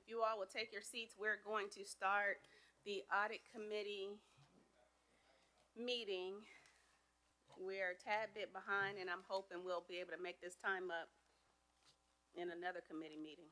If you all will take your seats, we're going to start the audit committee meeting. We're a tad bit behind, and I'm hoping we'll be able to make this time up in another committee meeting.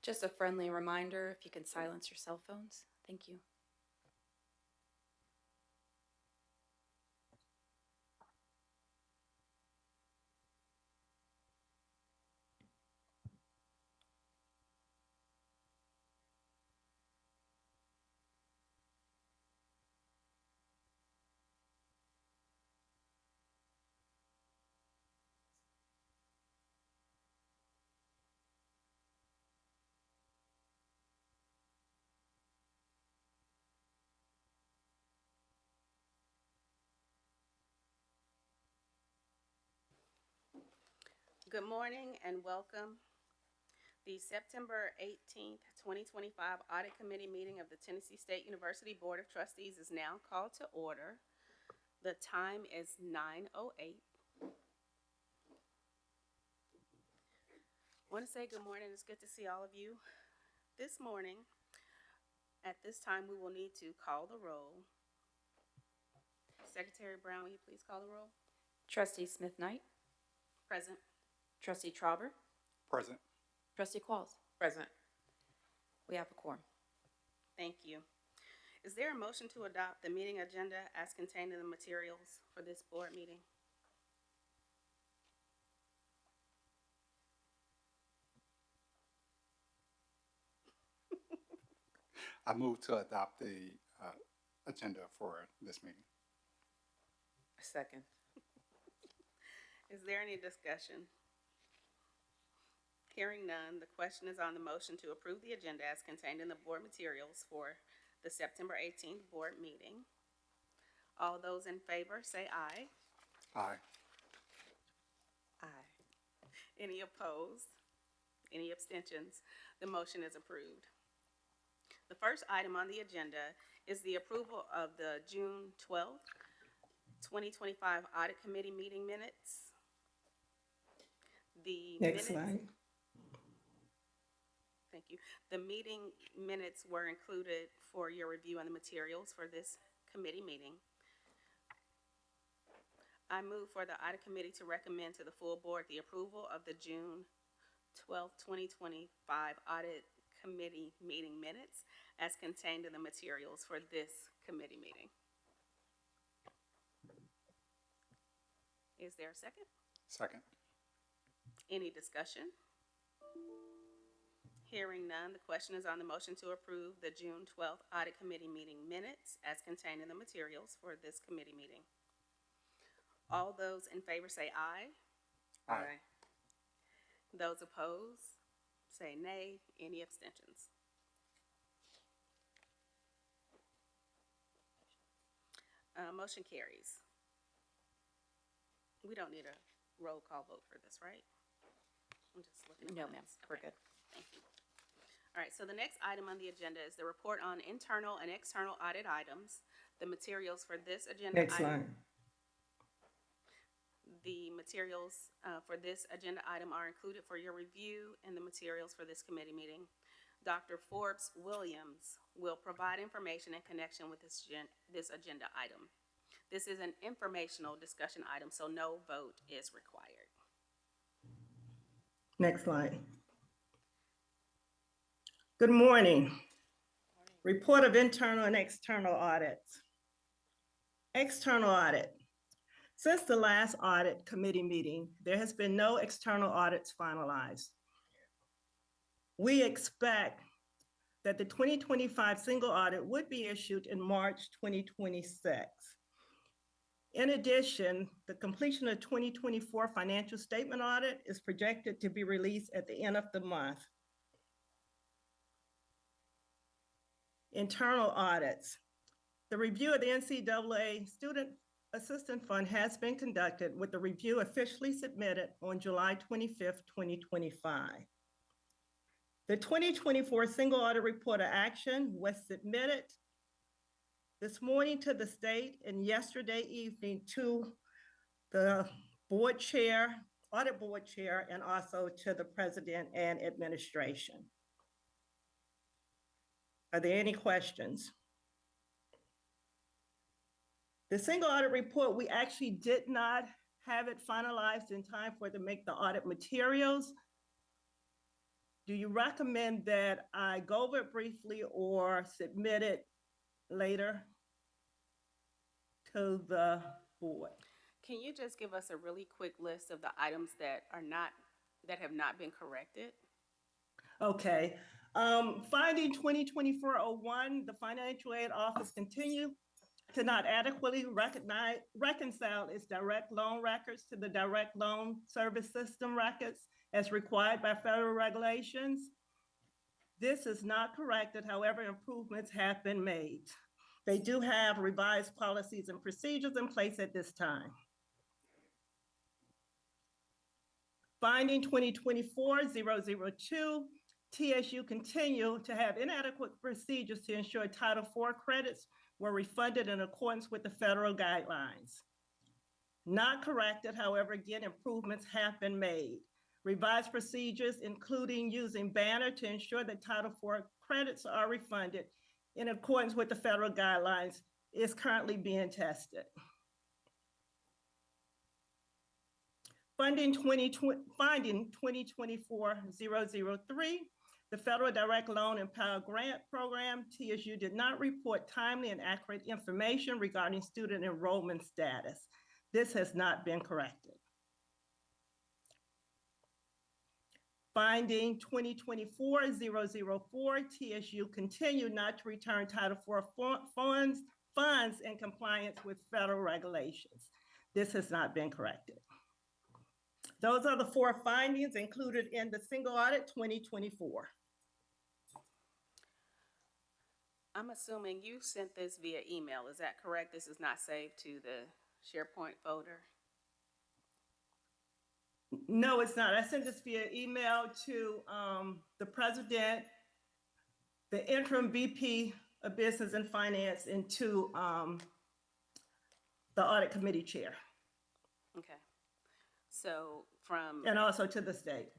Just a friendly reminder, if you can silence your cell phones. Thank you. Good morning and welcome. The September 18th, 2025 Audit Committee meeting of the Tennessee State University Board of Trustees is now called to order. The time is 9:08. I want to say good morning. It's good to see all of you this morning. At this time, we will need to call the roll. Secretary Brown, will you please call the roll? Trustee Smith-Knight, Present. Trustee Trauber, Present. Trustee Qualls. Present. We have a quorum. Thank you. Is there a motion to adopt the meeting agenda as contained in the materials for this board meeting? I move to adopt the agenda for this meeting. Second. Is there any discussion? Hearing none, the question is on the motion to approve the agenda as contained in the board materials for the September 18th board meeting. All those in favor say aye. Aye. Aye. Any opposed? Any abstentions? The motion is approved. The first item on the agenda is the approval of the June 12th, 2025 Audit Committee meeting minutes. The Next minutes, slide. thank you. The meeting minutes were included for your review on the materials for this committee meeting. I move for the Audit Committee to recommend to the full board the approval of the June 12th, 2025 Audit Committee meeting minutes as contained in the materials for this committee meeting. Is there a second? Second. Any discussion? Hearing none, the question is on the motion to approve the June 12th Audit Committee meeting minutes as contained in the materials for this committee meeting. All those in favor say aye. Aye. Those opposed say nay. Any abstentions? Motion carries. We don't need a roll call vote for this, right? I'm just looking at No, the ma'am. minutes. We're Okay. good. Thank you. All right, so the next item on the agenda is the report on internal and external audit items. The materials for this agenda Next item. line. The materials for this agenda item are included for your review in the materials for this committee meeting. Dr. Forbes Williams will provide information in connection with this agenda item. This is an informational discussion item, so no vote is required. Next slide. Good morning. Report of internal and external audits. External audit. Since the last audit committee meeting, there has been no external audits finalized. We expect that the 2025 single audit would be issued in March 2026. In addition, the completion of 2024 financial statement audit is projected to be released at the end of the month. Internal audits. The review of the NCAA Student Assistance Fund has been conducted with the review officially submitted on July 25th, 2025. The 2024 single audit report of action was submitted this morning to the state and yesterday evening to the board chair, audit board chair, and also to the president and administration. Are there any questions? The single audit report, we actually did not have it finalized in time for it to make the audit materials. Do you recommend that I go over it briefly or submit it later to the board? Can you just give us a really quick list of the items that have not been corrected? Okay. Finding 2024-01, the Financial Aid Office continue to not adequately reconcile its direct loan records to the direct loan service system records as required by federal regulations. This is not corrected, however, improvements have been made. They do have revised policies and procedures in place at this time. Finding 2024-002, TSU continue to have inadequate procedures to ensure Title IV credits were refunded in accordance with the federal guidelines. Not corrected, however, again, improvements have been made. Revised procedures, including using Banner to ensure that Title IV credits are refunded in accordance with the federal guidelines, is currently being tested. Finding 2024-003, the Federal Direct Loan and Pell Grant Program, TSU did not report timely and accurate information regarding student enrollment status. This has not been corrected. Finding 2024-004, TSU continued not to return Title IV funds in compliance with federal regulations. This has not been corrected. Those are the 4 findings included in the single audit 2024. I'm assuming you sent this via email. Is that correct? This is not saved to the SharePoint folder? No, it's not. I sent this via email to the president, the interim VP of Business and Finance, and to the audit committee chair. Okay. So from, And also to the state.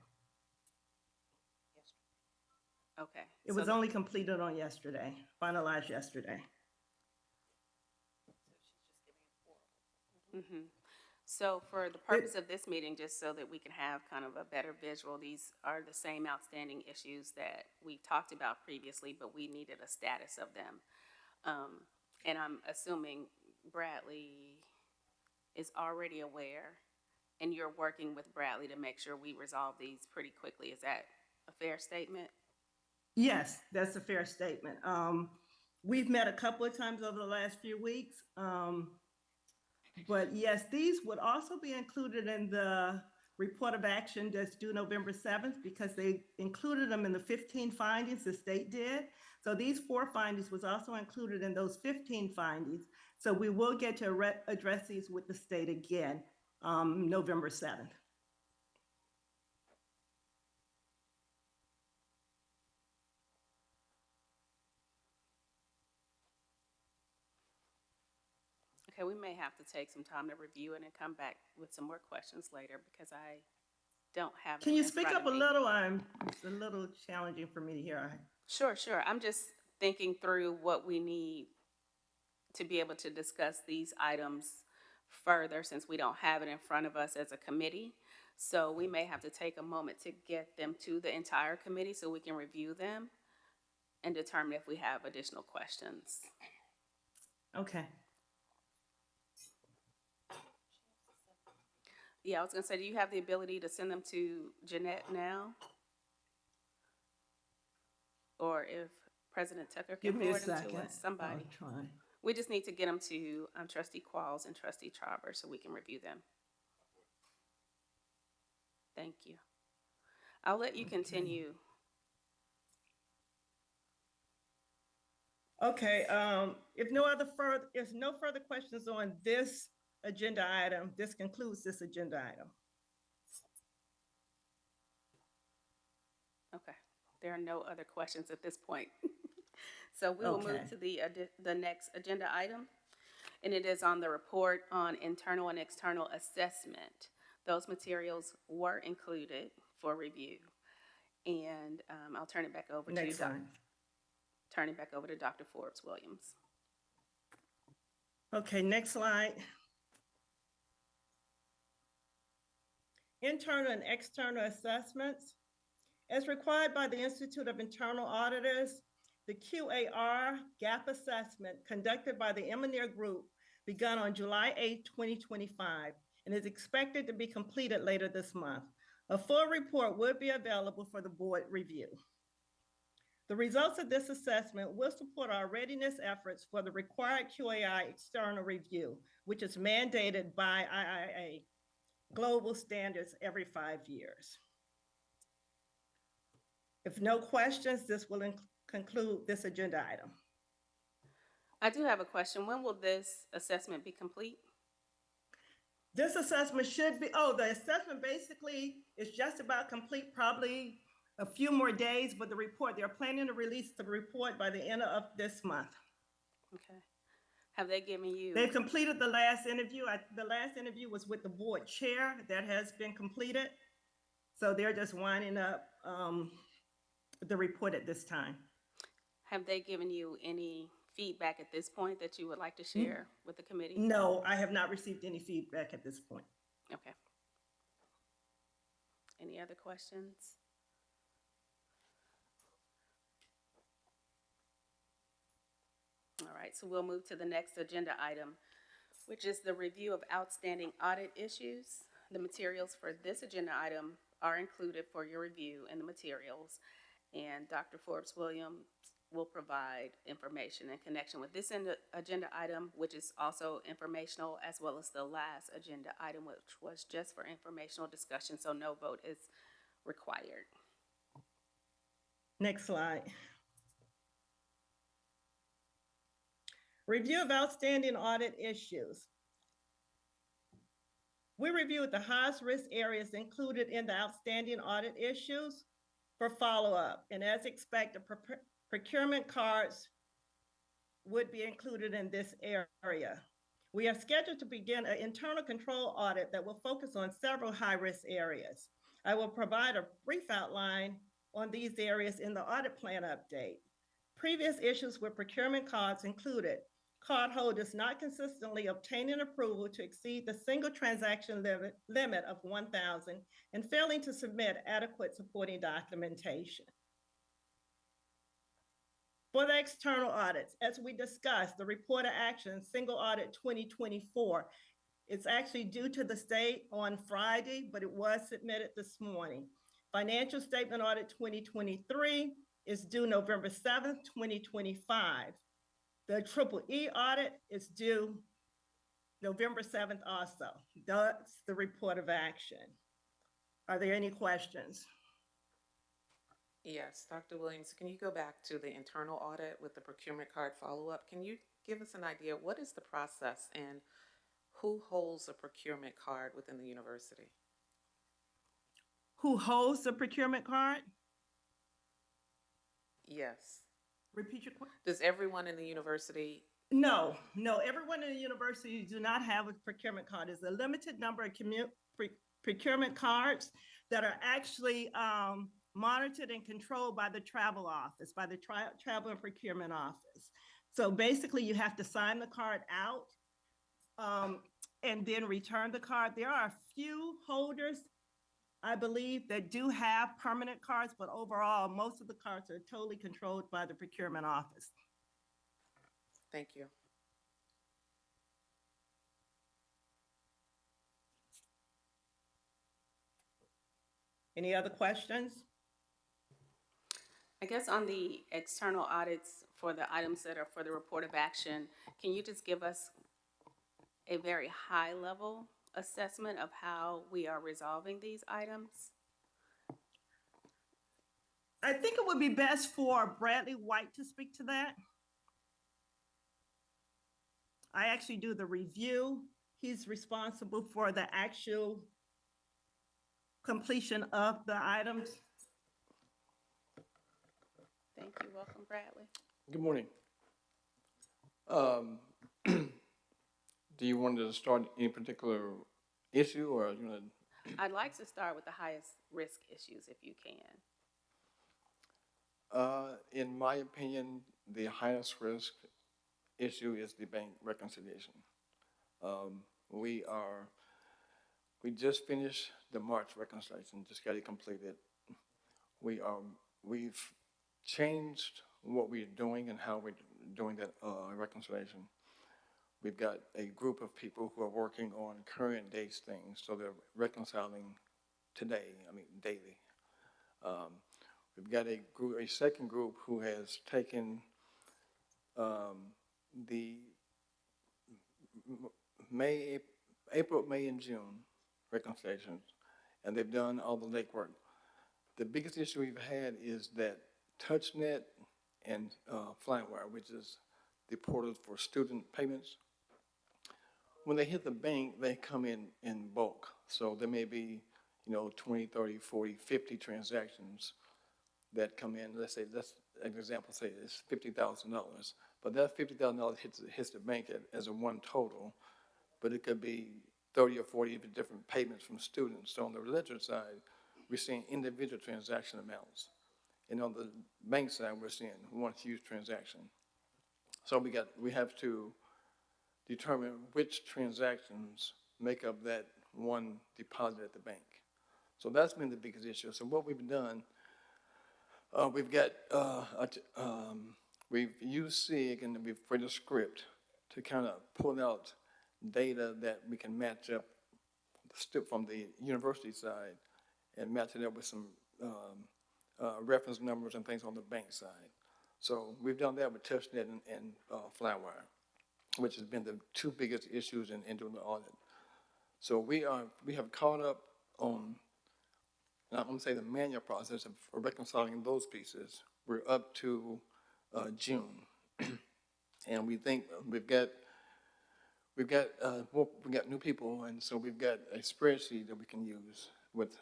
okay. It was only completed on yesterday, finalized yesterday. Mm-hmm. So for the purpose of this meeting, just so that we can have kind of a better visual, these are the same outstanding issues that we talked about previously, but we needed a status of them. And I'm assuming Bradley is already aware, and you're working with Bradley to make sure we resolve these pretty quickly. Is that a fair statement? Yes, that's a fair statement. We've met a couple of times over the last few weeks. But yes, these would also be included in the report of action that's due November 7th because they included them in the 15 findings the state did. So these 4 findings was also included in those 15 findings. So we will get to address these with the state again, November 7th. Okay, we may have to take some time to review it and come back with some more questions later because I don't have Can them you in speak front up of a me. little? It's a little challenging for me to hear. Sure, sure. I'm just thinking through what we need to be able to discuss these items further since we don't have it in front of us as a committee. So we may have to take a moment to get them to the entire committee so we can review them and determine if we have additional questions. Okay. Yeah, I was gonna say, do you have the ability to send them to Jeanette now? Or if President Tucker Give can me a forward them to second. us, somebody. I'll try. We just need to get them to Trustee Qualls and Trustee Travers so we can review them. Thank you. I'll let you continue. Okay, if no further questions on this agenda item, this concludes this agenda item. Okay, there are no other questions at this point. So we will move Okay. to the next agenda item, and it is on the report on internal and external assessment. Those materials were included for review, and I'll turn it back over to Next slide. turn it back over to Dr. Forbes Williams. Okay, next slide. Internal and external assessments. As required by the Institute of Internal Auditors, the QAR gap assessment conducted by the Emanir Group begun on July 8, 2025, and is expected to be completed later this month. A full report will be available for the board review. The results of this assessment will support our readiness efforts for the required QAI external review, which is mandated by IIA global standards every 5 years. If no questions, this will conclude this agenda item. I do have a question. When will this assessment be complete? This assessment should be, the assessment basically is just about complete, probably a few more days, but they're planning to release the report by the end of this month. Okay. Have they given you? They've completed the last interview. The last interview was with the board chair. That has been completed. So they're just winding up the report at this time. Have they given you any feedback at this point that you would like to share with the committee? No, I have not received any feedback at this point. Okay. Any other questions? All right, so we'll move to the next agenda item, which is the review of outstanding audit issues. The materials for this agenda item are included for your review in the materials, and Dr. Forbes Williams will provide information in connection with this agenda item, which is also informational, as well as the last agenda item, which was just for informational discussion, so no vote is required. Next slide. Review of outstanding audit issues. We reviewed the highest risk areas included in the outstanding audit issues for follow-up, and as expected, procurement cards would be included in this area. We are scheduled to begin an internal control audit that will focus on several high-risk areas. I will provide a brief outline on these areas in the audit plan update. Previous issues with procurement cards included cardholders not consistently obtaining approval to exceed the single transaction limit of 1,000 and failing to submit adequate supporting documentation. For the external audits, as we discussed, the report of action, single audit 2024, it's actually due to the state on Friday, but it was submitted this morning. Financial statement audit 2023 is due November 7th, 2025. The EEE audit is due November 7th also. That's the report of action. Are there any questions? Yes, Dr. Williams, can you go back to the internal audit with the procurement card follow-up? Can you give us an idea, what is the process and who holds a procurement card within the university? Who holds the procurement card? Yes. Repeat your question. Does everyone in the university No, everyone in the university do not have a procurement card. There's a limited number of procurement cards that are actually monitored and controlled by the travel office, by the travel and procurement office. So basically, you have to sign the card out and then return the card. There are a few holders, I believe, that do have permanent cards, but overall, most of the cards are totally controlled by the procurement office. Thank you. Any other questions? I guess on the external audits for the items that are for the report of action, can you just give us a very high-level assessment of how we are resolving these items? I think it would be best for Bradley White to speak to that. I actually do the review. He's responsible for the actual completion of the items. Thank you. Welcome, Bradley. Good morning. Do you want to start any particular issue, or you want to? I'd like to start with the highest risk issues if you can. In my opinion, the highest risk issue is the bank reconciliation. We just finished the March reconciliation, just got it completed. We've changed what we're doing and how we're doing that reconciliation. We've got a group of people who are working on current days things, so they're reconciling today, daily. We've got a second group who has taken the April, May, and June reconciliations, and they've done all the legwork. The biggest issue we've had is that TouchNet and Flatwire, which is the portal for student payments, when they hit the bank, they come in bulk. So there may be, 20, 30, 40, 50 transactions that come in. Let's say, that's an example, say it's $50,000. But that $50,000 hits the bank as a one total, but it could be 30 or 40 different payments from students. So on the ledger side, we're seeing individual transaction amounts. And on the bank side, we're seeing one huge transaction. So we have to determine which transactions make up that one deposit at the bank. So that's been the biggest issue. So what we've done, we've used SIG and we've written a script to kind of pull out data that we can match up from the university side and match it up with some reference numbers and things on the bank side. So we've done that with TouchNet and Flatwire, which has been the two biggest issues in doing the audit. So we have caught up on, I'm going to say, the manual process of reconciling those pieces. We're up to June, and we think we've got new people, and so we've got a spreadsheet that we can use with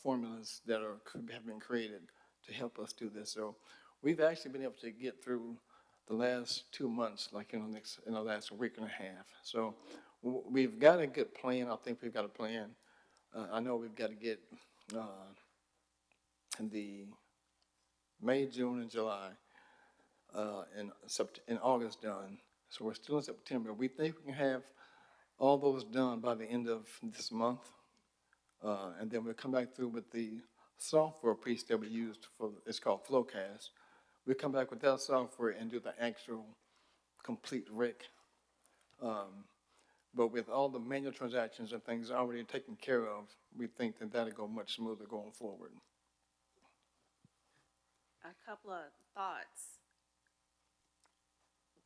formulas that have been created to help us do this. So we've actually been able to get through the last 2 months, like in the last week and a half. So we've got a good plan. I think we've got a plan. I know we've got to get the May, June, and July, and August done. So we're still in September. We think we can have all those done by the end of this month. And then we'll come back through with the software piece that we used it's called Flowcast. We'll come back with that software and do the actual complete RIC. But with all the manual transactions and things already taken care of, we think that that'll go much smoother going forward. A couple of thoughts.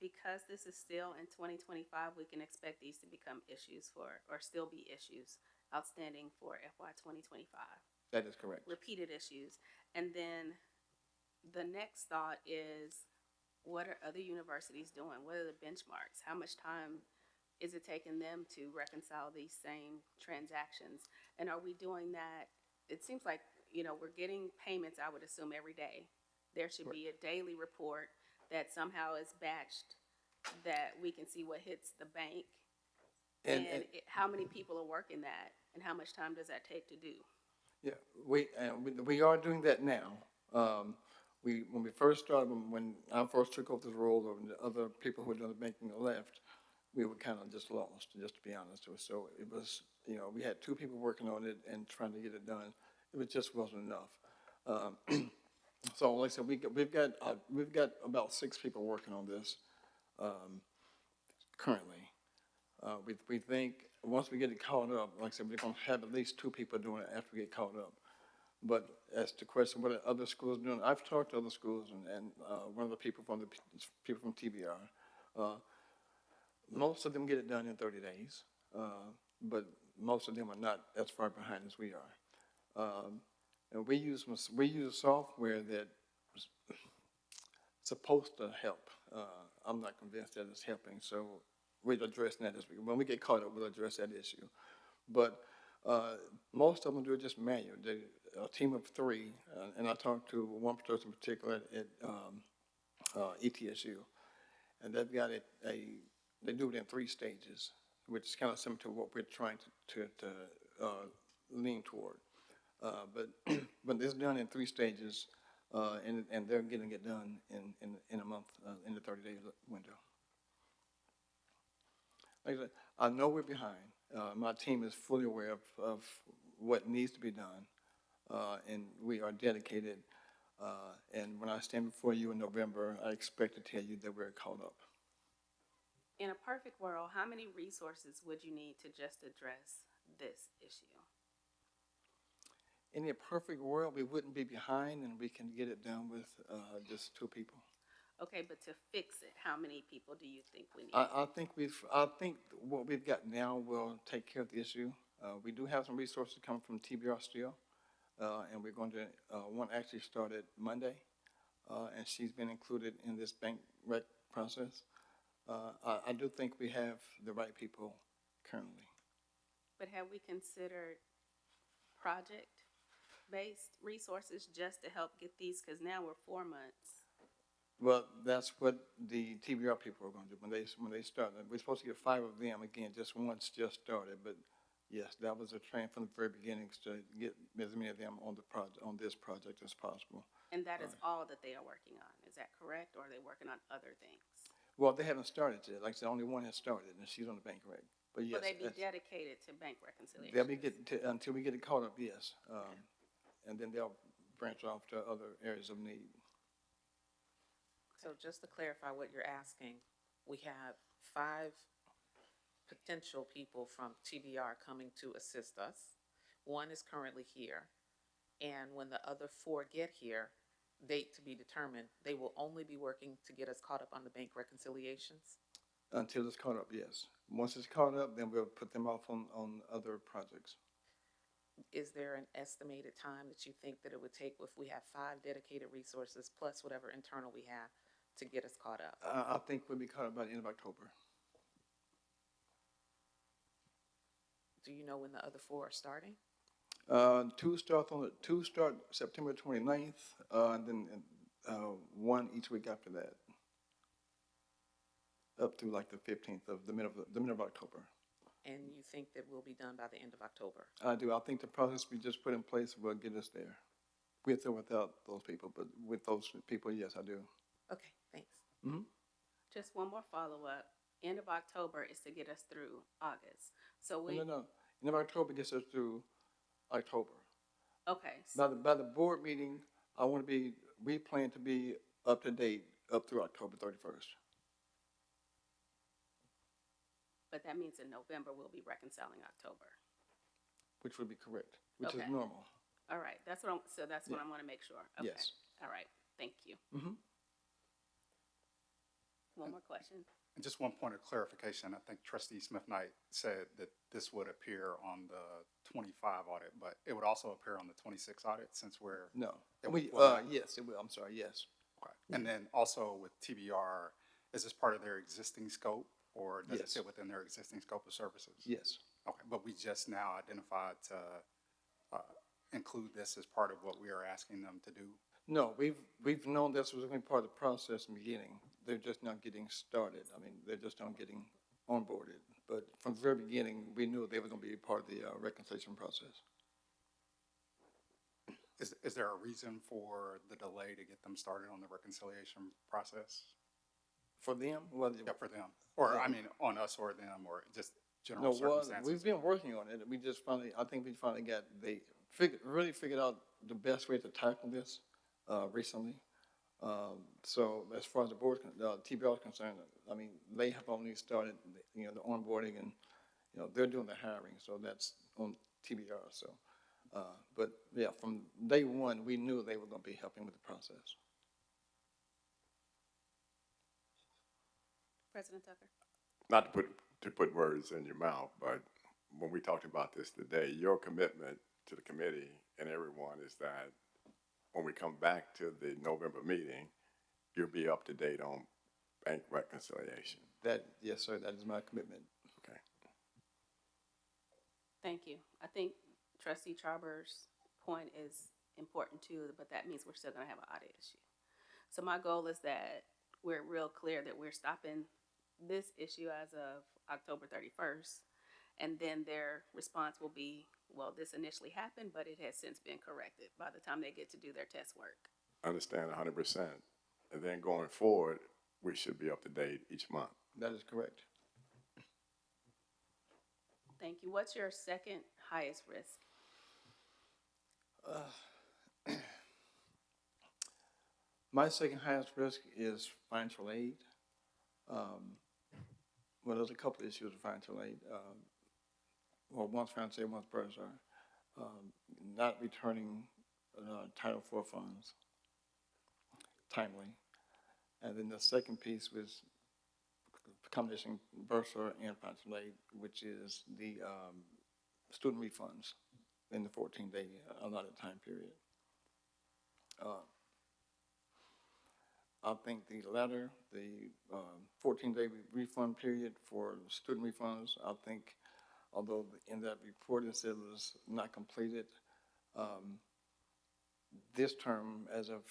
Because this is still in 2025, we can expect these to become issues or still be issues outstanding for FY 2025. That is correct. Repeated issues. And then the next thought is, what are other universities doing? What are the benchmarks? How much time is it taking them to reconcile these same transactions? And are we doing that? It seems like, we're getting payments, I would assume, every day. There should be a daily report that somehow is batched that we can see what hits the bank? And, How many people are working that, and how much time does that take to do? yeah, we are doing that now. When we first started, when I first took over this role, or the other people who were doing the banking left, we were kind of just lost, just to be honest. So it was, we had two people working on it and trying to get it done. Just wasn't enough. So like I said, we've got about 6 people working on this currently. We think once we get it caught up, like I said, we're going to have at least 2 people doing it after we get caught up. But as to question what are other schools doing, I've talked to other schools and one of the people from TBR, most of them get it done in 30 days, but most of them are not as far behind as we are. And we use software that's supposed to help. I'm not convinced that it's helping, so we're addressing that when we get caught up, we'll address that issue. But most of them do it just manual. A team of 3, and I talked to one person in particular at ETSU, and they've got they do it in 3 stages, which is kind of similar to what we're trying to lean toward. But it's done in 3 stages, and they're getting it done in a month, in the 30-day window. Like I said, I know we're behind. My team is fully aware of what needs to be done, and we are dedicated. And when I stand before you in November, I expect to tell you that we're caught up. In a perfect world, how many resources would you need to just address this issue? In a perfect world, we wouldn't be behind, and we can get it done with just 2 people. Okay, but to fix it, how many people do you think we need? I think what we've got now will take care of the issue. We do have some resources coming from TBR still, and we're going to one actually started Monday, and she's been included in this bank rec process. I do think we have the right people currently. But have we considered project-based resources just to help get these? Because now we're 4 months. Well, that's what the TBR people are going to do when they start. We're supposed to get 5 of them again. Just once just started, but yes, that was a train from the very beginnings to get as many of them on this project as possible. And that is all that they are working on. Is that correct, or are they working on other things? Well, they haven't started yet. Like I said, only one has started, and she's on the bank rec. But yes, Will they be dedicated to bank reconciliation? they'll be until we get it caught up. Yes, and then they'll branch off to other areas of need. So just to clarify what you're asking, we have 5 potential people from TBR coming to assist us. 1 is currently here, and when the other 4 get here, date to be determined, they will only be working to get us caught up on the bank reconciliations? Until it's caught up, yes. Once it's caught up, then we'll put them off on other projects. Is there an estimated time that you think that it would take if we have 5 dedicated resources plus whatever internal we have to get us caught up? I think we'll be caught up by the end of October. Do you know when the other 4 are starting? 2 start September 29th, and then 1 each week after that, up through like the 15th of the middle of October. And you think that we'll be done by the end of October? I do. I think the process we just put in place will get us there. With or without those people, but with those people, yes, I do. Okay, thanks. Mm-hmm. Just one more follow-up. End of October is to get us through August. So we, No. End of October gets us through October. okay, By the board meeting, we plan to be up to date up through October 31st. but that means in November we'll be reconciling October. Which would be correct, which is Okay. normal. All right, that's what I want to make sure. Okay. Yes. All right, thank you. Mm-hmm. One more question. And just one point of clarification, I think Trustee Smith-Knight said that this would appear on the 25 audit, but it would also appear on the 26 audit since we're. No. Well, Yes, it will. I'm sorry, yes. okay. And then also with TBR, is this part of their existing scope, or does it Yes. fit within their existing scope of services? Yes. Okay, but we just now identified to include this as part of what we are asking them to do? No, we've known this was going to be part of the process in the beginning. they're just not getting started. I mean, they're just not getting onboarded. But from the very beginning, we knew they were going to be part of the reconciliation process. Is there a reason for the delay to get them started on the reconciliation process? For them, well, Yeah, for them, or I mean, on us or them, or just general no, well, circumstances? we've been working on it. We just finally, I think we finally got, really figured out the best way to tackle this recently. So as far as the board, TBR is concerned, I mean, they have only started, the onboarding and, they're doing the hiring, so that's on TBR, so. But yeah, from day one, we knew they were gonna be helping with the process. President Tucker? Not to put words in your mouth, but when we talked about this today, your commitment to the committee and everyone is that when we come back to the November meeting, you'll be up to date on bank reconciliation. Yes, sir, that is my commitment. Okay. Thank you. I think Trustee Charber's point is important too, but that means we're still gonna have an audit issue. So my goal is that we're real clear that we're stopping this issue as of October 31st. And then their response will be, well, this initially happened, but it has since been corrected by the time they get to do their test work. Understand 100%. And then going forward, we should be up to date each month. That is correct. Thank you. What's your second highest risk? My second highest risk is financial aid. Well, there's a couple of issues with financial aid. Well, one's financial aid, one's bursar. Not returning Title IV funds timely. And then the second piece was combination bursar and financial aid, which is the student refunds in the 14-day allotted time period. I think the latter, the 14-day refund period for student refunds, I think, although in that report it said it was not completed, this term, as of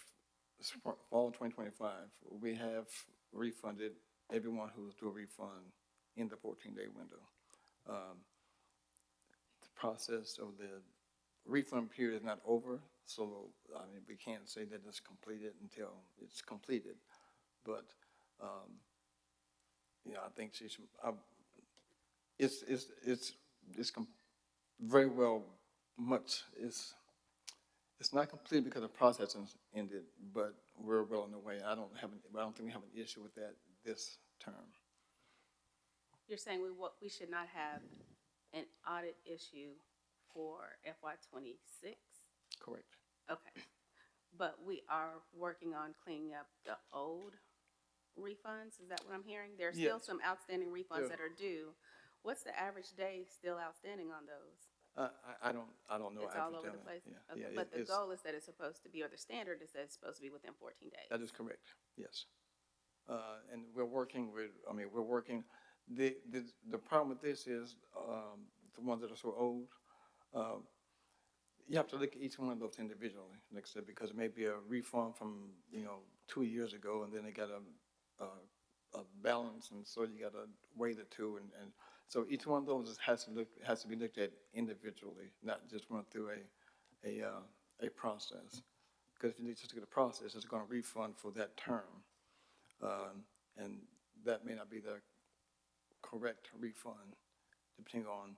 fall 2025, we have refunded everyone who was due a refund in the 14-day window. The process of the refund period is not over, so I mean, we can't say that it's completed until it's completed. But I think it's very well much. It's not complete because the process has ended, but we're well on the way. I don't think we have an issue with that this term. You're saying we should not have an audit issue for FY '26? Correct. Okay. But we are working on cleaning up the old refunds? Is that what I'm hearing? There are still Yes. some outstanding refunds Yeah. that are due. What's the average day still outstanding on those? I don't know. It's all over the place? Yeah, Okay, yeah, but the it's- goal is that it's supposed to be, or the standard is that it's supposed to be within 14 days. That is correct. Yes. And we're working with. I mean, we're working. The problem with this is the ones that are so old. You have to look at each one of those individually, like I said, because it may be a refund from 2 years ago, and then they got a balance, and so you got to weigh the two, and so each one of those has to be looked at individually, not just run through a process. Because if you just look at the process, it's going to refund for that term, and that may not be the correct refund, depending on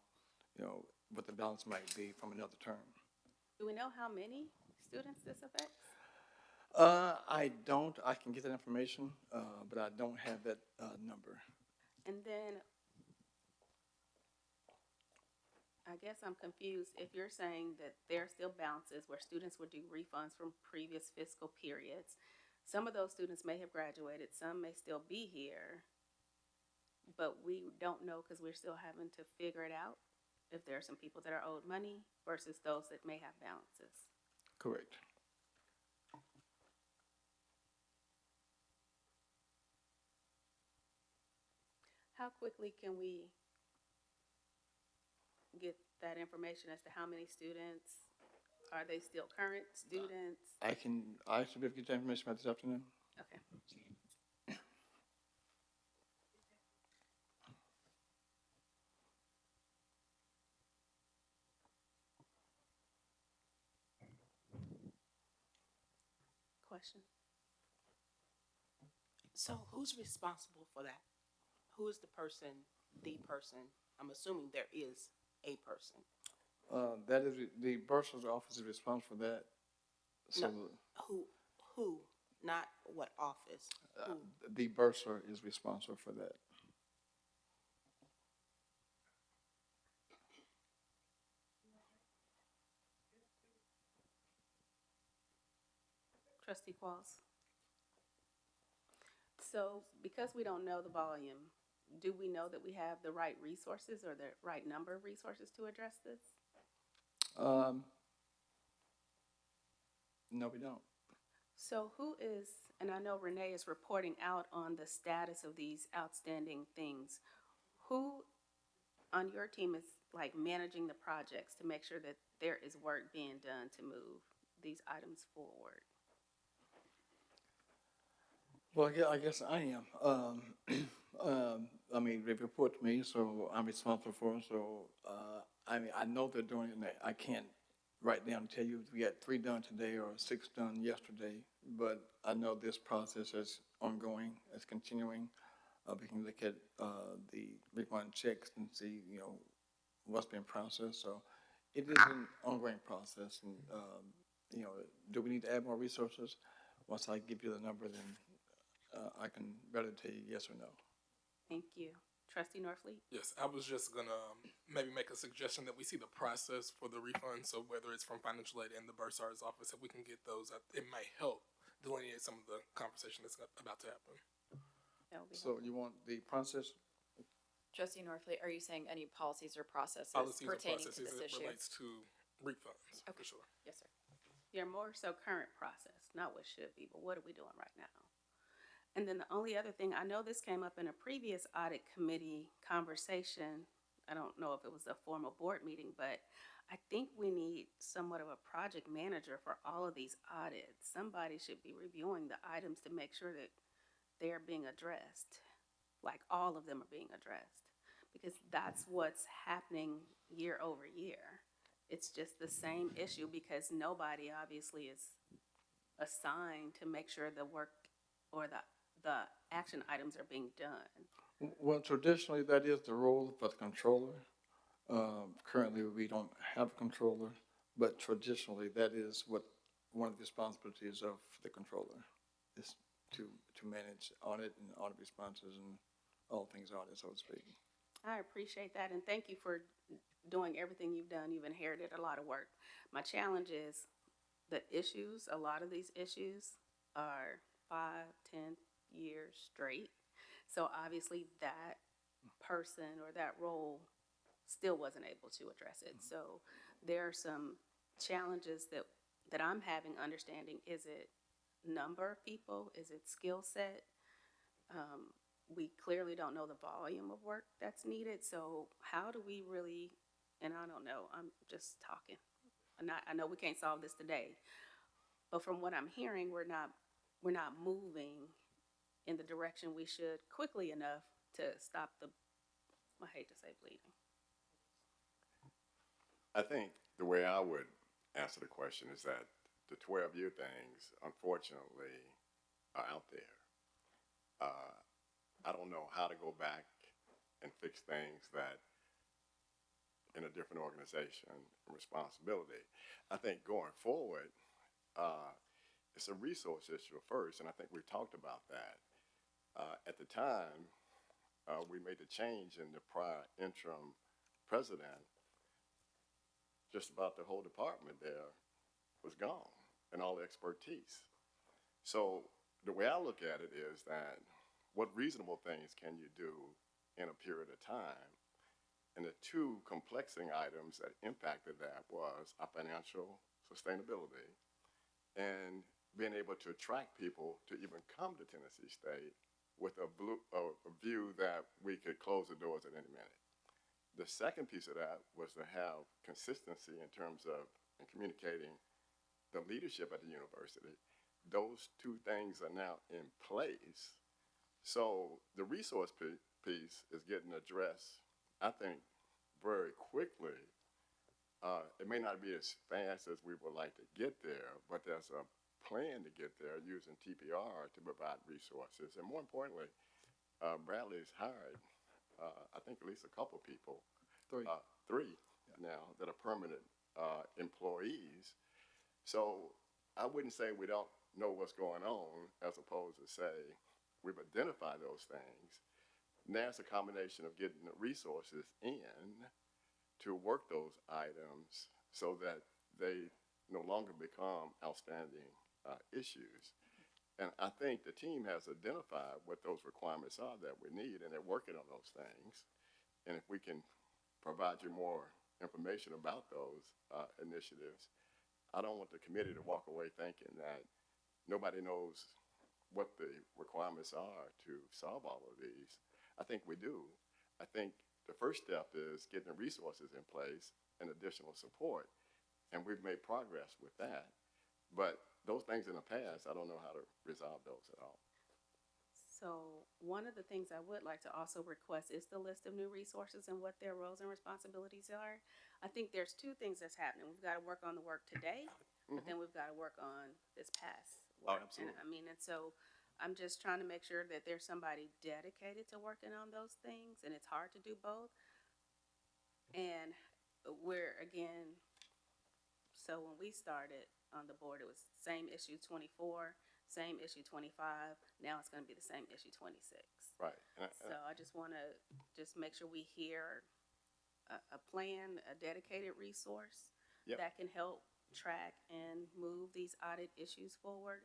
what the balance might be from another term. Do we know how many students this affects? I don't. I can get that information, but I don't have that number. And then, I guess I'm confused. If you're saying that there are still balances where students would do refunds from previous fiscal periods, some of those students may have graduated, some may still be here, but we don't know because we're still having to figure it out if there are some people that are owed money versus those that may have balances. Correct. How quickly can we get that information as to how many students? Are they still current students? I should be able to get that information by this afternoon. Okay. question. So who's responsible for that? Who is the person, I'm assuming there is a person. That is, the bursar's office is responsible for that. So Who, not what office, who? the bursar is responsible for that. Trustee Qualls? So because we don't know the volume, do we know that we have the right resources or the right number of resources to address this? No, we don't. So who is, and I know Renee is reporting out on the status of these outstanding things. Who on your team is like managing the projects to make sure that there is work being done to move these items forward? Well, yeah, I guess I am. I mean, they report to me, so I'm responsible for it. So, I mean, I know they're doing it. And I can't write down and tell you if we got 3 done today or 6 done yesterday, but I know this process is ongoing, it's continuing. We can look at the refund checks and see, what's being processed. So, it is an ongoing process. And, do we need to add more resources? Once I give you the number, then I can better tell you yes or no. Thank you. Trustee Norfleet? Yes, I was just gonna maybe make a suggestion that we see the process for the refund. So whether it's from financial aid and the bursar's office, if we can get those, it might help delineate some of the conversation that's about to happen. That would be So helpful. you want the process? Trustee Norfleet, are you saying any policies or processes Policies or pertaining to processes this that issue? relates to refunds, for Okay. sure. Yes, sir. Yeah, more so current process, not what should be, but what are we doing right now? And then the only other thing, I know this came up in a previous audit committee conversation. I don't know if it was a formal board meeting, but I think we need somewhat of a project manager for all of these audits. Somebody should be reviewing the items to make sure that they're being addressed, like all of them are being addressed. Because that's what's happening year over year. It's just the same issue because nobody obviously is assigned to make sure the work or the action items are being done. Well, traditionally, that is the role of the controller. Currently, we don't have a controller, but traditionally, that is what one of the responsibilities of the controller is to manage audit and audit responses and all things audit, so to speak. I appreciate that, and thank you for doing everything you've done. You've inherited a lot of work. My challenge is the issues, a lot of these issues are 5, 10 years straight. So obviously that person or that role still wasn't able to address it. So there are some challenges that I'm having understanding. Is it number of people? Is it skill set? We clearly don't know the volume of work that's needed. So how do we really, and I don't know, I'm just talking. I know we can't solve this today, but from what I'm hearing, we're not moving in the direction we should quickly enough to stop I hate to say bleeding. I think the way I would answer the question is that the 12-year things, unfortunately, are out there. I don't know how to go back and fix things that in a different organization and responsibility. I think going forward, it's a resource issue first, and I think we talked about that. At the time, we made the change in the prior interim president. Just about the whole department there was gone and all the expertise. So the way I look at it is that what reasonable things can you do in a period of time? And the 2 complexing items that impacted that was our financial sustainability and being able to attract people to even come to Tennessee State with a view that we could close the doors at any minute. The second piece of that was to have consistency in terms of communicating the leadership at the university. Those 2 things are now in place. So the resource piece is getting addressed, I think, very quickly. It may not be as fast as we would like to get there, but there's a plan to get there using TPR to provide resources. And more importantly, Bradley's hired, I think at least a couple people. Three. Three now that are permanent employees. So I wouldn't say we don't know what's going on, as opposed to say we've identified those things. Now it's a combination of getting the resources in to work those items so that they no longer become outstanding issues. And I think the team has identified what those requirements are that we need, and they're working on those things. And if we can provide you more information about those initiatives, I don't want the committee to walk away thinking that nobody knows what the requirements are to solve all of these. I think we do. I think the first step is getting the resources in place and additional support, and we've made progress with that. But those things in the past, I don't know how to resolve those at all. So one of the things I would like to also request is the list of new resources and what their roles and responsibilities are. I think there's two things that's happening. We've got to work on the work today, but then we've got to work on this past work. Absolutely. And I mean, and so I'm just trying to make sure that there's somebody dedicated to working on those things, and it's hard to do both. And we're, again, so when we started on the board, it was same issue 24, same issue 25. Now it's going to be the same issue 26. Right. So I just want to just make sure we hear a plan, a dedicated resource Yep. that can help track and move these audit issues forward.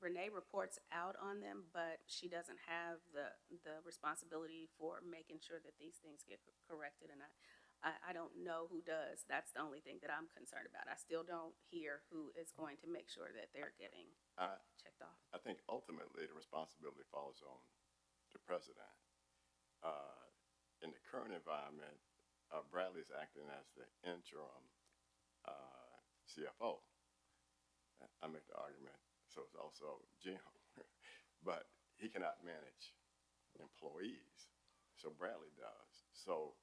Renee reports out on them, but she doesn't have the responsibility for making sure that these things get corrected. And I don't know who does. That's the only thing that I'm concerned about. I still don't hear who is going to make sure that they're getting checked off. I think ultimately the responsibility falls on the president. In the current environment, Bradley's acting as the interim CFO. I make the argument, so it's also Jim, but he cannot manage employees, so Bradley does. So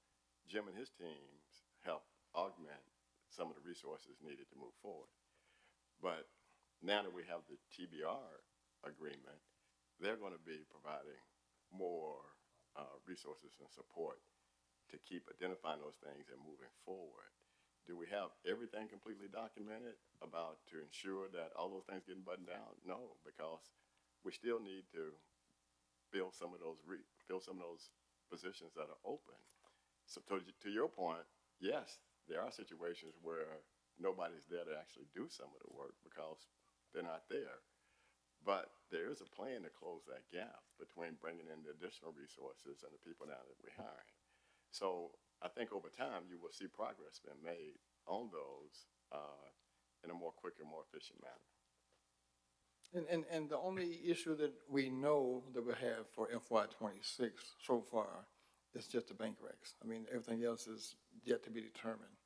Jim and his teams help augment some of the resources needed to move forward. But now that we have the TBR agreement, they're going to be providing more resources and support to keep identifying those things and moving forward. Do we have everything completely documented about to ensure that all those things getting buttoned down? No, because we still need to fill some of those positions that are open. So to your point, yes, there are situations where nobody's there to actually do some of the work because they're not there. But there is a plan to close that gap between bringing in the additional resources and the people now that we're hiring. So I think over time you will see progress being made on those in a more quicker, more efficient manner. And the only issue that we know that we have for FY26 so far is just the bank recs. I mean, everything else is yet to be determined.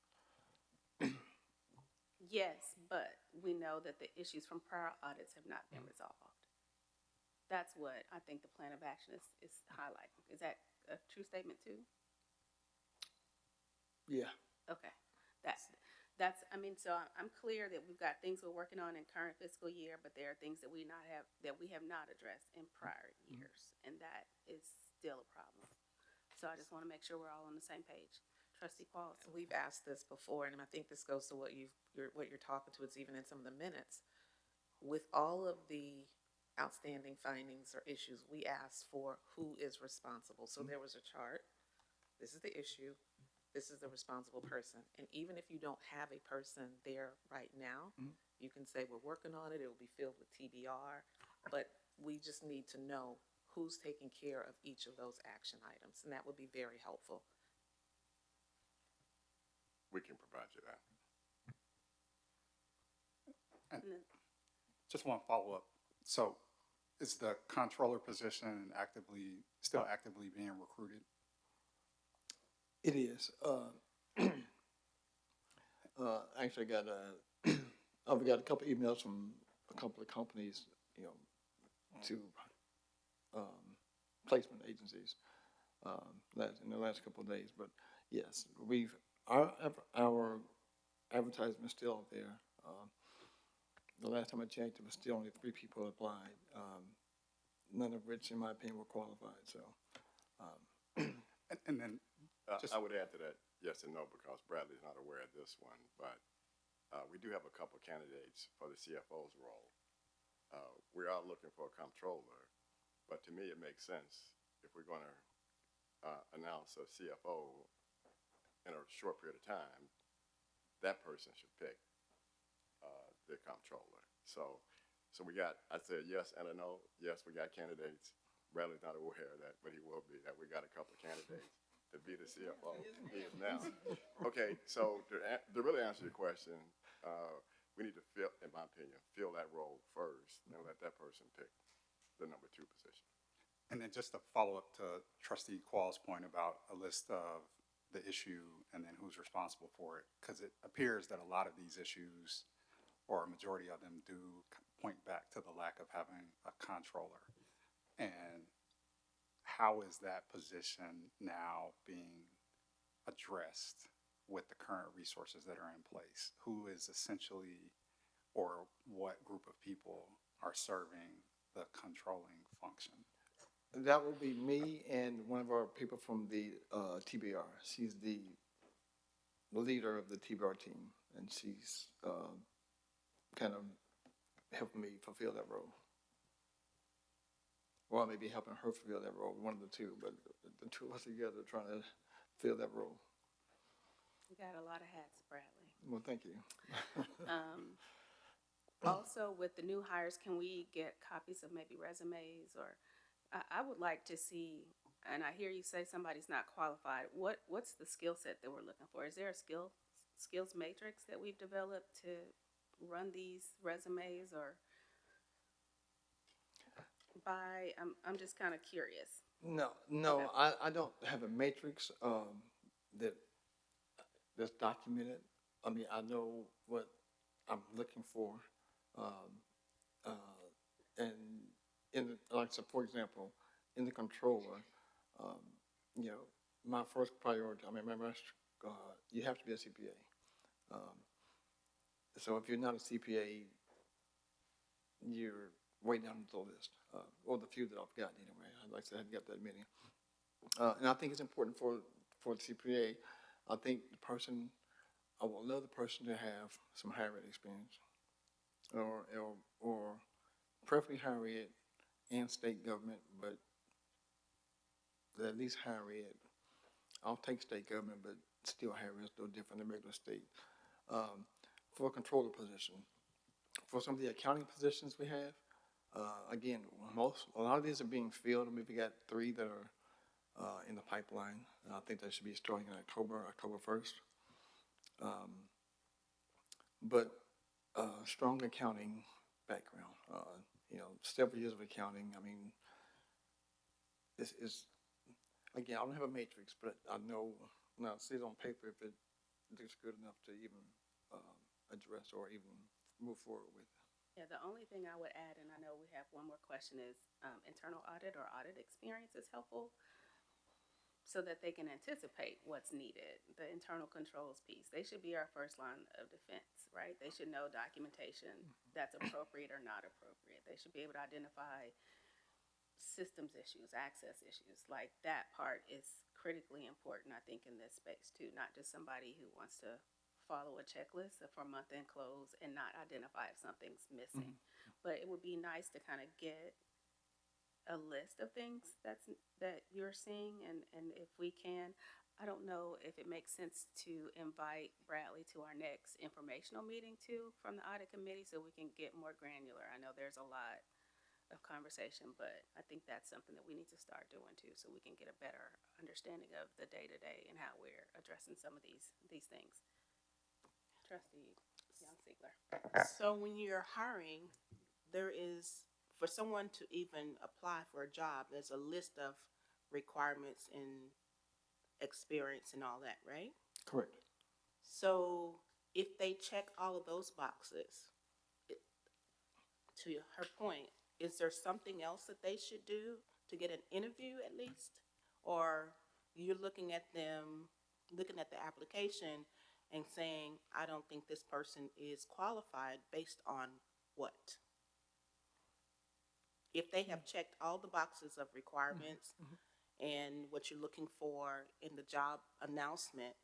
Yes, but we know that the issues from prior audits have not been resolved. That's what I think the plan of action is highlighting. Is that a true statement too? Yeah. Okay, that's, I mean, so I'm clear that we've got things we're working on in current fiscal year, but there are things that we have not addressed in prior years, and that is still a problem. So I just want to make sure we're all on the same page. Trustee Qualls. We've asked this before, and I think this goes to what you're talking to. It's even in some of the minutes. With all of the outstanding findings or issues, we asked for who is responsible. So there was a chart. This is the issue. This is the responsible person. And even if you don't have a person there right now, you can say we're working on it. It will be filled with TBR, but we just need to know who's taking care of each of those action items, and that would be very helpful. We can provide you that. And then, Just one follow-up. So is the controller position still actively being recruited? It is. Actually got I've got a couple emails from a couple of companies, to placement agencies in the last couple of days. But yes, our advertisement is still out there. The last time I checked, there was still only 3 people applied, none of which, in my opinion, were qualified, so. And then, just, I would add to that, yes and no, because Bradley's not aware of this one, but we do have a couple of candidates for the CFO's role. We are looking for a comptroller, but to me, it makes sense if we're going to announce a CFO in a short period of time, that person should pick the comptroller. So we got, I said yes and a no. Yes, we got candidates. Bradley's not aware of that, but he will be, that we got a couple of candidates to be the CFO. He is now. Okay, so to really answer your question, we need to fill, in my opinion, fill that role first and let that person pick the number 2 position. and then just to follow up to Trustee Qualls' point about a list of the issue and then who's responsible for it, because it appears that a lot of these issues, or a majority of them, do point back to the lack of having a controller. And how is that position now being addressed with the current resources that are in place? Who is essentially, or what group of people are serving the controlling function? That will be me and one of our people from the TBR. She's the leader of the TBR team, and she's kind of helping me fulfill that role. Or maybe helping her fulfill that role, one of the two, but the two of us together trying to fill that role. You got a lot of hats, Bradley. Well, thank you. Also, with the new hires, can we get copies of maybe resumes, or I would like to see, and I hear you say somebody's not qualified, what's the skill set that we're looking for? Is there a skills matrix that we've developed to run these resumes, or I'm just kind of curious. No, Okay. I don't have a matrix that's documented. I mean, I know what I'm looking for, and so for example, in the controller, you know, my first priority. I mean, remember, you have to be a CPA. So if you're not a CPA, you're way down the list, or the few that I've gotten anyway. Like I said, I haven't got that many. And I think it's important for the CPA. I think I would love the person to have some higher ed experience, or preferably higher ed and state government, but at least higher ed. I'll take state government, but still higher ed is still different than regular state. For a controller position, for some of the accounting positions we have, again, a lot of these are being filled. I mean, we got 3 that are in the pipeline. I think they should be starting in October 1st. But strong accounting background, you know, several years of accounting. I mean, it's again, I don't have a matrix, but I know when I see it on paper if it looks good enough to even address or even move forward with. Yeah, the only thing I would add, and I know we have one more question, is internal audit or audit experience is helpful so that they can anticipate what's needed. The internal controls piece, they should be our first line of defense, right? They should know documentation that's appropriate or not appropriate. They should be able to identify systems issues, access issues. Like, that part is critically important, I think, in this space too, not just somebody who wants to follow a checklist for month-end close and not identify if something's missing. But it would be nice to kind of get a list of things that you're seeing, and if we can, I don't know if it makes sense to invite Bradley to our next informational meeting too from the audit committee, so we can get more granular. I know there's a lot of conversation, but I think that's something that we need to start doing too, so we can get a better understanding of the day-to-day and how we're addressing some of these things. Trustee Young Siegler. So when you're hiring, there is, for someone to even apply for a job, there's a list of requirements and experience and all that, right? Correct. So if they check all of those boxes, to her point, is there something else that they should do to get an interview at least? Or you're looking at them, looking at the application and saying, I don't think this person is qualified based on what? If they have checked all the boxes of requirements and what you're looking for in the job announcement,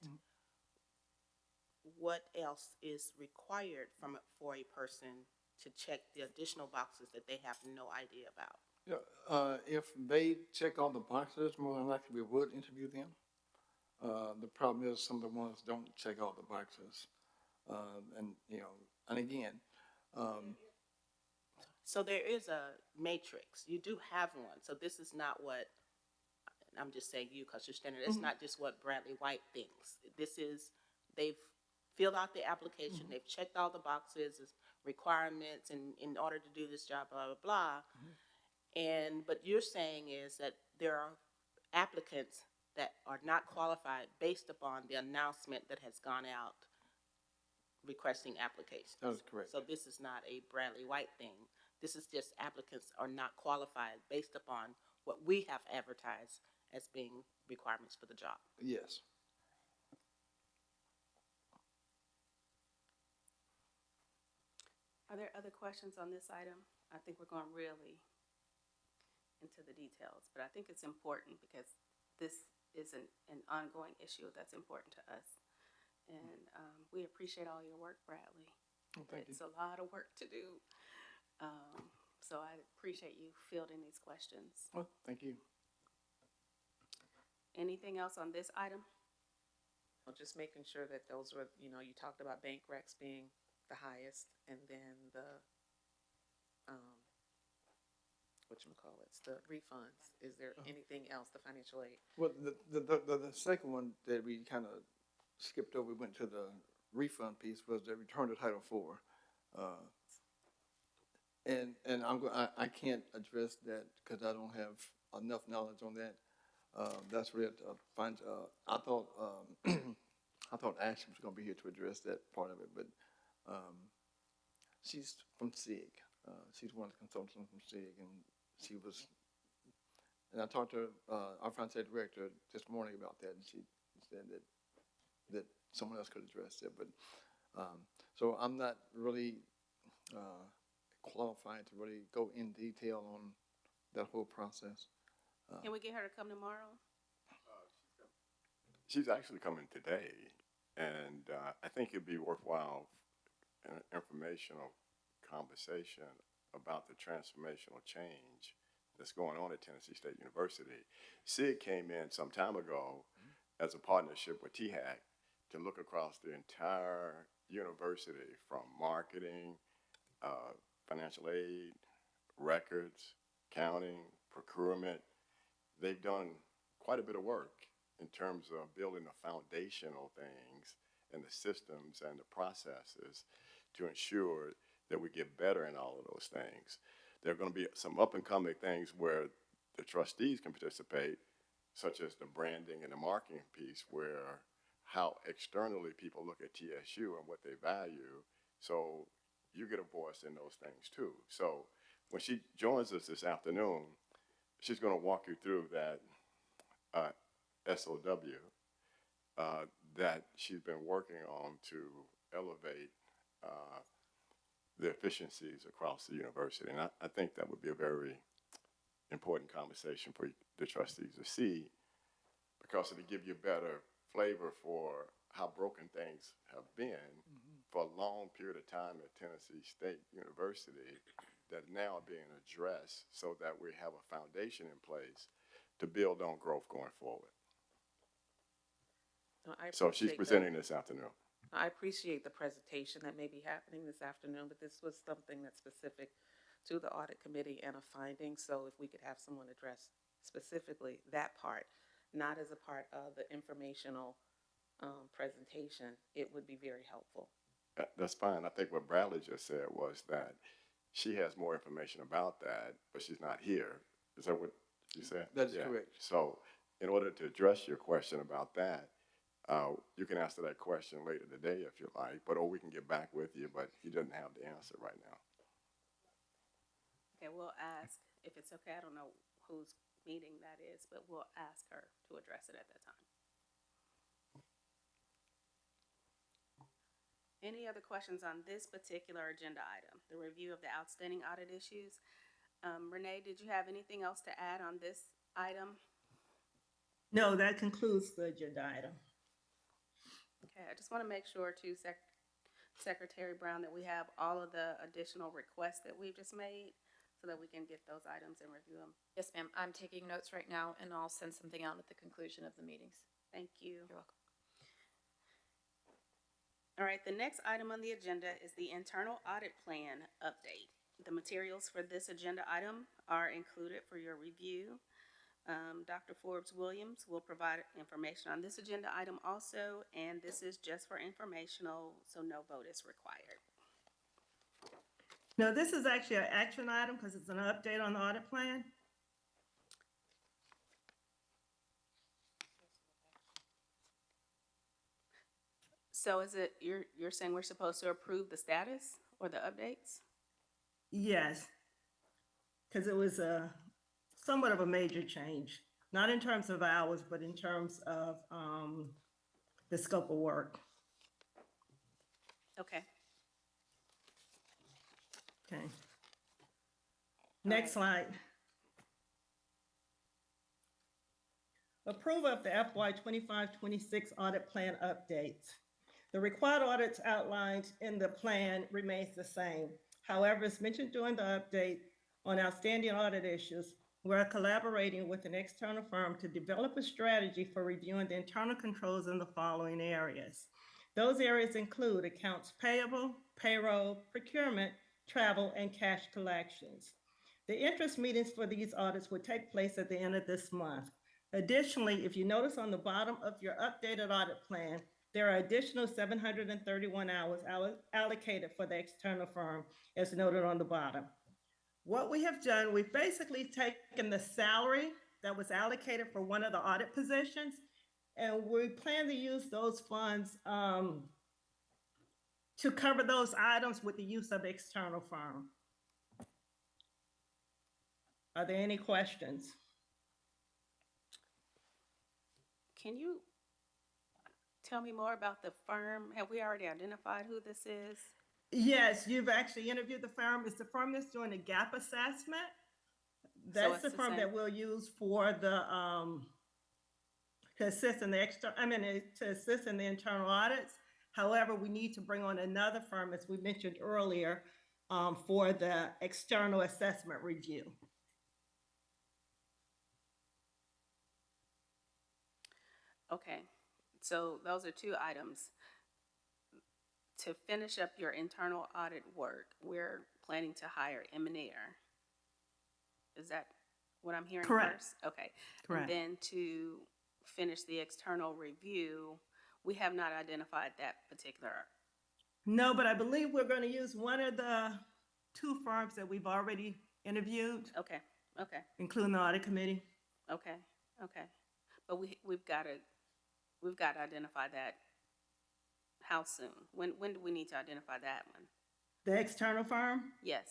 what else is required for a person to check the additional boxes that they have no idea about? Yeah, if they check all the boxes, more than likely we would interview them. The problem is some of the ones don't check all the boxes. And, you know, and again, So there is a matrix. You do have one. So this is not what, I'm just saying you because you're standing, it's not just what Bradley White thinks. This is, they've filled out the application, they've checked all the boxes, requirements, and in order to do this job, blah, blah, blah. And, but you're saying is that there are applicants that are not qualified based upon the announcement that has gone out requesting applications. that is correct. So this is not a Bradley White thing. This is just applicants are not qualified based upon what we have advertised as being requirements for the job. Yes. Are there other questions on this item? I think we're going really into the details, but I think it's important because this is an ongoing issue that's important to us. And we appreciate all your work, Bradley. Well, thank you. It's a lot of work to do. So I appreciate you fielding these questions. Well, thank you. Anything else on this item? Well, just making sure that those were, you know, you talked about bank recs being the highest, and then the, whatchamacallits, the refunds. Is there anything else, the financial aid? Well, the second one that we kind of skipped over, we went to the refund piece, was the return to Title IV. And I can't address that because I don't have enough knowledge on that. That's really I thought I thought Ashley was going to be here to address that part of it, but she's from SIG. She's one of the consultants from SIG, and she was. And I talked to our finance director this morning about that, and she said that someone else could address it. But so I'm not really qualified to really go in detail on that whole process. Can we get her to come tomorrow? She's actually coming today, and I think it'd be worthwhile an informational conversation about the transformational change that's going on at Tennessee State University. SIG came in some time ago as a partnership with THAC to look across the entire university, from marketing, financial aid, records, accounting, procurement. They've done quite a bit of work in terms of building the foundational things and the systems and the processes to ensure that we get better in all of those things. There are going to be some up-and-coming things where the trustees can participate, such as the branding and the marketing piece, where how externally people look at TSU and what they value. So you get a voice in those things too. So when she joins us this afternoon, she's going to walk you through that SOW that she's been working on to elevate the efficiencies across the university. And I think that would be a very important conversation for the trustees to see, because it'll give you a better flavor for how broken things have been for a long period of time at Tennessee State University that now are being addressed so that we have a foundation in place to build on growth going forward. No, I So she's appreciate presenting this afternoon. I appreciate the presentation that may be happening this afternoon, but this was something that's specific to the audit committee and a finding. So if we could have someone address specifically that part, not as a part of the informational presentation, it would be very helpful. That's fine. I think what Bradley just said was that she has more information about that, but she's not here. Is that what you said? That is Yeah. correct. So in order to address your question about that, you can answer that question later today if you like, or we can get back with you, but he doesn't have the answer right now. Okay, we'll ask, if it's okay, I don't know whose meeting that is, but we'll ask her to address it at that time. Any other questions on this particular agenda item, the review of the outstanding audit issues? Renee, did you have anything else to add on this item? No, that concludes the agenda item. Okay, I just want to make sure too, Secretary Brown, that we have all of the additional requests that we've just made so that we can get those items and review them. Yes, ma'am. I'm taking notes right now, and I'll send something out at the conclusion of the meetings. Thank you. You're welcome. All right, the next item on the agenda is the internal audit plan update. The materials for this agenda item are included for your review. Dr. Forbes Williams will provide information on this agenda item also, and this is just for informational, so no vote is required. No, this is actually an action item because it's an update on the audit plan. So is it, you're saying we're supposed to approve the status or the updates? Yes, because it was somewhat of a major change, not in terms of hours, but in terms of the scope of work. Okay. Okay. Next slide. Approval of the FY 25-26 audit plan updates. The required audits outlined in the plan remains the same. However, as mentioned during the update on outstanding audit issues, we're collaborating with an external firm to develop a strategy for reviewing the internal controls in the following areas. Those areas include accounts payable, payroll, procurement, travel, and cash collections. The interest meetings for these audits will take place at the end of this month. Additionally, if you notice on the bottom of your updated audit plan, there are additional 731 hours allocated for the external firm, as noted on the bottom. What we have done, we've basically taken the salary that was allocated for one of the audit positions, and we plan to use those funds to cover those items with the use of external firm. Are there any questions? Can you tell me more about the firm? Have we already identified who this is? Yes, you've actually interviewed the firm. It's the firm that's doing the gap assessment. That's it's the the firm same- that we'll use for the to assist in the to assist in the internal audits. However, we need to bring on another firm, as we mentioned earlier, for the external assessment review. Okay, so those are two items. To finish up your internal audit work, we're planning to hire M&R. Is that what I'm hearing Correct. first? Okay. Correct. And then to finish the external review, we have not identified that particular. No, but I believe we're going to use one of the two firms that we've already interviewed, Okay, okay, including the audit committee. okay, okay. But we've got to identify that. How soon? When do we need to identify that one? The external firm? Yes.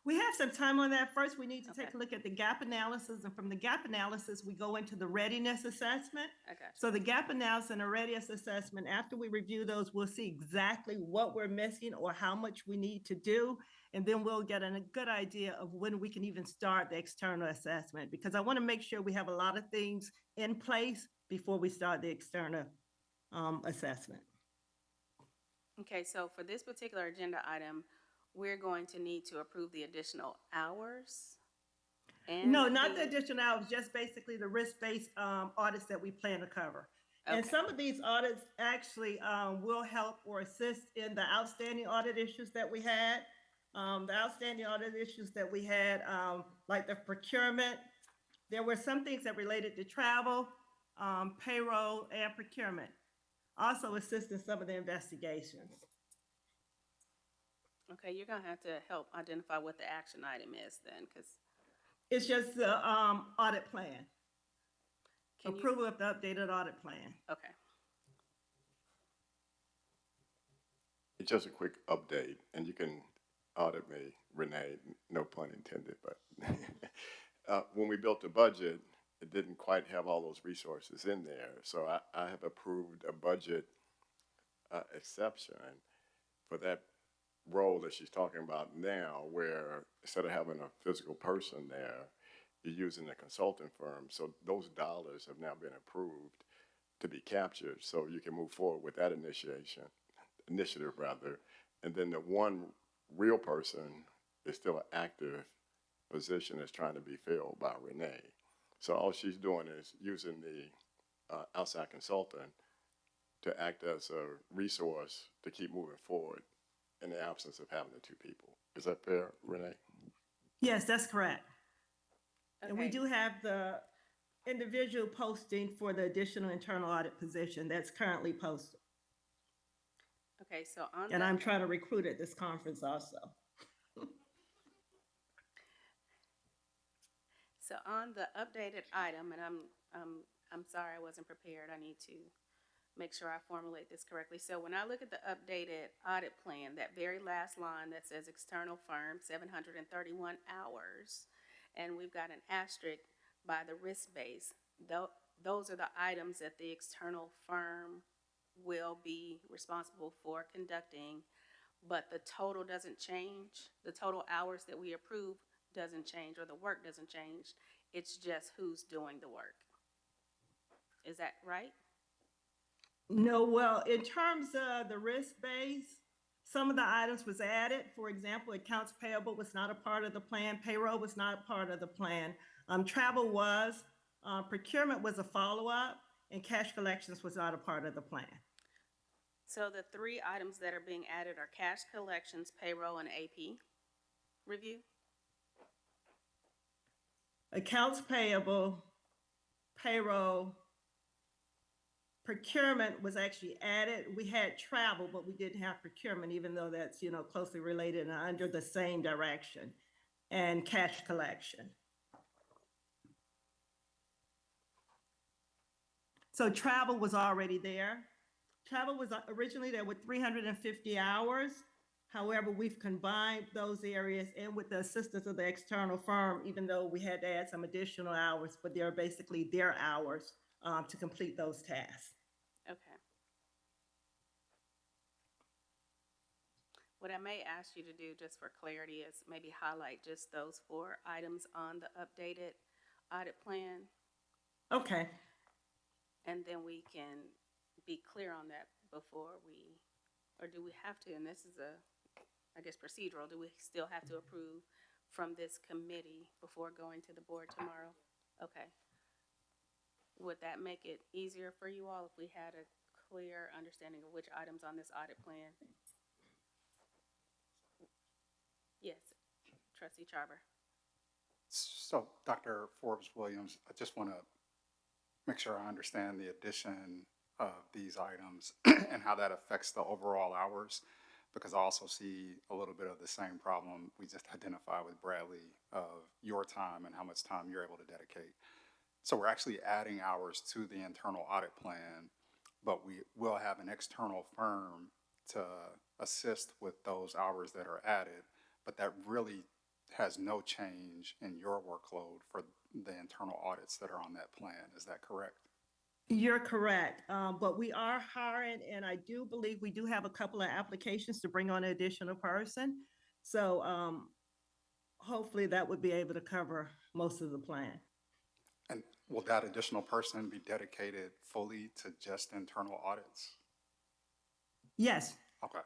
We have some time on that. First, we need to take Okay. a look at the gap analysis, and from the gap analysis, we go into the readiness assessment. I got you. So the gap analysis and the readiness assessment, after we review those, we'll see exactly what we're missing or how much we need to do. And then we'll get a good idea of when we can even start the external assessment, because I want to make sure we have a lot of things in place before we start the external assessment. Okay, so for this particular agenda item, we're going to need to approve the additional hours? And No, not the additional hours, just basically the risk-based audits that we plan to cover. And Okay. some of these audits actually will help or assist in the outstanding audit issues that we had. The outstanding audit issues that we had, like the procurement, there were some things that related to travel, payroll, and procurement. Also assist in some of the investigations. Okay, you're gonna have to help identify what the action item is then, because It's just the audit plan, can you, approval of the updated audit plan. okay, It's just a quick update, and you can audit me, Renee, no pun intended, but when we built the budget, it didn't quite have all those resources in there. So I have approved a budget exception for that role that she's talking about now, where instead of having a physical person there, you're using a consulting firm. So those dollars have now been approved to be captured, so you can move forward with that initiative rather. And then the one real person is still an active position that's trying to be filled by Renee. So all she's doing is using the outside consultant to act as a resource to keep moving forward in the absence of having the two people. Is that fair, Renee? Yes, that's correct. And we Okay. do have the individual posting for the additional internal audit position that's currently posted. Okay, so on And the, I'm trying to recruit at this conference also. so on the updated item, and I'm sorry I wasn't prepared. I need to make sure I formulate this correctly. So when I look at the updated audit plan, that very last line that says external firm, 731 hours, and we've got an asterisk by the risk base. Those are the items that the external firm will be responsible for conducting, but the total doesn't change. The total hours that we approve doesn't change, or the work doesn't change. It's just who's doing the work. Is that right? No, well, in terms of the risk base, some of the items was added. For example, accounts payable was not a part of the plan. Payroll was not a part of the plan. Travel was, procurement was a follow-up, and cash collections was not a part of the plan. So the three items that are being added are cash collections, payroll, and AP review? Accounts payable, payroll, procurement was actually added. We had travel, but we didn't have procurement, even though that's, closely related and under the same direction, and cash collection. So travel was already there. Travel was originally there with 350 hours. However, we've combined those areas and with the assistance of the external firm, even though we had to add some additional hours, but they're basically their hours to complete those tasks. Okay. What I may ask you to do, just for clarity, is maybe highlight just those 4 items on the updated audit plan, Okay. and then we can be clear on that before we, or do we have to, and this is I guess procedural, do we still have to approve from this committee before going to the board tomorrow? Okay. Would that make it easier for you all if we had a clear understanding of which items on this audit plan? Yes, Trustee Charber. So, Dr. Forbes-Williams, I just want to make sure I understand the addition of these items and how that affects the overall hours, because I also see a little bit of the same problem we just identified with Bradley of your time and how much time you're able to dedicate. So we're actually adding hours to the internal audit plan, but we will have an external firm to assist with those hours that are added, but that really has no change in your workload for the internal audits that are on that plan. Is that correct? You're correct, but we are hiring, and I do believe we do have a couple of applications to bring on an additional person. So hopefully that would be able to cover most of the plan. And will that additional person be dedicated fully to just internal audits? Yes. Okay.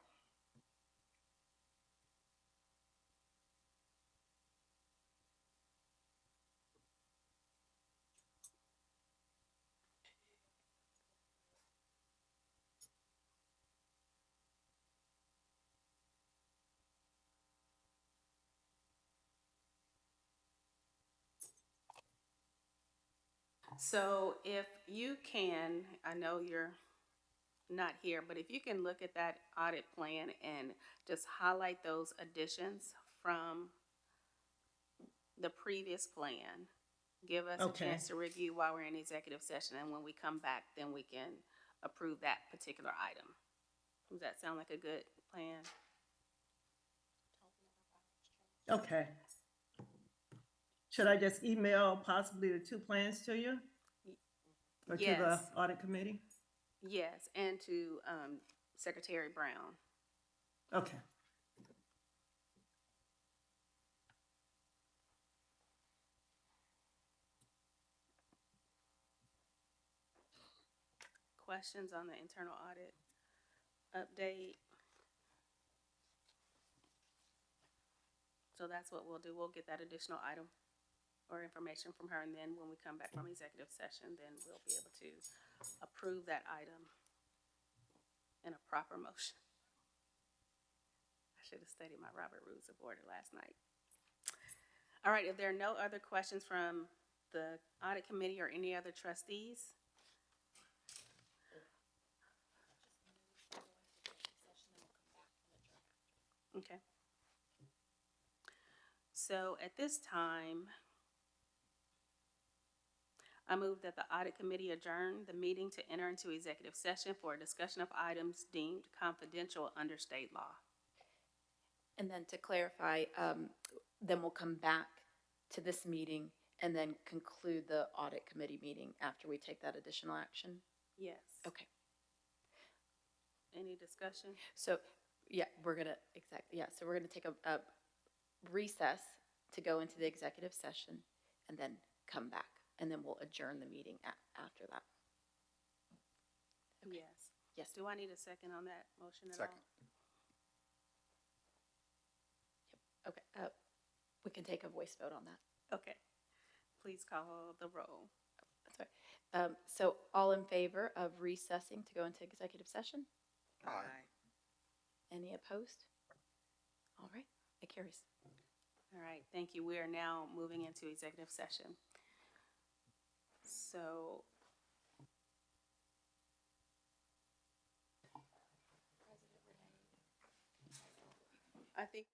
So if you can, I know you're not here, but if you can look at that audit plan and just highlight those additions from the previous plan, give us a Okay. chance to review while we're in executive session, and when we come back, then we can approve that particular item. Does that sound like a good plan? Okay. Should I just email possibly the 2 plans to you? Or to the Yes. audit committee? Yes, and to Secretary Brown. Okay. Questions on the internal audit update? So that's what we'll do. We'll get that additional item or information from her, and then when we come back from executive session, then we'll be able to approve that item in a proper motion. I should have studied my Robert Rules of Order last night. All right, if there are no other questions from the audit committee or any other trustees, okay. So at this time, I move that the audit committee adjourn the meeting to enter into executive session for a discussion of items deemed confidential under state law. And then to clarify, then we'll come back to this meeting and then conclude the audit committee meeting after we take that additional action? Yes. Okay. Any discussion? So, yeah, we're gonna, exactly, yeah, so we're gonna take a recess to go into the executive session and then come back, and then we'll adjourn the meeting after that. Okay. Yes. Yes. Do I need a second on that motion at Second. all? Okay, we can take a voice vote on that. Okay. Please call the roll. That's right. So all in favor of recessing to go into executive session? Aye. Any opposed? All right, it carries. All right, thank you. We are now moving into executive session. So I think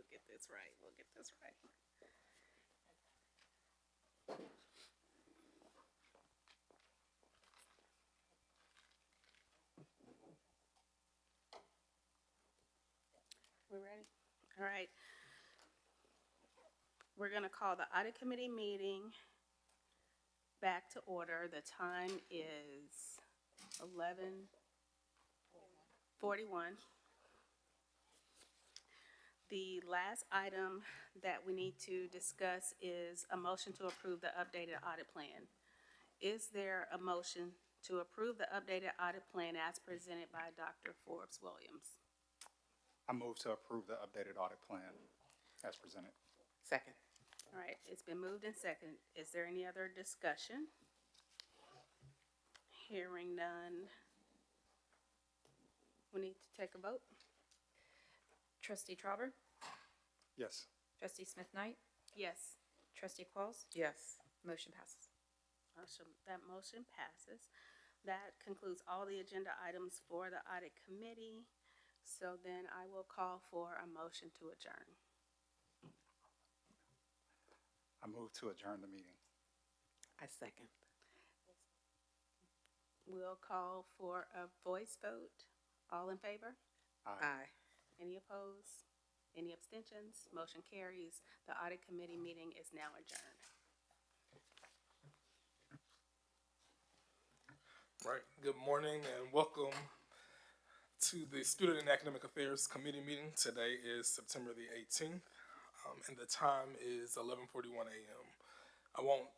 We'll get this right. We'll get this right. We ready? All right. We're gonna call the audit committee meeting back to order. The time is 11:41. The last item that we need to discuss is a motion to approve the updated audit plan. Is there a motion to approve the updated audit plan as presented by Dr. Forbes Williams? I move to approve the updated audit plan as presented. Second. All right, it's been moved and second. Is there any other discussion? Hearing none. We need to take a vote. Trustee Trauber, Yes. trustee Smith Knight, Yes. trustee Qualls, Yes. motion passes. That motion passes. That concludes all the agenda items for the audit committee. So then I will call for a motion to adjourn. I move to adjourn the meeting. I second. We'll call for a voice vote. All in favor? Aye. Any opposed? Any abstentions? Motion carries. The audit committee meeting is now adjourned. Right. Good morning and welcome to the Student and Academic Affairs Committee meeting. Today is September the 18th, and the time is 11:41 a.m. I won't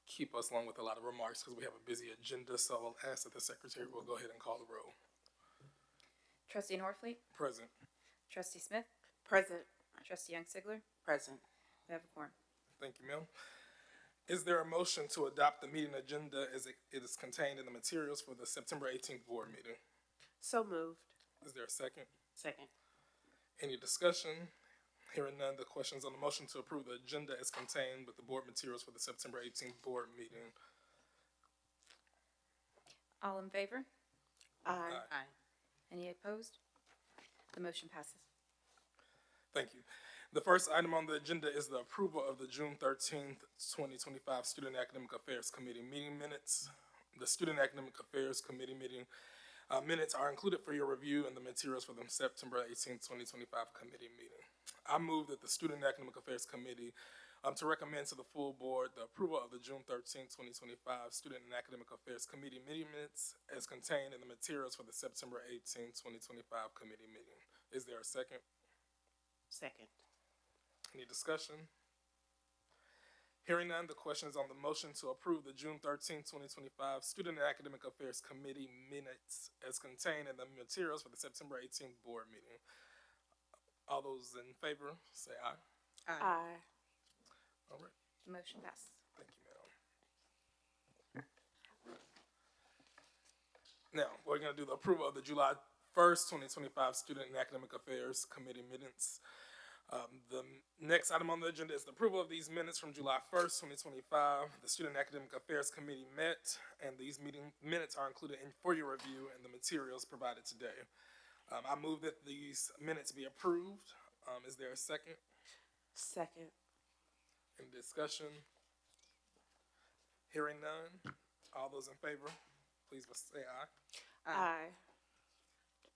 keep us long with a lot of remarks because we have a busy agenda, so I'll ask that the secretary will go ahead and call the roll. Trustee Norfleet, Present. trustee Smith, Present. trustee Young Sigler, Present. we have a quorum. Thank you, ma'am. Is there a motion to adopt the meeting agenda as it is contained in the materials for the September 18th board meeting? So moved. Is there a second? Second. Any discussion? Hearing none, the questions on the motion to approve the agenda is contained with the board materials for the September 18th board meeting. All in favor? Aye. Aye. Any opposed? The motion passes. Thank you. The first item on the agenda is the approval of the June 13th, 2025 Student Academic Affairs Committee meeting minutes. The Student Academic Affairs Committee meeting minutes are included for your review in the materials for the September 18th, 2025 committee meeting. I move that the Student Academic Affairs Committee to recommend to the full board the approval of the June 13th, 2025 Student and Academic Affairs Committee meeting minutes as contained in the materials for the September 18th, 2025 committee meeting. Is there a second? Second. Any discussion? Hearing none, the question is on the motion to approve the June 13th, 2025 Student and Academic Affairs Committee minutes as contained in the materials for the September 18th board meeting. All those in favor, say aye. Aye. All right, The motion passes. thank you, ma'am. Now, we're gonna do the approval of the July 1st, 2025 Student and Academic Affairs Committee minutes. The next item on the agenda is the approval of these minutes from July 1st, 2025. The Student Academic Affairs Committee met, and these meeting minutes are included for your review in the materials provided today. I move that these minutes be approved. Is there a second? Second. Any discussion? Hearing none. All those in favor, please say aye. Aye.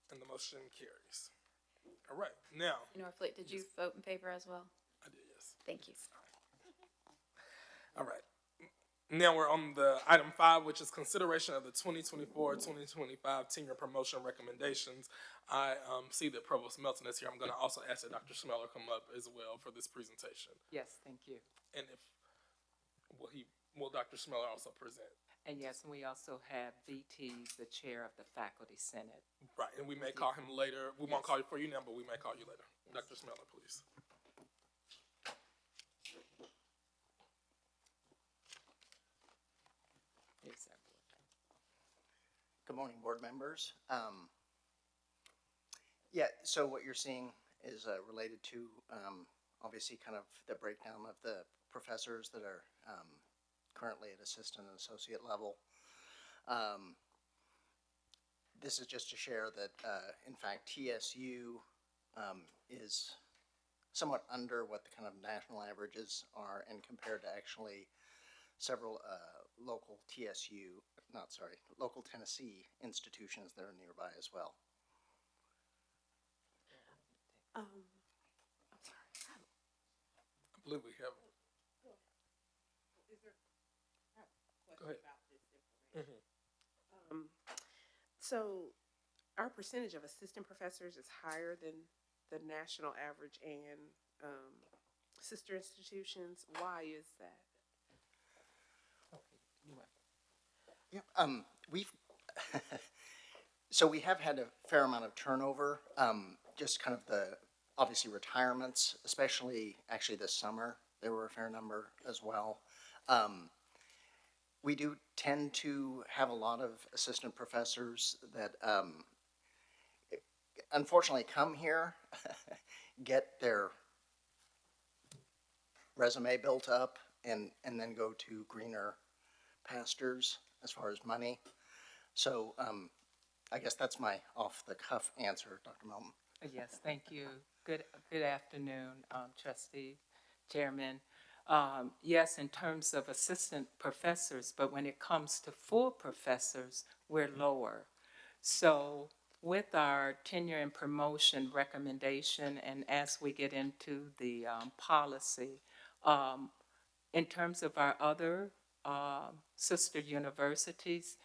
And the motion carries. All right, now, Norfleet, did you vote in favor as well? I did, yes. Thank you. All right. Now we're on the item 5, which is consideration of the 2024-2025 tenure promotion recommendations. I see that Provost Melton is here. I'm going to also ask that Dr. Smeller come up as well for this presentation. Yes, thank you. And will Dr. Smeller also present? And yes, and we also have VT, the chair of the Faculty Senate. Right, and we may call him later. We won't call you for you now, but we may call you later. Yes. Dr. Smeller, please. Yes, sir. Good morning, board members. Yeah, so what you're seeing is related to, obviously, kind of the breakdown of the professors that are currently at assistant and associate level. This is just to share that, in fact, TSU is somewhat under what the kind of national averages are, and compared to actually several local TSU, not sorry, local Tennessee institutions that are nearby as well. I believe we have. Go ahead. So our percentage of assistant professors is higher than the national average and sister institutions. Why is that? Yeah, we've so we have had a fair amount of turnover. Just kind of the obviously retirements, especially actually this summer, there were a fair number as well. We do tend to have a lot of assistant professors that unfortunately come here, get their resume built up, and then go to greener pastures as far as money. So I guess that's my off-the-cuff answer, Dr. Melton. Yes, thank you. Good afternoon, trustee, chairman. Yes, in terms of assistant professors, but when it comes to full professors, we're lower. So with our tenure and promotion recommendation, and as we get into the policy, in terms of our other sister universities,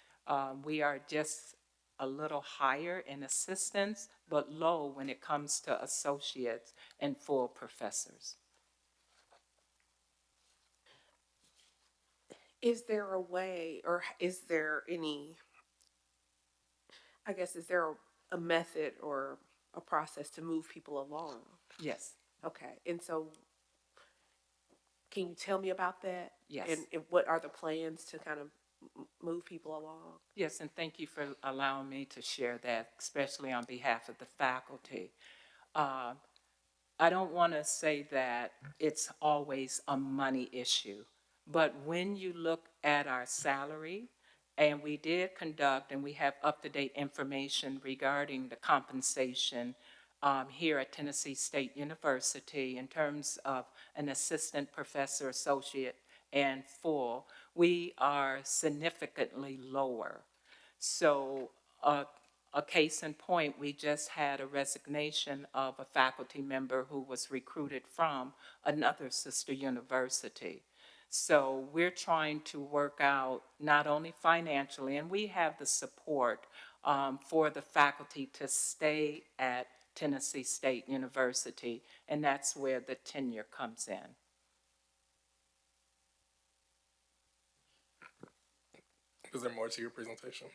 we are just a little higher in assistants, but low when it comes to associates and full professors. Is there a way, or is there any, I guess, is there a method or a process to move people along? Yes, Okay, and so can you tell me about that? yes. And what are the plans to kind of move people along? Yes, and thank you for allowing me to share that, especially on behalf of the faculty. I don't want to say that it's always a money issue, but when you look at our salary, and we did conduct, and we have up-to-date information regarding the compensation here at Tennessee State University in terms of an assistant professor, associate, and full, we are significantly lower. So a case in point, we just had a resignation of a faculty member who was recruited from another sister university. So we're trying to work out not only financially, and we have the support for the faculty to stay at Tennessee State University, and that's where the tenure comes in. Is there more to your presentation?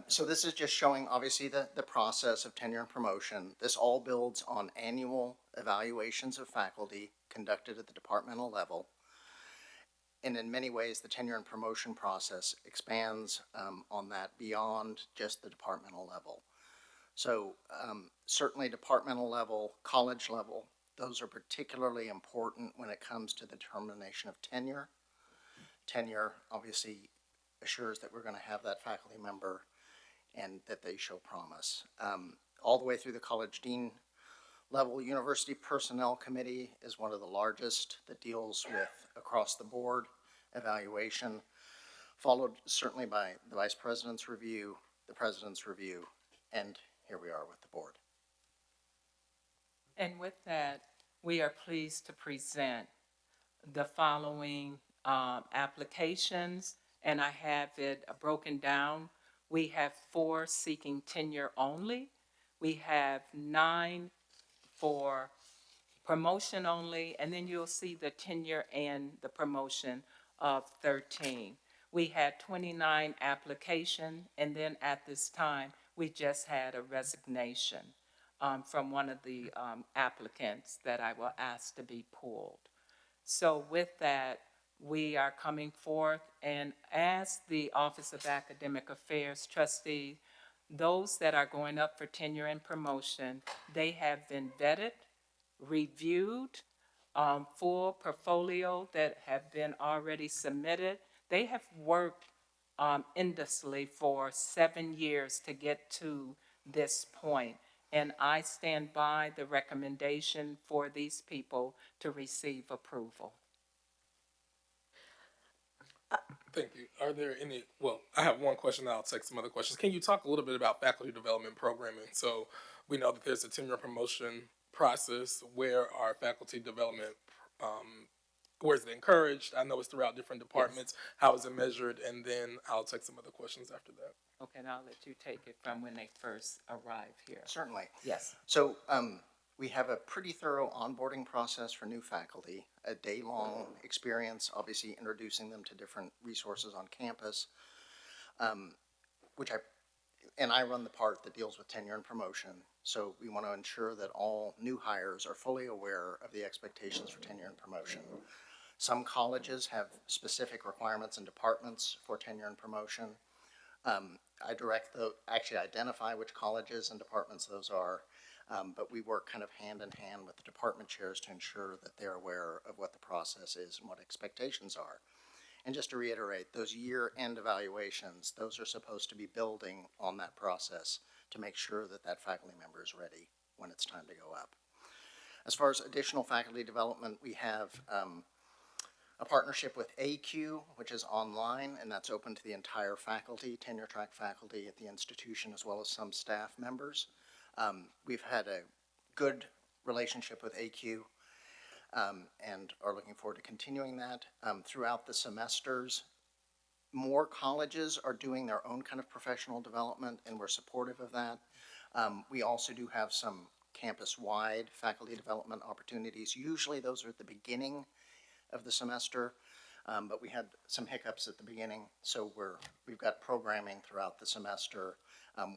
So this is just showing, obviously, the process of tenure and promotion. This all builds on annual evaluations of faculty conducted at the departmental level. And in many ways, the tenure and promotion process expands on that beyond just the departmental level. So certainly departmental level, college level, those are particularly important when it comes to the determination of tenure. Tenure obviously assures that we're going to have that faculty member and that they show promise. All the way through the college dean level, University Personnel Committee is one of the largest that deals with across the board evaluation, followed certainly by the vice president's review, the president's review, and here we are with the board. And with that, we are pleased to present the following applications, and I have it broken down. We have 4 seeking tenure only. We have 9 for promotion only, and then you'll see the tenure and the promotion of 13. We had 29 applications, and then at this time, we just had a resignation from one of the applicants that I will ask to be pulled. So with that, we are coming forth, and as the Office of Academic Affairs trustee, those that are going up for tenure and promotion, they have been vetted, reviewed, full portfolio that have been already submitted. They have worked endlessly for 7 years to get to this point, and I stand by the recommendation for these people to receive approval. Thank you. Are there any, well, I have one question, I'll take some other questions. Can you talk a little bit about faculty development programming? So we know that there's a tenure promotion process. Where are faculty development, where is it encouraged? I know it's throughout different departments. How is it measured? And then I'll take some other questions after that. Okay, and I'll let you take it from when they first arrive here. Certainly. Yes. So we have a pretty thorough onboarding process for new faculty, a day-long experience, obviously introducing them to different resources on campus, and I run the part that deals with tenure and promotion. So we want to ensure that all new hires are fully aware of the expectations for tenure and promotion. Some colleges have specific requirements and departments for tenure and promotion. Actually identify which colleges and departments those are, but we work kind of hand in hand with the department chairs to ensure that they're aware of what the process is and what expectations are. And just to reiterate, those year-end evaluations, those are supposed to be building on that process to make sure that that faculty member is ready when it's time to go up. As far as additional faculty development, we have a partnership with AQ, which is online, and that's open to the entire faculty, tenure track faculty at the institution, as well as some staff members. We've had a good relationship with AQ and are looking forward to continuing that. Throughout the semesters, more colleges are doing their own kind of professional development, and we're supportive of that. We also do have some campus-wide faculty development opportunities. Usually those are at the beginning of the semester, but we had some hiccups at the beginning, so we've got programming throughout the semester.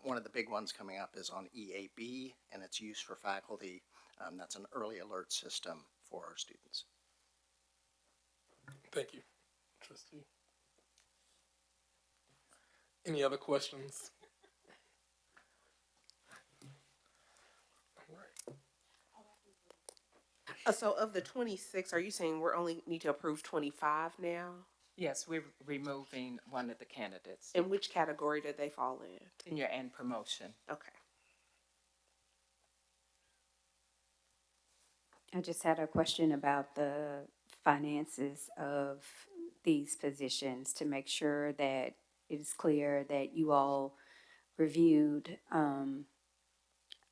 One of the big ones coming up is on EAB and its use for faculty. That's an early alert system for our students. Thank you, Trustee. Any other questions? All right. So of the 26, are you saying we're only need to approve 25 now? Yes, we're removing one of the candidates. In which category did they fall in? Tenure and promotion. Okay. I just had a question about the finances of these positions to make sure that it is clear that you all reviewed,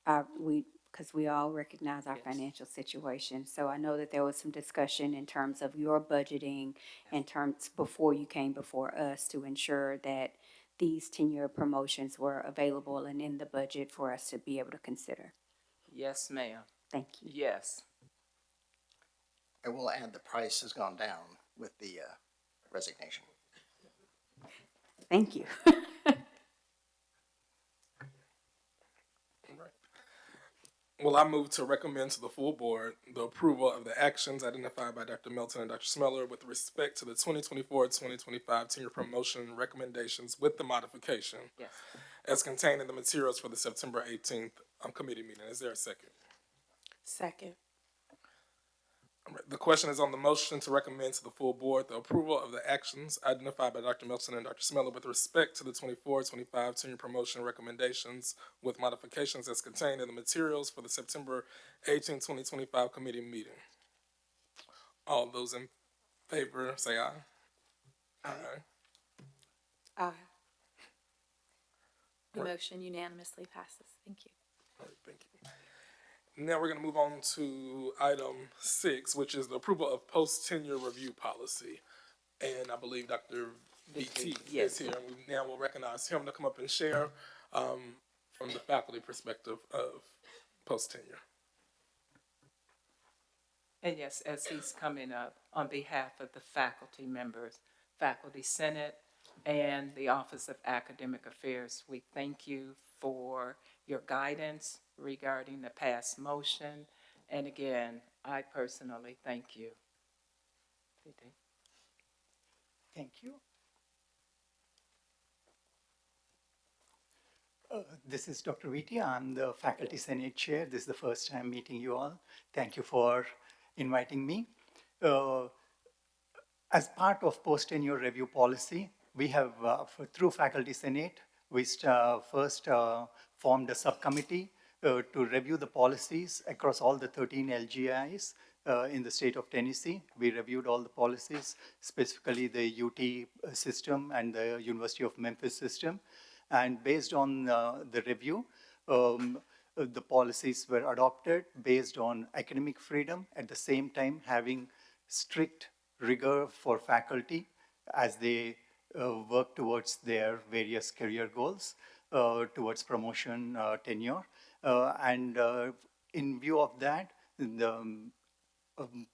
because we all recognize our Yes. financial situation. So I know that there was some discussion in terms of your budgeting, in terms before you came before us to ensure that these tenure promotions were available and in the budget for us to be able to consider. Yes, ma'am. Thank you. Yes. I will add the price has gone down with the resignation. Thank you. Well, I move to recommend to the full board the approval of the actions identified by Dr. Melton and Dr. Smeller with respect to the 2024-2025 tenure promotion recommendations with the modification Yes. as contained in the materials for the September 18th committee meeting. Is there a second? Second. All right. The question is on the motion to recommend to the full board the approval of the actions identified by Dr. Melton and Dr. Smeller with respect to the 24-25 tenure promotion recommendations with modifications as contained in the materials for the September 18th, 2025 committee meeting. All those in favor say aye. Aye. Aye. The motion unanimously passes. Thank you. All right, thank you. Now we're going to move on to item 6, which is the approval of post-tenure review policy. And I believe Dr. VT Yes. is here. And we now will recognize him to come up and share from the faculty perspective of post-tenure. And yes, as he's coming up, on behalf of the faculty members, Faculty Senate, and the Office of Academic Affairs, we thank you for your guidance regarding the past motion. And again, I personally thank you. Thank you. This is Dr. Vitti. I'm the Faculty Senate Chair. This is the first time meeting you all. Thank you for inviting me. As part of post-tenure review policy, we have, through Faculty Senate, we first formed a subcommittee to review the policies across all the 13 LGIs in the state of Tennessee. We reviewed all the policies, specifically the UT system and the University of Memphis system. And based on the review, the policies were adopted based on academic freedom, at the same time having strict rigor for faculty as they work towards their various career goals, towards promotion, tenure. And in view of that, the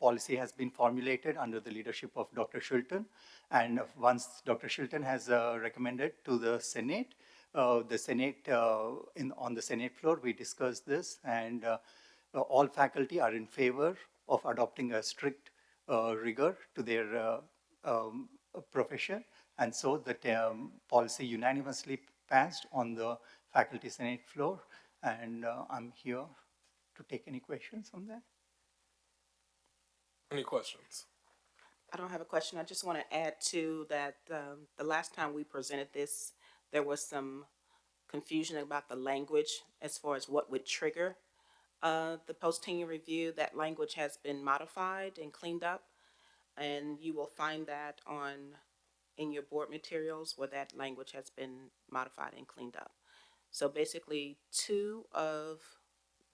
policy has been formulated under the leadership of Dr. Shilton. And once Dr. Shilton has recommended to the Senate, on the Senate floor, we discussed this, and all faculty are in favor of adopting a strict rigor to their profession. And so the policy unanimously passed on the faculty Senate floor. And I'm here to take any questions on that. Any questions? I don't have a question. I just want to add to that, the last time we presented this, there was some confusion about the language as far as what would trigger the post-tenure review. That language has been modified and cleaned up, and you will find that in your board materials where that language has been modified and cleaned up. So basically, 2 of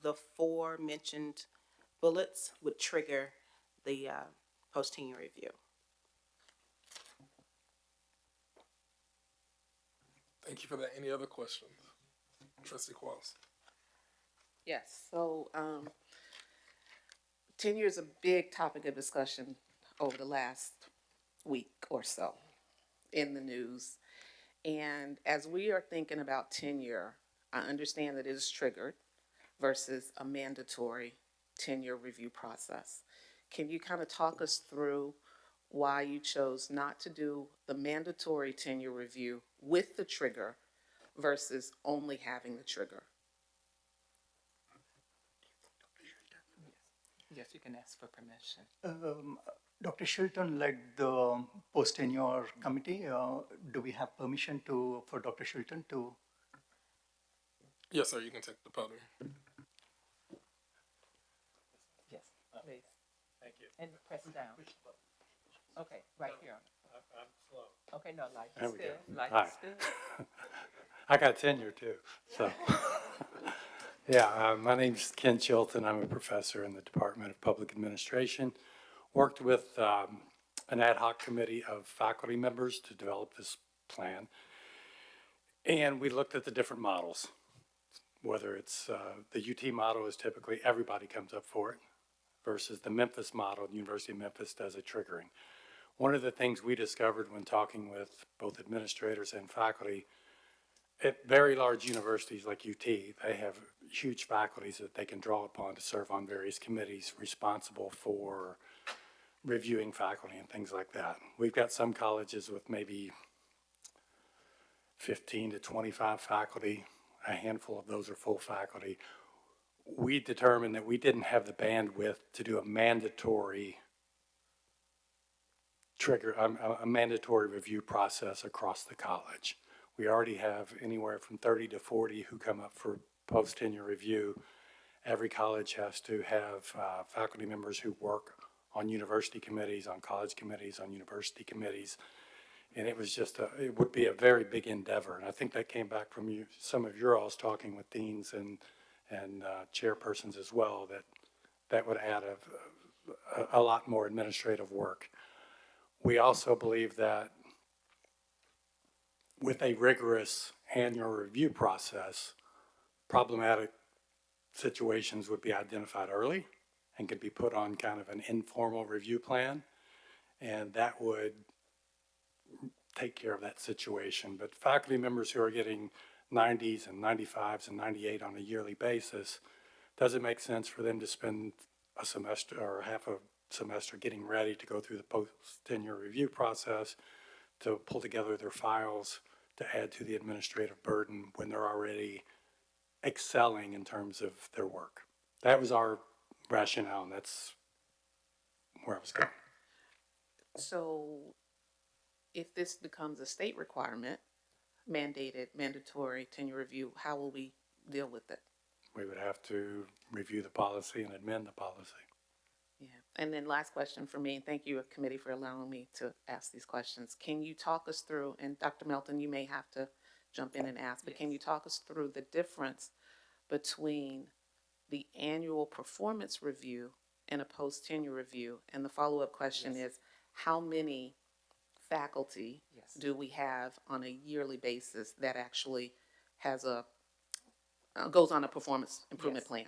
the 4 mentioned bullets would trigger the post-tenure review. Thank you for that. Any other questions? Trustee Qualls. Yes, so tenure is a big topic of discussion over the last week or so in the news. And as we are thinking about tenure, I understand that it is triggered versus a mandatory tenure review process. Can you kind of talk us through why you chose not to do the mandatory tenure review with the trigger versus only having the trigger? Yes, you can ask for permission. Dr. Shilton led the post-tenure committee. Do we have permission for Dr. Shilton to? Yes, sir. You can take the podium. Yes, please. Thank you. And press down. Okay, right here. I'm slow. Okay, no, light There is we good. go. Light Hi. is good. I got tenure too, so. Yeah, my name's Ken Chilton. I'm a professor in the Department of Public Administration. Worked with an ad hoc committee of faculty members to develop this plan. And we looked at the different models, whether it's the UT model is typically everybody comes up for it versus the Memphis model, the University of Memphis does a triggering. One of the things we discovered when talking with both administrators and faculty, at very large universities like UT, they have huge faculties that they can draw upon to serve on various committees responsible for reviewing faculty and things like that. We've got some colleges with maybe 15 to 25 faculty. A handful of those are full faculty. We determined that we didn't have the bandwidth to do a mandatory a mandatory review process across the college. We already have anywhere from 30 to 40 who come up for post-tenure review. Every college has to have faculty members who work on university committees, on college committees, on university committees. And it was just, it would be a very big endeavor. And I think that came back from you, some of your all's talking with deans and chairpersons as well, that would add a lot more administrative work. We also believe that with a rigorous annual review process, problematic situations would be identified early and could be put on kind of an informal review plan, and that would take care of that situation. But faculty members who are getting 90s and 95s and 98 on a yearly basis, does it make sense for them to spend a semester or half a semester getting ready to go through the post-tenure review process, to pull together their files, to add to the administrative burden when they're already excelling in terms of their work? That was our rationale, and that's where I was going. So if this becomes a state requirement, mandatory tenure review, how will we deal with it? We would have to review the policy and amend the policy. Yeah, and then last question for me, and thank you, committee, for allowing me to ask these questions. Can you talk us through, and Dr. Melton, you may have to jump in and ask, but can you talk us through the difference between the annual performance review and a post-tenure review? And the follow-up question is, how many faculty do we have on a yearly basis that actually has goes on a performance improvement plan?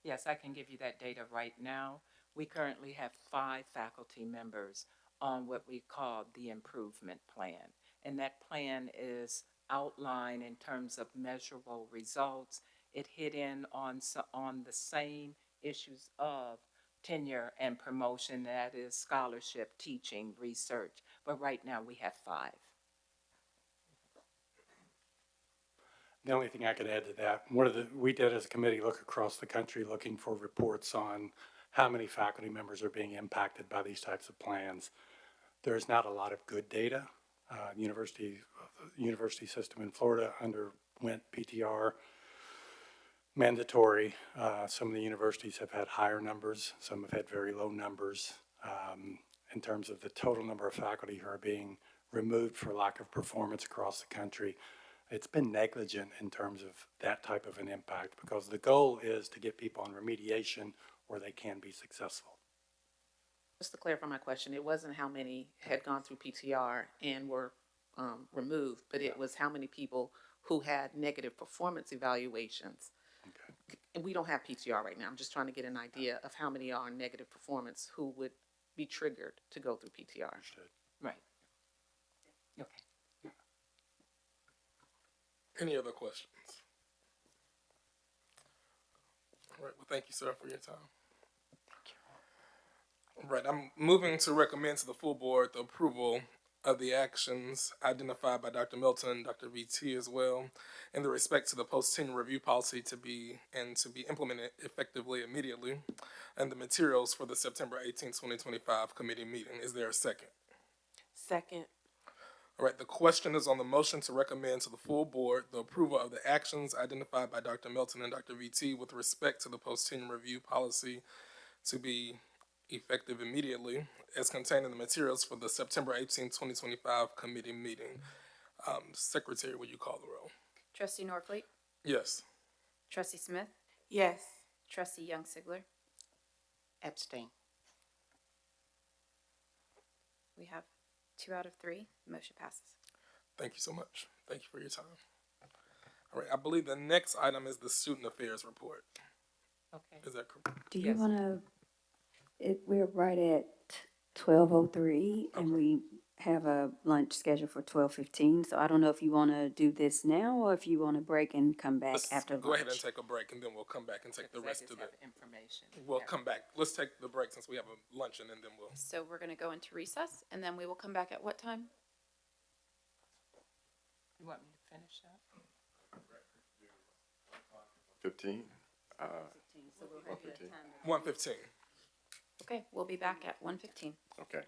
Yes, I can give you that data right now. We currently have 5 faculty members on what we call the improvement plan. And that plan is outlined in terms of measurable results. It hit in on the same issues of tenure and promotion, that is scholarship, teaching, research. But right now we have 5. The only thing I could add to that, we did as a committee look across the country looking for reports on how many faculty members are being impacted by these types of plans. There's not a lot of good data. University system in Florida underwent PTR mandatory. Some of the universities have had higher numbers. Some have had very low numbers. In terms of the total number of faculty who are being removed for lack of performance across the country, it's been negligent in terms of that type of an impact, because the goal is to get people on remediation where they can be successful. Just to clarify my question, it wasn't how many had gone through PTR and were removed, but it was how many people who had negative performance evaluations. Okay. And we don't have PTR right now. I'm just trying to get an idea of how many are negative performance who would be triggered to go through PTR. Understood. Right. Okay. Any other questions? All right, well, thank you, sir, for your time. All right, I'm moving to recommend to the full board the approval of the actions identified by Dr. Milton and Dr. VT as well, in the respect to the post-tenure review policy to be implemented effectively immediately, and the materials for the September 18, 2025 committee meeting. Is there a second? Second. All right, the question is on the motion to recommend to the full board the approval of the actions identified by Dr. Milton and Dr. VT with respect to the post-tenure review policy to be effective immediately, as contained in the materials for the September 18, 2025 committee meeting. Secretary, will you call the roll? Trustee Norfleet, Yes. Trustee Smith, Yes. Trustee Young Sigler. Abstain. We have 2 out of 3. Motion passes. Thank you so much. Thank you for your time. All right, I believe the next item is the student affairs report. Okay. Is that correct? Do you Yes. want to, we're right at 12:03 and we have a lunch scheduled for 12:15. So I don't know if you want to do this now or if you want to break and come back Let's after lunch. go ahead and take a break, and then we'll come back and take the rest of Executives it. have information. We'll Yeah. come back. Let's take the break since we have a luncheon, and then we'll. So we're going to go into recess, and then we will come back at what time? You want me to finish up? 15? 15, so we'll give you a 1:15. time. 1:15. Okay, we'll be back at 1:15. Okay.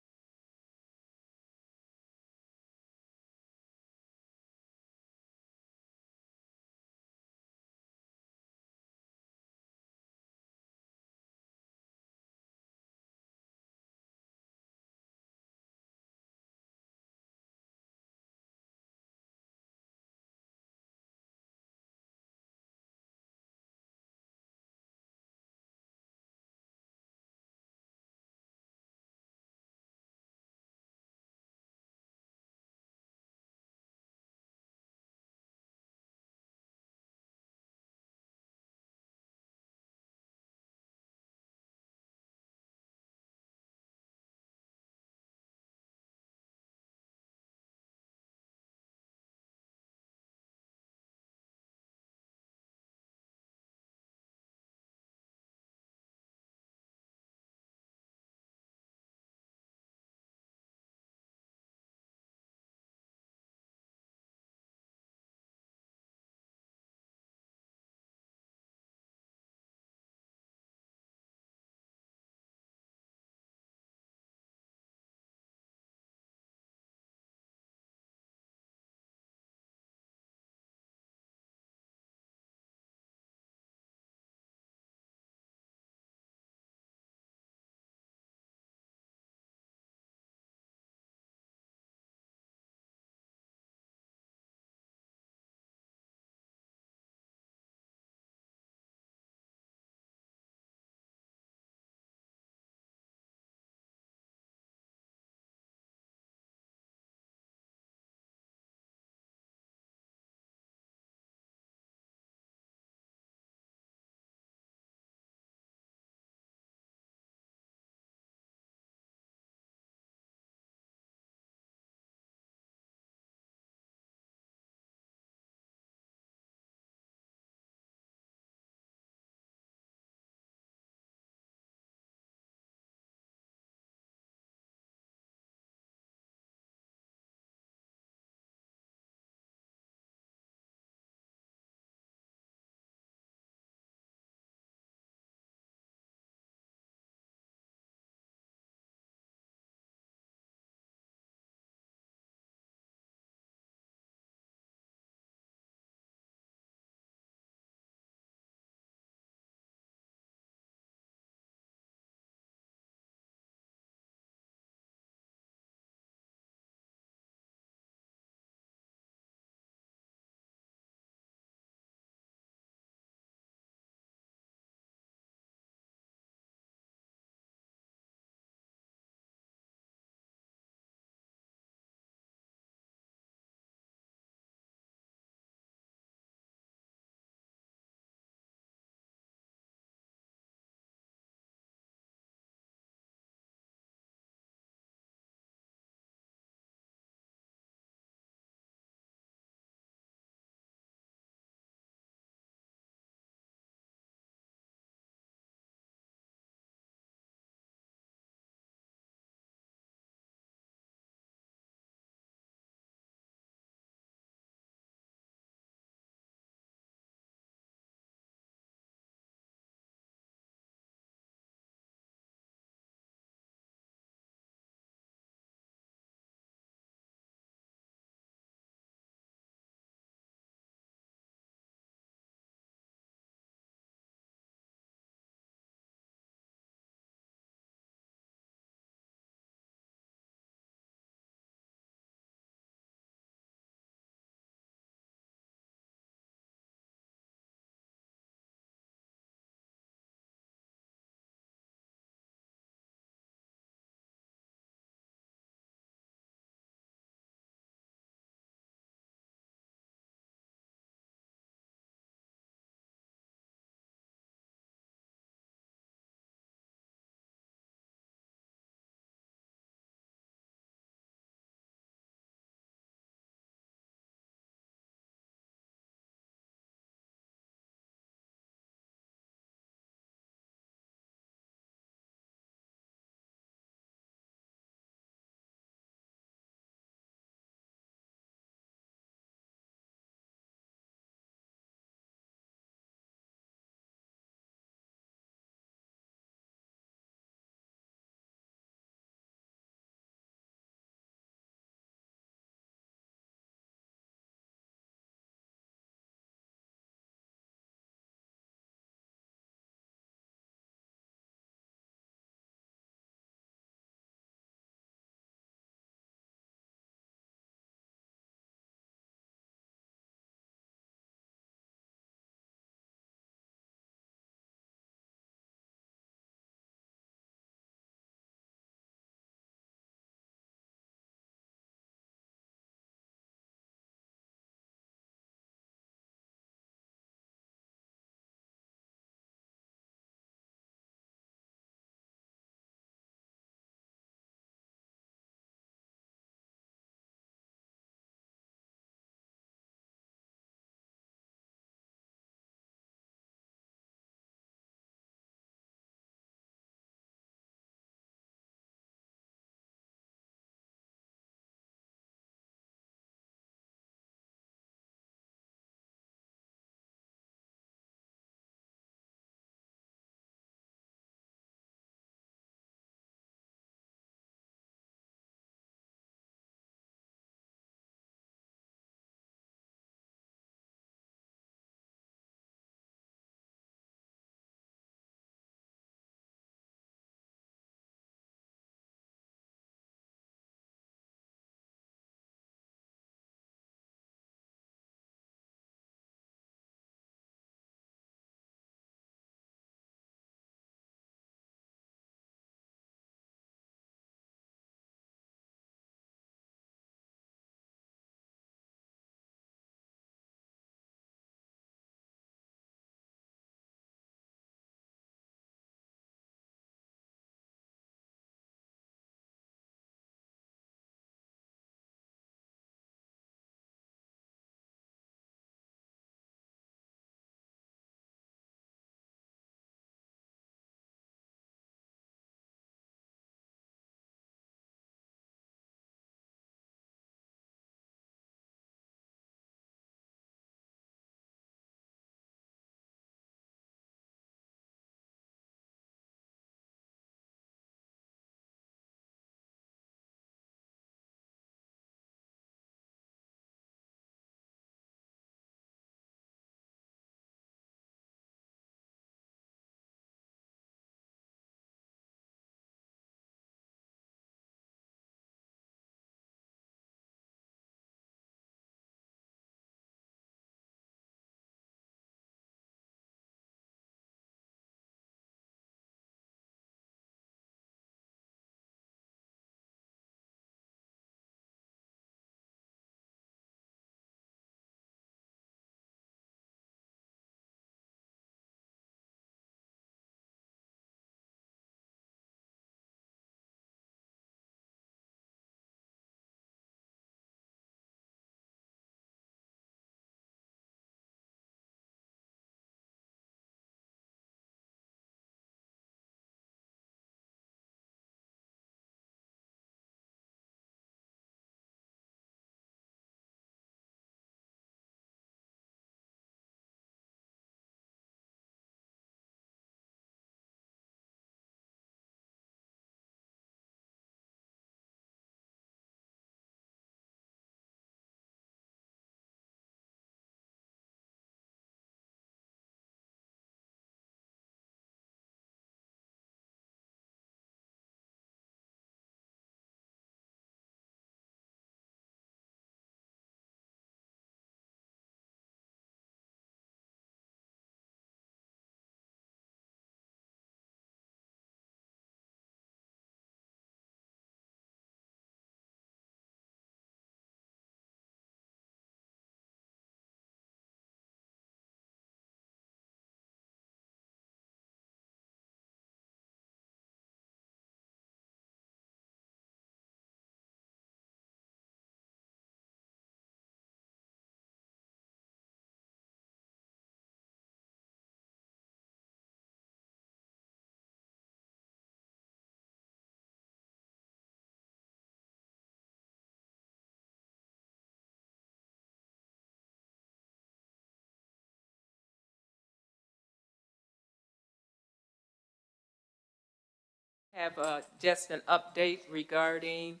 Have just an update regarding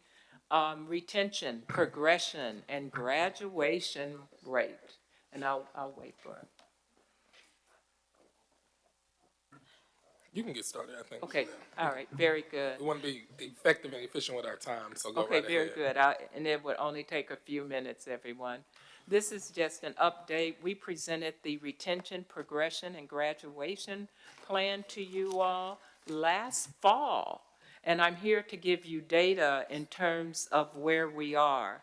retention, progression, and graduation rate. And I'll wait for it. You can get started, I think. Okay, all right, very good. We want to be effective and efficient with our time, so go Okay, right ahead. very good. And it would only take a few minutes, everyone. This is just an update. We presented the retention, progression, and graduation plan to you all last fall. And I'm here to give you data in terms of where we are.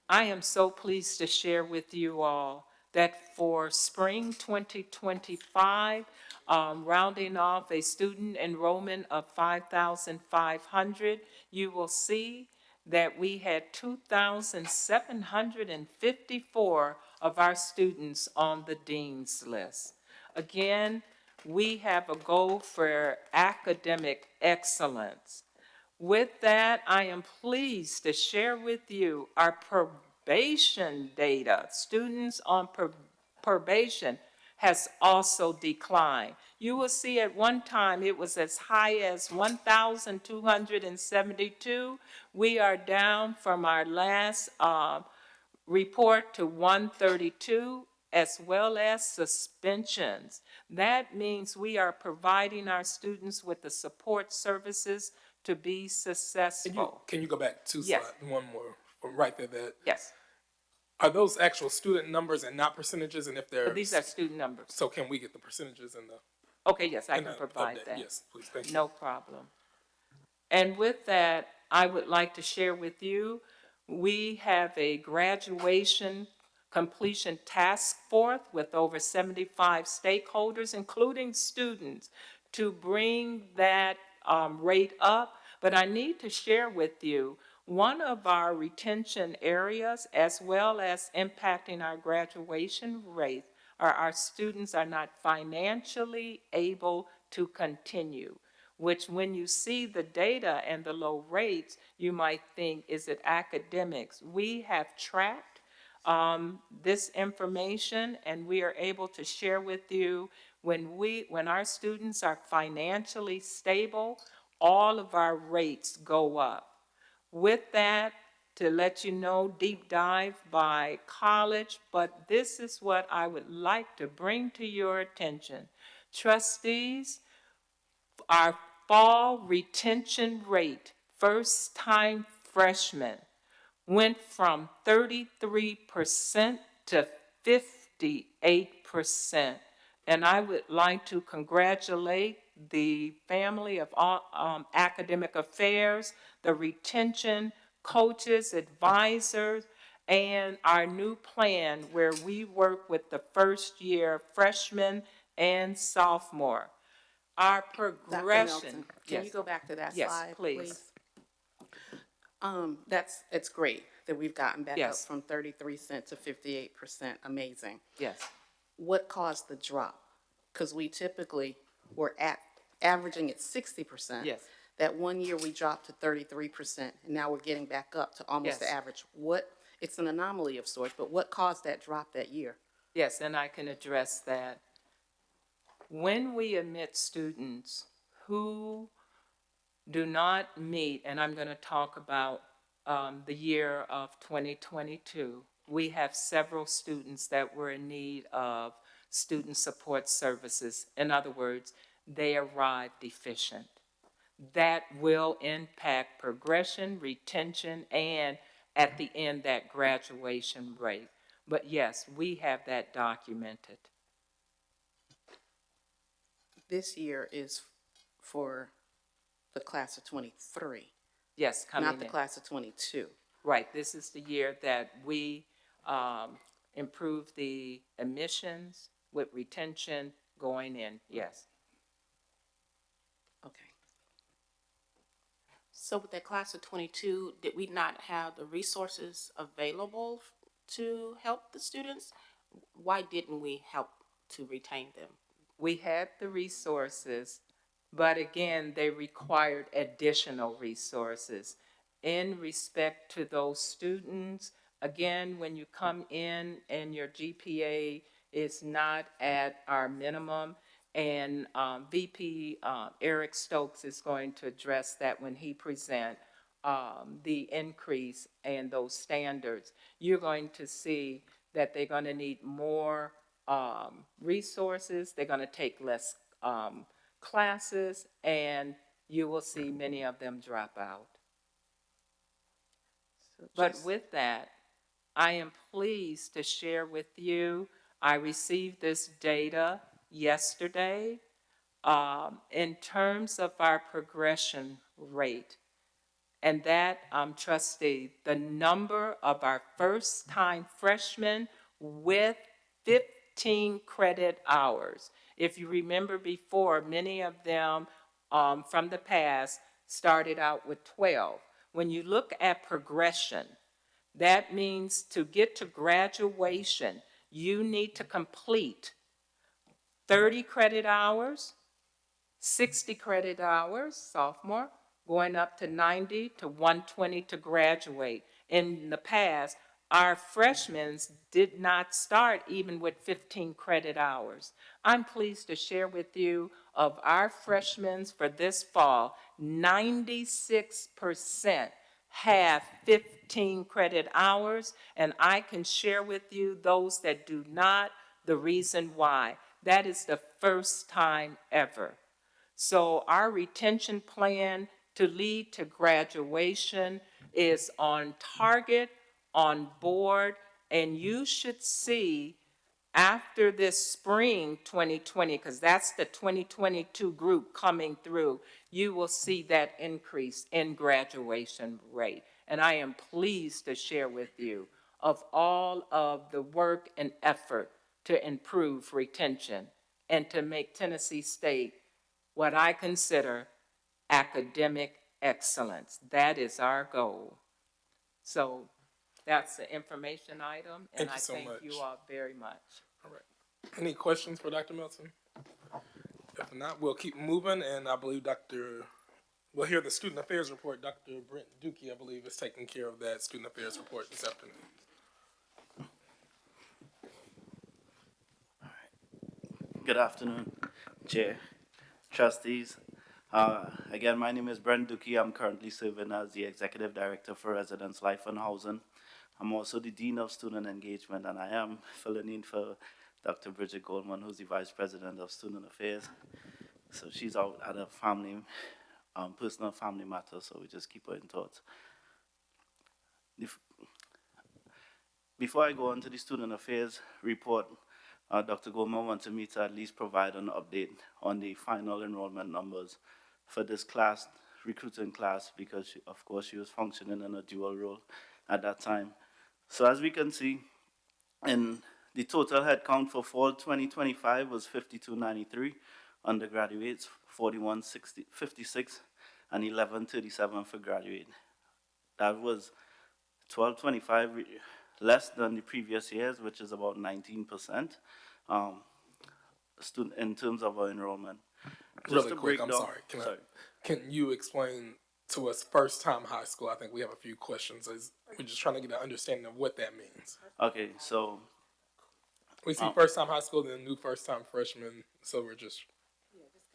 I am so pleased to share with you all that for spring 2025, rounding off a student enrollment of 5,500, you will see that we had 2,754 of our students on the dean's list. Again, we have a goal for academic excellence. With that, I am pleased to share with you our probation data. Students on probation has also declined. You will see at one time it was as high as 1,272. We are down from our last report to 132, as well as suspensions. That means we are providing our students with the support services to be successful. Can you go back two Yes. slides, one more, right there, Yes, are those actual student numbers and not percentages, and if they're? but these are student numbers. So can we get the percentages in the? Okay, yes, I in can the provide update? that. Yes, please, thank you. No problem. And with that, I would like to share with you, we have a graduation completion task force with over 75 stakeholders, including students, to bring that rate up. But I need to share with you, one of our retention areas, as well as impacting our graduation rate, are our students are not financially able to continue, which when you see the data and the low rates, you might think, is it academics? We have tracked this information, and we are able to share with you when our students are financially stable, all of our rates go up. With that, to let you know, deep dive by college, but this is what I would like to bring to your attention. Trustees, our fall retention rate, first-time freshmen, went from 33% to 58%. And I would like to congratulate the family of academic affairs, the retention coaches, advisors, and our new plan where we work with the first-year freshmen and sophomore. Our Dr. progression. Nelson, can you Yes. go back to that Yes, slide, please. It's great that we've gotten back up Yes. from 33% to 58%. Amazing. Yes. What caused the drop? Because we typically were averaging at 60%. Yes. That one year we dropped to 33%, and now we're getting back up to almost the Yes. average. It's an anomaly of sorts, but what caused that drop that year? Yes, and I can address that. When we admit students who do not meet, and I'm going to talk about the year of 2022, we have several students that were in need of student support services. In other words, they arrived deficient. That will impact progression, retention, and at the end, that graduation rate. But yes, we have that documented. This year is for the class of 23, Yes, coming in. not the class of 22. Right, this is the year that we improve the admissions with retention going in, yes. Okay. So with that class of 22, did we not have the resources available to help the students? Why didn't we help to retain them? We had the resources, but again, they required additional resources. In respect to those students, again, when you come in and your GPA is not at our minimum, And VP Eric Stokes is going to address that when he present the increase and those standards. You're going to see that they're going to need more resources, they're going to take less classes, and you will see many of them drop out. But with that, I am pleased to share with you, I received this data yesterday. In terms of our progression rate, and that, trustee, the number of our first-time freshmen with 15 credit hours. If you remember before, many of them from the past started out with 12. When you look at progression, that means to get to graduation, you need to complete 30 credit hours, 60 credit hours, sophomore, going up to 90 to 120 to graduate. In the past, our freshmen did not start even with 15 credit hours. I'm pleased to share with you of our freshmen for this fall, 96% have 15 credit hours, and I can share with you those that do not, the reason why. That is the first time ever. So our retention plan to lead to graduation is on target, on board, and you should see after this spring 2020, because that's the 2022 group coming through, you will see that increase in graduation rate. And I am pleased to share with you of all of the work and effort to improve retention and to make Tennessee State what I consider academic excellence. That is our goal. So that's the information item, and Thank you so I thank much. you all very much. All right. Any questions for Dr. Melton? If not, we'll keep moving, and I believe we'll hear the student affairs report. Dr. Brent Dukey, I believe, is taking care of that student affairs report this afternoon. Good afternoon, Chair, Trustees. Again, my name is Brent Dukey. I'm currently serving as the Executive Director for Residence Life and Housing. I'm also the Dean of Student Engagement, and I am filling in for Dr. Bridget Goldman, who's the Vice President of Student Affairs. So she's out at a personal family matter, so we just keep her in thoughts. Before I go on to the Student Affairs report, Dr. Goldman wanted me to at least provide an update on the final enrollment numbers for this class, recruiting class, because of course she was functioning in a dual role at that time. So as we can see, in the total headcount for fall 2025 was 5293, undergraduates 4156, and 1137 for graduate. That was 1225 less than the previous years, which is about 19% in terms of our enrollment. Really quick, I'm sorry. Can you explain to us first-time high school? I think we have a few questions. We're just trying to get an understanding of what that means. Okay, so we see first-time high school, then new first-time freshman, so we're just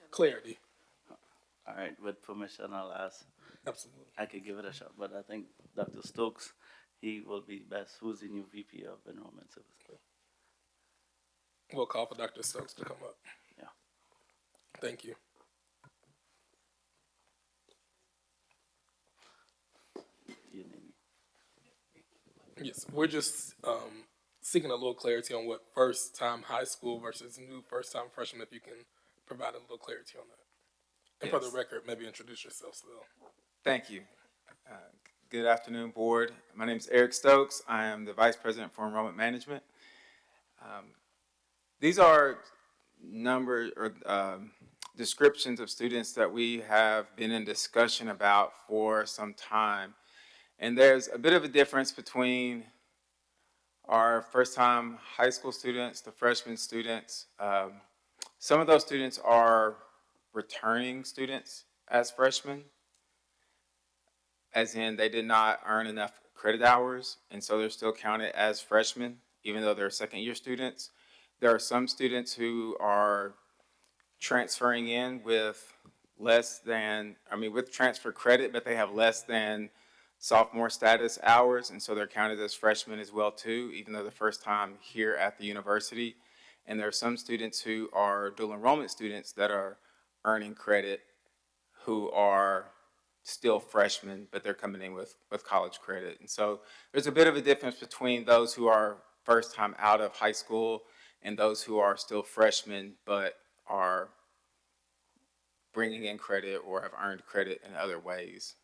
clarity. All right, with permission, I'll ask. Absolutely. I could give it a shot, but I think Dr. Stokes, he will be best. Who's the new VP of Enrollment Services? We'll call for Dr. Stokes to come up. Yeah. Thank you. Yes, we're just seeking a little clarity on what first-time high school versus new first-time freshman, if you can provide a little clarity on that. And for the record, maybe introduce yourself still. Thank you. Good afternoon, board. My name is Eric Stokes. I am the Vice President for Enrollment Management. These are numbers or descriptions of students that we have been in discussion about for some time. And there's a bit of a difference between our first-time high school students, the freshman students. Some of those students are returning students as freshmen, as in they did not earn enough credit hours, and so they're still counted as freshmen, even though they're second-year students. There are some students who are transferring in with less than, with transfer credit, but they have less than sophomore status hours, and so they're counted as freshmen as well too, even though the first time here at the university. And there are some students who are dual enrollment students that are earning credit who are still freshmen, but they're coming in with college credit. And so there's a bit of a difference between those who are first time out of high school and those who are still freshmen, but are bringing in credit or have earned credit in other ways.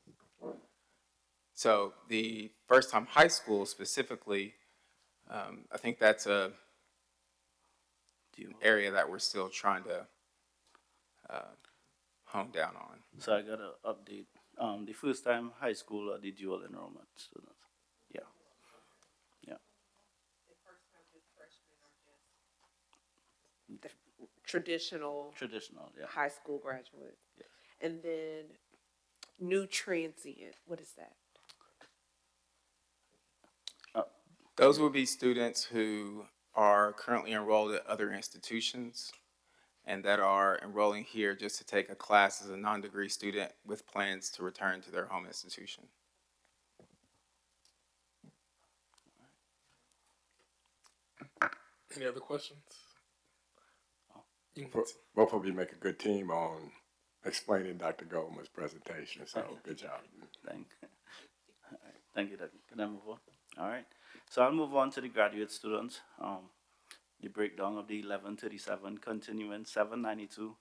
So the first time high school specifically, I think that's an area that we're still trying to hone down on. So I got an update. The first time high school or the dual enrollment students? Yeah. Yeah. The traditional Traditional, yeah. high school graduate. Yes. And then new transient, what is that? Those would be students who are currently enrolled at other institutions and that are enrolling here just to take a class as a non-degree student with plans to return to their home institution. Any other questions? Both of you make a good team on explaining Dr. Goldman's presentation, so good job. Thank you, Doug. Can I move on? All right. So I'll move on to the graduate students. The breakdown of the 1137, continuing 792,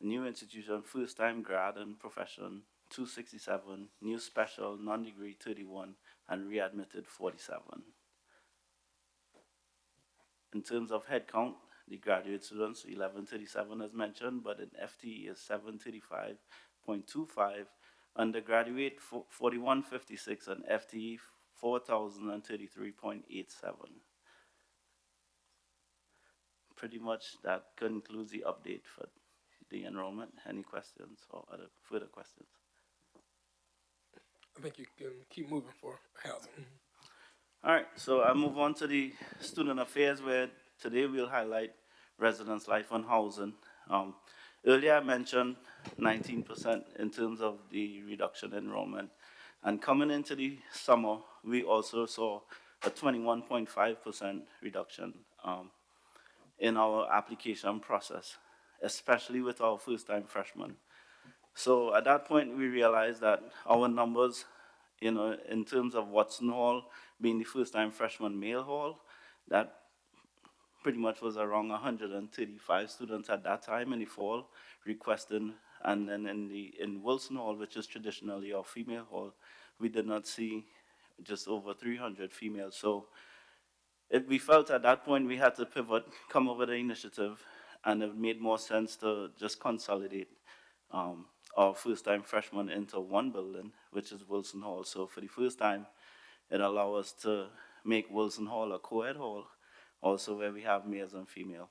new institution, first time grad and profession 267, new special, non-degree 31, and readmitted 47. In terms of head count, the graduate students, 1137 as mentioned, but in FTE is 735.25, undergraduate 4156, and FTE 4033.87. Pretty much that concludes the update for the enrollment. Any questions or other further questions? I think you can keep moving for housing. All right, so I'll move on to the student affairs, where today we'll highlight residence life and housing. Earlier I mentioned 19% in terms of the reduction in enrollment. And coming into the summer, we also saw a 21.5% reduction in our application process, especially with our first-time freshmen. So at that point, we realized that our numbers, in terms of Watson Hall being the first-time freshman male hall, that pretty much was around 135 students at that time in the fall requesting, and then in Wilson Hall, which is traditionally our female hall, we did not see just over 300 females. So we felt at that point we had to pivot, come up with an initiative, and it made more sense to just consolidate our first-time freshmen into one building, which is Wilson Hall. So for the first time, it allowed us to make Wilson Hall a co-ed hall, also where we have males and female.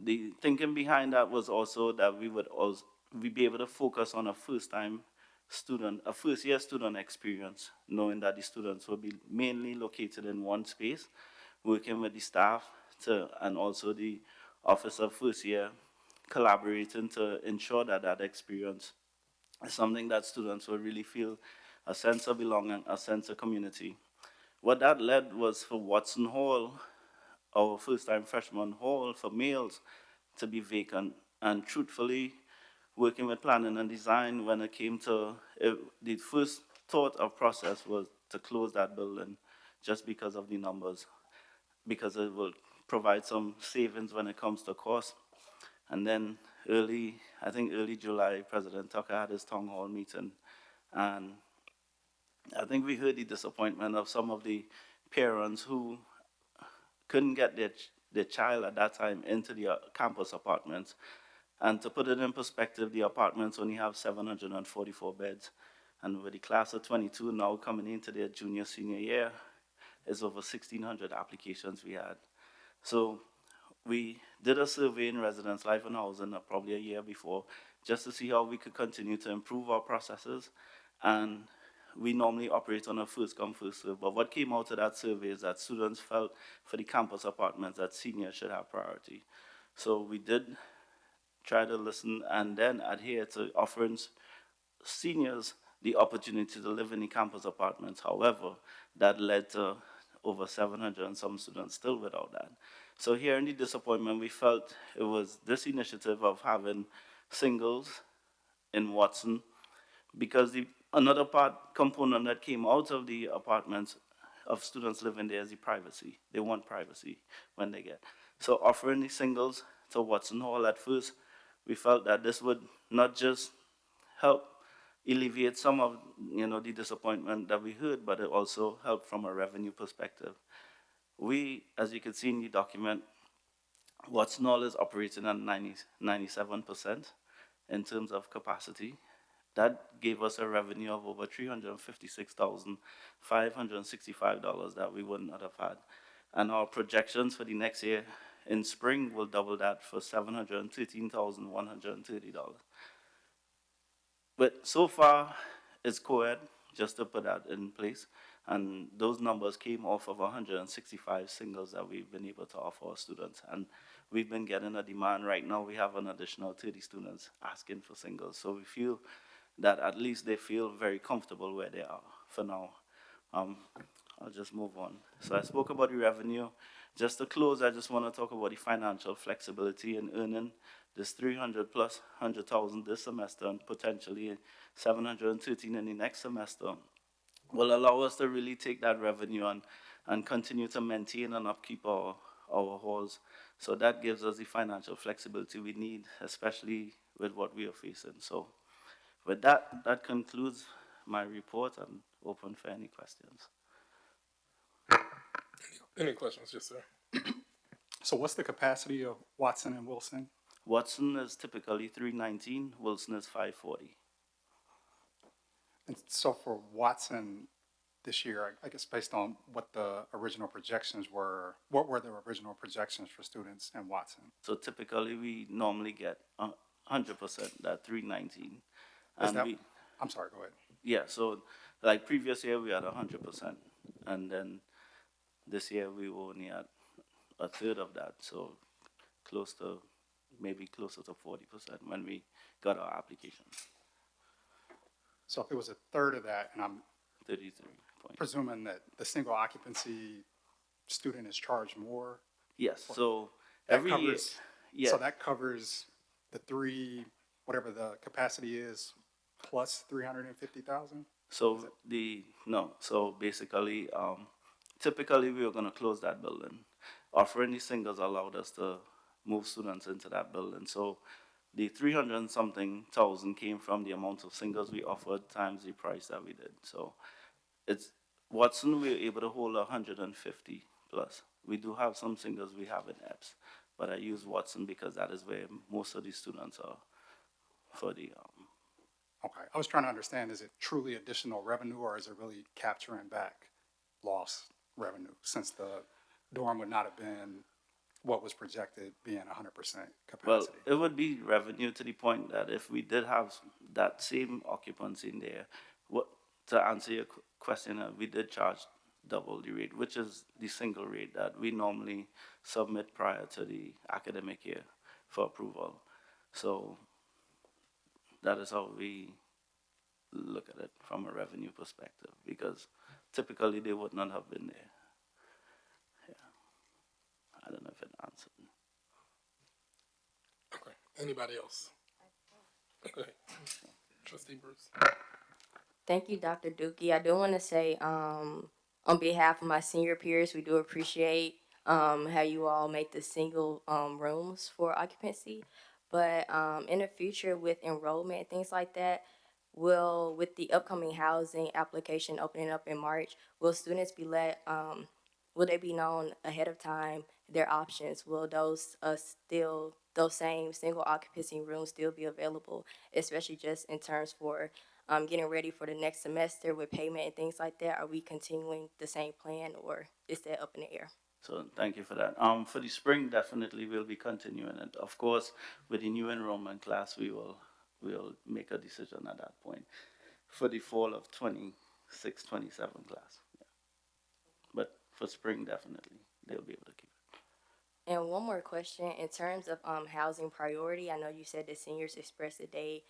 The thinking behind that was also that we'd be able to focus on a first-time student, a first-year student experience, knowing that the students will be mainly located in one space, working with the staff and also the Office of First Year, collaborating to ensure that that experience is something that students will really feel a sense of belonging, a sense of community. What that led was for Watson Hall, our first-time freshman hall for males, to be vacant. And truthfully, working with planning and design, when it came to the first thought of process was to close that building just because of the numbers, because it will provide some savings when it comes to cost. And then early July, President Tucker had his town hall meeting, and I think we heard the disappointment of some of the parents who couldn't get their child at that time into the campus apartments. And to put it in perspective, the apartments only have 744 beds. And with the class of 22 now coming into their junior, senior year, it's over 1,600 applications we had. So we did a survey in residence life and housing probably a year before, just to see how we could continue to improve our processes. And we normally operate on a first come, first serve. But what came out of that survey is that students felt for the campus apartments that seniors should have priority. So we did try to listen and then adhere to offering seniors the opportunity to live in the campus apartments. However, that led to over 700 and some students still without that. So here in the disappointment, we felt it was this initiative of having singles in Watson, because another component that came out of the apartments of students living there is the privacy. They want privacy when they get. So offering the singles to Watson Hall at first, we felt that this would not just help alleviate some of the disappointment that we heard, but it also helped from a revenue perspective. We, as you can see in the document, Watson Hall is operating at 97% in terms of capacity. That gave us a revenue of over $356,565 that we would not have had. And our projections for the next year in spring will double that for $713,130. But so far, it's co-ed, just to put that in place. And those numbers came off of 165 singles that we've been able to offer our students. And we've been getting a demand. Right now, we have an additional 30 students asking for singles. So we feel that at least they feel very comfortable where they are for now. I'll just move on. So I spoke about the revenue. Just to close, I just want to talk about the financial flexibility in earning this 300 plus 100,000 this semester and potentially 713 in the next semester will allow us to really take that revenue and continue to maintain and upkeep our halls. So that gives us the financial flexibility we need, especially with what we are facing. So with that, that concludes my report. I'm open for any questions. Any questions? Yes, sir. So what's the capacity of Watson and Wilson? Watson is typically 319, Wilson is 540. And so for Watson this year, I guess based on what the original projections were, what were the original projections for students in Watson? So typically we normally get 100%, that 319. Is that, I'm sorry, go ahead. Yeah, so like previous year we had 100%, and then this year we were only at a third of that, so maybe closer to 40% when we got our application. So if it was a third of that, and I'm 33. presuming that the single occupancy student is charged more? Yes, so every year, So that covers the whatever the capacity is, plus 350,000? So so basically, typically we were gonna close that building. Offering these singles allowed us to move students into that building. So the 300 and something thousand came from the amount of singles we offered times the price that we did. So it's Watson, we were able to hold 150 plus. We do have some singles we have in EPS, but I use Watson because that is where most of the students are for the. Okay, I was trying to understand, is it truly additional revenue or is it really capturing back lost revenue since the dorm would not have been what was projected being 100% capacity? Well, it would be revenue to the point that if we did have that same occupancy in there, to answer your question, we did charge double the rate, which is the single rate that we normally submit prior to the academic year for approval. So that is how we look at it from a revenue perspective, because typically they would not have been there. Yeah. I don't know if it answered. Okay. Anybody else? Go ahead. Trustee Bruce. Thank you, Dr. Dookie. I do want to say, on behalf of my senior peers, we do appreciate how you all make the single rooms for occupancy. But in the future, with enrollment and things like that, with the upcoming housing application opening up in March, will students be will they be known ahead of time, their options? Will those same single occupancy rooms still be available, especially just in terms for getting ready for the next semester with payment and things like that? Are we continuing the same plan, or is that up in the air? So thank you for that. For the spring, definitely we'll be continuing it. Of course, with the new enrollment class, we'll make a decision at that point. For the fall of 26, 27 class, yeah. But for spring, definitely they'll be able to keep it. And one more question, in terms of housing priority, I know you said the seniors expressed that they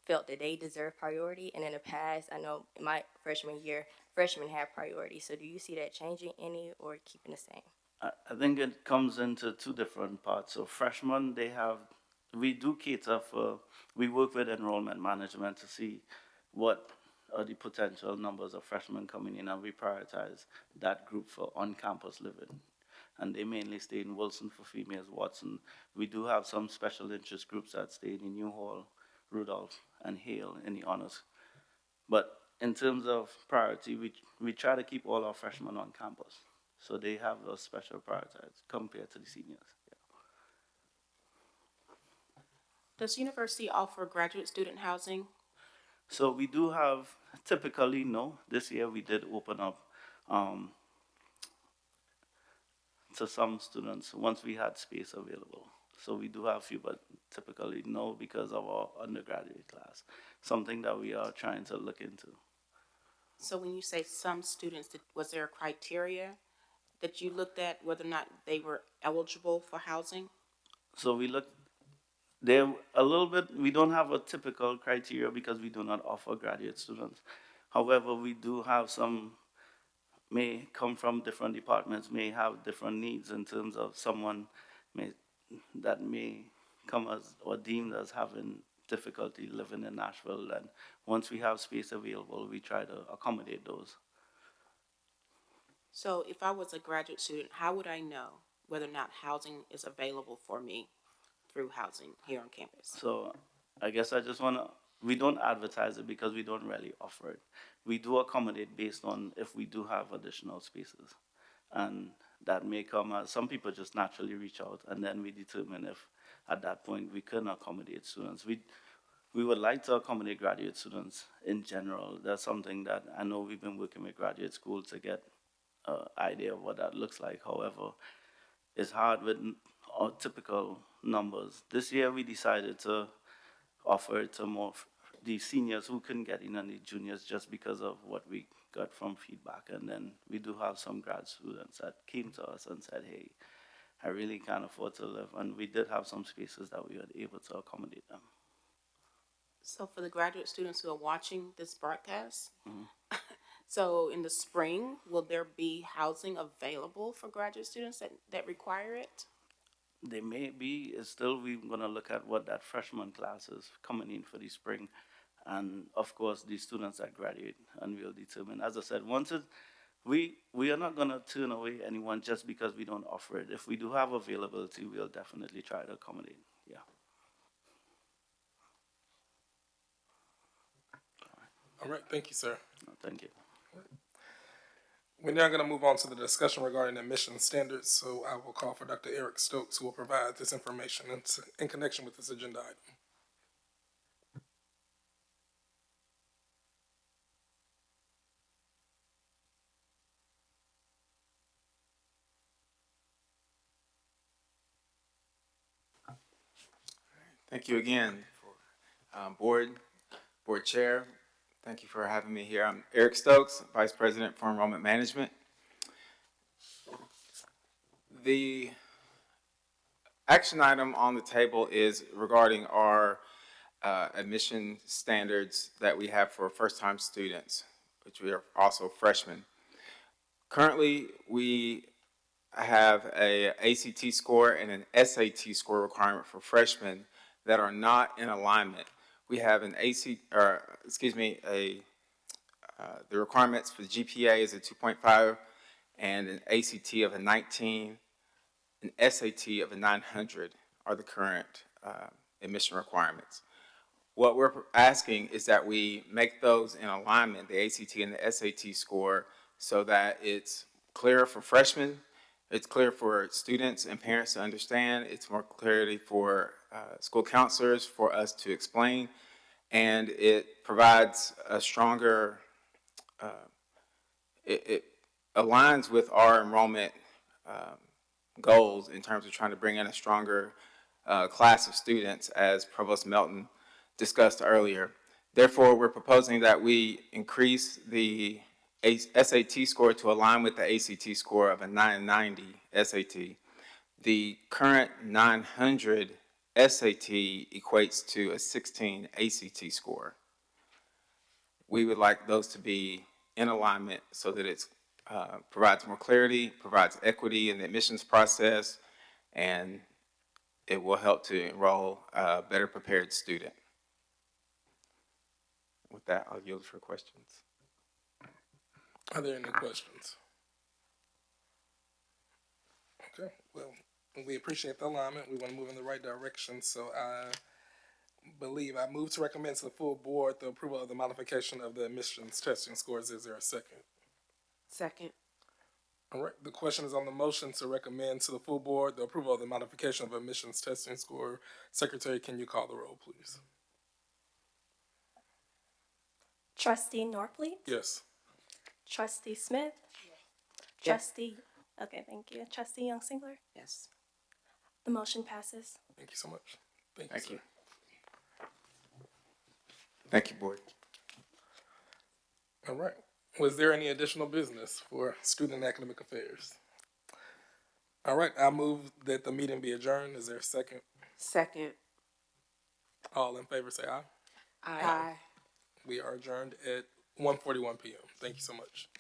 felt that they deserve priority, and in the past, I know in my freshman year, freshmen have priority. So do you see that changing any or keeping the same? I think it comes into two different parts. So freshmen, we do cater for, we work with enrollment management to see what are the potential numbers of freshmen coming in, and we prioritize that group for on-campus living. And they mainly stay in Wilson for females, Watson. We do have some special interest groups that stay in Newhall, Rudolph, and Hale in the honors. But in terms of priority, we try to keep all our freshmen on campus. So they have a special priorities compared to the seniors. Yeah. Does university offer graduate student housing? So we do have, typically, no. This year we did open up to some students once we had space available. So we do have a few, but typically no, because of our undergraduate class. Something that we are trying to look into. So when you say some students, was there a criteria that you looked at whether or not they were eligible for housing? So we looked there a little bit. We don't have a typical criteria because we do not offer graduate students. However, we do have some may come from different departments, may have different needs in terms of someone that may come as or deemed as having difficulty living in Nashville. And once we have space available, we try to accommodate those. So if I was a graduate student, how would I know whether or not housing is available for me through housing here on campus? So I guess I just want to, we don't advertise it because we don't really offer it. We do accommodate based on if we do have additional spaces. And that may come as some people just naturally reach out, and then we determine if at that point we can accommodate students. We would like to accommodate graduate students in general. That's something that I know we've been working with graduate school to get an idea of what that looks like. However, it's hard with our typical numbers. This year we decided to offer it to more the seniors who couldn't get in and the juniors just because of what we got from feedback. And then we do have some grad students that came to us and said, hey, I really can't afford to live. And we did have some spaces that we were able to accommodate them. So for the graduate students who are watching this broadcast, so in the spring, will there be housing available for graduate students that require it? They may be, still we're gonna look at what that freshman class is coming in for the spring. And of course, the students that graduate, and we'll determine. As I said, we are not gonna turn away anyone just because we don't offer it. If we do have availability, we'll definitely try to accommodate, yeah. All right, thank you, sir. No, thank you. We're now going to move on to the discussion regarding admission standards. So I will call for Dr. Eric Stokes, who will provide this information in connection with this agenda item. Thank you again, Board Chair. Thank you for having me here. I'm Eric Stokes, Vice President for Enrollment Management. The action item on the table is regarding our admission standards that we have for first-time students, which we are also freshmen. Currently, we have a ACT score and an SAT score requirement for freshmen that are not in alignment. We have an the requirements for the GPA is a 2.5 and an ACT of a 19, an SAT of a 900 are the current admission requirements. What we're asking is that we make those in alignment, the ACT and the SAT score, so that it's clear for freshmen, it's clear for students and parents to understand, it's more clarity for school counselors for us to explain, and it provides a stronger, it aligns with our enrollment goals in terms of trying to bring in a stronger class of students, as Provost Melton discussed earlier. Therefore, we're proposing that we increase the SAT score to align with the ACT score of a 990 SAT, the current 900 SAT equates to a 16 ACT score. We would like those to be in alignment so that it provides more clarity, provides equity in the admissions process, and it will help to enroll a better prepared student. With that, I'll yield for questions. Are there any questions? Okay, well, we appreciate the alignment. We want to move in the right direction, so I believe I move to recommend to the full board the approval of the modification of the admissions testing scores. Is there a second? Second. All right, the question is on the motion to recommend to the full board the approval of the modification of admissions testing score. Secretary, can you call the roll, please? Trustee Norfleet? Yes. Trustee Smith? Yes. Trustee, okay, thank you. Trustee Young Singler? Yes. The motion passes. Thank you so much. Thank you, Thank sir. you. Thank you, board. All right. Was there any additional business for Student and Academic Affairs? All right, I move that the meeting be adjourned. Is there a second? Second. All in favor say aye. Aye. We are adjourned at 1:41 p.m. Thank you so much.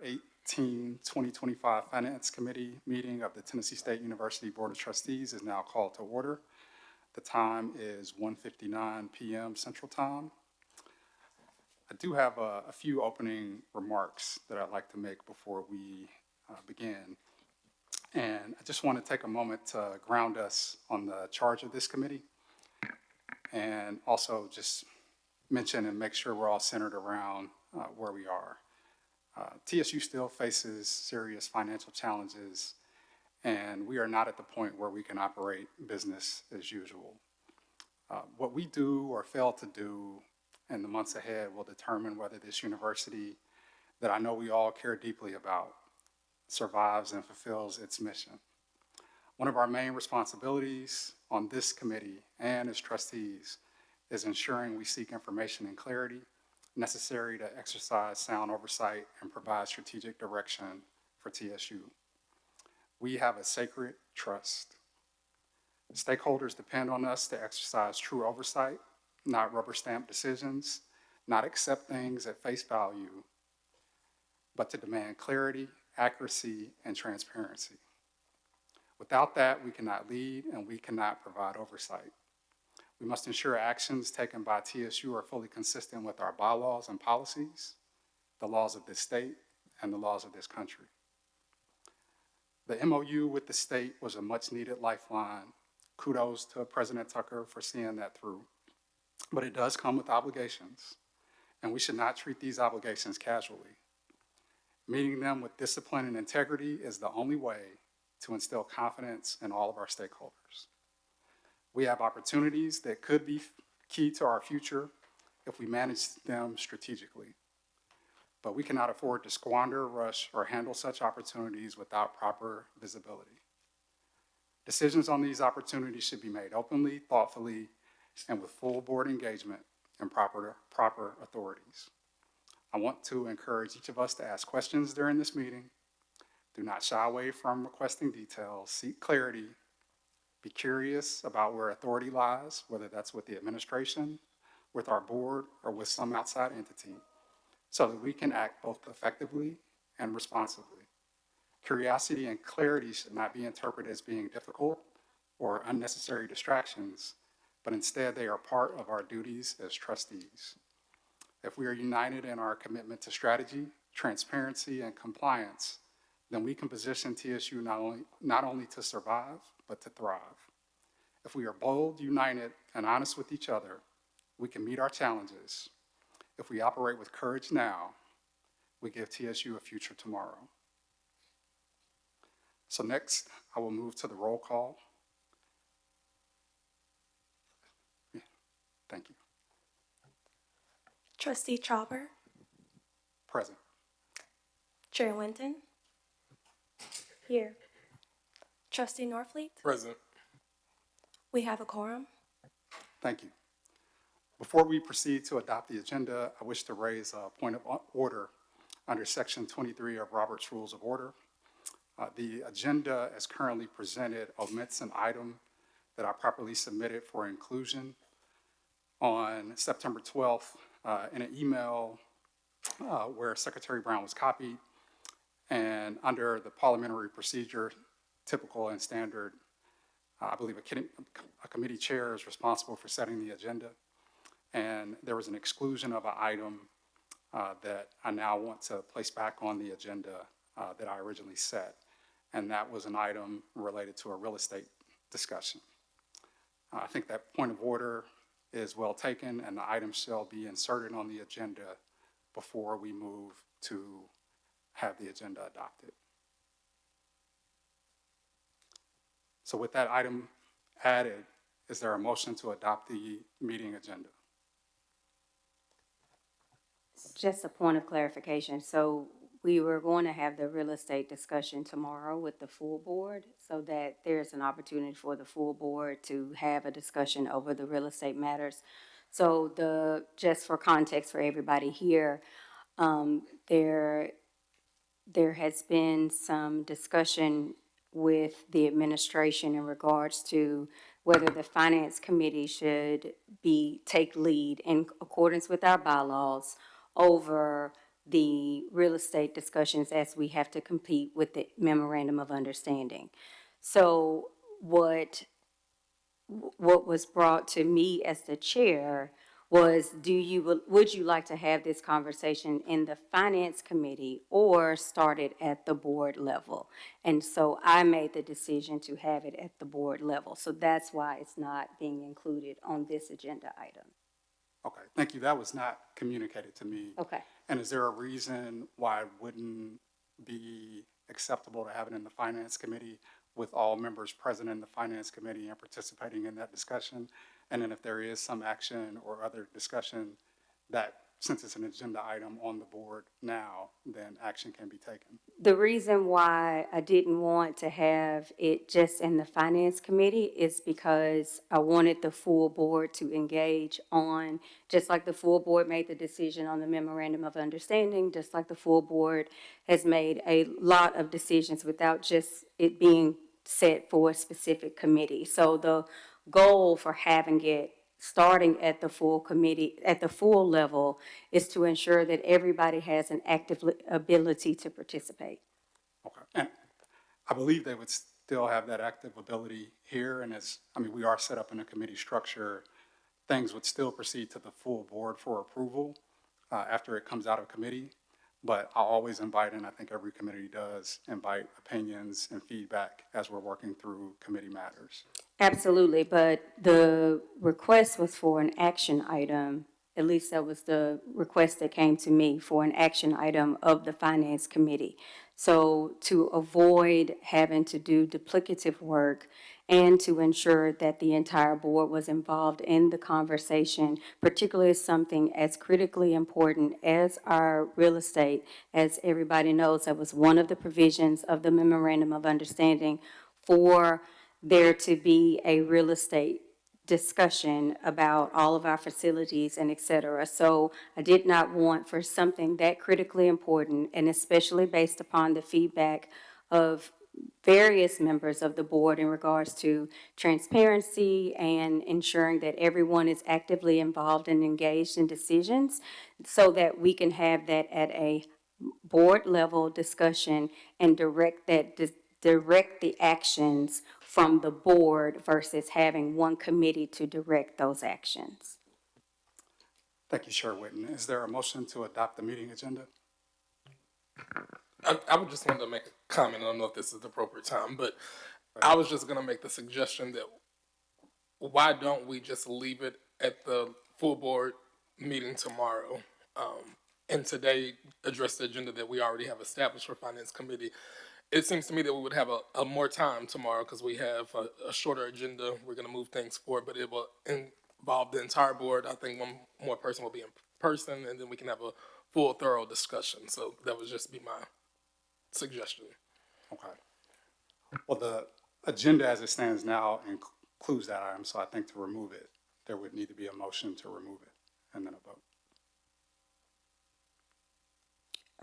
2025 Finance Committee meeting of the Tennessee State University Board of Trustees is now called to order. The time is 1:59 p.m. Central Time. I do have a few opening remarks that I'd like to make before we begin. And I just want to take a moment to ground us on the charge of this committee and also just mention and make sure we're all centered around where we are. TSU still faces serious financial challenges, and we are not at the point where we can operate business as usual. What we do or fail to do in the months ahead will determine whether this university that I know we all care deeply about survives and fulfills its mission. One of our main responsibilities on this committee and as trustees is ensuring we seek information and clarity necessary to exercise sound oversight and provide strategic direction for TSU. We have a sacred trust. Stakeholders depend on us to exercise true oversight, not rubber stamp decisions, not accept things at face value, but to demand clarity, accuracy, and transparency. Without that, we cannot lead and we cannot provide oversight. We must ensure actions taken by TSU are fully consistent with our bylaws and policies, the laws of this state, and the laws of this country. The MOU with the state was a much-needed lifeline. Kudos to President Tucker for seeing that through. But it does come with obligations, and we should not treat these obligations casually. Meeting them with discipline and integrity is the only way to instill confidence in all of our stakeholders. We have opportunities that could be key to our future if we manage them strategically. But we cannot afford to squander, rush, or handle such opportunities without proper visibility. Decisions on these opportunities should be made openly, thoughtfully, and with full board engagement and proper authorities. I want to encourage each of us to ask questions during this meeting. Do not shy away from requesting details. Seek clarity. Be curious about where authority lies, whether that's with the administration, with our board, or with some outside entity, so that we can act both effectively and responsibly. Curiosity and clarity should not be interpreted as being difficult or unnecessary distractions, but instead they are part of our duties as trustees. If we are united in our commitment to strategy, transparency, and compliance, then we can position TSU not only to survive, but to thrive. If we are bold, united, and honest with each other, we can meet our challenges. If we operate with courage now, we give TSU a future tomorrow. So next, I will move to the roll call. Yeah, thank you. Trustee Chopper, Present. Chair Winton. Here. Trustee Norfleet, Present. we have a quorum. Thank you. Before we proceed to adopt the agenda, I wish to raise a point of order under Section 23 of Robert's Rules of Order. The agenda as currently presented omits an item that I properly submitted for inclusion on September 12th in an email where Secretary Brown was copied, and under the parliamentary procedure, typical and standard, I believe a committee chair is responsible for setting the agenda, and there was an exclusion of an item that I now want to place back on the agenda that I originally set, and that was an item related to a real estate discussion. I think that point of order is well taken, and the item shall be inserted on the agenda before we move to have the agenda adopted. So with that item added, is there a motion to adopt the meeting agenda? Just a point of clarification. So we were going to have the real estate discussion tomorrow with the full board so that there's an opportunity for the full board to have a discussion over the real estate matters. So just for context for everybody here, there has been some discussion with the administration in regards to whether the finance committee should take lead in accordance with our bylaws over the real estate discussions as we have to compete with the memorandum of understanding. So what was brought to me as the chair was, would you like to have this conversation in the finance committee or start it at the board level? And so I made the decision to have it at the board level. So that's why it's not being included on this agenda item. Okay, thank you. That was not communicated to me. Okay. And is there a reason why it wouldn't be acceptable to have it in the finance committee with all members present in the finance committee and participating in that discussion? And then if there is some action or other discussion that, since it's an agenda item on the board now, then action can be taken. The reason why I didn't want to have it just in the finance committee is because I wanted the full board to engage on, just like the full board made the decision on the memorandum of understanding, just like the full board has made a lot of decisions without just it being set for a specific committee. So the goal for having it starting at the full committee, at the full level, is to ensure that everybody has an active ability to participate. Okay, and I believe they would still have that active ability here, and we are set up in a committee structure, things would still proceed to the full board for approval after it comes out of committee. But I'll always invite, and I think every committee does, invite opinions and feedback as we're working through committee matters. Absolutely, but the request was for an action item. At least that was the request that came to me, for an action item of the Finance Committee. So to avoid having to do duplicative work and to ensure that the entire board was involved in the conversation, particularly something as critically important as our real estate, as everybody knows, that was one of the provisions of the Memorandum of Understanding for there to be a real estate discussion about all of our facilities and et cetera. So I did not want for something that critically important, and especially based upon the feedback of various members of the board in regards to transparency and ensuring that everyone is actively involved and engaged in decisions, so that we can have that at a board level discussion and direct the actions from the board versus having one committee to direct those actions. Thank you, Chair Whitten. Is there a motion to adopt the meeting agenda? I would just want to make a comment. I don't know if this is the appropriate time, but I was just going to make the suggestion that why don't we just leave it at the full board meeting tomorrow, and today address the agenda that we already have established for Finance Committee. It seems to me that we would have a more time tomorrow because we have a shorter agenda. We're going to move things forward, but it will involve the entire board. I think one more person will be in person, and then we can have a full, thorough discussion. So that would just be my suggestion. Okay. Well, the agenda as it stands now includes that item, so I think to remove it, there would need to be a motion to remove it and then a vote.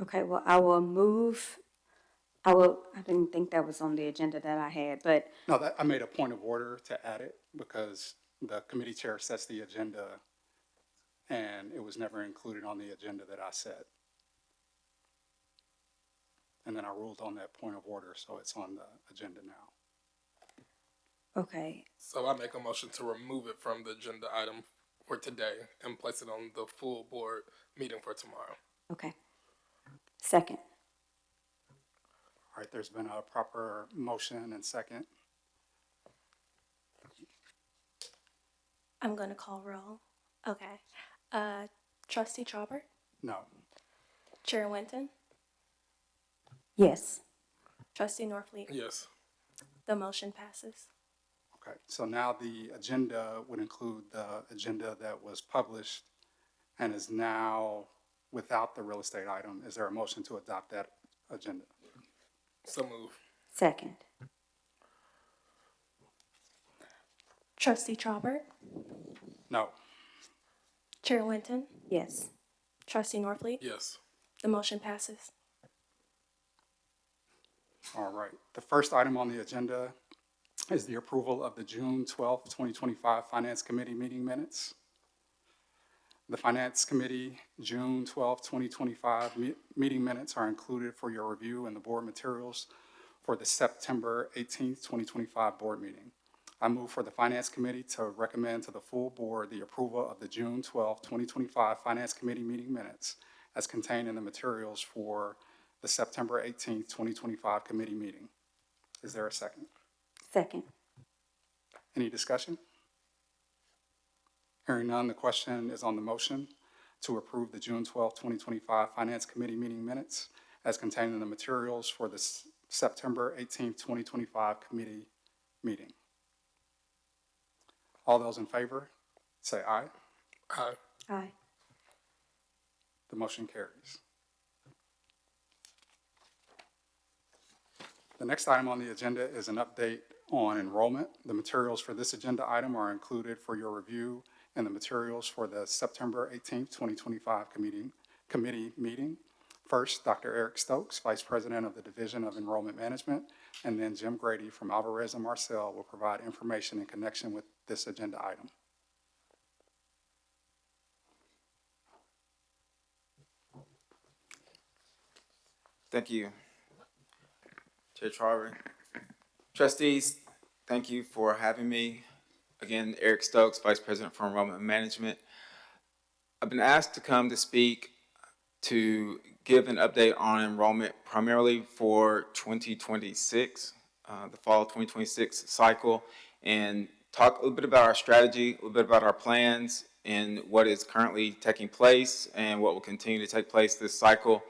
Okay, well, I didn't think that was on the agenda that I had, but No, I made a point of order to add it because the committee chair sets the agenda and it was never included on the agenda that I set. And then I ruled on that point of order, so it's on the agenda now. okay. So I make a motion to remove it from the agenda item for today and place it on the full board meeting for tomorrow. Okay. Second. All right, there's been a proper motion and second. I'm going to call roll. Okay. Trustee Chopper? No. Chair Winton? Yes. Trustee Norfleet? Yes. The motion passes. Okay, so now the agenda would include the agenda that was published and is now without the real estate item. Is there a motion to adopt that agenda? So move. Second. Trustee Chopper? No. Chair Winton? Yes. Trustee Norfleet? Yes. The motion passes. All right, the first item on the agenda is the approval of the June 12th, 2025 Finance Committee meeting minutes. The Finance Committee, June 12, 2025 meeting minutes are included for your review in the board materials for the September 18th, 2025 board meeting. I move for the Finance Committee to recommend to the full board the approval of the June 12, 2025 Finance Committee meeting minutes as contained in the materials for the September 18th, 2025 committee meeting. Is there a second? Second. Any discussion? Hearing none, the question is on the motion to approve the June 12, 2025 Finance Committee meeting minutes as contained in the materials for the September 18, 2025 committee meeting. All those in favor, say aye. Aye. Aye. The motion carries. The next item on the agenda is an update on enrollment. The materials for this agenda item are included for your review in the materials for the September 18th, 2025 committee meeting. First, Dr. Eric Stokes, Vice President of the Division of Enrollment Management, and then Jim Grady from Alvarez and Marcel will provide information in connection with this agenda item. Thank you, Chair Tarver. Trustees, thank you for having me. Again, Eric Stokes, Vice President for Enrollment Management. I've been asked to come to speak to give an update on enrollment primarily for 2026, the fall 2026 cycle, and talk a little bit about our strategy, a little bit about our plans, and what is currently taking place and what will continue to take place this cycle.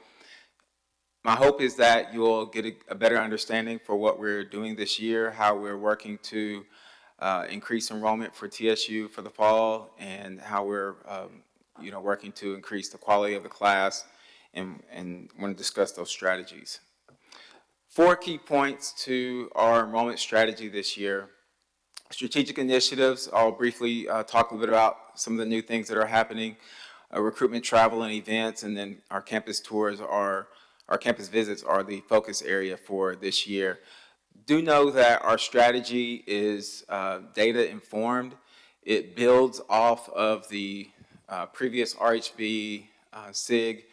My hope is that you'll get a better understanding for what we're doing this year, how we're working to increase enrollment for TSU for the fall, and how we're working to increase the quality of the class, and want to discuss those strategies. 4 key points to our enrollment strategy this year. Strategic initiatives, I'll briefly talk a little bit about some of the new things that are happening, recruitment, travel, and events, and then our campus tours our campus visits are the focus area for this year. Do know that our strategy is data informed. It builds off of the previous RHB SIG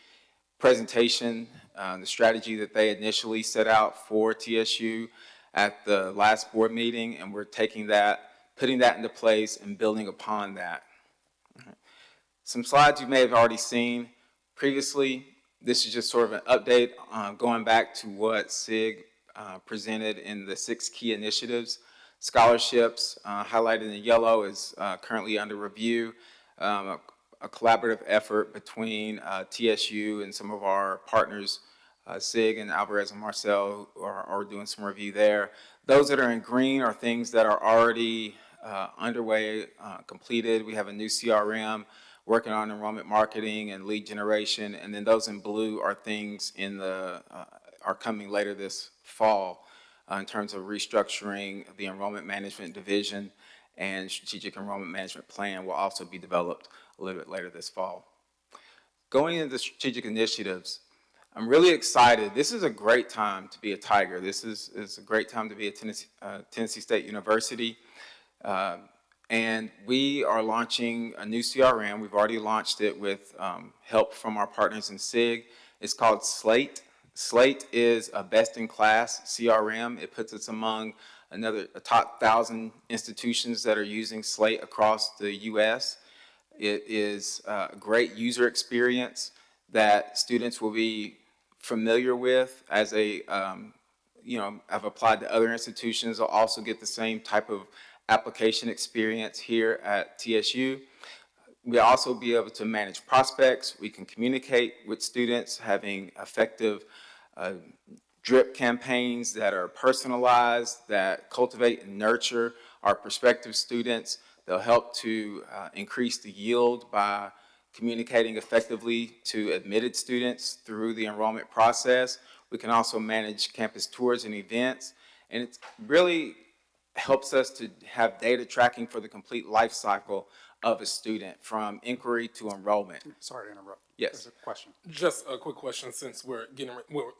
presentation, the strategy that they initially set out for TSU at the last board meeting, and we're taking that, putting that into place and building upon that. Some slides you may have already seen previously. This is just sort of an update going back to what SIG presented in the 6 key initiatives. Scholarships, highlighted in yellow, is currently under review. A collaborative effort between TSU and some of our partners, SIG and Alvarez and Marcel, are doing some review there. Those that are in green are things that are already underway, completed. We have a new CRM, working on enrollment marketing and lead generation, and then those in blue are things in are coming later this fall in terms of restructuring the enrollment management division, and strategic enrollment management plan will also be developed a little bit later this fall. Going into the strategic initiatives, I'm really excited. This is a great time to be a Tiger. This is a great time to be at Tennessee State University. And we are launching a new CRM. We've already launched it with help from our partners in SIG. It's called Slate. Slate is a best-in-class CRM. It puts us among a top 1,000 institutions that are using Slate across the U.S. It is a great user experience that students will be familiar with as have applied to other institutions. They'll also get the same type of application experience here at TSU. We'll also be able to manage prospects. We can communicate with students, having effective drip campaigns that are personalized, that cultivate and nurture our prospective students. They'll help to increase the yield by communicating effectively to admitted students through the enrollment process. We can also manage campus tours and events, and it's really helps us to have data tracking for the complete life cycle of a student, from inquiry to enrollment. Sorry to interrupt. Yes. There's a question. Just a quick question, since we're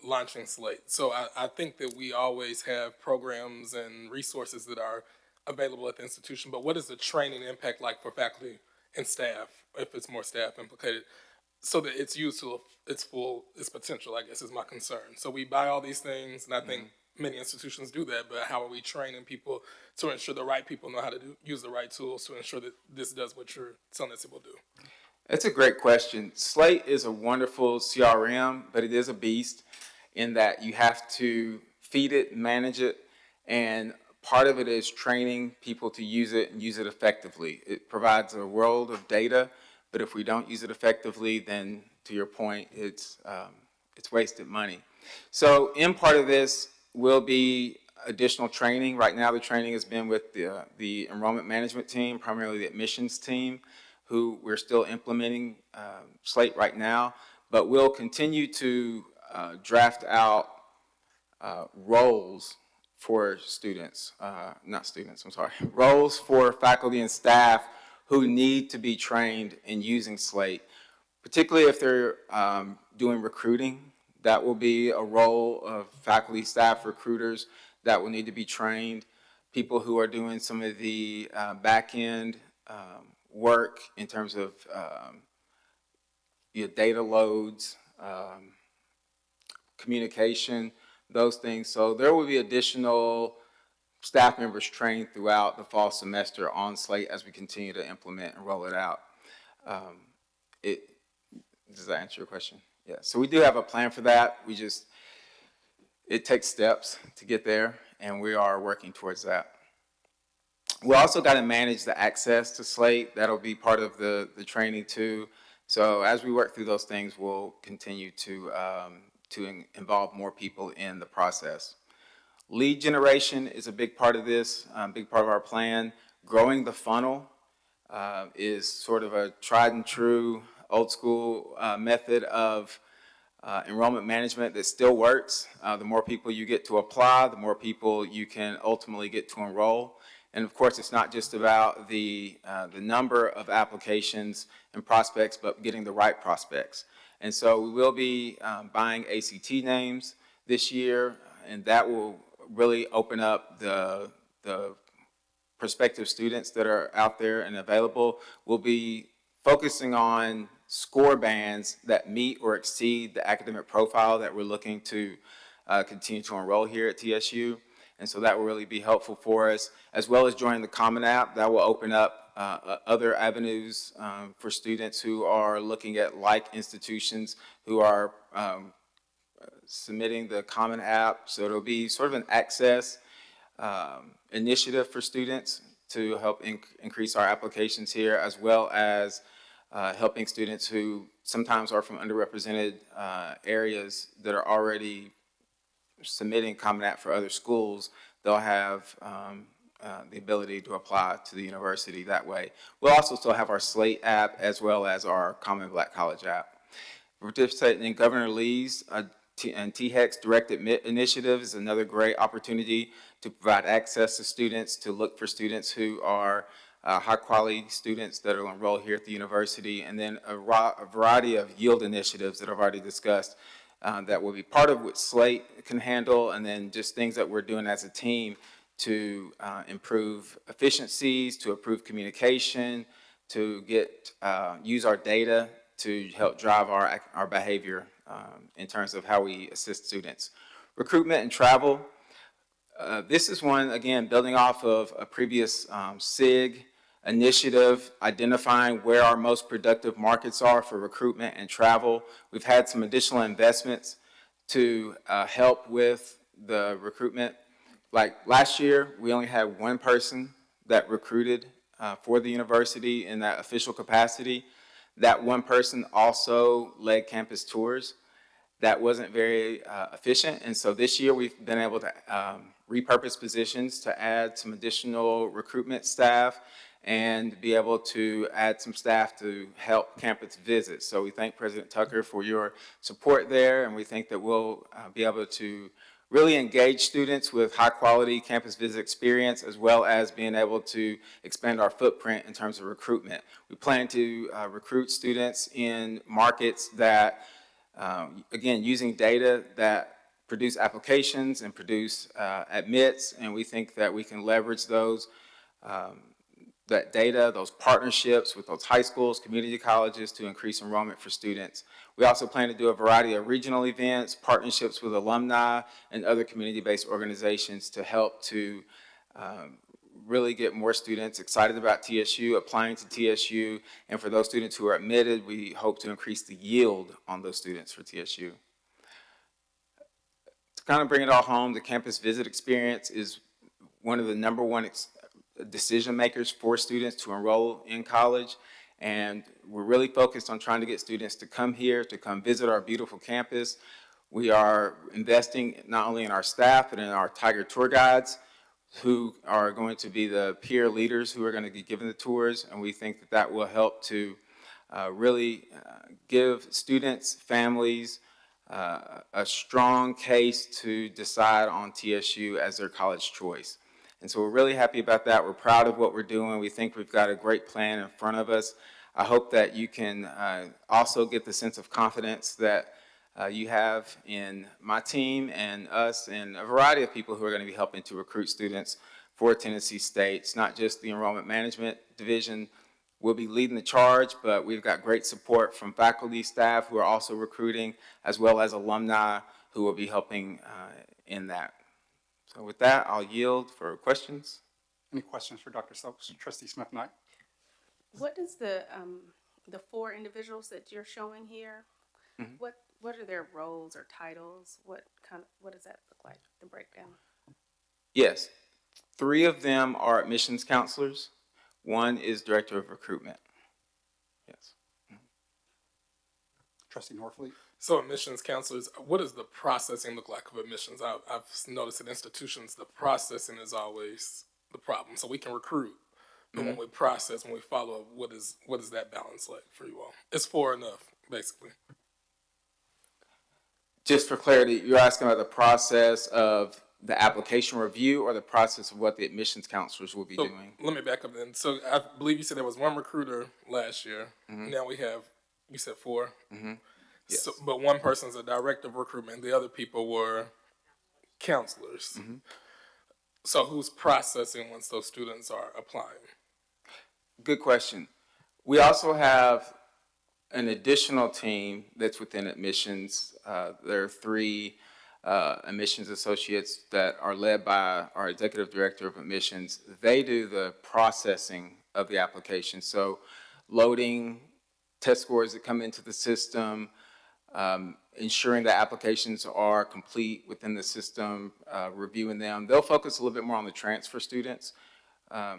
launching Slate. So I think that we always have programs and resources that are available at the institution, but what is the training impact like for faculty and staff, if it's more staff implicated, so that it's used to its potential, I guess, is my concern. So we buy all these things, and I think many institutions do that, but how are we training people to ensure the right people know how to use the right tools to ensure that this does what you're telling us it will do? That's a great question. Slate is a wonderful CRM, but it is a beast in that you have to feed it, manage it, and part of it is training people to use it and use it effectively. It provides a world of data, but if we don't use it effectively, then to your point, it's wasted money. So in part of this will be additional training. Right now, the training has been with the enrollment management team, primarily the admissions team, who we're still implementing Slate right now, but we'll continue to draft out roles for students, not students, I'm sorry, roles for faculty and staff who need to be trained in using Slate, particularly if they're doing recruiting. That will be a role of faculty, staff, recruiters that will need to be trained. People who are doing some of the back-end work in terms of your data loads, communication, those things. So there will be additional staff members trained throughout the fall semester on Slate as we continue to implement and roll it out. Does that answer your question? Yeah, so we do have a plan for that. It takes steps to get there, and we are working towards that. We also got to manage the access to Slate. That'll be part of the training too. So as we work through those things, we'll continue to involve more people in the process. Lead generation is a big part of this, big part of our plan. Growing the funnel is sort of a tried and true old school method of enrollment management that still works. The more people you get to apply, the more people you can ultimately get to enroll. And of course, it's not just about the number of applications and prospects, but getting the right prospects. And so we will be buying ACT names this year, and that will really open up the prospective students that are out there and available. We'll be focusing on score bands that meet or exceed the academic profile that we're looking to continue to enroll here at TSU. And so that will really be helpful for us, as well as joining the Common App. That will open up other avenues for students who are looking at like institutions who are submitting the Common App. So it'll be sort of an access initiative for students to help increase our applications here, as well as helping students who sometimes are from underrepresented areas that are already submitting Common App for other schools. They'll have the ability to apply to the university that way. We'll also still have our Slate app as well as our Common Black College app. Participating in Governor Lee's and THEC's Direct Admit initiative is another great opportunity to provide access to students, to look for students who are high quality students that will enroll here at the university, and then a variety of yield initiatives that I've already discussed that will be part of what Slate can handle, and then just things that we're doing as a team to improve efficiencies, to improve communication, to use our data to help drive our behavior in terms of how we assist students. Recruitment and travel. This is one, again, building off of a previous SIG initiative, identifying where our most productive markets are for recruitment and travel. We've had some additional investments to help with the recruitment. Like last year, we only had one person that recruited for the university in that official capacity. That one person also led campus tours. That wasn't very efficient, and so this year we've been able to repurpose positions to add some additional recruitment staff and be able to add some staff to help campus visits. So we thank President Tucker for your support there, and we think that we'll be able to really engage students with high quality campus visit experience, as well as being able to expand our footprint in terms of recruitment. We plan to recruit students in markets that, again, using data that produce applications and produce admits, and we think that we can leverage those that data, those partnerships with those high schools, community colleges to increase enrollment for students. We also plan to do a variety of regional events, partnerships with alumni and other community-based organizations to help to really get more students excited about TSU, applying to TSU, and for those students who are admitted, we hope to increase the yield on those students for TSU. To kind of bring it all home, the campus visit experience is one of the number one decision makers for students to enroll in college, and we're really focused on trying to get students to come here, to come visit our beautiful campus. We are investing not only in our staff, but in our Tiger tour guides, who are going to be the peer leaders who are going to be giving the tours, and we think that that will help to really give students, families, a strong case to decide on TSU as their college choice. And so we're really happy about that. We're proud of what we're doing. We think we've got a great plan in front of us. I hope that you can also get the sense of confidence that you have in my team and us and a variety of people who are going to be helping to recruit students for Tennessee State. It's not just the Enrollment Management Division. We'll be leading the charge, but we've got great support from faculty, staff who are also recruiting, as well as alumni who will be helping in that. So with that, I'll yield for questions. Any questions for Dr. Stokes? Trustee Smith-Knight? What is the 4 individuals that you're showing here? Mhm. What are their roles or titles? What does that look like, the breakdown? Yes, 3 of them are admissions counselors. 1 is director of recruitment. Yes. Trustee Norfleet? So admissions counselors, what does the processing look like of admissions? I've noticed at institutions, the processing is always the problem. So we can recruit, but when we process, when we follow up, what is that balance like for you all? Is 4 enough, basically? Just for clarity, you're asking about the process of the application review or the process of what the admissions counselors will be doing? Let me back up then. So I believe you said there was 1 recruiter last year. Mhm. Now we have, you said 4? Mm-hmm. Yes. So, but one person's a director of recruitment, the other people were counselors. Mhm. So who's processing once those students are applying? Good question. We also have an additional team that's within admissions. There are 3 admissions associates that are led by our executive director of admissions. They do the processing of the application. So loading test scores that come into the system, ensuring that applications are complete within the system, reviewing them. They'll focus a little bit more on the transfer students to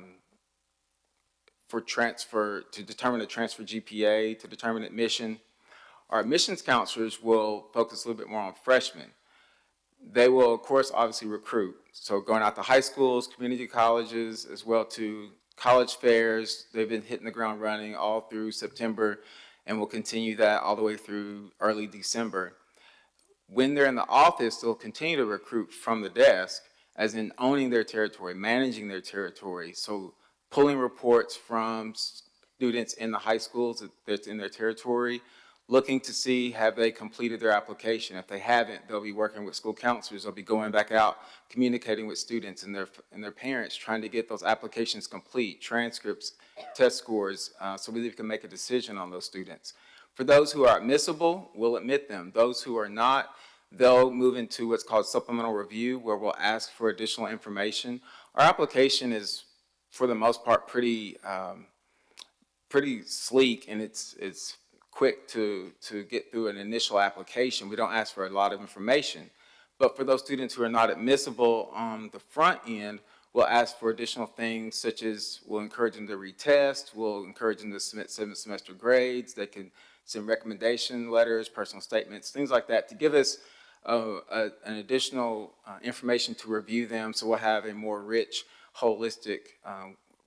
determine the transfer GPA, to determine admission. Our admissions counselors will focus a little bit more on freshmen. They will, of course, obviously recruit. So going out to high schools, community colleges, as well to college fairs. They've been hitting the ground running all through September and will continue that all the way through early December. When they're in the office, they'll continue to recruit from the desk, as in owning their territory, managing their territory. So pulling reports from students in the high schools that's in their territory, looking to see have they completed their application. If they haven't, they'll be working with school counselors. They'll be going back out, communicating with students and their parents, trying to get those applications complete, transcripts, test scores, so we can make a decision on those students. For those who are admissible, we'll admit them. Those who are not, they'll move into what's called supplemental review, where we'll ask for additional information. Our application is, for the most part, pretty sleek, and it's quick to get through an initial application. We don't ask for a lot of information. But for those students who are not admissible on the front end, we'll ask for additional things, such as we'll encourage them to retest, we'll encourage them to submit semester grades, they can send recommendation letters, personal statements, things like that, to give us an additional information to review them, so we'll have a more rich, holistic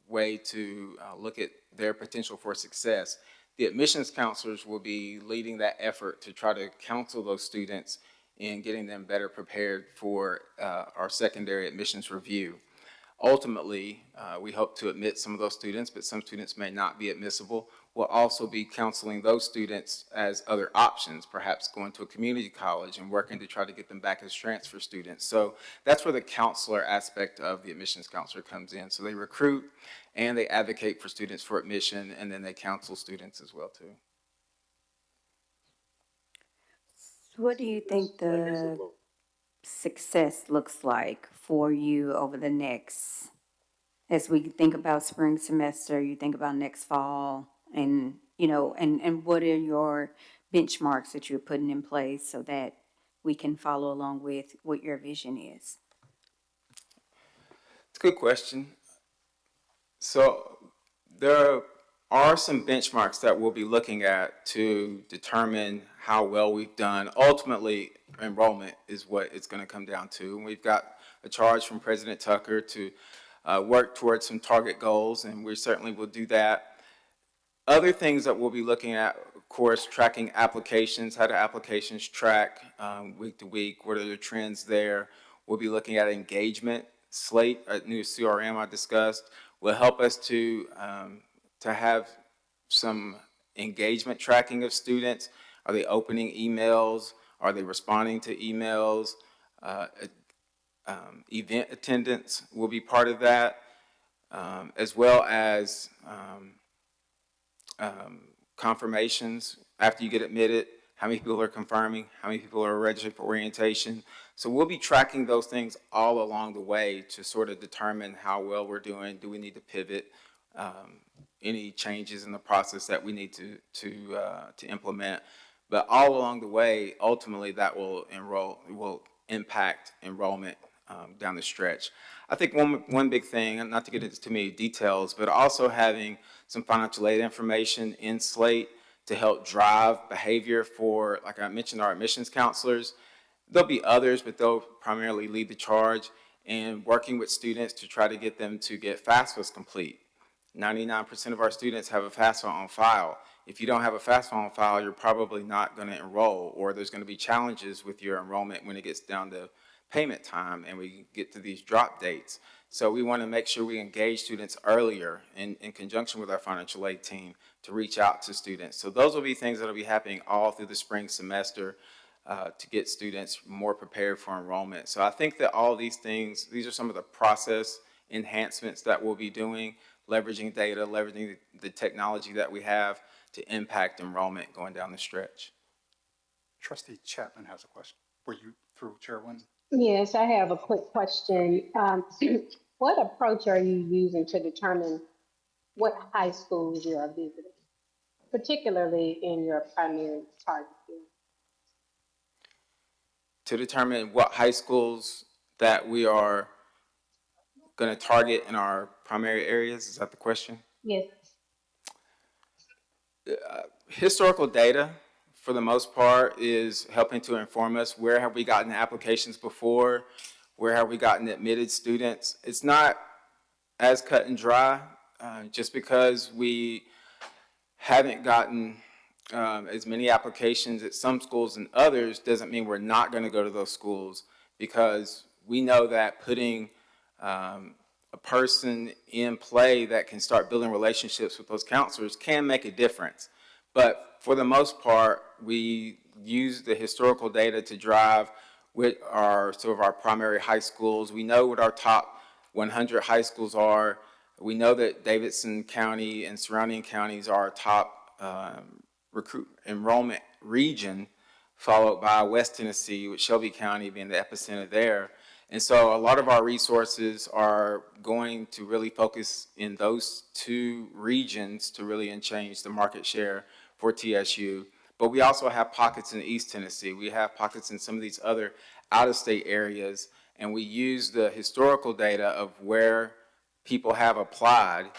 way to look at their potential for success. The admissions counselors will be leading that effort to try to counsel those students in getting them better prepared for our secondary admissions review. Ultimately, we hope to admit some of those students, but some students may not be admissible. we'll also be counseling those students as other options, perhaps going to a community college and working to try to get them back as transfer students. So that's where the counselor aspect of the admissions counselor comes in. So they recruit and they advocate for students for admission, and then they counsel students as well too. What do you think the success looks like for you over the next, as we think about spring semester, you think about next fall, and, you know, and what are your benchmarks that you're putting in place so that we can follow along with what your vision is? It's a good question. So there are some benchmarks that we'll be looking at to determine how well we've done. Ultimately, enrollment is what it's going to come down to. And we've got a charge from President Tucker to work towards some target goals, and we certainly will do that. Other things that we'll be looking at, of course, tracking applications. How do applications track week to week? What are the trends there? We'll be looking at engagement. Slate, a new CRM I discussed, will help us to have some engagement tracking of students. Are they opening emails? Are they responding to emails? Event attendance will be part of that, as well as confirmations after you get admitted. How many people are confirming? How many people are registered for orientation? So we'll be tracking those things all along the way to sort of determine how well we're doing. Do we need to pivot? Any changes in the process that we need to implement? But all along the way, ultimately, that will impact enrollment down the stretch. I think one big thing, and not to get into too many details, but also having some financial aid information in Slate to help drive behavior for, like I mentioned, our admissions counselors. There'll be others, but they'll primarily lead the charge in working with students to try to get them to get FAFSAs complete. 99% of our students have a FAFSA on file. If you don't have a FAFSA on file, you're probably not going to enroll, or there's going to be challenges with your enrollment when it gets down to payment time and we get to these drop dates. So we want to make sure we engage students earlier in conjunction with our financial aid team to reach out to students. So those will be things that will be happening all through the spring semester to get students more prepared for enrollment. So I think that all these things, these are some of the process enhancements that we'll be doing, leveraging data, leveraging the technology that we have to impact enrollment going down the stretch. Trustee Chapman has a question. Were you through, Chairwoman? Yes, I have a quick question. What approach are you using to determine what high schools you are visiting, particularly in your primary target group? To determine what high schools that we are going to target in our primary areas, is that the question? Yes. Historical data, for the most part, is helping to inform us where have we gotten applications before, where have we gotten admitted students. It's not as cut and dry. Just because we haven't gotten as many applications at some schools and others doesn't mean we're not going to go to those schools, because we know that putting a person in play that can start building relationships with those counselors can make a difference. But for the most part, we use the historical data to drive with sort of our primary high schools. We know what our top 100 high schools are. We know that Davidson County and surrounding counties are our top enrollment region, followed by West Tennessee, with Shelby County being the epicenter there. And so a lot of our resources are going to really focus in those two regions to really change the market share for TSU. But we also have pockets in East Tennessee. We have pockets in some of these other out-of-state areas, and we use the historical data of where people have applied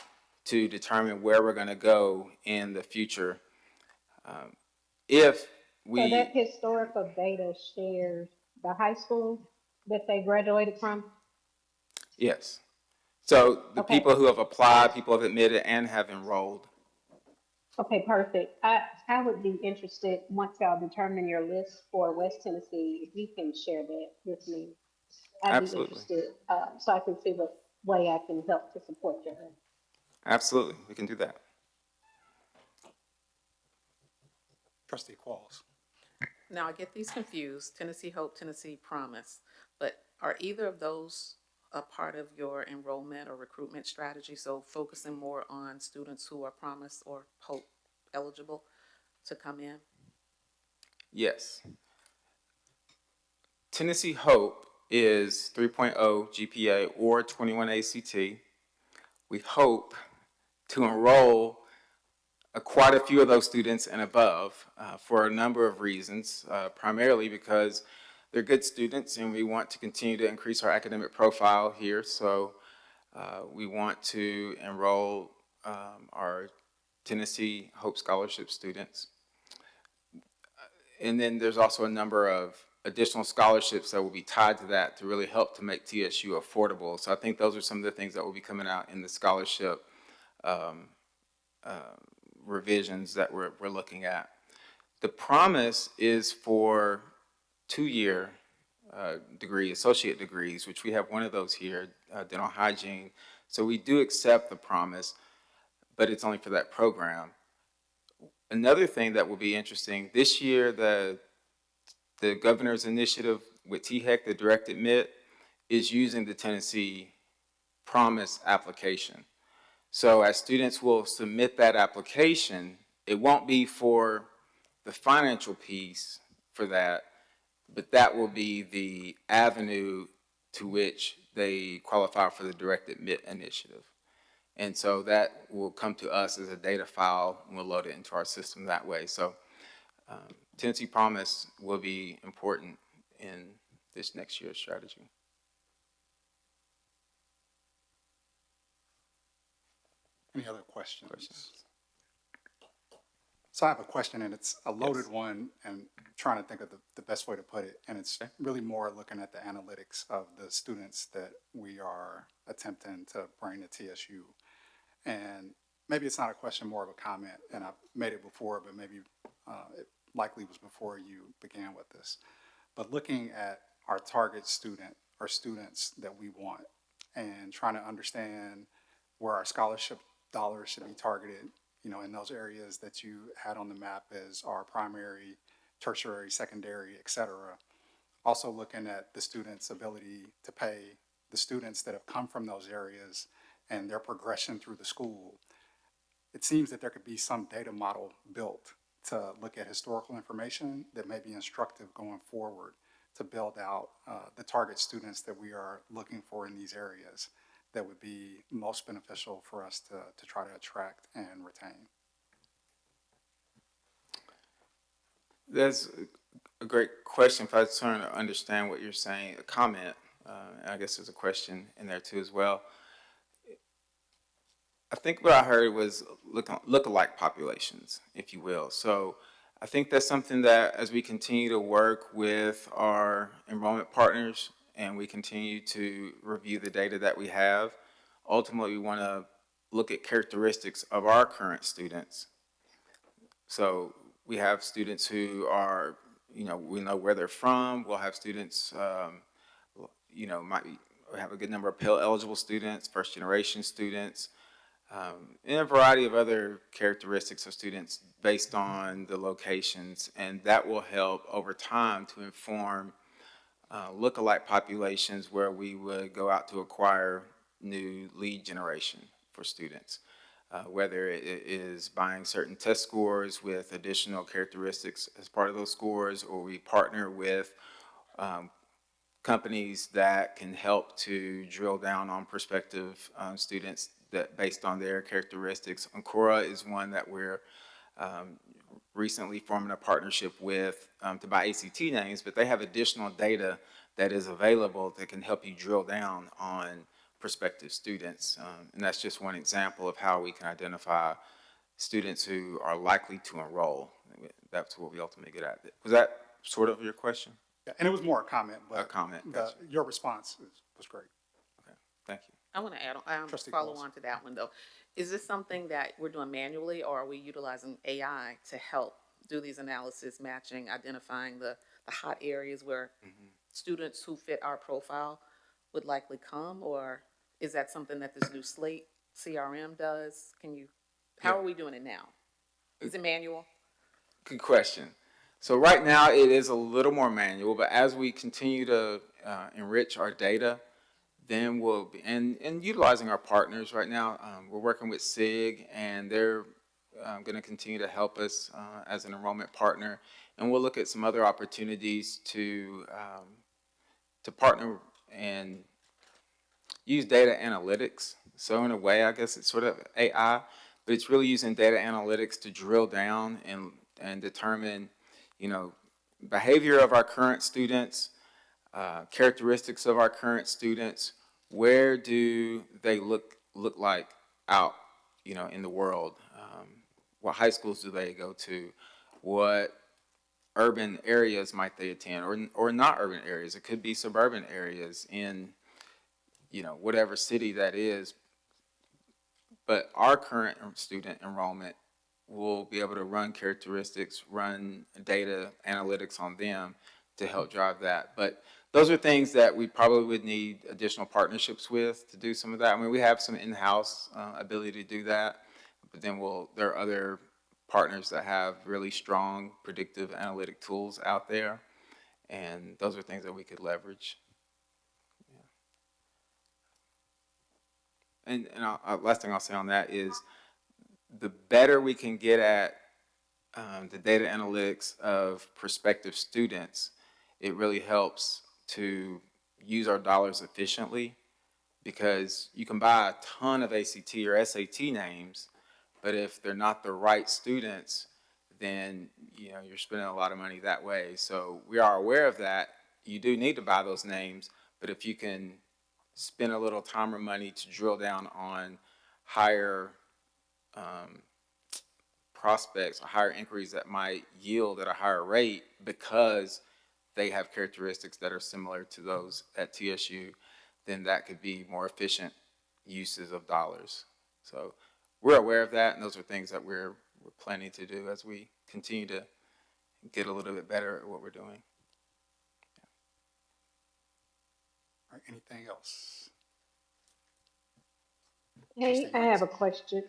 to determine where we're going to go in the future. So that historical data shares the high school that they graduated from? Yes. So the people who have applied, people have admitted, and have enrolled. Okay, perfect. I would be interested, once y'all determine your list for West Tennessee, if you can share that with me. I'd be interested, so I can see what way I can help to support you. Absolutely, we can do that. Trustee Qualls. Now, I get these confused, Tennessee Hope, Tennessee Promise, but are either of those a part of your enrollment or recruitment strategy? So focusing more on students who are Promise or Hope eligible to come in? Yes. Tennessee Hope is 3.0 GPA or 21 ACT. We hope to enroll quite a few of those students and above for a number of reasons, primarily because they're good students and we want to continue to increase our academic profile here. So we want to enroll our Tennessee Hope Scholarship students. And then there's also a number of additional scholarships that will be tied to that to really help to make TSU affordable. So I think those are some of the things that will be coming out in the scholarship revisions that we're looking at. The Promise is for 2-year associate degrees, which we have one of those here, dental hygiene. So we do accept the Promise, but it's only for that program. Another thing that will be interesting, this year the governor's initiative with THEC, the direct admit, is using the Tennessee Promise application. So as students will submit that application, it won't be for the financial piece for that, but that will be the avenue to which they qualify for the direct admit initiative. And so that will come to us as a data file and we'll load it into our system that way. So Tennessee Promise will be important in this next year's strategy. Any other questions? So I have a question, and it's a loaded one, and trying to think of the best way to put it. And it's really more looking at the analytics of the students that we are attempting to bring to TSU. And maybe it's not a question, more of a comment, and I've made it before, but maybe it likely was before you began with this. But looking at our target student, or students that we want, and trying to understand where our scholarship dollars should be targeted, you know, in those areas that you had on the map as our primary, tertiary, secondary, et cetera. Also looking at the students' ability to pay, the students that have come from those areas and their progression through the school. It seems that there could be some data model built to look at historical information that may be instructive going forward to build out the target students that we are looking for in these areas that would be most beneficial for us to try to attract and retain. That's a great question. If I was trying to understand what you're saying, a comment, I guess there's a question in there too as well. I think what I heard was look-alike populations, if you will. So I think that's something that as we continue to work with our enrollment partners and we continue to review the data that we have, ultimately we want to look at characteristics of our current students. So we have students who are, you know, we know where they're from. We'll have students, you know, we have a good number of Pell eligible students, first generation students, and a variety of other characteristics of students based on the locations. And that will help over time to inform look-alike populations where we would go out to acquire new lead generation for students. Whether it is buying certain test scores with additional characteristics as part of those scores, or we partner with companies that can help to drill down on prospective students that based on their characteristics. Ancora is one that we're recently forming a partnership with to buy ACT names, but they have additional data that is available that can help you drill down on prospective students. And that's just one example of how we can identify students who are likely to enroll. That's what we ultimately get at. Was that sort of your question? Yeah, and it was more a comment, but a comment. Gotcha. Your response was great. Okay, thank you. I want to add on, follow on to that one though. Is this something that we're doing manually, or are we utilizing AI to help do these analysis, matching, identifying the hot areas where students who fit our profile would likely come, or is that something that this new Slate CRM does? How are we doing it now? Is it manual? Good question. So right now it is a little more manual, but as we continue to enrich our data, then we'll be, and utilizing our partners right now, we're working with SIG, and they're going to continue to help us as an enrollment partner, and we'll look at some other opportunities to partner and use data analytics. So in a way, I guess it's sort of AI, but it's really using data analytics to drill down and determine, you know, behavior of our current students, characteristics of our current students. Where do they look like out, you know, in the world? What high schools do they go to? What urban areas might they attend, or not urban areas? It could be suburban areas in, you know, whatever city that is. But our current student enrollment will be able to run characteristics, run data analytics on them to help drive that. But those are things that we probably would need additional partnerships with to do some of that. I mean, we have some in-house ability to do that, but then there are other partners that have really strong predictive analytic tools out there, and those are things that we could leverage. Yeah. And last thing I'll say on that is the better we can get at the data analytics of prospective students, it really helps to use our dollars efficiently, because you can buy a ton of ACT or SAT names, but if they're not the right students, then you know you're spending a lot of money that way. So we are aware of that. You do need to buy those names, but if you can spend a little time or money to drill down on higher prospects or higher inquiries that might yield at a higher rate because they have characteristics that are similar to those at TSU, then that could be more efficient uses of dollars. So we're aware of that, and those are things that we're planning to do as we continue to get a little bit better at what we're doing. All right, anything else? Hey, I have a question.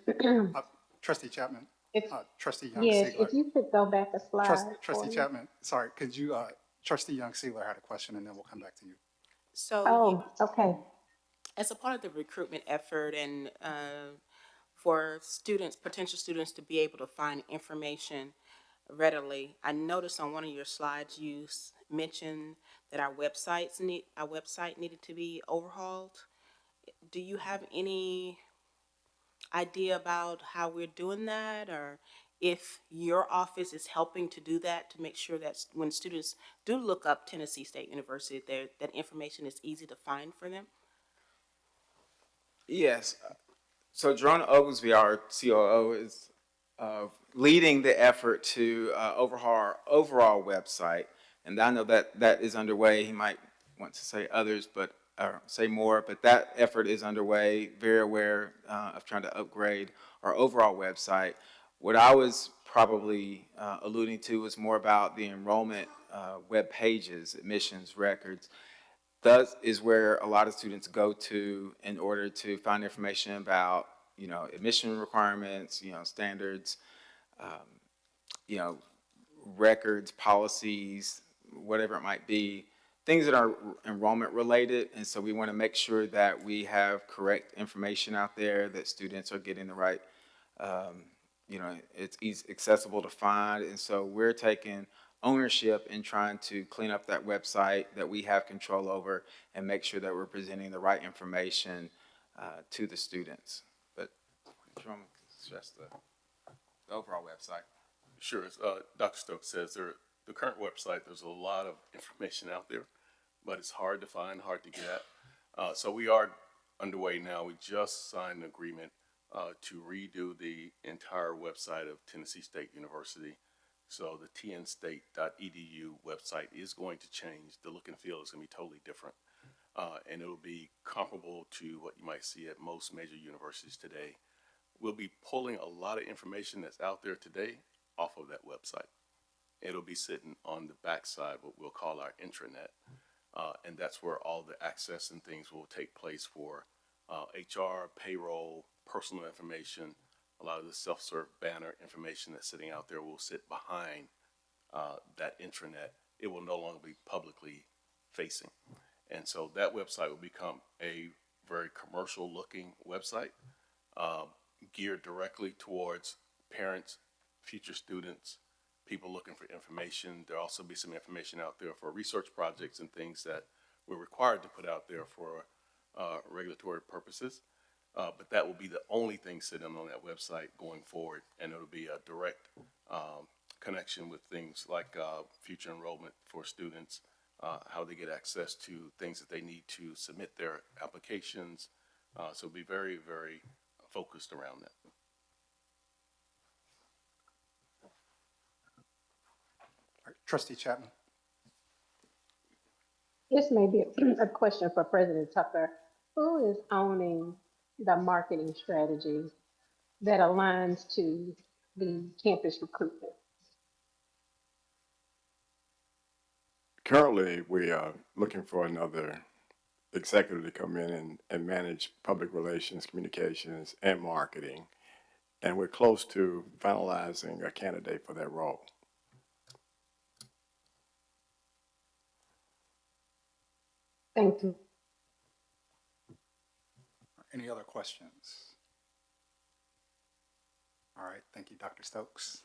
Trustee Chapman, If, Trustee Young yes, Sealer. if you could go back a slide. Trustee for me. Chapman, sorry, could you, Trustee Young Sealer had a question, and then we'll come back to you. So Oh, okay. as a part of the recruitment effort and for students, potential students to be able to find information readily, I noticed on one of your slides you mentioned that our website needed to be overhauled. Do you have any idea about how we're doing that, or if your office is helping to do that to make sure that when students do look up Tennessee State University, that information is easy to find for them? Yes. So Jerona Oglesby, our COO, is leading the effort to overhaul our overall website, and I know that that is underway. He might want to say others, but or say more, but that effort is underway. Very aware of trying to upgrade our overall website. What I was probably alluding to was more about the enrollment web pages, admissions records. That is where a lot of students go to in order to find information about, you know, admission requirements, you know, standards, you know, records, policies, whatever it might be, things that are enrollment related. And so we want to make sure that we have correct information out there, that students are getting the right, you know, it's easy, accessible to find. And so we're taking ownership in trying to clean up that website that we have control over and make sure that we're presenting the right information to the students. But Jerome, stress the overall website. Sure. As Dr. Stokes says, the current website, there's a lot of information out there, but it's hard to find, hard to get at. So we are underway now. We just signed an agreement to redo the entire website of Tennessee State University. So the tnstate.edu website is going to change. The look and feel is going to be totally different. And it'll be comparable to what you might see at most major universities today. We'll be pulling a lot of information that's out there today off of that website. It'll be sitting on the backside, what we'll call our intranet. And that's where all the access and things will take place for HR, payroll, personal information, a lot of the self-serve banner information that's sitting out there will sit behind that intranet. It will no longer be publicly facing. And so that website will become a very commercial looking website geared directly towards parents, future students, people looking for information. There'll also be some information out there for research projects and things that we're required to put out there for regulatory purposes. But that will be the only thing sitting on that website going forward, and it'll be a direct connection with things like future enrollment for students, how they get access to things that they need to submit their applications. So it'll be very, very focused around that. All right, Trustee Chapman. This may be a question for President Tucker. Who is owning the marketing strategy that aligns to the campus recruitment? Currently, we are looking for another executive to come in and manage public relations, communications, and marketing. And we're close to finalizing a candidate for that role. Thank you. Any other questions? All right, thank you, Dr. Stokes.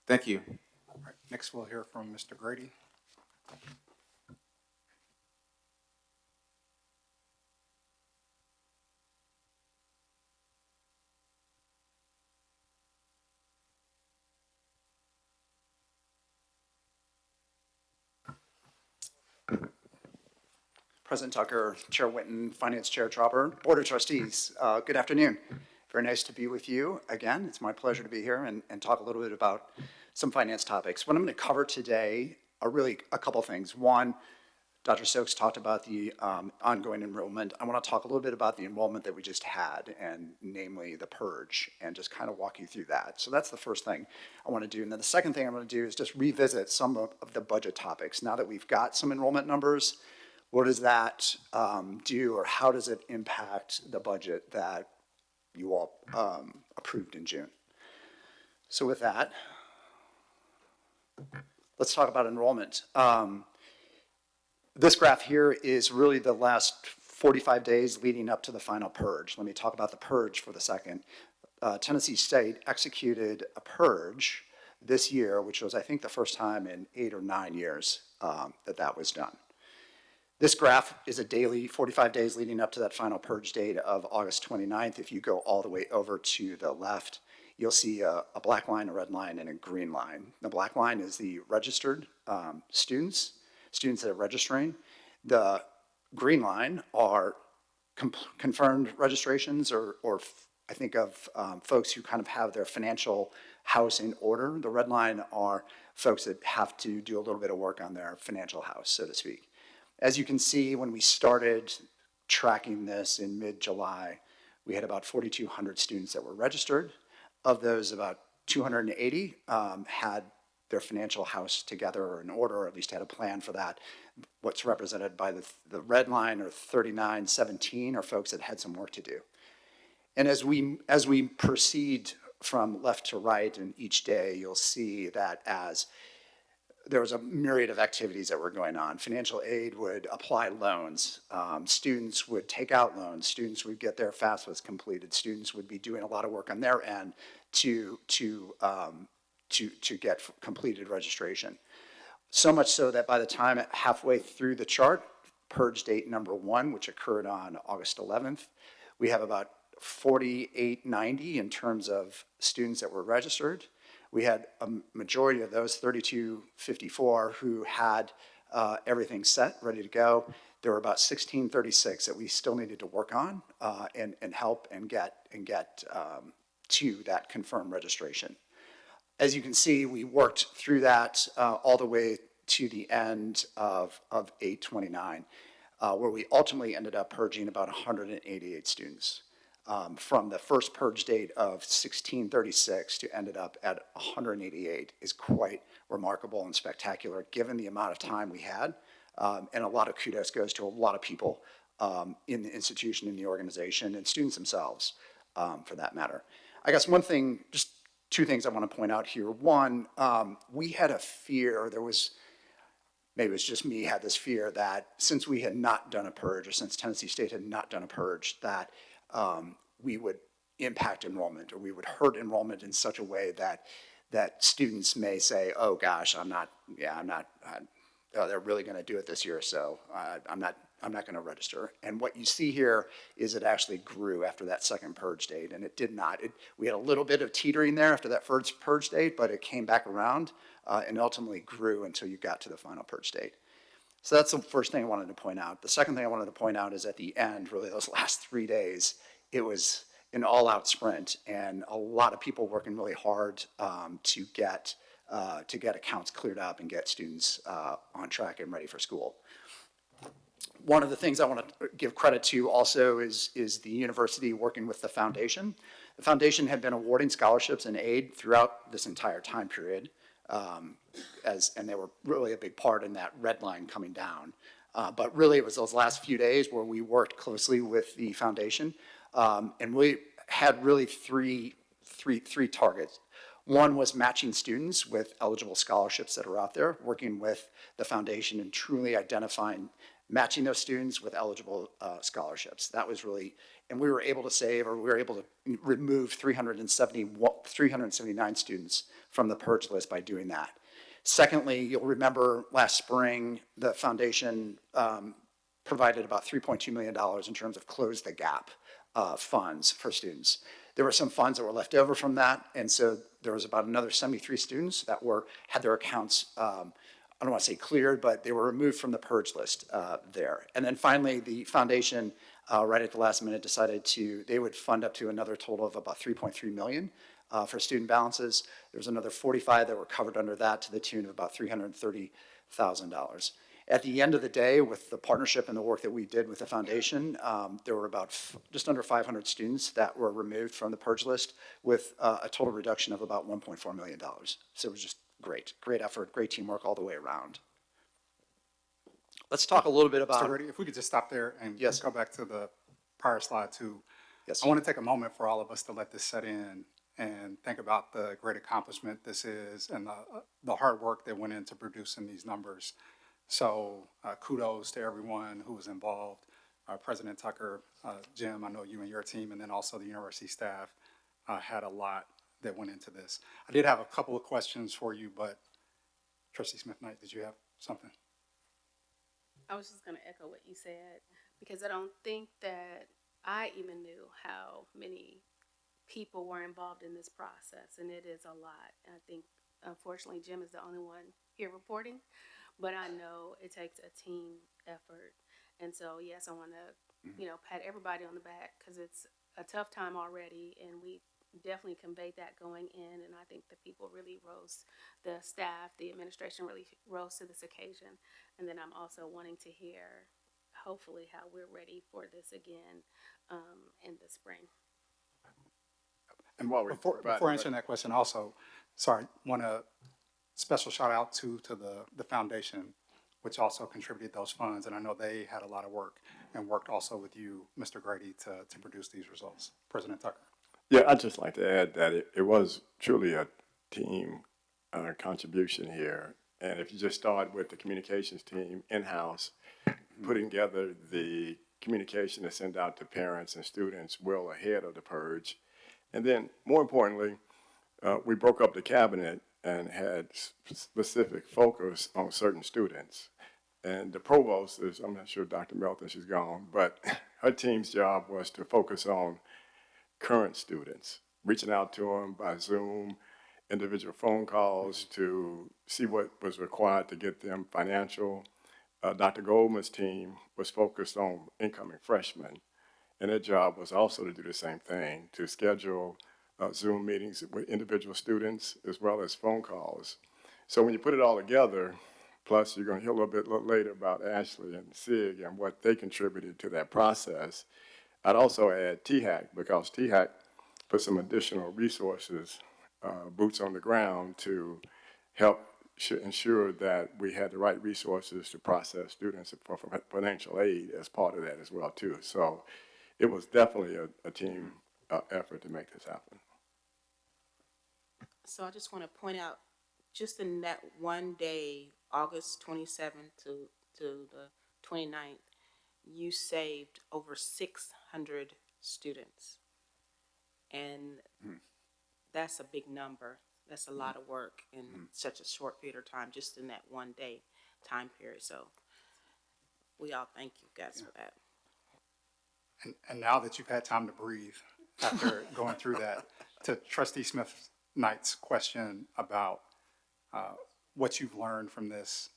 Thank you. All right, next we'll hear from Mr. Grady. President Tucker, Chair Winton, Finance Chair Tropper, Board of Trustees, good afternoon. Very nice to be with you again. It's my pleasure to be here and talk a little bit about some finance topics. What I'm going to cover today are really a couple things. One, Dr. Stokes talked about the ongoing enrollment. I want to talk a little bit about the enrollment that we just had, and namely the purge, and just kind of walk you through that. So that's the first thing I want to do. And then the second thing I'm going to do is just revisit some of the budget topics. Now that we've got some enrollment numbers, what does that do, or how does it impact the budget that you all approved in June? So with that, let's talk about enrollment. This graph here is really the last 45 days leading up to the final purge. Let me talk about the purge for the second. Tennessee State executed a purge this year, which was, I think, the first time in 8 or 9 years that was done. This graph is a daily, 45 days leading up to that final purge date of August 29th. If you go all the way over to the left, you'll see a black line, a red line, and a green line. The black line is the registered students that are registering. The green line are confirmed registrations, or I think of folks who kind of have their financial house in order. The red line are folks that have to do a little bit of work on their financial house, so to speak. As you can see, when we started tracking this in mid-July, we had about 4,200 students that were registered. Of those, about 280 had their financial house together or in order, or at least had a plan for that. What's represented by the red line, or 3917, are folks that had some work to do. And as we proceed from left to right in each day, you'll see that as there was a myriad of activities that were going on. Financial aid would apply loans. Students would take out loans. Students would get their FAFSAs completed. Students would be doing a lot of work on their end to get completed registration. So much so that by the time halfway through the chart, purge date number 1, which occurred on August 11th, we have about 4,890 in terms of students that were registered. We had a majority of those, 3,254, who had everything set, ready to go. There were about 1,636 that we still needed to work on and help and get to that confirmed registration. As you can see, we worked through that all the way to the end of 8/29, where we ultimately ended up purging about 188 students. From the first purge date of 1636 to ended up at 188 is quite remarkable and spectacular given the amount of time we had. And a lot of kudos goes to a lot of people in the institution, in the organization, and students themselves, for that matter. I guess one thing, just two things I want to point out here. One, we had a fear, maybe it was just me, had this fear that since we had not done a purge, or since Tennessee State had not done a purge, that we would impact enrollment, or we would hurt enrollment in such a way that students may say, oh gosh, they're really going to do it this year, so I'm not going to register. And what you see here is it actually grew after that second purge date, and it did not. We had a little bit of teetering there after that first purge date, but it came back around and ultimately grew until you got to the final purge date. So that's the first thing I wanted to point out. The second thing I wanted to point out is at the end, really those last 3 days, it was an all-out sprint, and a lot of people working really hard to get accounts cleared up and get students on track and ready for school. One of the things I want to give credit to also is the university working with the foundation. The foundation had been awarding scholarships and aid throughout this entire time period, and they were really a big part in that red line coming down. But really, it was those last few days where we worked closely with the foundation, and we had really three targets. One was matching students with eligible scholarships that are out there, working with the foundation and truly identifying, matching those students with eligible scholarships. That was really, and we were able to save, or we were able to remove 379 students from the purge list by doing that. Secondly, you'll remember last spring, the foundation provided about $3.2 million in terms of close the gap funds for students. There were some funds that were left over from that, and so there was about another 73 students that had their accounts, I don't want to say cleared, but they were removed from the purge list there. And then finally, the foundation, right at the last minute, decided they would fund up to another total of about $3.3 million for student balances. There was another 45 that were covered under that to the tune of about $330,000. At the end of the day, with the partnership and the work that we did with the foundation, there were about just under 500 students that were removed from the purge list with a total reduction of about $1.4 million. So it was just great effort, great teamwork all the way around. Let's talk a little bit about— Mr. Grady, if we could just stop there and Yes. go back to the prior slide too. Yes. I want to take a moment for all of us to let this set in and think about the great accomplishment this is and the hard work that went into producing these numbers. So kudos to everyone who was involved. President Tucker, Jim, I know you and your team, and then also the university staff had a lot that went into this. I did have a couple of questions for you, but Trustee Smith-Knight, did you have something? I was just going to echo what you said, because I don't think that I even knew how many people were involved in this process, and it is a lot. And I think, unfortunately, Jim is the only one here reporting, but I know it takes a team effort. And so, yes, I want to, pat everybody on the back, because it's a tough time already, and we definitely conveyed that going in, and I think the people really rose, the staff, the administration really rose to this occasion. And then I'm also wanting to hear, hopefully, how we're ready for this again in the spring. And before answering that question, also, want a special shout out to the foundation, which also contributed those funds, and I know they had a lot of work and worked also with you, Mr. Grady, to produce these results. President Tucker. Yeah, I'd just like to add that it was truly a team contribution here. And if you just start with the communications team in-house, putting together the communication to send out to parents and students well ahead of the purge. And then, more importantly, we broke up the cabinet and had specific focus on certain students. And the provost is, I'm not sure Dr. Melton, she's gone, but her team's job was to focus on current students, reaching out to them by Zoom, individual phone calls to see what was required to get them financial. Dr. Goldman's team was focused on incoming freshmen, and their job was also to do the same thing, to schedule Zoom meetings with individual students as well as phone calls. So when you put it all together, plus you're going to hear a little bit later about Ashley and SIG and what they contributed to that process. I'd also add THAC, because THAC put some additional resources, boots on the ground, to help ensure that we had the right resources to process students for financial aid as part of that as well, too. So it was definitely a team effort to make this happen. So I just want to point out, just in that one day, August 27th to the 29th, you saved over 600 students. And that's a big number. That's a lot of work in such a short period of time, just in that one day time period. So we all thank you guys for that. And now that you've had time to breathe after going through that, to Trustee Smith Knight's question about what you've learned from this,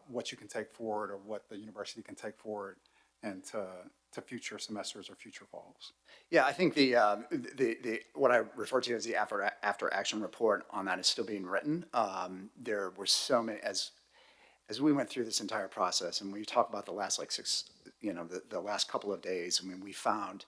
what you can take forward or what the university can take forward and to future semesters or future falls. Yeah, I think the what I refer to as the after action report on that is still being written. There were so many, as we went through this entire process, and when you talk about the last like the last couple of days, I mean, we found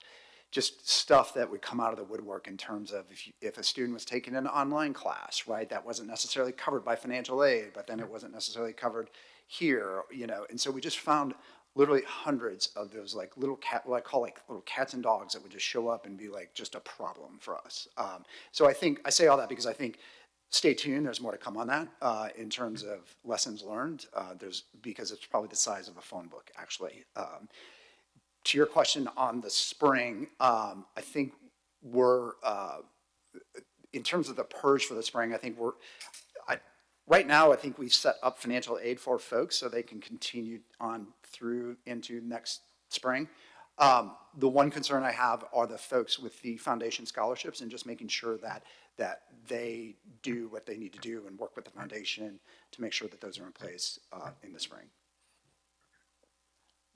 just stuff that would come out of the woodwork in terms of if a student was taking an online class, right, that wasn't necessarily covered by financial aid, but then it wasn't necessarily covered here, and so we just found literally hundreds of those like little what I call like little cats and dogs that would just show up and be like just a problem for us. So I think I say all that because I think stay tuned. There's more to come on that in terms of lessons learned. Because it's probably the size of a phone book actually. To your question on the spring, I think we're in terms of the purge for the spring. I think right now, I think we've set up financial aid for folks so they can continue on through into next spring. The one concern I have are the folks with the foundation scholarships and just making sure that they do what they need to do and work with the foundation to make sure that those are in place in the spring.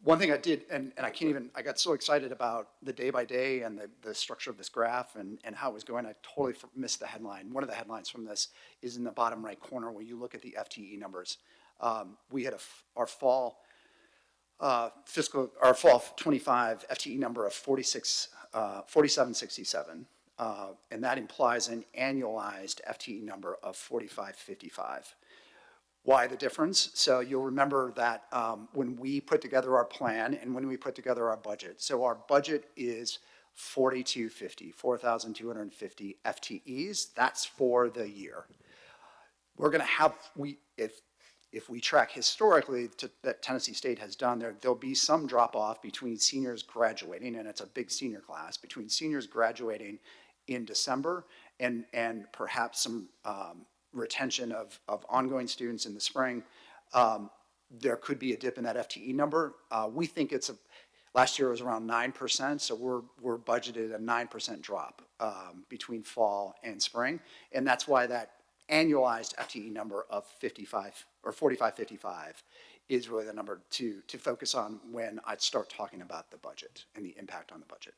One thing I did, and I got so excited about the day by day and the structure of this graph and how it was going, I totally missed the headline. One of the headlines from this is in the bottom right corner where you look at the FTE numbers. We had our fall 25 FTE number of 4767, and that implies an annualized FTE number of 4555. Why the difference? So you'll remember that when we put together our plan and when we put together our budget, so our budget is 4,250 FTEs. That's for the year. We're going to have, if we track historically that Tennessee State has done, there'll be some drop off between seniors graduating, and it's a big senior class, between seniors graduating in December and perhaps some retention of ongoing students in the spring. There could be a dip in that FTE number. We think last year was around 9%, so we're budgeted a 9% drop between fall and spring, and that's why that annualized FTE number of 55 or 4555 is really the number to focus on when I start talking about the budget and the impact on the budget.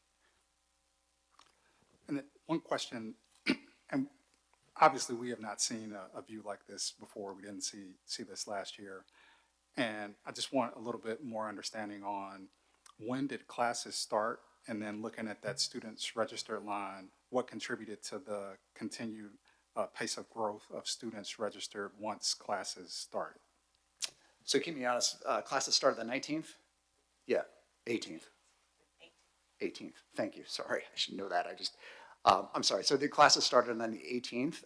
And then one question, and obviously we have not seen a view like this before. We didn't see this last year. And I just want a little bit more understanding on when did classes start, and then looking at that students registered line, what contributed to the continued pace of growth of students registered once classes started? So keep me honest, classes started the 19th? Yeah, 18th. 18th, thank you, sorry, I should know that, I'm sorry, so the classes started on the 18th.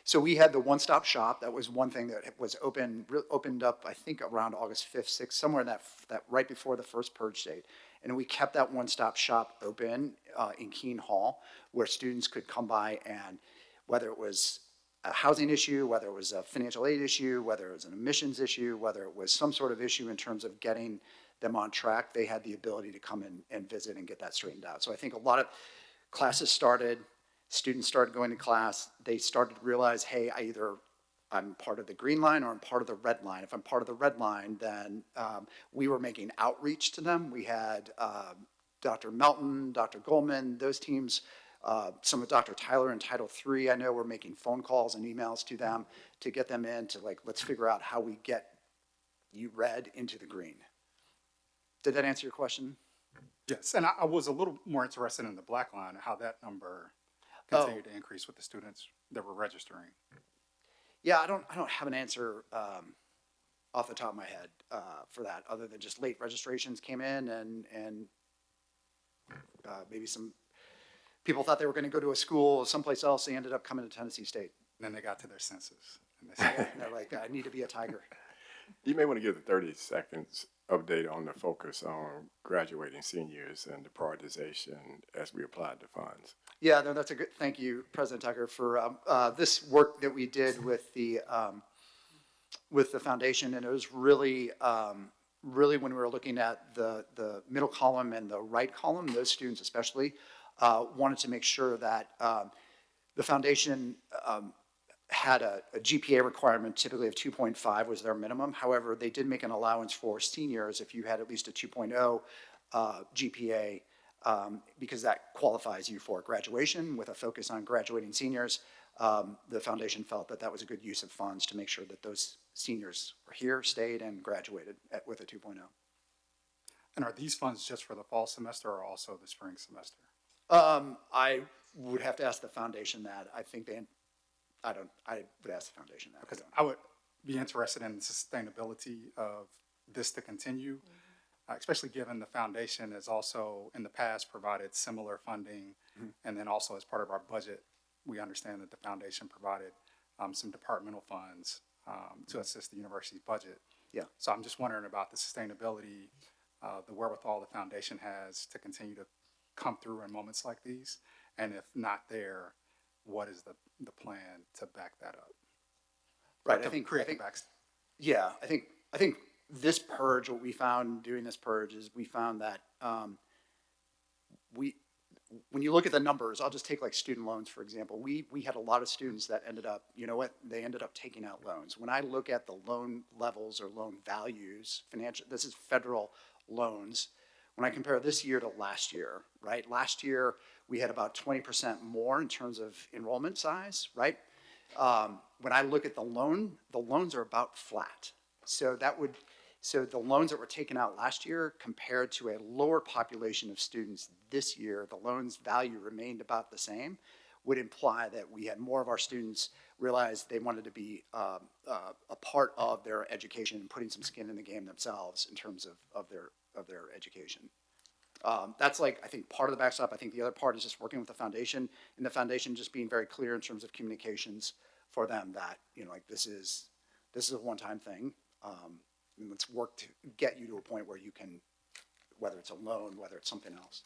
So we had the one-stop shop. That was one thing that was opened up, I think, around August 5th, 6th, somewhere in that right before the first purge date. And we kept that one-stop shop open in Keene Hall, where students could come by, and whether it was a housing issue, whether it was a financial aid issue, whether it was an admissions issue, whether it was some sort of issue in terms of getting them on track, they had the ability to come in and visit and get that straightened out. So I think a lot of classes started, students started going to class, they started to realize, hey, I'm part of the green line or I'm part of the red line. If I'm part of the red line, then we were making outreach to them. We had Dr. Melton, Dr. Goldman, those teams, some of Dr. Tyler in Title III, I know we're making phone calls and emails to them to get them in to let's figure out how we get you red into the green. Did that answer your question? Yes, and I was a little more interested in the black line and how that number continued to increase with the students that were registering. Yeah, I don't have an answer off the top of my head for that, other than just late registrations came in and maybe some People thought they were going to go to a school someplace else, they ended up coming to Tennessee State. And then they got to their senses, and they said, And they're like, I need to be a Tiger. You may want to give the 30 seconds update on the focus on graduating seniors and the prioritization as we applied the funds. Yeah, no, that's a good, thank you, President Tucker, for this work that we did with the foundation. And it was really, really when we were looking at the middle column and the right column, those students especially, wanted to make sure that the foundation had a GPA requirement typically of 2.5 was their minimum. However, they did make an allowance for seniors if you had at least a 2.0 GPA, because that qualifies you for graduation with a focus on graduating seniors. The foundation felt that that was a good use of funds to make sure that those seniors were here, stayed, and graduated with a 2.0. And are these funds just for the fall semester or also the spring semester? I would have to ask the foundation that. I think I would ask the foundation that. Because I would be interested in the sustainability of this to continue, especially given the foundation has also in the past provided similar funding. And then also as part of our budget, we understand that the foundation provided some departmental funds to assist the university's budget. Yeah. So I'm just wondering about the sustainability, the wherewithal the foundation has to continue to come through in moments like these. And if not there, what is the plan to back that up? Right. To create the back. Yeah, I think this purge, what we found doing this purge is we found that when you look at the numbers, I'll just take like student loans, for example. We had a lot of students that ended up, you know what, they ended up taking out loans. When I look at the loan levels or loan values, this is federal loans. When I compare this year to last year, right? Last year, we had about 20% more in terms of enrollment size, right? When I look at the loans are about flat. So the loans that were taken out last year compared to a lower population of students this year, the loans value remained about the same, would imply that we had more of our students realize they wanted to be a part of their education and putting some skin in the game themselves in terms of their education. That's like, I think, part of the backstop. I think the other part is just working with the foundation, and the foundation just being very clear in terms of communications for them that, you know, like this is a one-time thing. And let's work to get you to a point where you can, whether it's a loan, whether it's something else.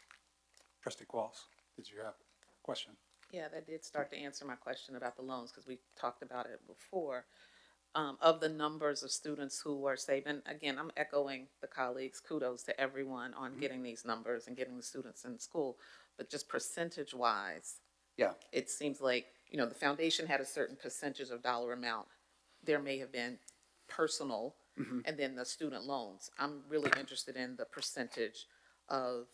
Trustee Qualls, did you have a question? Yeah, that did start to answer my question about the loans, because we talked about it before. Of the numbers of students who are saving, again, I'm echoing the colleagues, kudos to everyone on getting these numbers and getting the students in school, but just percentage-wise, Yeah. it seems like, you know, the foundation had a certain percentage of dollar amount. There may have been personal, and then the student loans. I'm really interested in the percentage of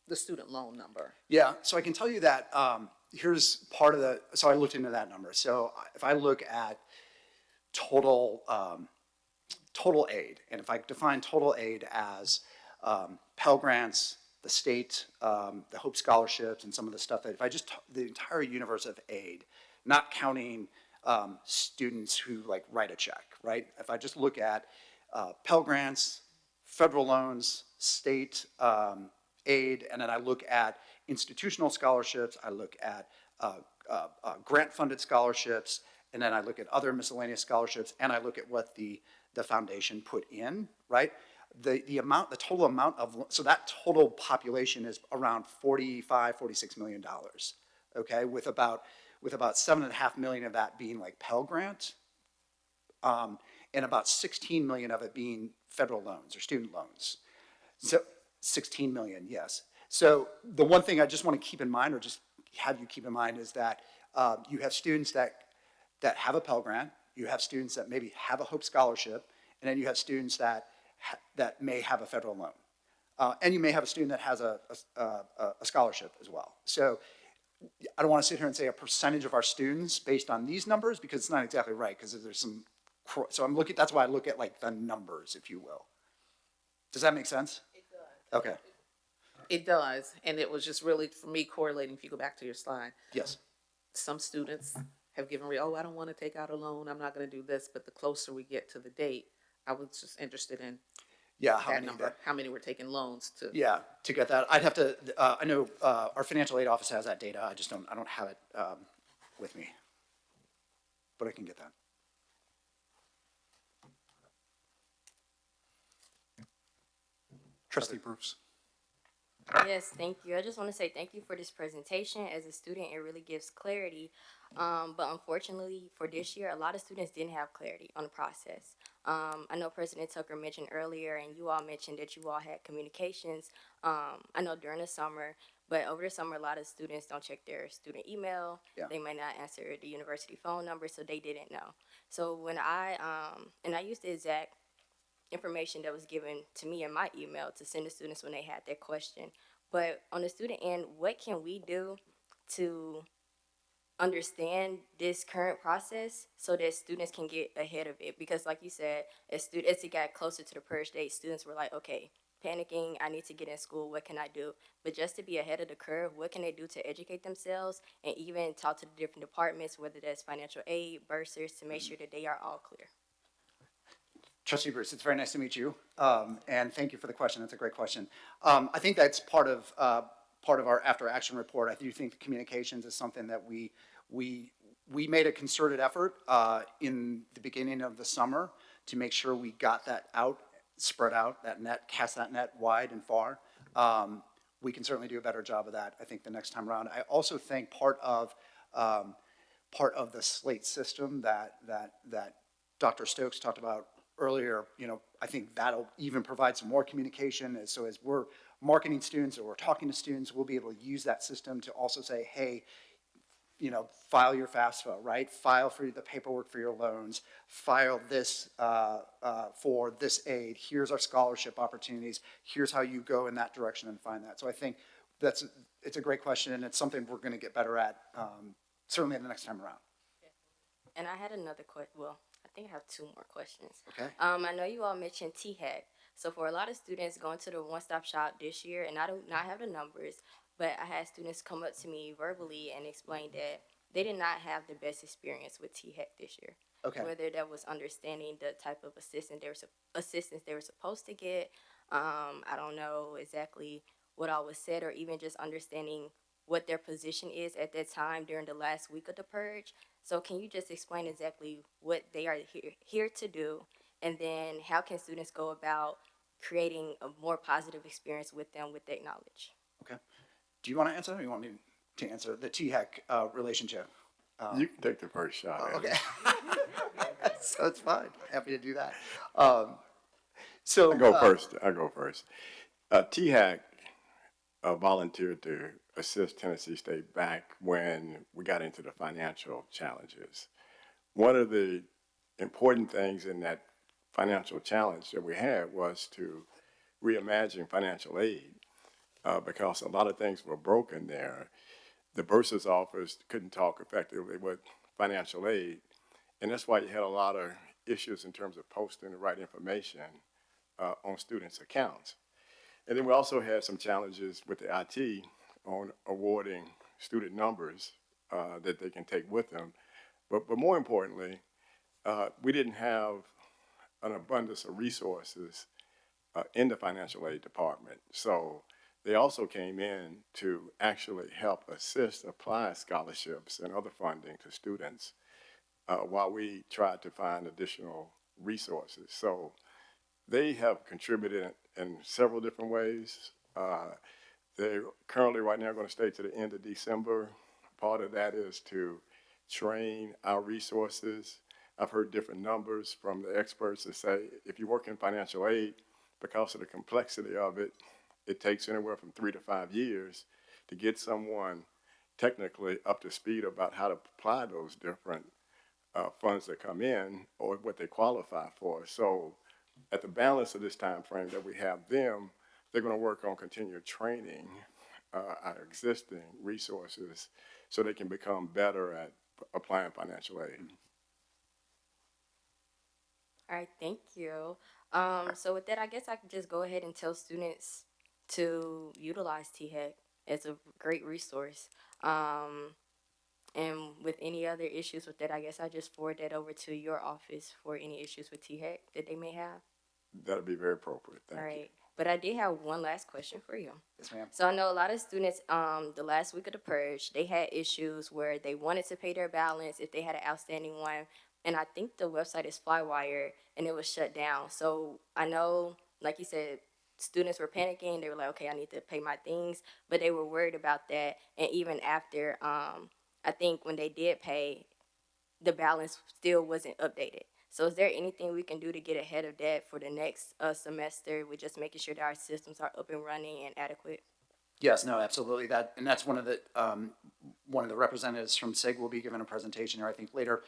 the student loan number. Yeah, so I can tell you that here's part of so I looked into that number. So if I look at total aid, and if I define total aid as Pell Grants, the state, the Hope Scholarships, and some of the stuff that, if I just, the entire universe of aid, not counting students who like write a check, right? If I just look at Pell Grants, federal loans, state aid, and then I look at institutional scholarships, I look at grant-funded scholarships, and then I look at other miscellaneous scholarships, and I look at what the foundation put in, right? The total amount of, so that total population is around $46 million, okay? With about $7.5 million of that being like Pell Grant, and about 16 million of it being federal loans or student loans. So 16 million, yes. So the one thing I just want to keep in mind, or just have you keep in mind, is that you have students that have a Pell Grant, you have students that maybe have a Hope Scholarship, and then you have students that may have a federal loan. And you may have a student that has a scholarship as well. So I don't want to sit here and say a percentage of our students based on these numbers, because it's not exactly right, because there's some, so that's why I look at like the numbers, if you will. Does that make sense? It does. Okay. It does, and it was just really, for me, correlating, if you go back to your slide. Yes. Some students have given, I don't want to take out a loan, I'm not going to do this, but the closer we get to the date, I was just interested in Yeah, how that many number, how many were taking loans to? Yeah, to get that, I'd have to, I know, our financial aid office has that data, I don't have it, with me. But I can get that. Trustee Bruce? Yes, thank you. I just want to say thank you for this presentation. As a student, it really gives clarity. But unfortunately, for this year, a lot of students didn't have clarity on the process. I know President Tucker mentioned earlier, and you all mentioned that you all had communications. I know during the summer, but over the summer, a lot of students don't check their student email. Yeah. They might not answer the university phone number, so they didn't know. So when and I used the exact information that was given to me in my email to send to students when they had their question. But on the student end, what can we do to understand this current process so that students can get ahead of it? Because like you said, as it got closer to the purge date, students were like, okay, panicking, I need to get in school, what can I do? But just to be ahead of the curve, what can they do to educate themselves and even talk to the different departments, whether that's financial aid, bursars, to make sure that they are all clear? Trustee Bruce, it's very nice to meet you, and thank you for the question. That's a great question. I think that's part of our after-action report. I do think the communications is something that we made a concerted effort in the beginning of the summer to make sure we got that out, spread out, that net, cast that net wide and far. We can certainly do a better job of that, I think, the next time around. I also think part of the slate system that Dr. Stokes talked about earlier, I think that'll even provide some more communication. So as we're marketing students or we're talking to students, we'll be able to use that system to also say, hey, file your FAFSA, right? File for the paperwork for your loans. File this for this aid. Here's our scholarship opportunities. Here's how you go in that direction and find that. So I think it's a great question, and it's something we're going to get better at, certainly the next time around. And I had another question. Well, I think I have two more questions. Okay. I know you all mentioned THAC. So for a lot of students going to the one-stop shop this year, and I do not have the numbers, but I had students come up to me verbally and explain that they did not have the best experience with THAC this year. Okay. Whether that was understanding the type of assistance they were supposed to get. I don't know exactly what all was said, or even just understanding what their position is at that time during the last week of the purge. So can you just explain exactly what they are here to do, and then how can students go about creating a more positive experience with them with that knowledge? Okay. Do you want to answer, or you want me to answer the THAC relationship? You can take the first shot at it. Okay. So it's fine. Happy to do that. So I go first. THAC volunteered to assist Tennessee State back when we got into the financial challenges. One of the important things in that financial challenge that we had was to reimagine financial aid because a lot of things were broken there. The bursar's office couldn't talk effectively with financial aid, and that's why you had a lot of issues in terms of posting the right information on students' accounts. And then we also had some challenges with the IT on awarding student numbers that they can take with them. But more importantly, we didn't have an abundance of resources in the financial aid department. So they also came in to actually help assist apply scholarships and other funding to students while we tried to find additional resources. So they have contributed in several different ways. They're currently right now going to stay to the end of December. Part of that is to train our resources. I've heard different numbers from the experts that say if you work in financial aid, because of the complexity of it, it takes anywhere from 3 to 5 years to get someone technically up to speed about how to apply those different funds that come in or what they qualify for. So at the balance of this time frame that we have them, they're going to work on continued training our existing resources so they can become better at applying financial aid. All right, thank you. So with that, I guess I could just go ahead and tell students to utilize THAC. It's a great resource. And with any other issues with that, I guess I just forward that over to your office for any issues with THAC that they may have. That'd be very appropriate. All Thank you. right. But I did have one last question for you. Yes, ma'am. So I know a lot of students, the last week of the purge, they had issues where they wanted to pay their balance if they had an outstanding one. And I think the website is Flywire, and it was shut down. So I know, like you said, students were panicking. They were like, okay, I need to pay my things. But they were worried about that. And even after, I think when they did pay, the balance still wasn't updated. So is there anything we can do to get ahead of that for the next semester with just making sure that our systems are up and running and adequate? Yes, no, absolutely. That's one of the representatives from SIG will be giving a presentation here, I think, later.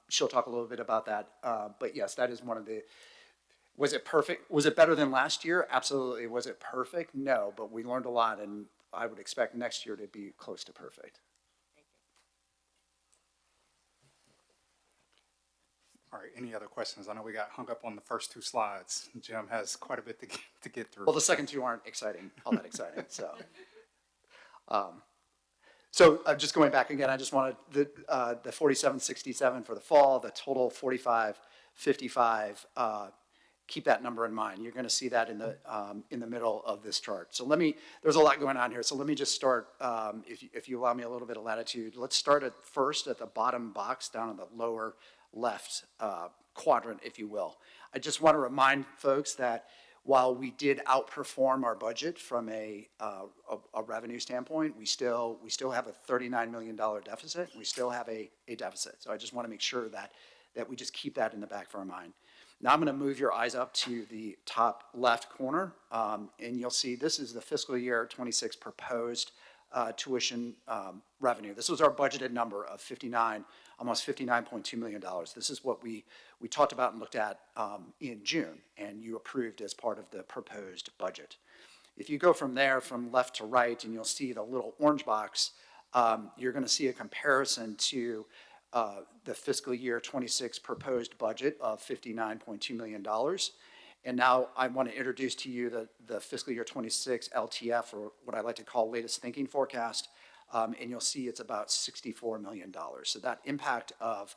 She'll talk a little bit about that. But yes, that is one of the, was it perfect? Was it better than last year? Absolutely. Was it perfect? No, but we learned a lot, and I would expect next year to be close to perfect. All right, any other questions? I know we got hung up on the first two slides. Jim has quite a bit to get through. Well, the second two aren't exciting, all that exciting, so. Just going back again, I just wanted the 4767 for the fall, the total 4555. Keep that number in mind. You're going to see that in the middle of this chart. So there's a lot going on here. So let me just start, if you allow me a little bit of latitude. Let's start first at the bottom box down in the lower left quadrant, if you will. I just want to remind folks that while we did outperform our budget from a revenue standpoint, we still have a $39 million deficit. We still have a deficit. So I just want to make sure that we just keep that in the back of our mind. Now I'm going to move your eyes up to the top left corner, and you'll see this is the fiscal year 26 proposed tuition revenue. This was our budgeted number of almost $59.2 million. This is what we talked about and looked at in June, and you approved as part of the proposed budget. If you go from there, from left to right, and you'll see the little orange box, you're going to see a comparison to the fiscal year 26 proposed budget of $59.2 million. And now I want to introduce to you the fiscal year 26 LTF, or what I like to call latest thinking forecast, and you'll see it's about $64 million. So that impact of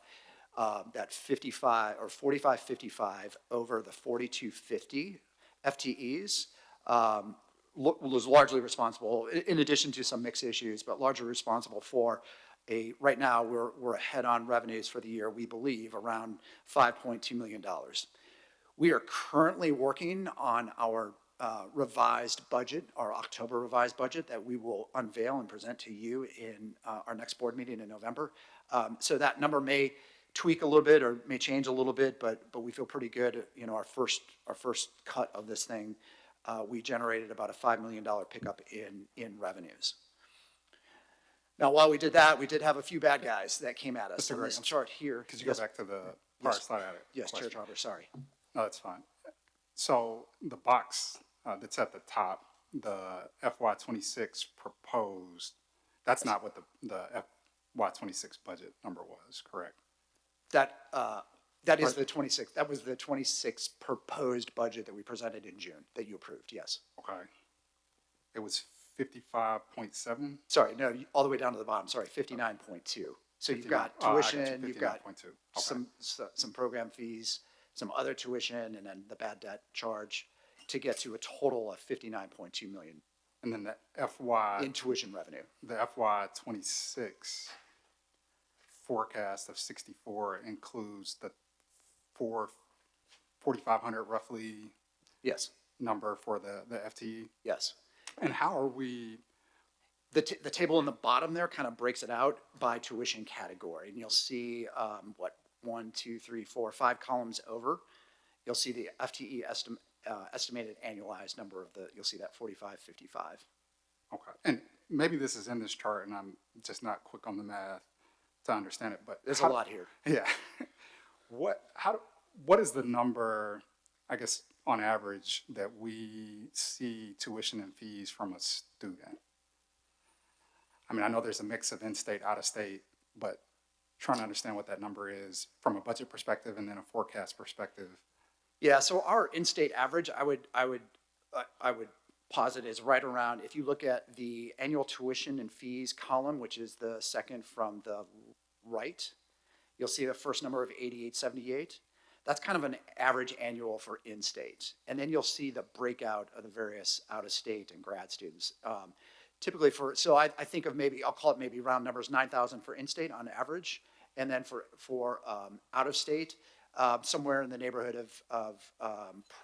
that 4555 over the 4250 FTEs was largely responsible, in addition to some mix issues, but largely responsible for right now we're ahead on revenues for the year, we believe, around $5.2 million. We are currently working on our revised budget, our October revised budget that we will unveil and present to you in our next board meeting in November. So that number may tweak a little bit or may change a little bit, but we feel pretty good. You know, our first cut of this thing, we generated about a $5 million pickup in revenues. Now, while we did that, we did have a few bad guys that came at us. Mr. Gray, This chart here. Could you go back to the prior slide? I had a Yes, Chair question. Tropper, sorry. No, that's fine. So the box that's at the top, the FY26 proposed, that's not what the FY26 budget number was, correct? That is the 26. That was the 26 proposed budget that we presented in June that you approved. Yes. Okay. It was 55.7. Sorry, no, all the way down to the bottom. Sorry, 59.2. So you've got tuition, you've got some program fees, some other tuition, and then the bad debt charge to get to a total of 59.2 million. And then the FY in tuition revenue. The FY26 forecast of 64 includes the 4,500 roughly. Yes. Number for the FTE. Yes. And how are we? The table in the bottom there kind of breaks it out by tuition category, and you'll see 1, 2, 3, 4, 5 columns over. You'll see the FTE estimated annualized number of you'll see that 4555. Okay, and maybe this is in this chart, and I'm just not quick on the math to understand it, but there's a lot here. Yeah. What is the number, I guess, on average that we see tuition and fees from a student? I mean, I know there's a mix of in-state, out-of-state, but trying to understand what that number is from a budget perspective and then a forecast perspective. Yeah, so our in-state average, I would posit is right around, if you look at the annual tuition and fees column, which is the second from the right, you'll see the first number of 8878. That's kind of an average annual for in-state. And then you'll see the breakout of the various out-of-state and grad students. Typically so I think of maybe, I'll call it maybe round numbers, 9,000 for in-state on average. And then for out-of-state, somewhere in the neighborhood of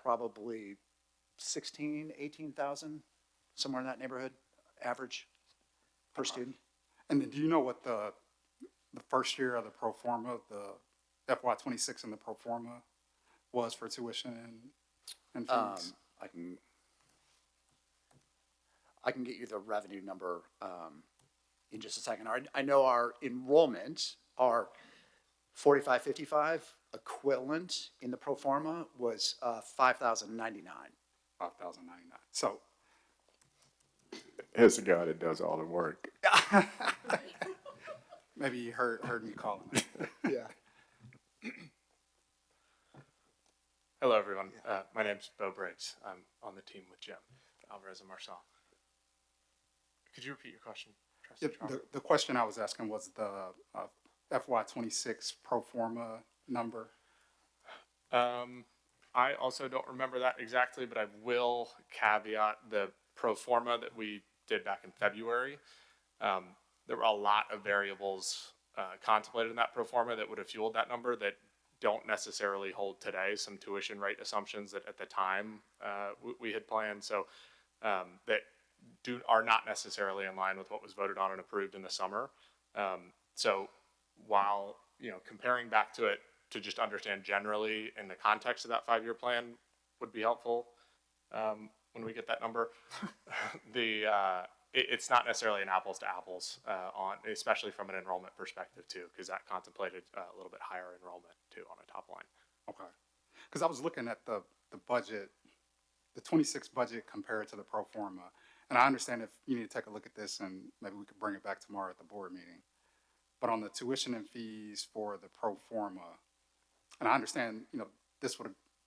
probably 16, 18,000, somewhere in that neighborhood, average per student. And then do you know what the first year of the pro forma, the FY26 and the pro forma was for tuition and fees? I can get you the revenue number in just a second. I know our enrollment, our 45-55 equivalent in the pro forma was 5,099. 5,099. So It's the guy that does all the work. maybe you heard me calling it. Yeah. Hello, everyone. My name's Bo Briggs. I'm on the team with Jim Alvarez and Marcel. Could you repeat your question, Trustee Trump? The question I was asking was the FY26 pro forma number. I also don't remember that exactly, but I will caveat the pro forma that we did back in February. There were a lot of variables contemplated in that pro forma that would have fueled that number that don't necessarily hold today. Some tuition rate assumptions that at the time we had planned, so that are not necessarily in line with what was voted on and approved in the summer. So while, comparing back to it to just understand generally in the context of that 5-year plan would be helpful when we get that number. It's not necessarily an apples to apples especially from an enrollment perspective too, because that contemplated a little bit higher enrollment too on a top line. Okay. Because I was looking at the budget, the 26 budget compared to the pro forma. And I understand if you need to take a look at this and maybe we could bring it back tomorrow at the board meeting. But on the tuition and fees for the pro forma, and I understand,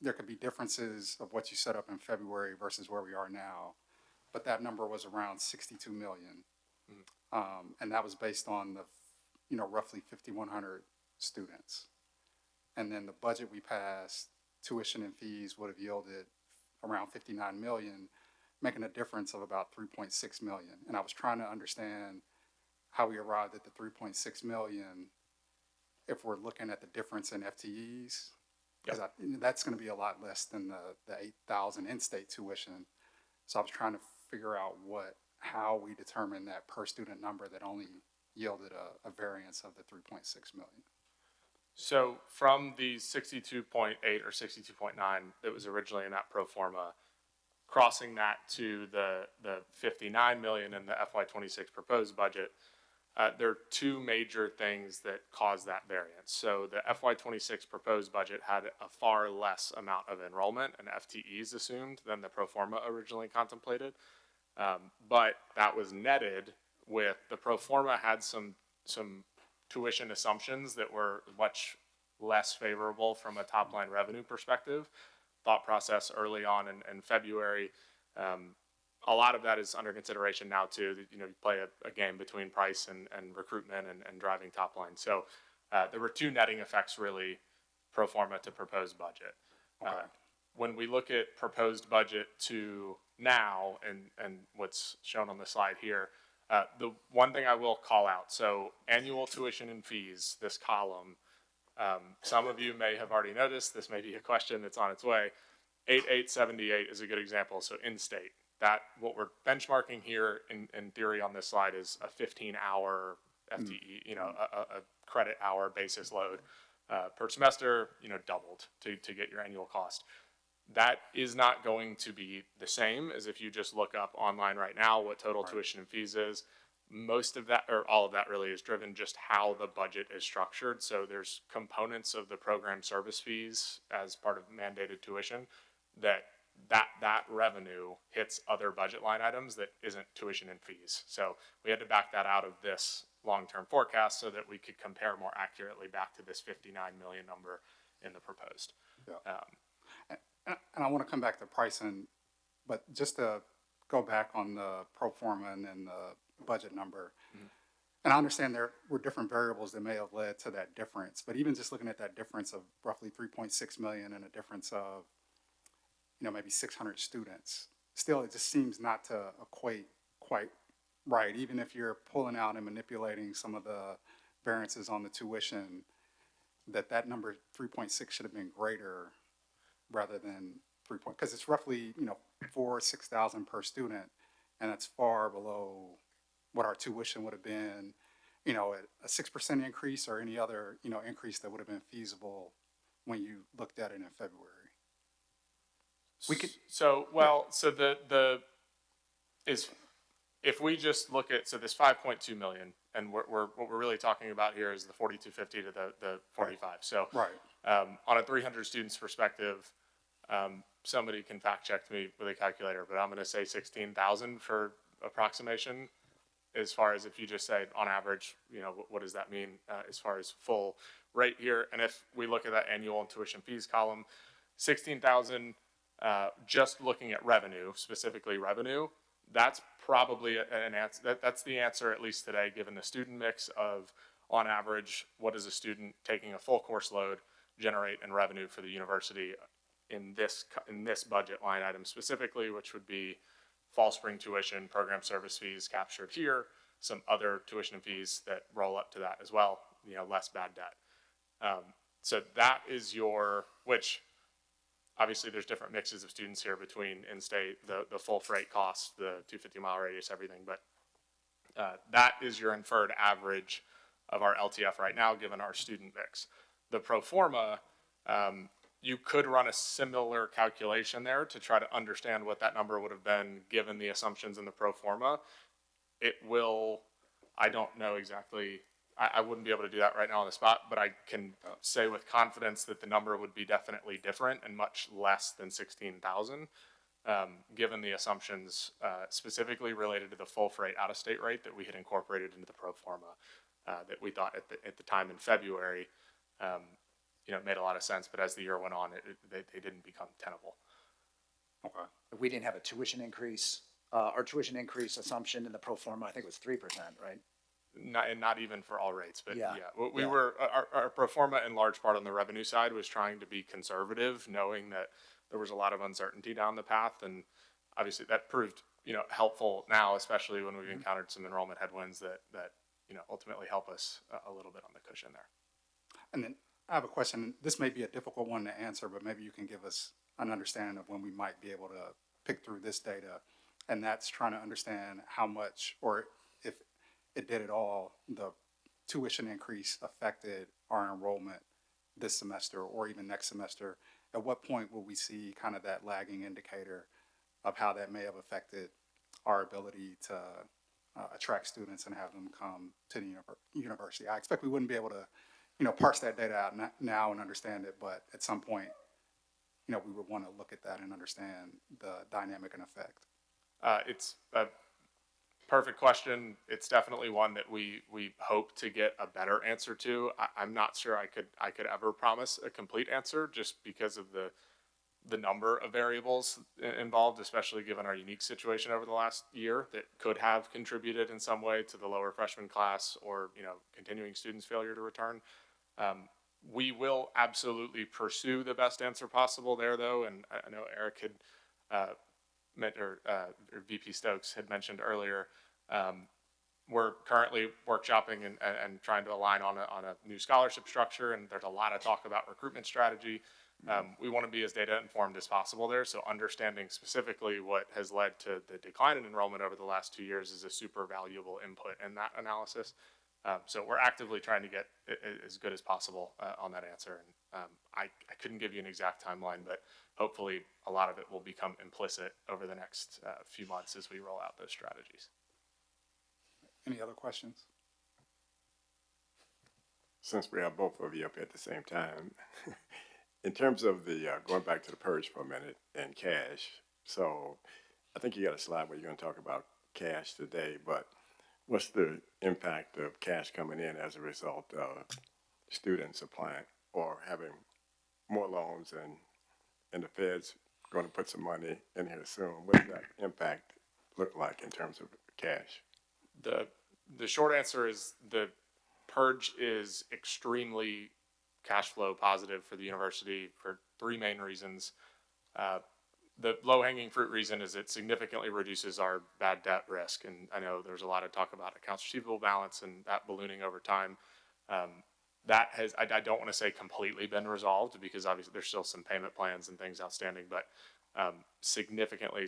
there could be differences of what you set up in February versus where we are now, but that number was around 62 million. And that was based on the, roughly 5,100 students. And then the budget we passed, tuition and fees would have yielded around 59 million, making a difference of about 3.6 million. And I was trying to understand how we arrived at the 3.6 million if we're looking at the difference in FTEs, because that's going to be a lot less than the 8,000 in-state tuition. So I was trying to figure out how we determine that per student number that only yielded a variance of the 3.6 million. So from the 62.8 or 62.9 that was originally in that pro forma, crossing that to the 59 million in the FY26 proposed budget, there are two major things that cause that variance. So the FY26 proposed budget had a far less amount of enrollment and FTEs assumed than the pro forma originally contemplated. But that was netted with the pro forma had some tuition assumptions that were much less favorable from a top line revenue perspective. Thought process early on in February. A lot of that is under consideration now too. You play a game between price and recruitment and driving top line. So there were two netting effects really, pro forma to proposed budget. Okay. When we look at proposed budget to now and what's shown on the slide here, the one thing I will call out, so annual tuition and fees, this column, some of you may have already noticed, this may be a question that's on its way. 8878 is a good example, so in-state. That, what we're benchmarking here in theory on this slide is a 15-hour FTE, a credit hour basis load per semester, doubled to get your annual cost. That is not going to be the same as if you just look up online right now what total tuition and fees is. Most of that, or all of that really is driven just how the budget is structured. So there's components of the program service fees as part of mandated tuition that revenue hits other budget line items that isn't tuition and fees. So we had to back that out of this long-term forecast so that we could compare more accurately back to this 59 million number in the proposed. Yeah. And I want to come back to pricing, but just to go back on the pro forma and then the budget number, and I understand there were different variables that may have led to that difference, but even just looking at that difference of roughly 3.6 million and a difference of, maybe 600 students, still, it just seems not to equate quite right. Even if you're pulling out and manipulating some of the variances on the tuition, that number 3.6 should have been greater rather than 3 point, because it's roughly, 6,000 per student, and that's far below what our tuition would have been, a 6% increase or any other, increase that would have been feasible when you looked at it in February. We could, So if we just look at, so this 5.2 million, and what we're really talking about here is the 4,250 to the 45. So right. On a 300 students perspective, somebody can fact check me with a calculator, but I'm going to say 16,000 for approximation. As far as if you just say on average, what does that mean as far as full rate here? And if we look at that annual and tuition fees column, 16,000, just looking at revenue, specifically revenue, that's probably an answer. That's the answer, at least today, given the student mix of, on average, what does a student taking a full course load generate in revenue for the university in this budget line item specifically, which would be fall spring tuition, program service fees captured here, some other tuition fees that roll up to that as well, less bad debt. So that is which obviously there's different mixes of students here between in-state, the full freight costs, the 250-mile radius, everything, but that is your inferred average of our LTF right now, given our student mix. The pro forma, you could run a similar calculation there to try to understand what that number would have been given the assumptions in the pro forma. I don't know exactly, I wouldn't be able to do that right now on the spot, but I can say with confidence that the number would be definitely different and much less than 16,000, given the assumptions specifically related to the full freight out-of-state rate that we had incorporated into the pro forma that we thought at the time in February, it made a lot of sense, but as the year went on, they didn't become tenable. Okay. We didn't have a tuition increase. Our tuition increase assumption in the pro forma, I think, was 3%, right? Not even for all rates, but Yeah. we were, our pro forma in large part on the revenue side was trying to be conservative, knowing that there was a lot of uncertainty down the path, and obviously that proved, helpful now, especially when we've encountered some enrollment headwinds that ultimately help us a little bit on the cushion there. And then I have a question. This may be a difficult one to answer, but maybe you can give us an understanding of when we might be able to pick through this data. And that's trying to understand how much, or if it did at all, the tuition increase affected our enrollment this semester or even next semester. At what point will we see kind of that lagging indicator of how that may have affected our ability to attract students and have them come to the university? I expect we wouldn't be able to parse that data out now and understand it, but at some point, we would want to look at that and understand the dynamic and effect. It's a perfect question. It's definitely one that we hope to get a better answer to. I'm not sure I could ever promise a complete answer just because of the number of variables involved, especially given our unique situation over the last year that could have contributed in some way to the lower freshman class or, continuing students' failure to return. We will absolutely pursue the best answer possible there, though, and I know Eric had or VP Stokes had mentioned earlier, we're currently workshopping and trying to align on a new scholarship structure, and there's a lot of talk about recruitment strategy. We want to be as data informed as possible there, so understanding specifically what has led to the decline in enrollment over the last 2 years is a super valuable input in that analysis. So we're actively trying to get as good as possible on that answer. And I couldn't give you an exact timeline, but hopefully a lot of it will become implicit over the next few months as we roll out those strategies. Any other questions? Since we have both of you up at the same time, in terms of the, going back to the purge for a minute and cash, so I think you got a slide where you're going to talk about cash today, but what's the impact of cash coming in as a result of students applying or having more loans and the Fed's going to put some money in here soon? What does that impact look like in terms of cash? The short answer is the purge is extremely cash flow positive for the university for three main reasons. The low-hanging fruit reason is it significantly reduces our bad debt risk. And I know there's a lot of talk about accounts receivable balance and that ballooning over time. That has, I don't want to say completely been resolved because obviously there's still some payment plans and things outstanding, but significantly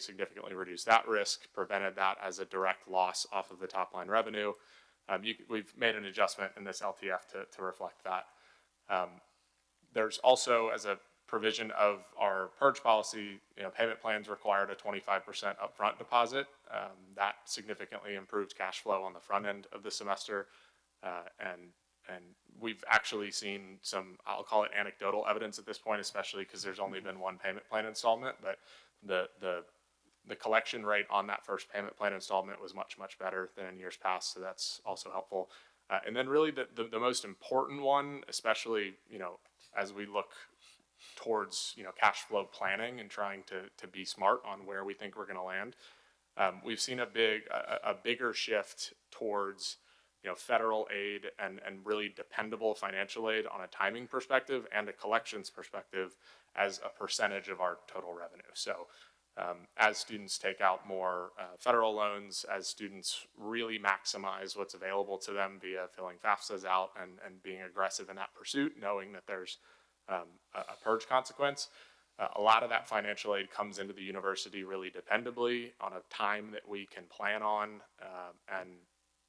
reduced that risk, prevented that as a direct loss off of the top line revenue. We've made an adjustment in this LTF to reflect that. There's also, as a provision of our purge policy, payment plans required a 25% upfront deposit. That significantly improved cash flow on the front end of the semester. And we've actually seen some, I'll call it anecdotal evidence at this point, especially because there's only been one payment plan installment, but the collection rate on that first payment plan installment was much better than in years past, so that's also helpful. And then really the most important one, especially, as we look towards, cash flow planning and trying to be smart on where we think we're going to land, we've seen a bigger shift towards, federal aid and really dependable financial aid on a timing perspective and a collections perspective as a percentage of our total revenue. So as students take out more federal loans, as students really maximize what's available to them via filling FAFSAs out and being aggressive in that pursuit, knowing that there's a purge consequence, a lot of that financial aid comes into the university really dependably on a time that we can plan on, and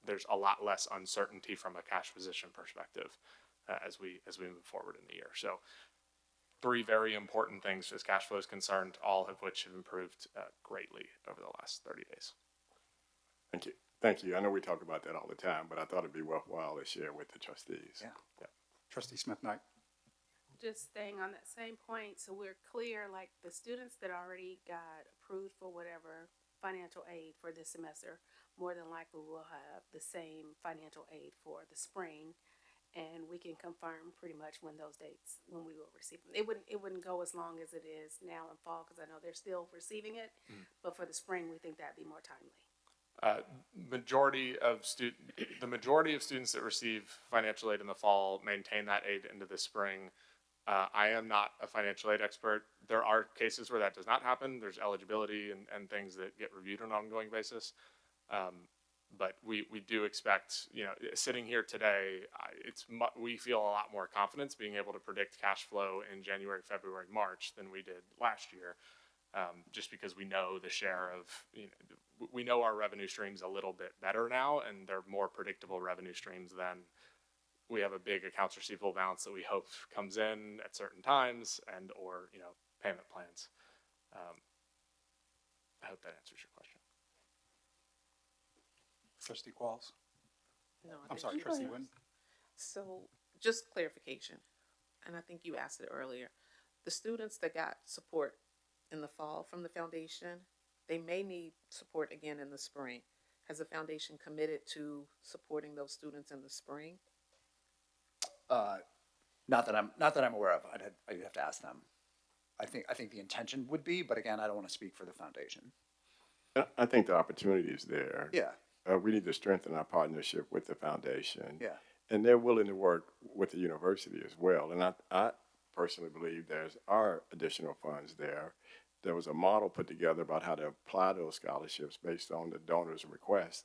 there's a lot less uncertainty from a cash position perspective as we move forward in the year. So three very important things as cash flow is concerned, all of which have improved greatly over the last 30 days. Thank you. Thank you. I know we talk about that all the time, but I thought it'd be worthwhile to share with the trustees. Yeah. Trustee Smith-Knight. Just staying on that same point, so we're clear, like the students that already got approved for whatever financial aid for this semester, more than likely will have the same financial aid for the spring, and we can confirm pretty much when we will receive them. It wouldn't go as long as it is now in fall, because I know they're still receiving it, but for the spring, we think that'd be more timely. The majority of students that receive financial aid in the fall maintain that aid into the spring. I am not a financial aid expert. There are cases where that does not happen. There's eligibility and things that get reviewed on an ongoing basis. But we do expect, sitting here today, we feel a lot more confidence being able to predict cash flow in January, February, March than we did last year, just because we know the share of, we know our revenue streams a little bit better now, and they're more predictable revenue streams than we have a big accounts receivable balance that we hope comes in at certain times and or payment plans. I hope that answers your question. Trustee Qualls. No, I'm sorry, Trustee Wynn. So just clarification, and I think you asked it earlier. The students that got support in the fall from the foundation, they may need support again in the spring. Has the foundation committed to supporting those students in the spring? Not that I'm aware of. I'd have to ask them. I think the intention would be, but again, I don't want to speak for the foundation. I think the opportunity is there. Yeah. We need to strengthen our partnership with the foundation. Yeah. And they're willing to work with the university as well. And I personally believe are additional funds there. There was a model put together about how to apply those scholarships based on the donor's request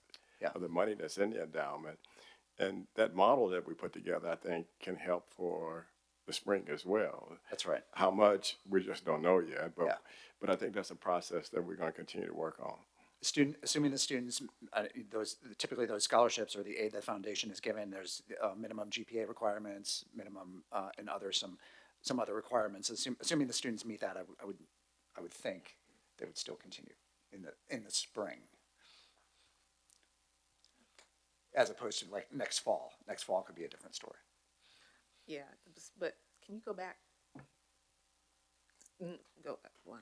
of the money that's in the endowment. And that model that we put together, I think, can help for the spring as well. That's right. How much, we just don't know yet. But I think that's a process that we're going to continue to work on. Assuming the students, typically those scholarships or the aid that foundation is given, there's minimum GPA requirements, minimum and some other requirements. Assuming the students meet that, I would think they would still continue in the spring, as opposed to like next fall. Next fall could be a different story. Yeah, but can you go back? Go back one.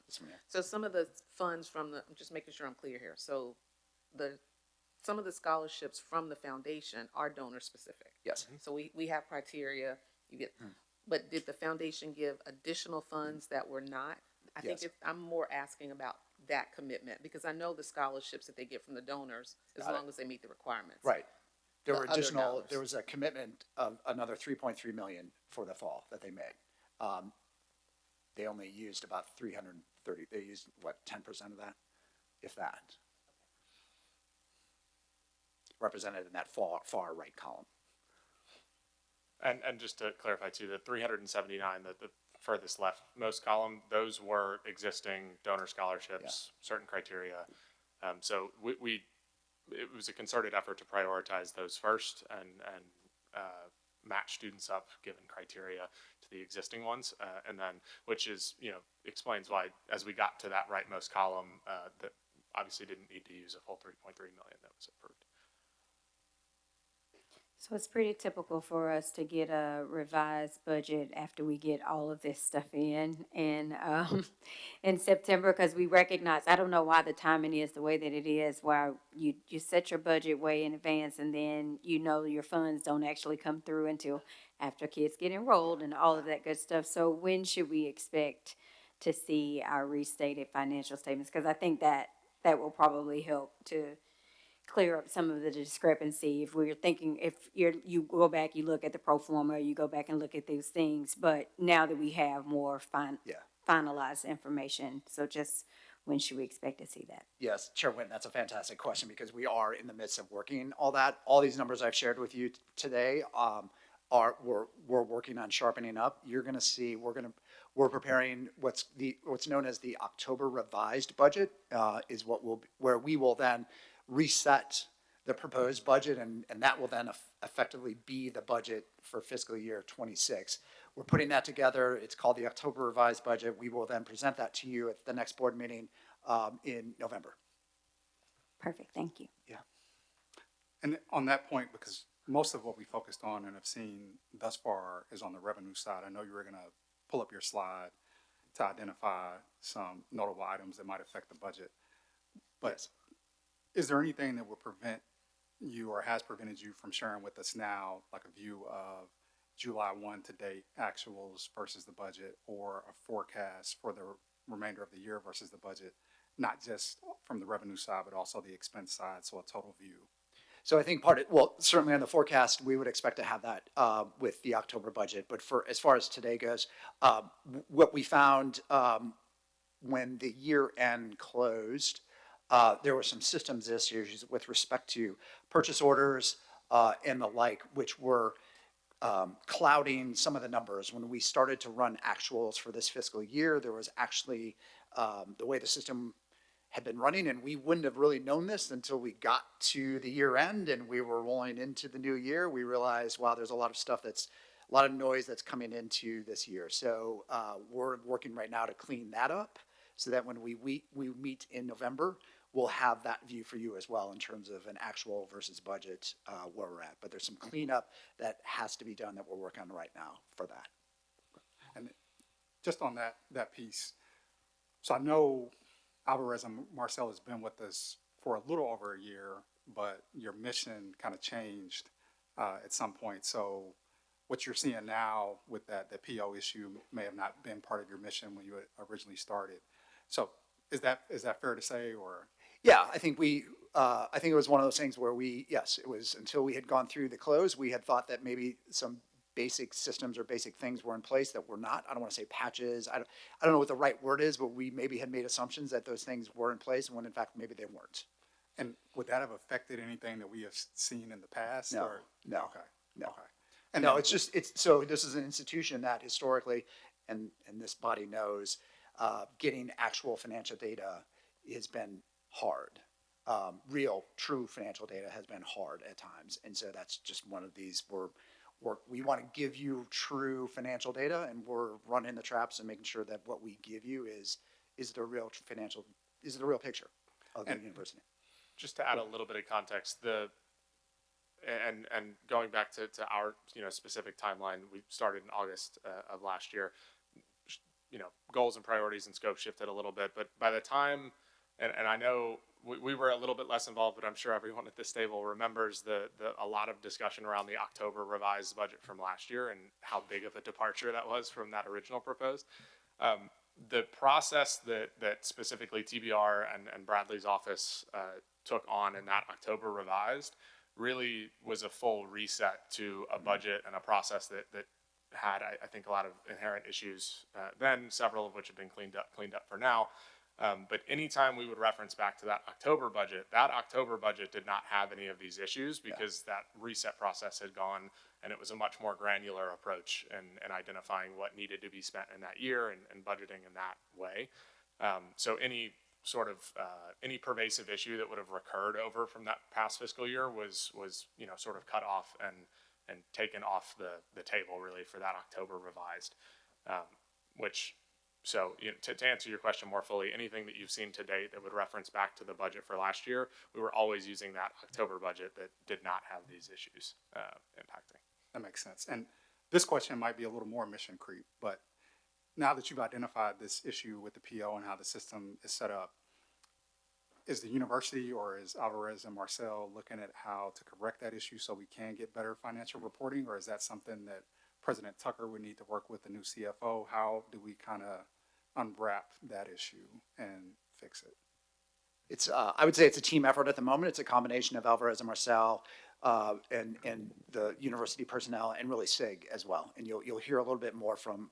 So some of the funds I'm just making sure I'm clear here. So some of the scholarships from the foundation are donor specific. Yes. So we have criteria you get, but did the foundation give additional funds that were not? I think I'm more asking about that commitment because I know the scholarships that they get from the donors as long as they meet the requirements. Right. There the were other additional, dollars. there was a commitment of another 3.3 million for the fall that they made. They only used about 330, they used, what, 10% of that, if that. Represented in that far right column. And just to clarify too, the 379, the furthest leftmost column, those were existing donor scholarships, certain criteria. So it was a concerted effort to prioritize those first and match students up given criteria to the existing ones, and then which is explains why as we got to that rightmost column, that obviously didn't need to use a full 3.3 million that was approved. So it's pretty typical for us to get a revised budget after we get all of this stuff in September, because we recognize, I don't know why the timing is the way that it is, why you set your budget way in advance and then your funds don't actually come through until after kids get enrolled and all of that good stuff. So when should we expect to see our restated financial statements? Because I think that will probably help to clear up some of the discrepancy if we're thinking, if you go back, you look at the pro forma, you go back and look at those things, but now that we have more finalized information, so just when should we expect to see that? Yes, Chair Witten, that's a fantastic question because we are in the midst of working all that. All these numbers I've shared with you today we're working on sharpening up. You're going to see we're preparing what's known as the October revised budget is where we will then reset the proposed budget, and that will then effectively be the budget for fiscal year 26. We're putting that together. It's called the October revised budget. We will then present that to you at the next board meeting in November. Perfect, thank you. Yeah. And on that point, because most of what we focused on and have seen thus far is on the revenue side, I know you were going to pull up your slide to identify some notable items that might affect the budget. But yes. Is there anything that will prevent you or has prevented you from sharing with us now, like a view of July 1 to date actuals versus the budget, or a forecast for the remainder of the year versus the budget, not just from the revenue side, but also the expense side, so a total view? So I think certainly on the forecast, we would expect to have that with the October budget. But as far as today goes, what we found when the year end closed, there were some systems issues with respect to purchase orders and the like, which were clouding some of the numbers. When we started to run actuals for this fiscal year, there was actually the way the system had been running, and we wouldn't have really known this until we got to the year end and we were rolling into the new year. We realized, wow, there's a lot of stuff a lot of noise that's coming into this year. So we're working right now to clean that up so that when we meet in November, we'll have that view for you as well in terms of an actual versus budget where we're at. But there's some cleanup that has to be done that we're working on right now for that. And just on that piece, so I know Alvarez and Marcel has been with us for a little over a year, but your mission kind of changed at some point. So what you're seeing now with the PO issue may have not been part of your mission when you originally started. So is that fair to say, or? Yeah, I think it was one of those things where it was until we had gone through the close, we had thought that maybe some basic systems or basic things were in place that were not. I don't want to say patches. I don't know what the right word is, but we maybe had made assumptions that those things were in place when in fact maybe they weren't. And would that have affected anything that we have seen in the past? No, or? No. Okay. No. Okay. And no, so this is an institution that historically, and this body knows, getting actual financial data has been hard. Real, true financial data has been hard at times. And so that's just one of these we want to give you true financial data, and we're running the traps and making sure that what we give you is the real picture of the university. Just to add a little bit of context, and going back to our specific timeline, we started in August of last year. Goals and priorities and scope shifted a little bit, but by the time, and I know we were a little bit less involved, but I'm sure everyone at this table remembers a lot of discussion around the October revised budget from last year and how big of a departure that was from that original proposed. The process that specifically TBR and Bradley's office took on in that October revised really was a full reset to a budget and a process that had, I think, a lot of inherent issues then, several of which have been cleaned up for now. But anytime we would reference back to that October budget did not have any of these issues because that reset process had gone, and it was a much more granular approach in identifying what needed to be spent in that year and budgeting in that way. So any sort of any pervasive issue that would have recurred over from that past fiscal year was sort of cut off and taken off the table really for that October revised, So to answer your question more fully, anything that you've seen to date that would reference back to the budget for last year, we were always using that October budget that did not have these issues impacting. That makes sense. And this question might be a little more mission creep, but now that you've identified this issue with the PO and how the system is set up, is the university or is Alvarez and Marcel looking at how to correct that issue so we can get better financial reporting, or is that something that President Tucker would need to work with the new CFO? How do we kind of unwrap that issue and fix it? It's, I would say it's a team effort at the moment. It's a combination of Alvarez and Marcel and the university personnel and really SIG as well. And you'll hear a little bit more from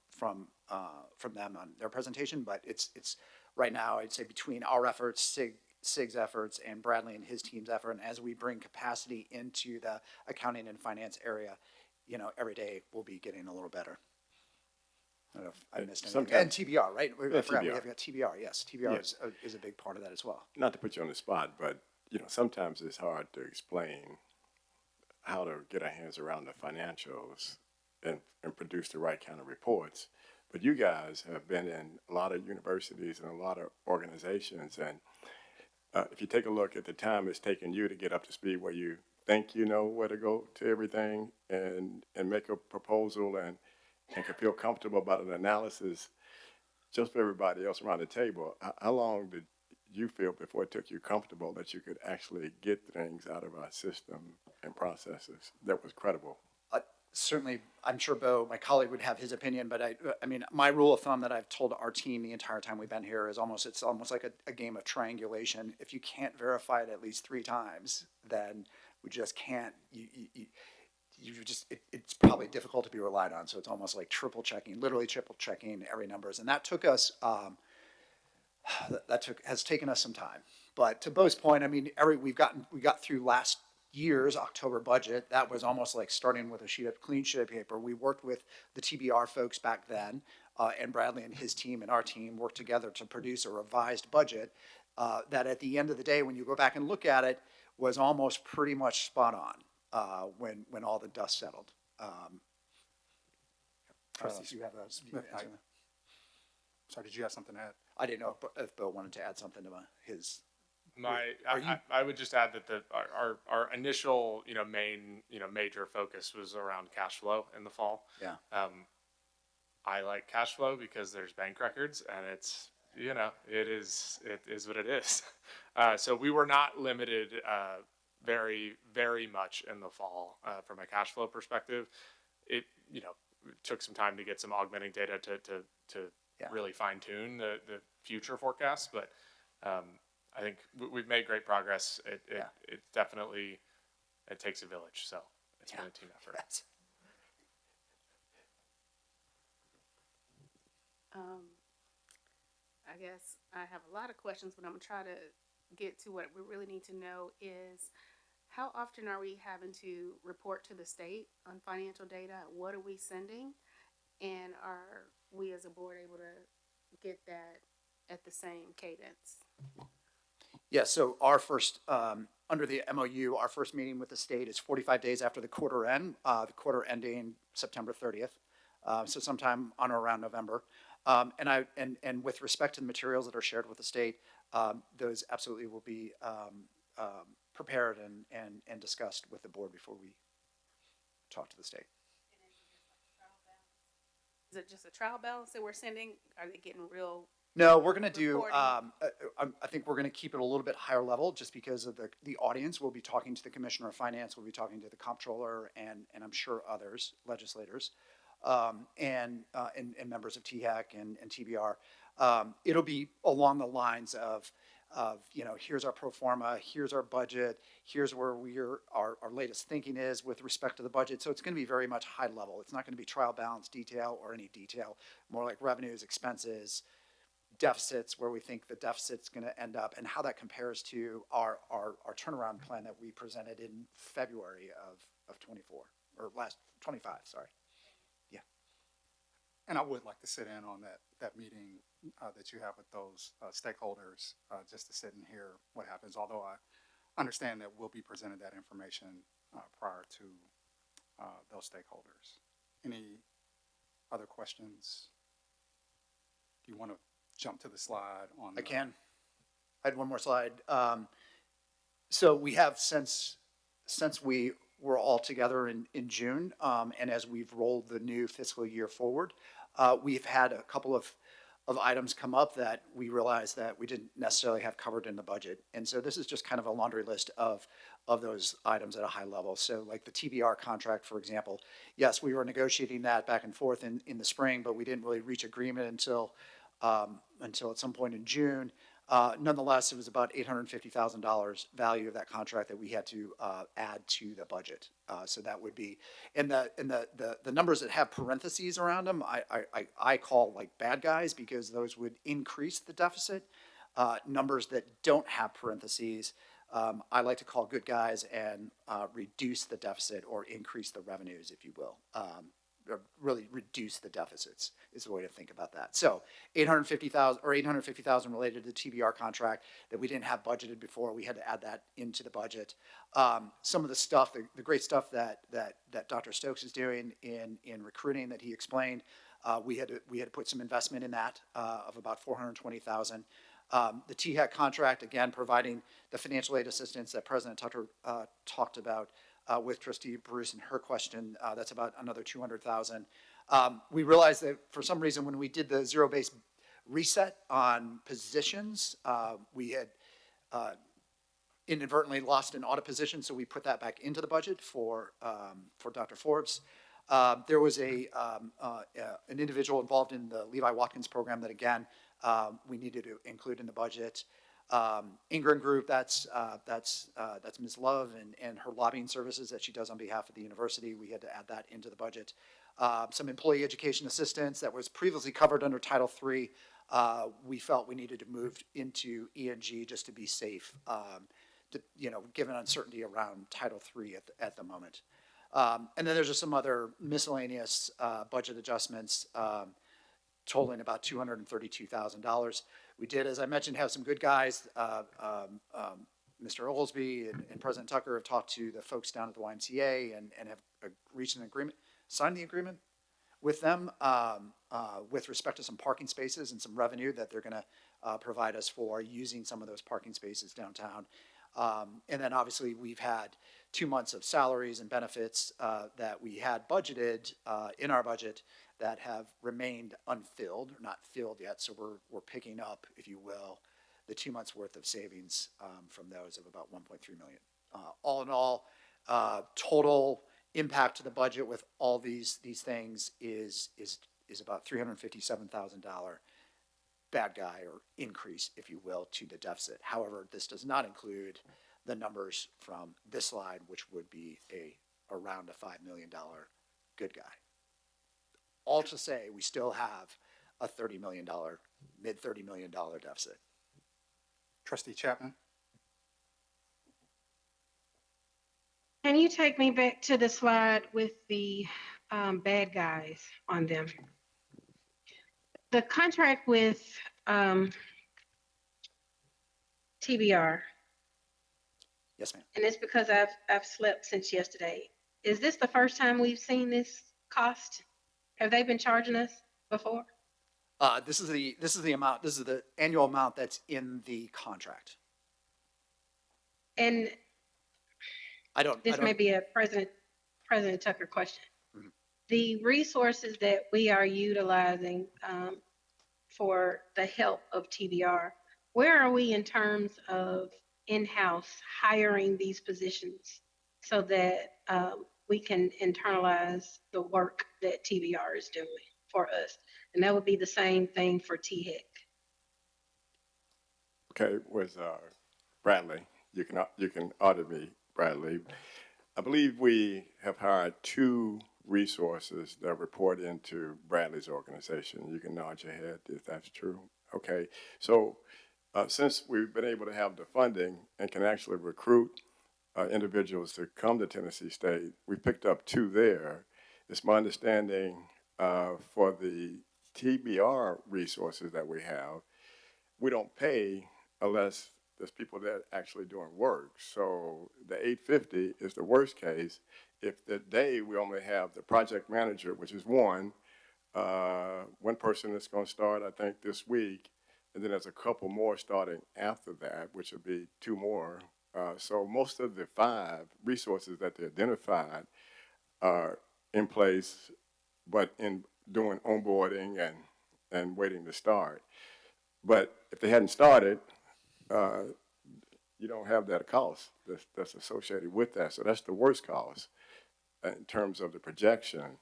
them on their presentation, but it's right now, I'd say between our efforts, SIG's efforts, and Bradley and his team's effort, and as we bring capacity into the accounting and finance area, every day we'll be getting a little better. I don't know if I missed anything. And TBR, right? I forgot we have got TBR. Yes, TBR is a big part of that as well. Not to put you on the spot, but sometimes it's hard to explain how to get our hands around the financials and produce the right kind of reports. But you guys have been in a lot of universities and a lot of organizations, and if you take a look at the time it's taken you to get up to speed where you think you know where to go to everything and make a proposal and can feel comfortable about an analysis just for everybody else around the table, how long did you feel before it took you comfortable that you could actually get things out of our system and processes that was credible? Certainly, I'm sure Bo, my colleague, would have his opinion, but I mean, my rule of thumb that I've told our team the entire time we've been here is it's almost like a game of triangulation. If you can't verify it at least 3 times, then we just can't, it's probably difficult to be relied on. So it's almost like literally triple checking every numbers. And that took us, has taken us some time. But to Bo's point, I mean, we got through last year's October budget. That was almost like starting with a clean sheet of paper. We worked with the TBR folks back then, and Bradley and his team and our team worked together to produce a revised budget that at the end of the day, when you go back and look at it, was almost pretty much spot on when all the dust settled. Trustees, you have a sorry, did you have something to add? I didn't know if Bill wanted to add something to his. I would just add that our initial main major focus was around cash flow in the fall. Yeah. I like cash flow because there's bank records and it's it is what it is. So we were not limited very much in the fall from a cash flow perspective. It took some time to get some augmenting data to really fine tune the future forecast, but I think we've made great progress. It definitely takes a village, so it's been a team effort. I guess I have a lot of questions, but I'm gonna try to get to what we really need to know is how often are we having to report to the state on financial data? What are we sending? And are we as a board able to get that at the same cadence? Yeah, so our first, under the MOU, our first meeting with the state is 45 days after the quarter end, the quarter ending September 30th. So sometime on or around November. And with respect to the materials that are shared with the state, those absolutely will be prepared and discussed with the board before we talk to the state. Is it just a trial balance that we're sending? Are they getting real? No, we're going to do, I think we're going to keep it a little bit higher level just because of the audience. We'll be talking to the Commissioner of Finance, we'll be talking to the Comptroller, and I'm sure others, legislators, and members of THAC and TBR. It'll be along the lines of here's our pro forma, here's our budget, here's where our latest thinking is with respect to the budget. So it's going to be very much high level. It's not going to be trial balance detail or any detail, more like revenues, expenses, deficits, where we think the deficit's going to end up, and how that compares to our turnaround plan that we presented in February of 24, or last 25, sorry. Yeah. And I would like to sit in on that meeting that you have with those stakeholders, just to sit and hear what happens, although I understand that we'll be presented that information prior to those stakeholders. Any other questions? Do you want to jump to the slide on? I can. I had one more slide. So we have, since we were all together in June, and as we've rolled the new fiscal year forward, we've had a couple of items come up that we realized that we didn't necessarily have covered in the budget. And so this is just kind of a laundry list of those items at a high level. So like the TBR contract, for example, yes, we were negotiating that back and forth in the spring, but we didn't really reach agreement until at some point in June. Nonetheless, it was about $850,000 value of that contract that we had to add to the budget. So that would be, and the numbers that have parentheses around them, I call like bad guys, because those would increase the deficit. Numbers that don't have parentheses, I like to call good guys and reduce the deficit or increase the revenues, if you will. Or really reduce the deficits is the way to think about that. So $850,000 related to the TBR contract that we didn't have budgeted before. We had to add that into the budget. Some of the stuff, the great stuff that Dr. Stokes is doing in recruiting that he explained, we had to put some investment in that of about $420,000. The THEC contract, again, providing the financial aid assistance that President Tucker talked about with Trustee Bruce and her question, that's about another $200,000. We realized that for some reason when we did the zero-based reset on positions, we had inadvertently lost an audit position, so we put that back into the budget for Dr. Forbes. There was an individual involved in the Levi Watkins program that, again, we needed to include in the budget. Ingram Group, that's Ms. Love and her lobbying services that she does on behalf of the university. We had to add that into the budget. Some employee education assistance that was previously covered under Title III. We felt we needed to move into E&G just to be safe, given uncertainty around Title III at the moment. And then there's just some other miscellaneous budget adjustments totaling about $232,000. We did, as I mentioned, have some good guys. Mr. Oglesby and President Tucker have talked to the folks down at the YMCA and have reached an agreement, signed the agreement with them with respect to some parking spaces and some revenue that they're going to provide us for using some of those parking spaces downtown. And then obviously we've had 2 months of salaries and benefits that we had budgeted in our budget that have remained unfilled, or not filled yet. So we're picking up, if you will, the 2 months worth of savings from those of about $1.3 million. All in all, total impact to the budget with all these things is about $357,000 bad guy or increase, if you will, to the deficit. However, this does not include the numbers from this slide, which would be around a $5 million good guy. All to say, we still have a $30 million, mid $30 million deficit. Trustee Chapman? Can you take me back to the slide with the bad guys on them? The contract with TBR. Yes, ma'am. And it's because I've slept since yesterday. Is this the first time we've seen this cost? Have they been charging us before? This is the amount. This is the annual amount that's in the contract. And this may be a President Tucker question. Mm-hmm. The resources that we are utilizing for the help of TBR, where are we in terms of in-house hiring these positions so that we can internalize the work that TBR is doing for us? And that would be the same thing for THEC. Okay, was Bradley. You can audit me, Bradley. I believe we have hired 2 resources that report into Bradley's organization. You can nod your head if that's true. Okay, so since we've been able to have the funding and can actually recruit individuals to come to Tennessee State, we picked up 2 there. It's my understanding for the TBR resources that we have, we don't pay unless there's people that are actually doing work. So the 850 is the worst case. If the day we only have the project manager, which is one person that's going to start, I think, this week, and then there's a couple more starting after that, which will be 2 more. So most of the 5 resources that they identified are in place, but in doing onboarding and waiting to start. But if they hadn't started, you don't have that cost that's associated with that. So that's the worst cost in terms of the projection.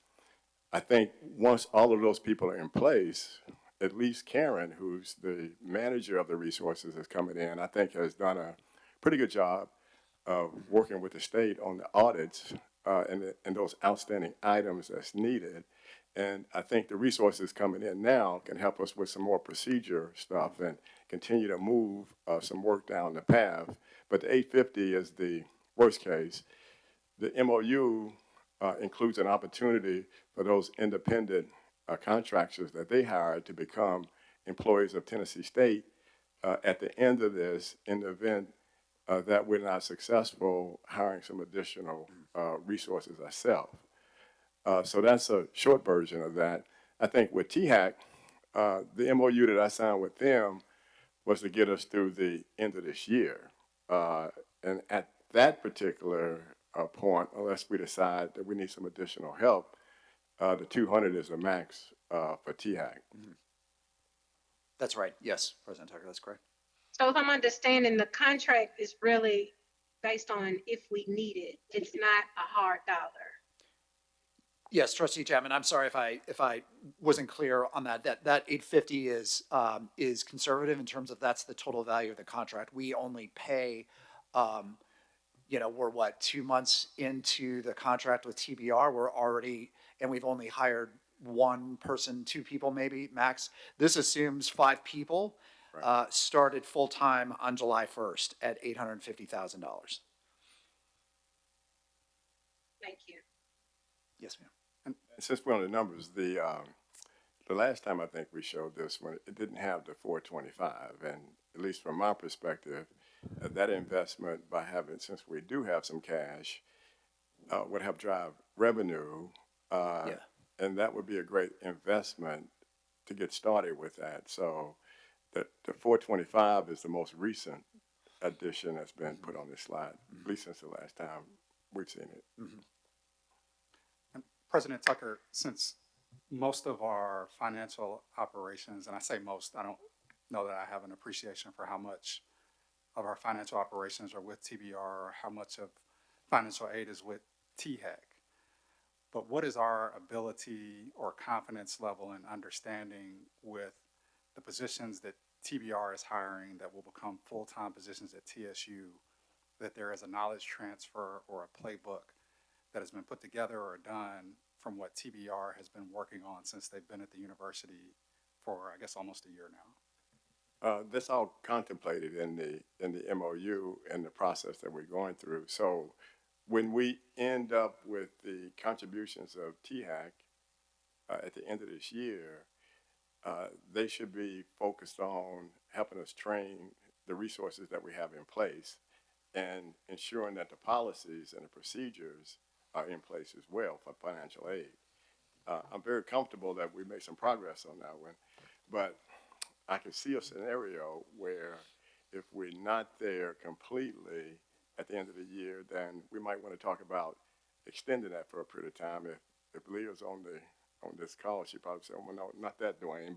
I think once all of those people are in place, at least Karen, who's the manager of the resources is coming in, I think has done a pretty good job of working with the state on the audits and those outstanding items that's needed. And I think the resources coming in now can help us with some more procedure stuff and continue to move some work down the path. But the 850 is the worst case. The MOU includes an opportunity for those independent contractors that they hired to become employees of Tennessee State at the end of this, in the event that we're not successful hiring some additional resources ourselves. So that's a short version of that. I think with THAC, the MOU that I signed with them was to get us through the end of this year. And at that particular point, unless we decide that we need some additional help, the 200 is the max for THAC. That's right. Yes, President Tucker, that's correct. So if I'm understanding, the contract is really based on if we need it. It's not a hard dollar. Yes, Trustee Chapman, I'm sorry if I wasn't clear on that. That 850 is conservative in terms of that's the total value of the contract. We only pay, we're 2 months into the contract with TBR. We're already, and we've only hired 1 person, 2 people maybe max. This assumes 5 people started full-time on July 1st at $850,000. Thank you. Yes, ma'am. And since we're on the numbers, the last time I think we showed this one, it didn't have the 425, and at least from my perspective, that investment by having, since we do have some cash, would help drive revenue, and that would be a great investment to get started with that. So the 425 is the most recent addition that's been put on this slide, at least since the last time we've seen it. And President Tucker, since most of our financial operations, and I say most, I don't know that I have an appreciation for how much of our financial operations are with TBR or how much of financial aid is with THAC. But what is our ability or confidence level in understanding with the positions that TBR is hiring that will become full-time positions at TSU, that there is a knowledge transfer or a playbook that has been put together or done from what TBR has been working on since they've been at the university for, I guess, almost a year now? That's all contemplated in the MOU and the process that we're going through. So when we end up with the contributions of THAC at the end of this year, they should be focused on helping us train the resources that we have in place and ensuring that the policies and the procedures are in place as well for financial aid. I'm very comfortable that we made some progress on that one, but I can see a scenario where if we're not there completely at the end of the year, then we might want to talk about extending that for a period of time. If Leah's on this call, she probably said, "Well, no, not that, Dwayne,"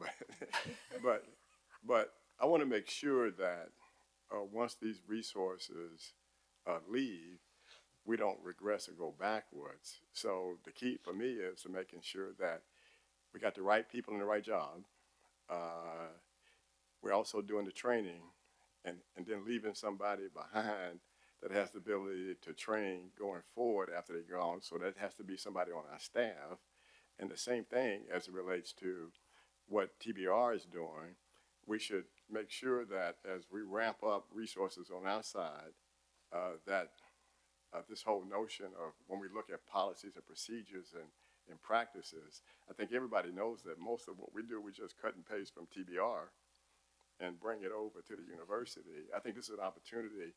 but I want to make sure that once these resources leave, we don't regress or go backwards. So the key for me is to making sure that we got the right people in the right job. We're also doing the training and then leaving somebody behind that has the ability to train going forward after they're gone. So that has to be somebody on our staff. And the same thing as it relates to what TBR is doing, we should make sure that as we ramp up resources on our side, that this whole notion of when we look at policies and procedures and practices, I think everybody knows that most of what we do, we just cut and paste from TBR and bring it over to the university. I think this is an opportunity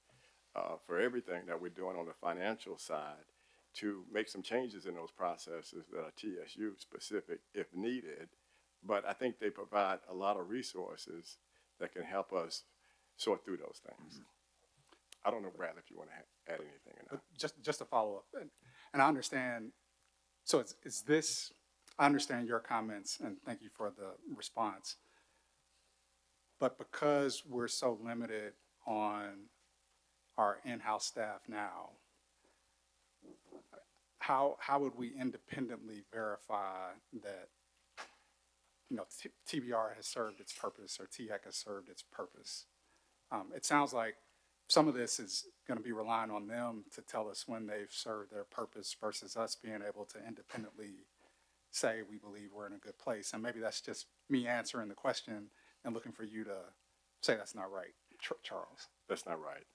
for everything that we're doing on the financial side to make some changes in those processes that are TSU specific if needed. But I think they provide a lot of resources that can help us sort through those things. I don't know, Brad, if you want to add anything or not. Just to follow up, and I understand, so is this, I understand your comments, and thank you for the response. But because we're so limited on our in-house staff now, how would we independently verify that, you know, TBR has served its purpose or THEC has served its purpose? It sounds like some of this is going to be relying on them to tell us when they've served their purpose versus us being able to independently say we believe we're in a good place. And maybe that's just me answering the question and looking for you to say that's not right, Charles. That's not right.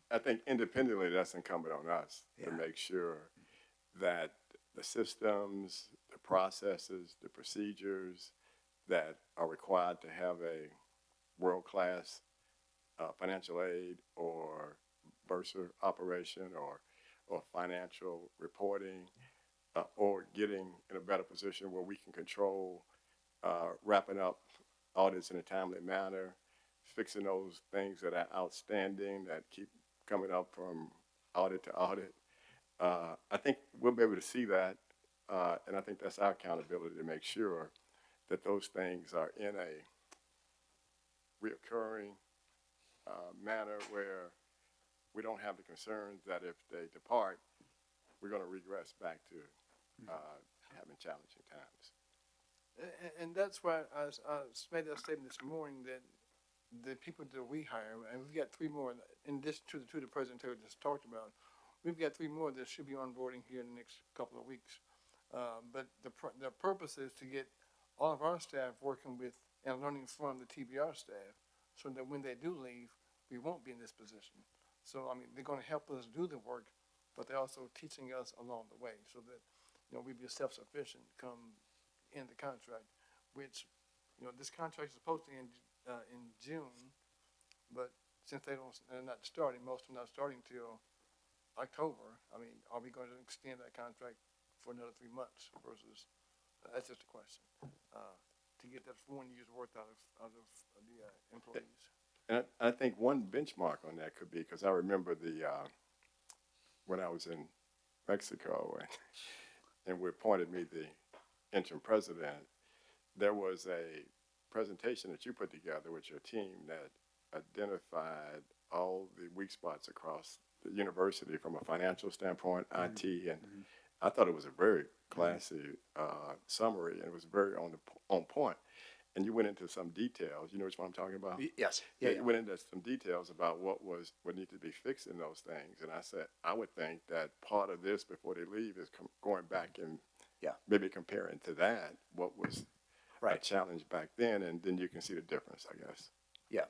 I think independently, that's incumbent on us to make sure that the systems, the processes, the procedures that are required to have a world-class financial aid or bursar operation or financial reporting or getting in a better position where we can control wrapping up audits in a timely manner, fixing those things that are outstanding that keep coming up from audit to audit. I think we'll be able to see that, and I think that's our accountability to make sure that those things are in a reoccurring manner where we don't have the concerns that if they depart, we're going to regress back to having challenging times. And that's why I made that statement this morning that the people that we hire, and we've got 3 more, in addition to the 2 the president just talked about, we've got 3 more that should be onboarding here in the next couple of weeks. But the purpose is to get all of our staff working with and learning from the TBR staff so that when they do leave, we won't be in this position. So, I mean, they're going to help us do the work, but they're also teaching us along the way so that, you know, we be self-sufficient come in the contract, which, you know, this contract is supposed to end in June, but since they're not starting, most of them not starting till October. I mean, are we going to extend that contract for another 3 months versus, that's just a question, to get that 1 year's worth out of the employees. And I think one benchmark on that could be, because I remember when I was in Mexico and we appointed me the interim president, there was a presentation that you put together with your team that identified all the weak spots across the university from a financial standpoint, IT, and I thought it was a very classy summary, and it was very on point. And you went into some details. You know which one I'm talking about? Yes. You went into some details about what needed to be fixed in those things. And I said, I would think that part of this before they leave is going back and maybe comparing to that what was a challenge back then, and then you can see the difference, I guess. Yeah.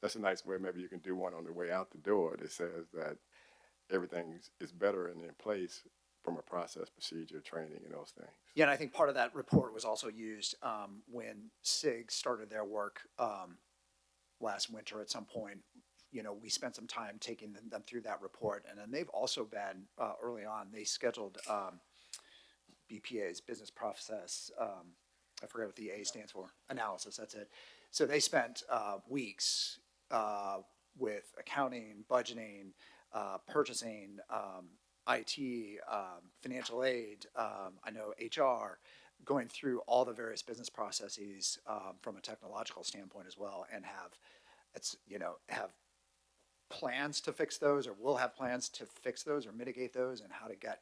That's a nice way. Maybe you can do one on the way out the door that says that everything is better and in place from a process, procedure, training, and those things. Yeah, and I think part of that report was also used when SIG started their work last winter at some point. You know, we spent some time taking them through that report, and then they've also been, early on, they scheduled BPA's business process, I forget what the A stands for, analysis, that's it. So they spent weeks with accounting, budgeting, purchasing, IT, financial aid, I know HR, going through all the various business processes from a technological standpoint as well, and have plans to fix those, or will have plans to fix those or mitigate those, and how to get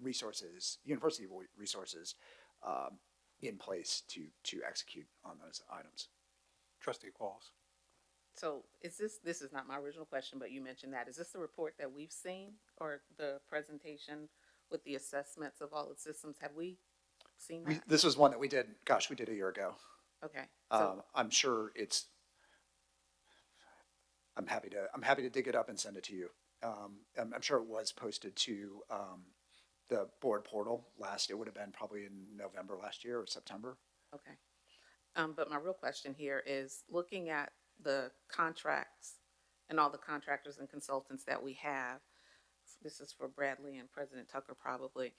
resources, university resources, in place to execute on those items. Trustee Qualls. So is this is not my original question, but you mentioned that. Is this the report that we've seen or the presentation with the assessments of all the systems? Have we seen that? This was one that we did a year ago. Okay. So, I'm sure I'm happy to dig it up and send it to you. I'm sure it was posted to the board portal it would have been probably in November last year or September. okay. But my real question here is looking at the contracts and all the contractors and consultants that we have. This is for Bradley and President Tucker probably.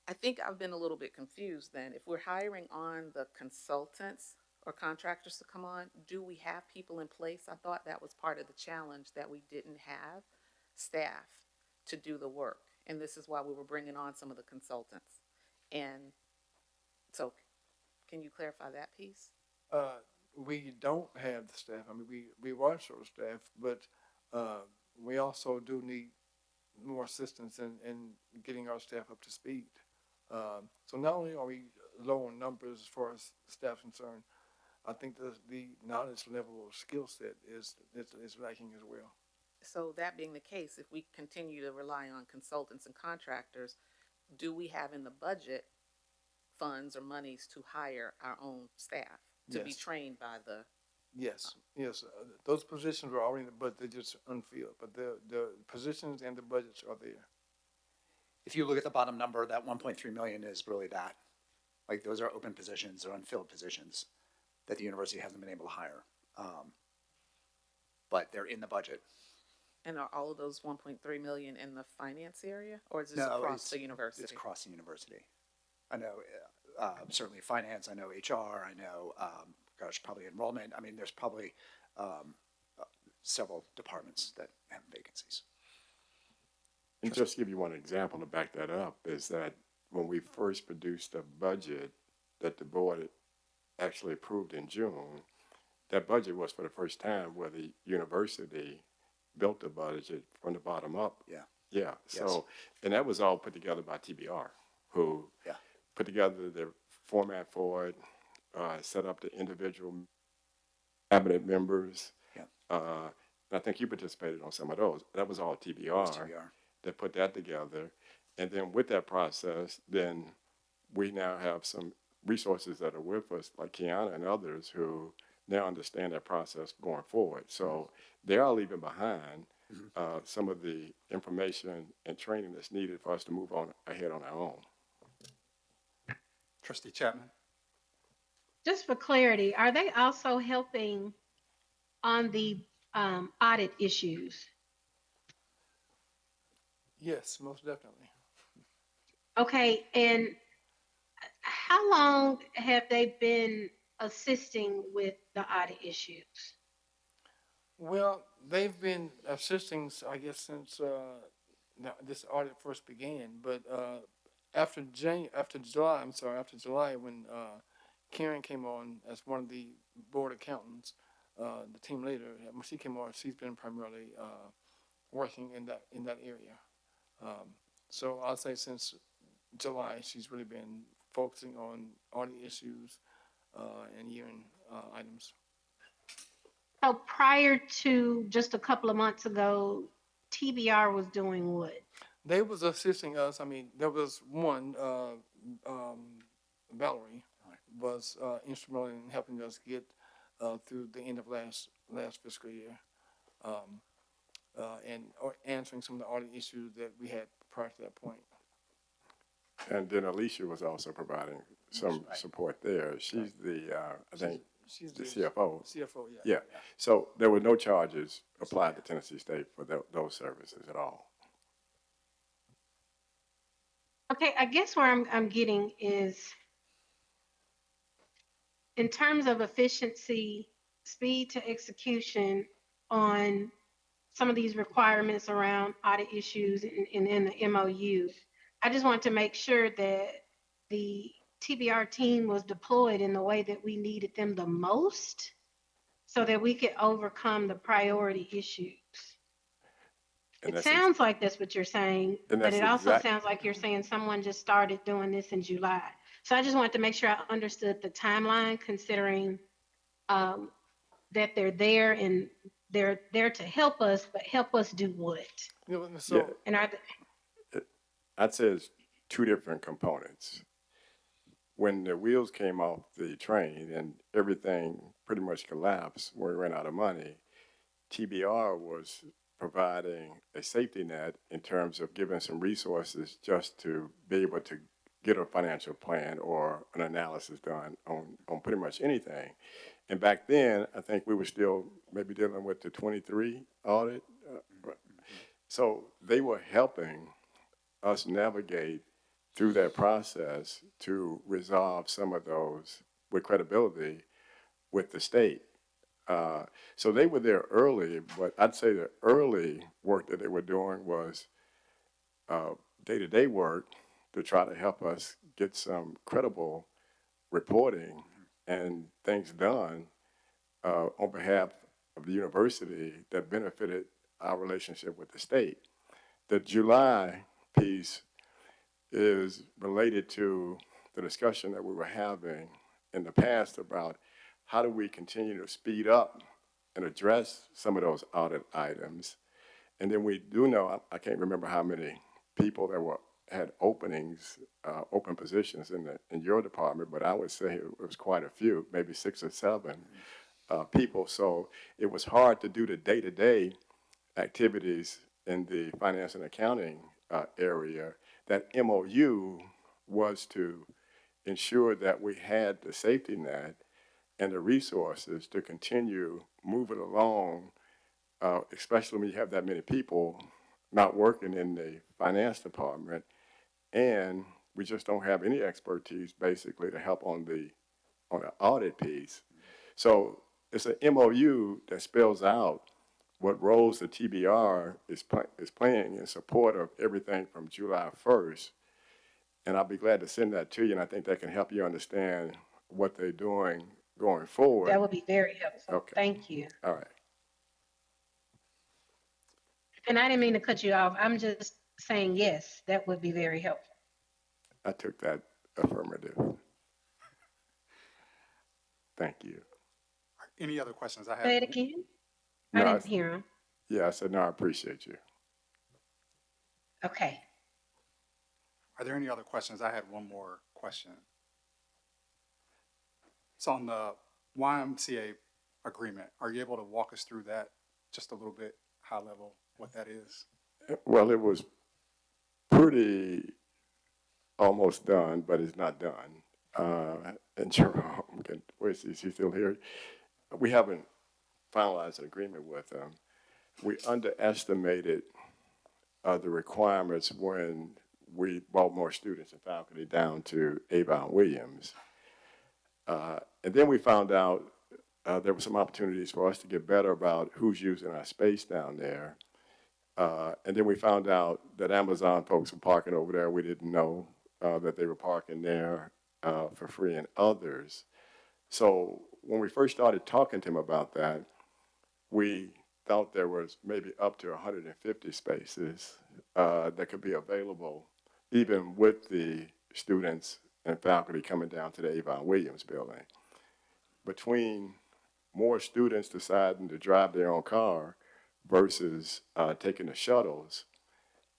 I think I've been a little bit confused then. If we're hiring on the consultants or contractors to come on, do we have people in place? I thought that was part of the challenge, that we didn't have staff to do the work. And this is why we were bringing on some of the consultants. And so can you clarify that piece? We don't have the staff. I mean, we are short staff, but we also do need more assistance in getting our staff up to speed. So not only are we low on numbers as far as staff concerned, I think the knowledge level or skill set is lacking as well. So that being the case, if we continue to rely on consultants and contractors, do we have in the budget funds or monies to hire our own staff to be Yes. trained by the? Yes, yes. Those positions are already, but they're just unfilled. But the positions and the budgets are there. If you look at the bottom number, that 1.3 million is really that. Like, those are open positions or unfilled positions that the university hasn't been able to hire. But they're in the budget. And are all of those 1.3 million in the finance area, or is this No, across the university? It's across the university. I know, certainly finance, I know HR, I know, probably enrollment. I mean, there's probably several departments that have vacancies. And just to give you one example to back that up is that when we first produced a budget that the board actually approved in June, that budget was for the first time where the university built the budget from the bottom up. Yeah. Yeah. So, and that was all put together by TBR, who put together the format for it, set up the individual cabinet members. Yeah. And I think you participated on some of those. That was all TBR. That put that together. And then with that process, then we now have some resources that are with us, like Kiana and others, who now understand that process going forward. So they are leaving behind some of the information and training that's needed for us to move on ahead on our own. Trustee Chapman? Just for clarity, are they also helping on the audit issues? Yes, most definitely. Okay, and how long have they been assisting with the audit issues? Well, they've been assisting, I guess, since this audit first began. But after July, when Karen came on as one of the board accountants, the team leader, when she came on, she's been primarily working in that area. So I'll say since July, she's really been focusing on audit issues and year-end items. So prior to just a couple of months ago, TBR was doing what? They was assisting us. I mean, there was one, Valerie was instrumental in helping us get through the end of last fiscal year, and answering some of the audit issues that we had prior to that point. And then Alicia was also providing some support there. She's the, I think, she's the CFO. CFO, Yeah. So there were no charges applied to Tennessee State for those services at all. Okay, I guess where I'm getting is, in terms of efficiency, speed to execution on some of these requirements around audit issues and in the MOU, I just want to make sure that the TBR team was deployed in the way that we needed them the most so that we could overcome the priority issues. And it sounds like that's what you're saying, but it also sounds like you're saying someone just started doing this in July. So I just wanted to make sure I understood the timeline, considering that they're there and they're there to help us, but help us do what? You know, Yeah, so, And are, I'd say it's two different components. When the wheels came off the train and everything pretty much collapsed when we ran out of money, TBR was providing a safety net in terms of giving some resources just to be able to get a financial plan or an analysis done on pretty much anything. And back then, I think we were still maybe dealing with the 23 audit. So they were helping us navigate through that process to resolve some of those with credibility with the state. So they were there early, but I'd say the early work that they were doing was day-to-day work to try to help us get some credible reporting and things done on behalf of the university that benefited our relationship with the state. The July piece is related to the discussion that we were having in the past about how do we continue to speed up and address some of those audit items. And then we do know, I can't remember how many people that had openings, open positions in your department, but I would say it was quite a few, maybe 6 or 7 people. So it was hard to do the day-to-day activities in the finance and accounting area. That MOU was to ensure that we had the safety net and the resources to continue moving along, especially when you have that many people not working in the finance department, and we just don't have any expertise basically to help on the audit piece. So it's an MOU that spells out what roles the TBR is playing in support of everything from July 1st. And I'll be glad to send that to you, and I think that can help you understand what they're doing going forward. that would be very helpful. Okay. Thank you. All right. And I didn't mean to cut you off. I'm just saying, yes, that would be very helpful. I took that affirmative. Thank you. Any other questions? I Say have, it again. No, I didn't hear him. Yeah, I said, no, I appreciate you. Okay. are there any other questions? I had one more question. It's on the YMCA agreement. Are you able to walk us through that just a little bit, high level, what that is? Well, it was pretty almost done, but it's not done. And Jerome, where's he? Is he still here? We haven't finalized an agreement with them. We underestimated the requirements when we brought more students and faculty down to Avon Williams. And then we found out there were some opportunities for us to get better about who's using our space down there. And then we found out that Amazon folks were parking over there. We didn't know that they were parking there for free and others. So when we first started talking to him about that, we thought there was maybe up to 150 spaces that could be available, even with the students and faculty coming down to the Avon Williams building. Between more students deciding to drive their own car versus taking the shuttles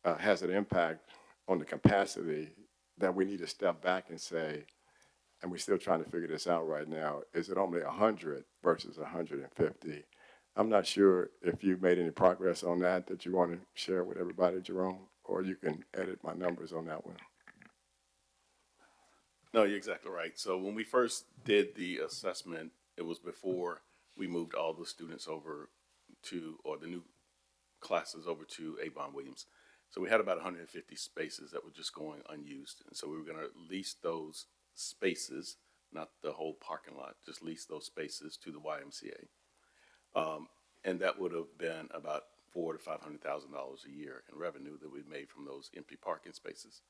has an impact on the capacity that we need to step back and say, and we're still trying to figure this out right now, is it only 100 versus 150? I'm not sure if you've made any progress on that you want to share with everybody, Jerome, or you can edit my numbers on that one. No, you're exactly right. So when we first did the assessment, it was before we moved all the students over to, or the new classes over to Avon Williams. So we had about 150 spaces that were just going unused. And so we were going to lease those spaces, not the whole parking lot, just lease those spaces to the YMCA. And that would have been about $400,000 to $500,000 a year in revenue that we made from those empty parking spaces.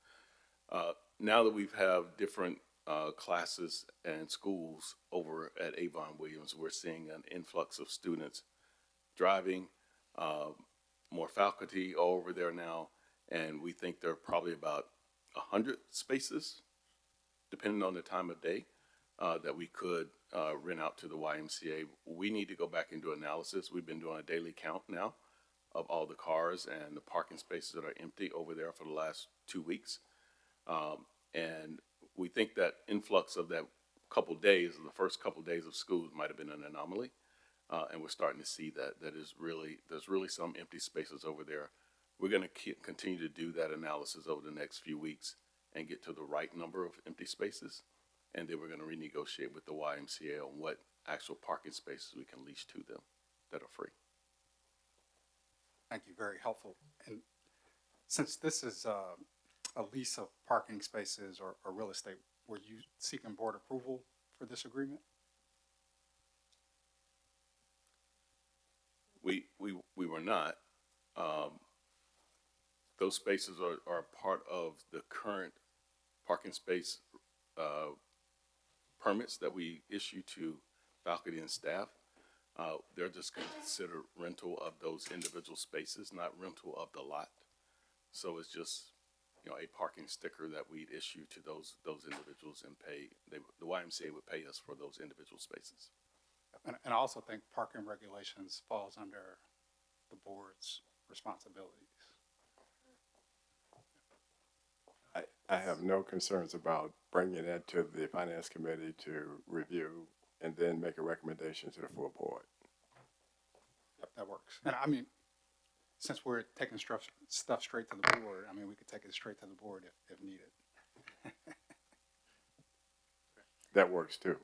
Now that we have different classes and schools over at Avon Williams, we're seeing an influx of students driving, more faculty over there now, and we think there are probably about 100 spaces, depending on the time of day, that we could rent out to the YMCA. We need to go back and do analysis. We've been doing a daily count now of all the cars and the parking spaces that are empty over there for the last 2 weeks. And we think that influx of that couple days, the first couple days of school might have been an anomaly. And we're starting to see that there's really some empty spaces over there. We're going to continue to do that analysis over the next few weeks and get to the right number of empty spaces. And then we're going to renegotiate with the YMCA on what actual parking spaces we can lease to them that are free. Thank you, very helpful. And since this is a lease of parking spaces or real estate, were you seeking board approval for this agreement? We were not. Those spaces are part of the current parking space permits that we issue to faculty and staff. They're just considered rental of those individual spaces, not rental of the lot. So it's just, a parking sticker that we'd issue to those individuals and pay. The YMCA would pay us for those individual spaces. And I also think parking regulations falls under the board's responsibilities. I have no concerns about bringing that to the finance committee to review and then make a recommendation to the full board. Yep, that works. And I mean, since we're taking stuff straight to the board, I mean, we could take it straight to the board if needed. That works too.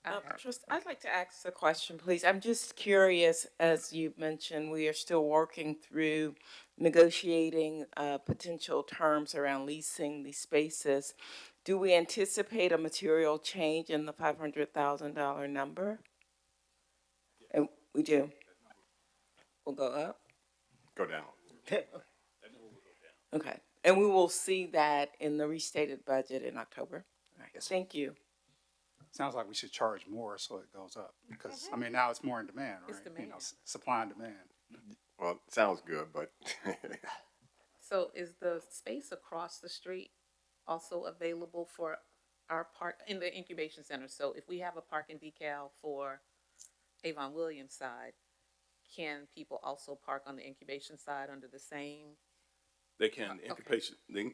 I'd like to ask a question, please. I'm just curious, as you mentioned, we are still working through negotiating potential terms around leasing these spaces. Do we anticipate a material change in the $500,000 number? And we do. We'll go up? Go down. Okay. And we will see that in the restated budget in October? All right. Thank you. Sounds like we should charge more so it goes up because, I mean, now it's more in demand, right? It's demand. Supply and demand. Well, it sounds good, but So is the space across the street also available for our park in the incubation center? So if we have a parking decal for Avon Williams side, can people also park on the incubation side under the same? They can. Okay. The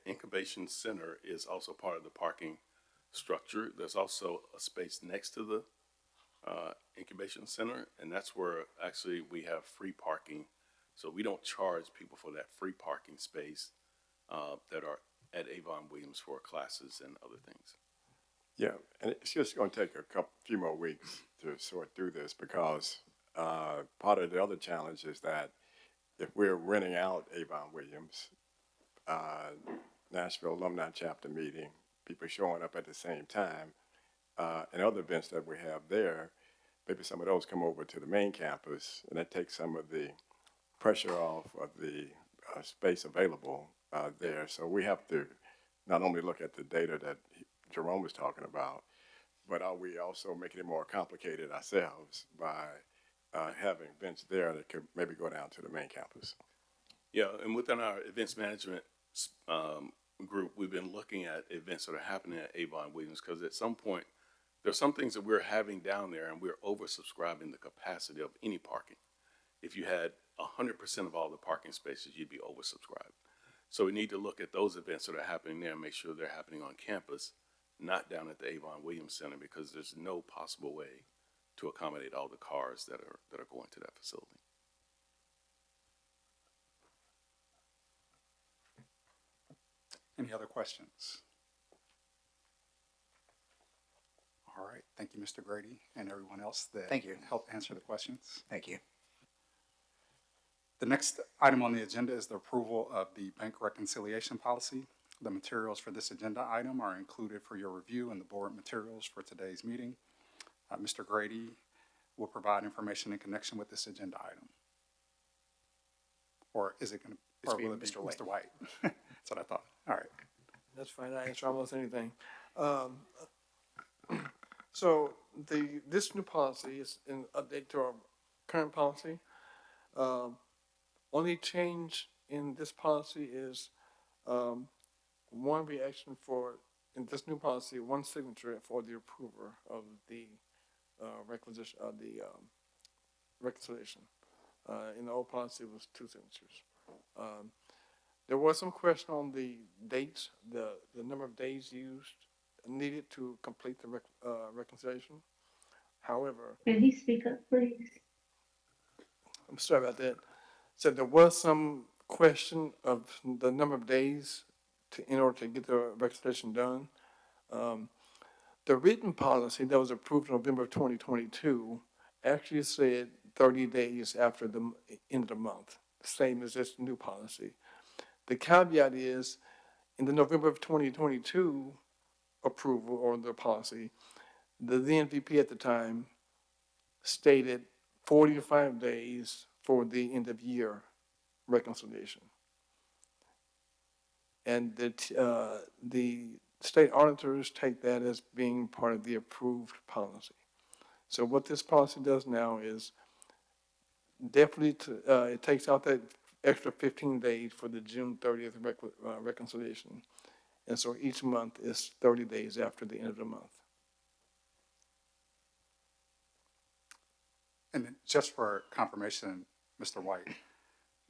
incubation center is also part of the parking structure. There's also a space next to the incubation center, and that's where actually we have free parking. So we don't charge people for that free parking space that are at Avon Williams for classes and other things. yeah, and it's just going to take a few more weeks to sort through this because part of the other challenge is that if we're renting out Avon Williams, Nashville Alumni Chapter meeting, people showing up at the same time, and other events that we have there, maybe some of those come over to the main campus, and that takes some of the pressure off of the space available there. So we have to not only look at the data that Jerome was talking about, but are we also making it more complicated ourselves by having events there that could maybe go down to the main campus? Yeah, and within our events management group, we've been looking at events that are happening at Avon Williams because at some point, there's some things that we're having down there and we're oversubscribing the capacity of any parking. If you had 100% of all the parking spaces, you'd be oversubscribed. So we need to look at those events that are happening there and make sure they're happening on campus, not down at the Avon Williams Center, because there's no possible way to accommodate all the cars that are going to that facility. Any other questions? All right, thank you, Mr. Grady, and everyone else that Thank you. helped answer the questions. Thank you. The next item on the agenda is the approval of the bank reconciliation policy. The materials for this agenda item are included for your review in the board materials for today's meeting. Mr. Grady will provide information in connection with this agenda item. Or is it going to, or will it be Mr. White? That's what I thought. All right. That's fine, I answer almost anything. So this new policy is an update to our current policy. Only change in this policy is one reaction for in this new policy, one signature for the approver of the, requisition, of the, reconciliation. In the old policy, it was two signatures. There was some question on the dates, the number of days needed to complete the reconciliation. However, Can he speak up, please? I'm sorry about that. So there was some question of the number of days in order to get the reconciliation done. The written policy that was approved in November of 2022 actually said 30 days after the end of the month, same as this new policy. The caveat is, in the November of 2022 approval or the policy, the then VP at the time stated 45 days for the end of year reconciliation. And the state auditors take that as being part of the approved policy. So what this policy does now is definitely, it takes out that extra 15 days for the June 30th reconciliation. And so each month is 30 days after the end of the month. And then just for confirmation, Mr. White,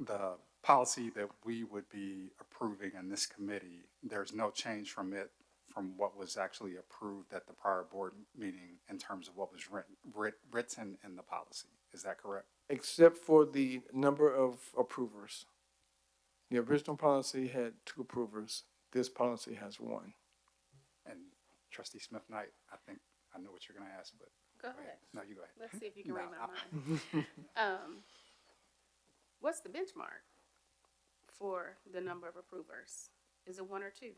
the policy that we would be approving in this committee, there's no change from it, from what was actually approved at the prior board meeting in terms of what was written in the policy. Is that correct? Except for the number of approvers. The original policy had 2 approvers. This policy has 1. And Trustee Smith-Knight, I think I know what you're going to ask, but Go ahead. no, you go ahead. Let's see if you can read No, my mind. What's the benchmark for the number of approvers? Is it 1 or 2?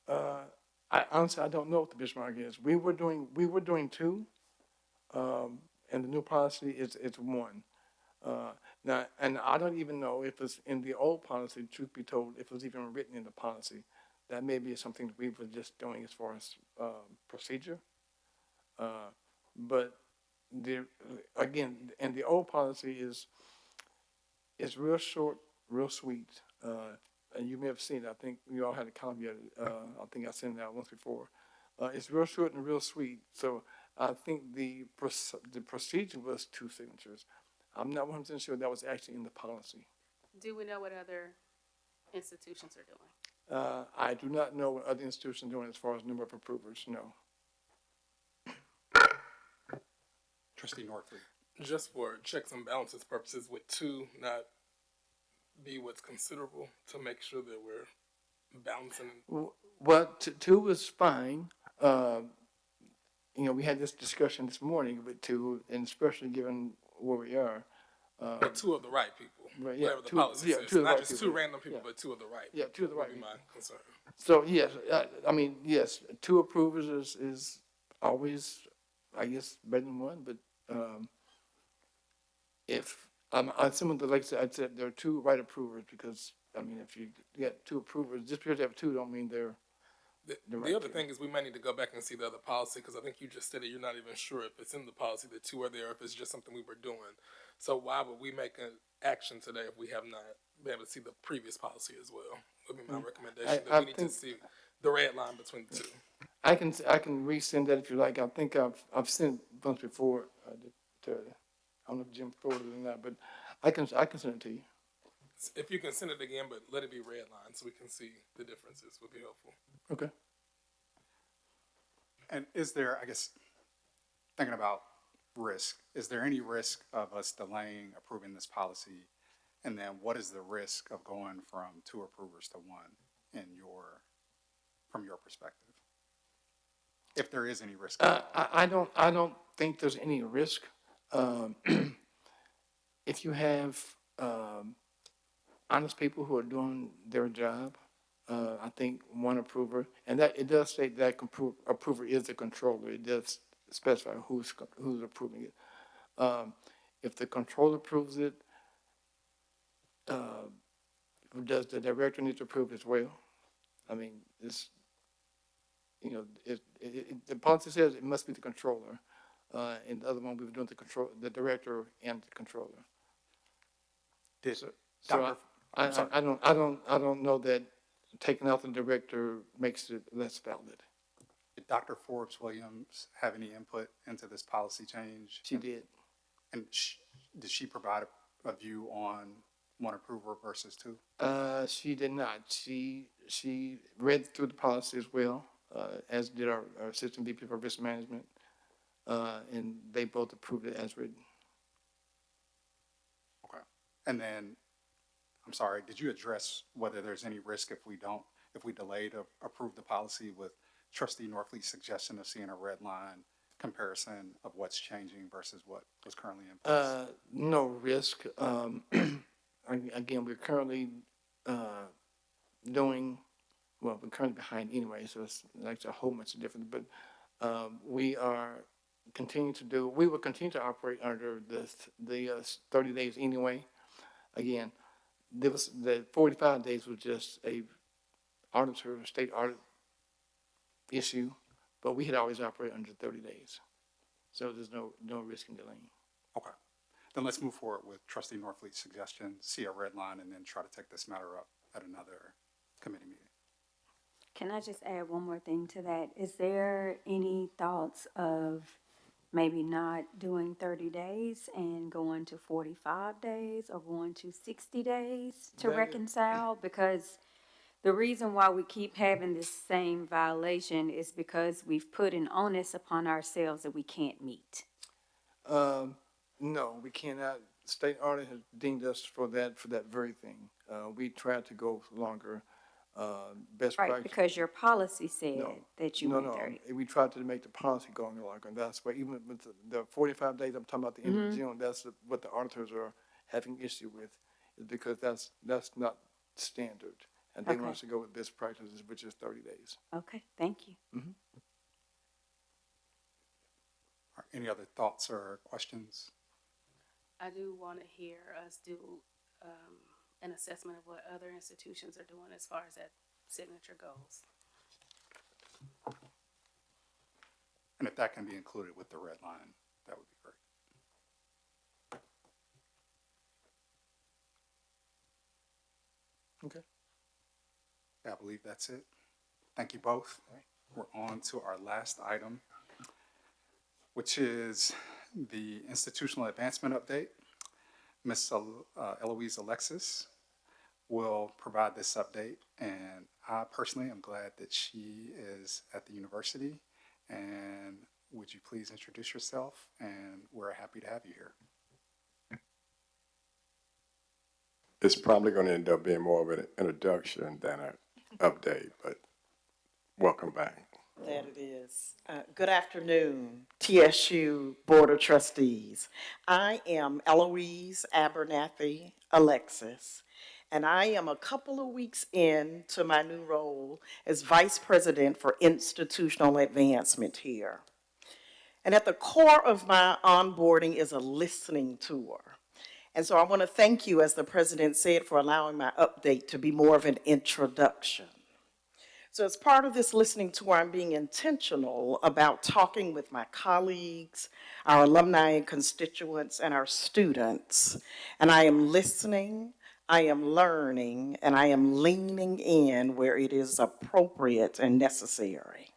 I honestly, I don't know what the benchmark is. We were doing 2, and the new policy is 1. Now, and I don't even know if it's in the old policy, truth be told, if it was even written in the policy. That may be something we were just doing as far as procedure. But again, and the old policy is real short, real sweet. And you may have seen it. I think you all had a copy of it. I think I sent it out once before. It's real short and real sweet. So I think the procedure was 2 signatures. I'm not 100% sure that was actually in the policy. Do we know what other institutions are doing? I do not know what other institutions are doing as far as number of approvers, no. Trustee Northfleet. Just for checks and balances purposes, would 2 not be what's considerable to make sure that we're balancing? Well, 2 is fine. We had this discussion this morning with 2, and especially given where we are. But 2 of the right people, right, yeah, whatever the 2 policy says. 2 of the Not right just people. 2 random people, Yeah. but 2 of the right. Yeah, 2 of the right would be people. my concern. So yes, yes, 2 approvers is always, I guess, better than 1. But if I'm assuming that, like I said, there are 2 right approvers because if you get 2 approvers, just because you have 2 don't mean they're. The other thing is we might need to go back and see the other policy, because I think you just said it, you're not even sure if it's in the policy that 2 are there, or if it's just something we were doing. So why would we make an action today if we have not been able to see the previous policy as well? Would be my recommendation, that we need to see the red line between the 2. I can resend that if you like. I think I've sent it once before to, I don't know if Jim forwarded it or not, but I can send it to you. If you can send it again, but let it be red line so we can see the differences, would be helpful. Okay. And is there, I guess, thinking about risk, is there any risk of us delaying approving this policy? And then what is the risk of going from 2 approvers to 1 from your perspective? If there is any risk. I don't think there's any risk. If you have honest people who are doing their job, I think 1 approver, and that it does say that approver is the controller. It does specify who's approving it. If the controller approves it, does the director need to approve as well? It's the policy says it must be the controller. And the other one we were doing the director and the controller. I don't know that taken out the director makes it less valid. Did Dr. Forbes Williams have any input into this policy change? She did. And did she provide a view on one approver versus two? She did not. She read through the policy as well, as did our Assistant VP for Risk Management, and they both approved it as written. Okay. And then, I'm sorry, did you address whether there's any risk if we delay to approve the policy with Trustee Norfleet's suggestion of seeing a red line comparison of what's changing versus what was currently in place? No risk. Again, we're currently we're currently behind anyway, so it's like a whole bunch of different, but we will continue to operate under the 30 days anyway. Again, the 45 days was just a state audit issue, but we had always operated under 30 days. So there's no risk in delaying. Okay. Then let's move forward with Trustee Norfleet's suggestion, see a red line, and then try to take this matter up at another committee meeting. Can I just add one more thing to that? Is there any thoughts of maybe not doing 30 days and going to 45 days or going to 60 days to reconcile? Because the reason why we keep having this same violation is because we've put an onus upon ourselves that we can't meet. No, we cannot. State audit has deemed us for that very thing. We tried to go longer. Best Right, practice. because your policy said that you went 30. No, we tried to make the policy go longer, and that's why even with the 45 days, I'm talking about the end of June, that's what the auditors are having issue with, is because that's not standard. And they want us to go with best practices, which is 30 days. Okay, thank you. All right, any other thoughts or questions? I do want to hear us do an assessment of what other institutions are doing as far as that signature goes. And if that can be included with the red line, that would be great. Okay. Yeah, I believe that's it. Thank you both. We're on to our last item, which is the institutional advancement update. Ms. Eloise Alexis will provide this update, and I personally am glad that she is at the university. And would you please introduce yourself? And we're happy to have you here. It's probably going to end up being more of an introduction than an update, but welcome back. That it is. Good afternoon, TSU Board of Trustees. I am Eloise Abernathy Alexis, and I am a couple of weeks into my new role as Vice President for Institutional Advancement here. And at the core of my onboarding is a listening tour. And so I want to thank you, as the President said, for allowing my update to be more of an introduction. So as part of this listening tour, I'm being intentional about talking with my colleagues, our alumni and constituents, and our students. And I am listening, I am learning, and I am leaning in where it is appropriate and necessary.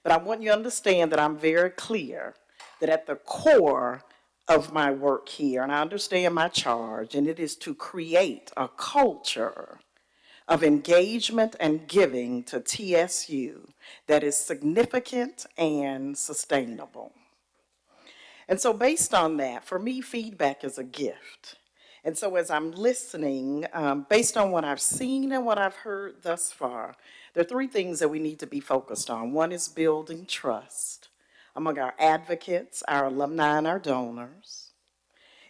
But I want you to understand that I'm very clear that at the core of my work here, and I understand my charge, and it is to create a culture of engagement and giving to TSU that is significant and sustainable. And so based on that, for me, feedback is a gift. And so as I'm listening, based on what I've seen and what I've heard thus far, there are three things that we need to be focused on. One is building trust among our advocates, our alumni, and our donors.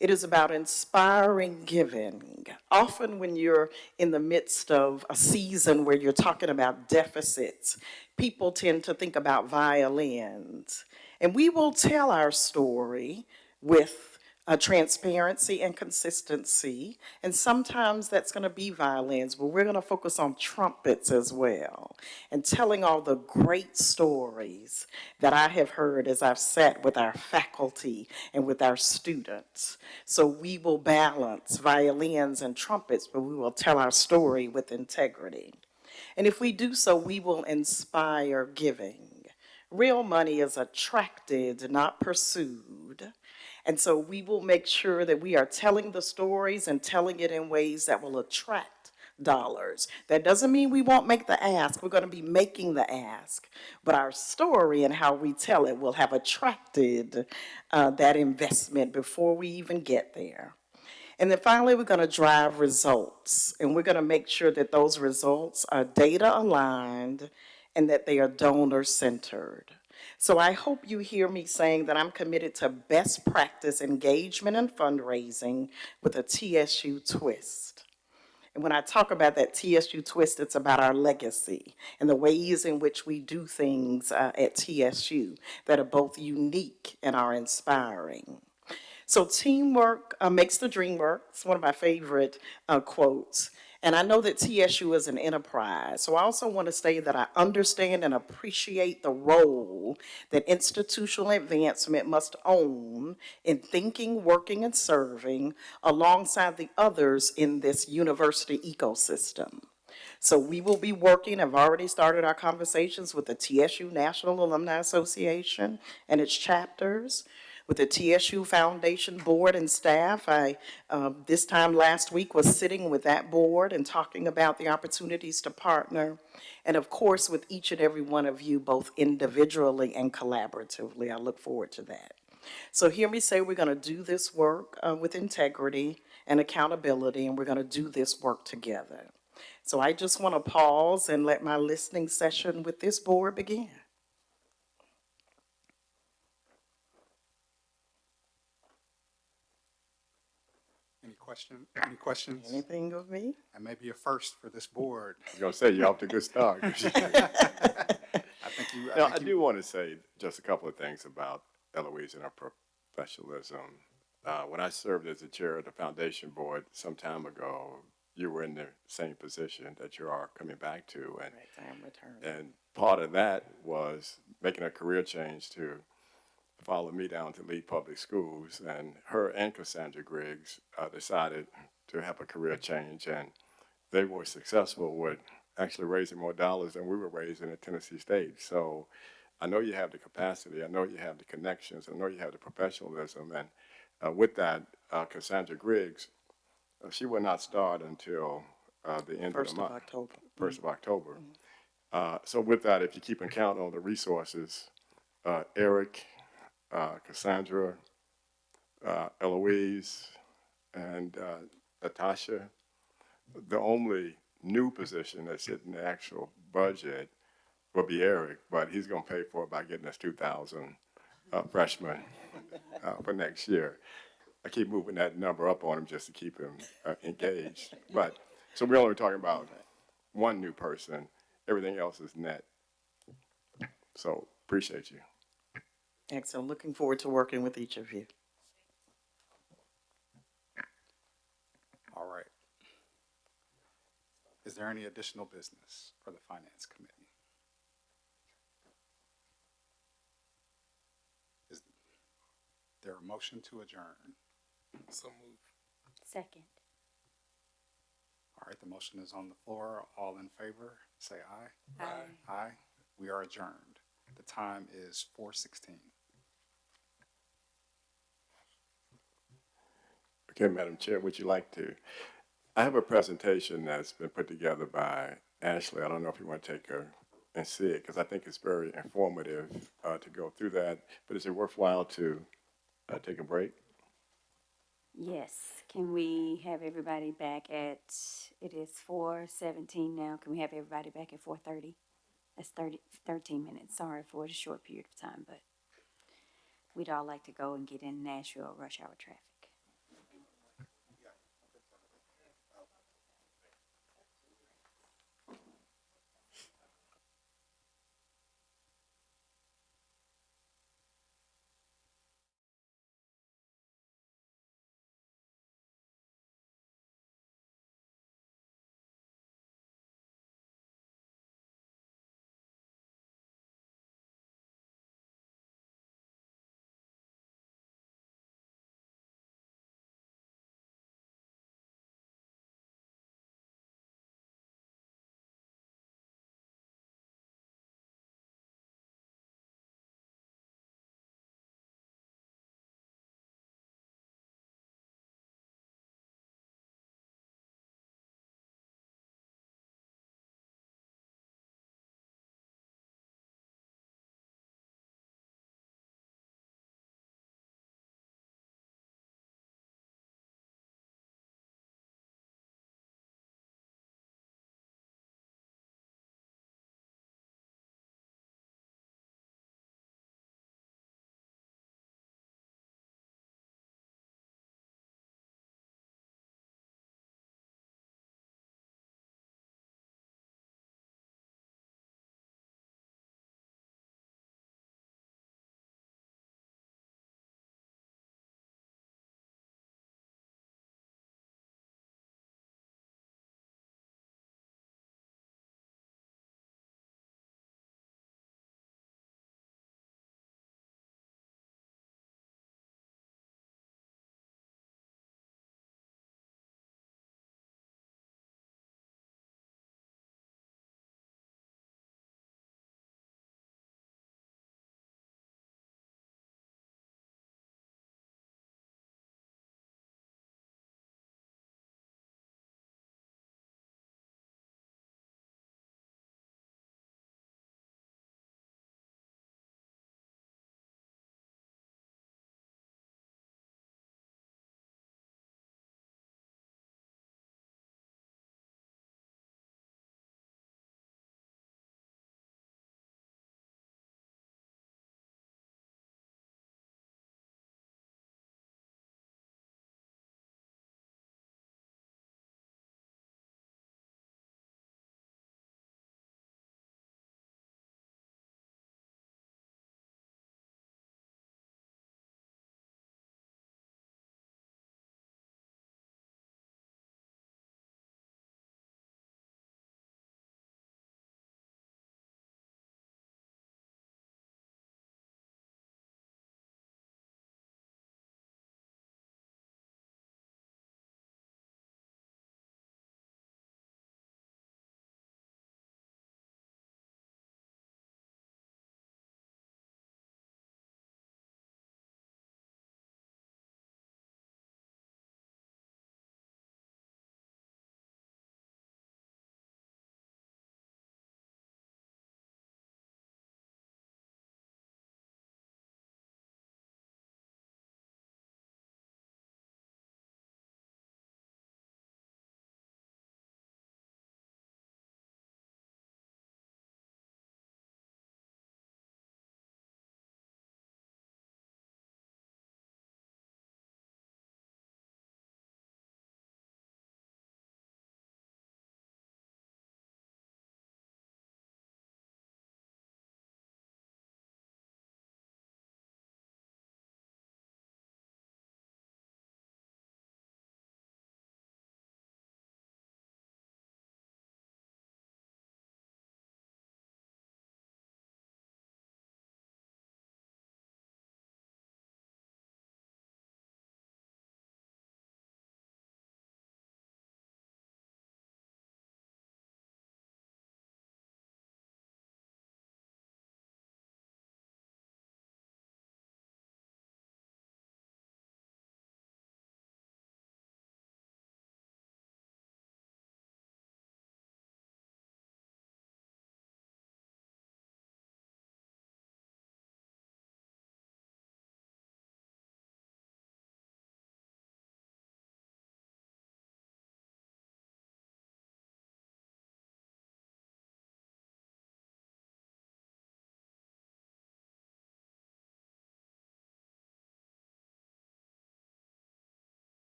It is about inspiring giving. Often when you're in the midst of a season where you're talking about deficits, people tend to think about violins. And we will tell our story with transparency and consistency. And sometimes that's going to be violins, but we're going to focus on trumpets as well, and telling all the great stories that I have heard as I've sat with our faculty and with our students. So we will balance violins and trumpets, but we will tell our story with integrity. And if we do so, we will inspire giving. Real money is attracted, not pursued. And so we will make sure that we are telling the stories and telling it in ways that will attract dollars. That doesn't mean we won't make the ask. We're going to be making the ask. But our story and how we tell it will have attracted that investment before we even get there. And then finally, we're going to drive results. And we're going to make sure that those results are data aligned and that they are donor centered. So I hope you hear me saying that I'm committed to best practice engagement and fundraising with a TSU twist. And when I talk about that TSU twist, it's about our legacy and the ways in which we do things at TSU that are both unique and are inspiring. So teamwork makes the dream work. It's one of my favorite quotes. And I know that TSU is an enterprise. So I also want to say that I understand and appreciate the role that institutional advancement must own in thinking, working, and serving alongside the others in this university ecosystem. So we will be working, I've already started our conversations with the TSU National Alumni Association and its chapters, with the TSU Foundation Board and staff. I, this time last week, was sitting with that board and talking about the opportunities to partner, and of course, with each and every one of you, both individually and collaboratively. I look forward to that. So hear me say we're gonna do this work with integrity and accountability, and we're gonna do this work together. So I just wanna pause and let my listening session with this board begin. Any questions? Anything of me? And maybe a first for this board. I was going to say, you're off to a good start. I think you. I do want to say just a couple of things about Eloise and her professionalism. When I served as the chair of the foundation board some time ago, you were in the same position that you are coming back to. And, I'm returning. and part of that was making a career change to follow me down to lead public schools. And her and Cassandra Griggs decided to have a career change. And they were successful with actually raising more dollars than we were raising at Tennessee State. So I know you have the capacity. I know you have the connections. I know you have the professionalism. And with that, Cassandra Griggs, she will not start until the end of the month. 1st of October. 1st of October. So with that, if you keep an count on the resources, Eric, Cassandra, Eloise, and Natasha, the only new position that's in the actual budget will be Eric, but he's going to pay for it by getting us 2,000 freshmen for next year. I keep moving that number up on him just to keep him engaged. But so we're only talking about one new person. Everything else is net. So appreciate you. Excellent. Looking forward to working with each of you. All right. Is there any additional business for the Finance Committee? Is there a motion to adjourn? So move. Second. All right, the motion is on the floor. All in favor, say aye. Aye. Aye. We are adjourned. The time is 4:16. Okay, Madam Chair, would you like to? I have a presentation that's been put together by Ashley. I don't know if you want to take her and see it, because I think it's very informative to go through that. But is it worthwhile to take a break? Yes. Can we have everybody back at, it is 4:17 now. Can we have everybody back at 4:30? That's 13 minutes. Sorry for the short period of time, but we'd all like to go and get in Nashville rush hour traffic.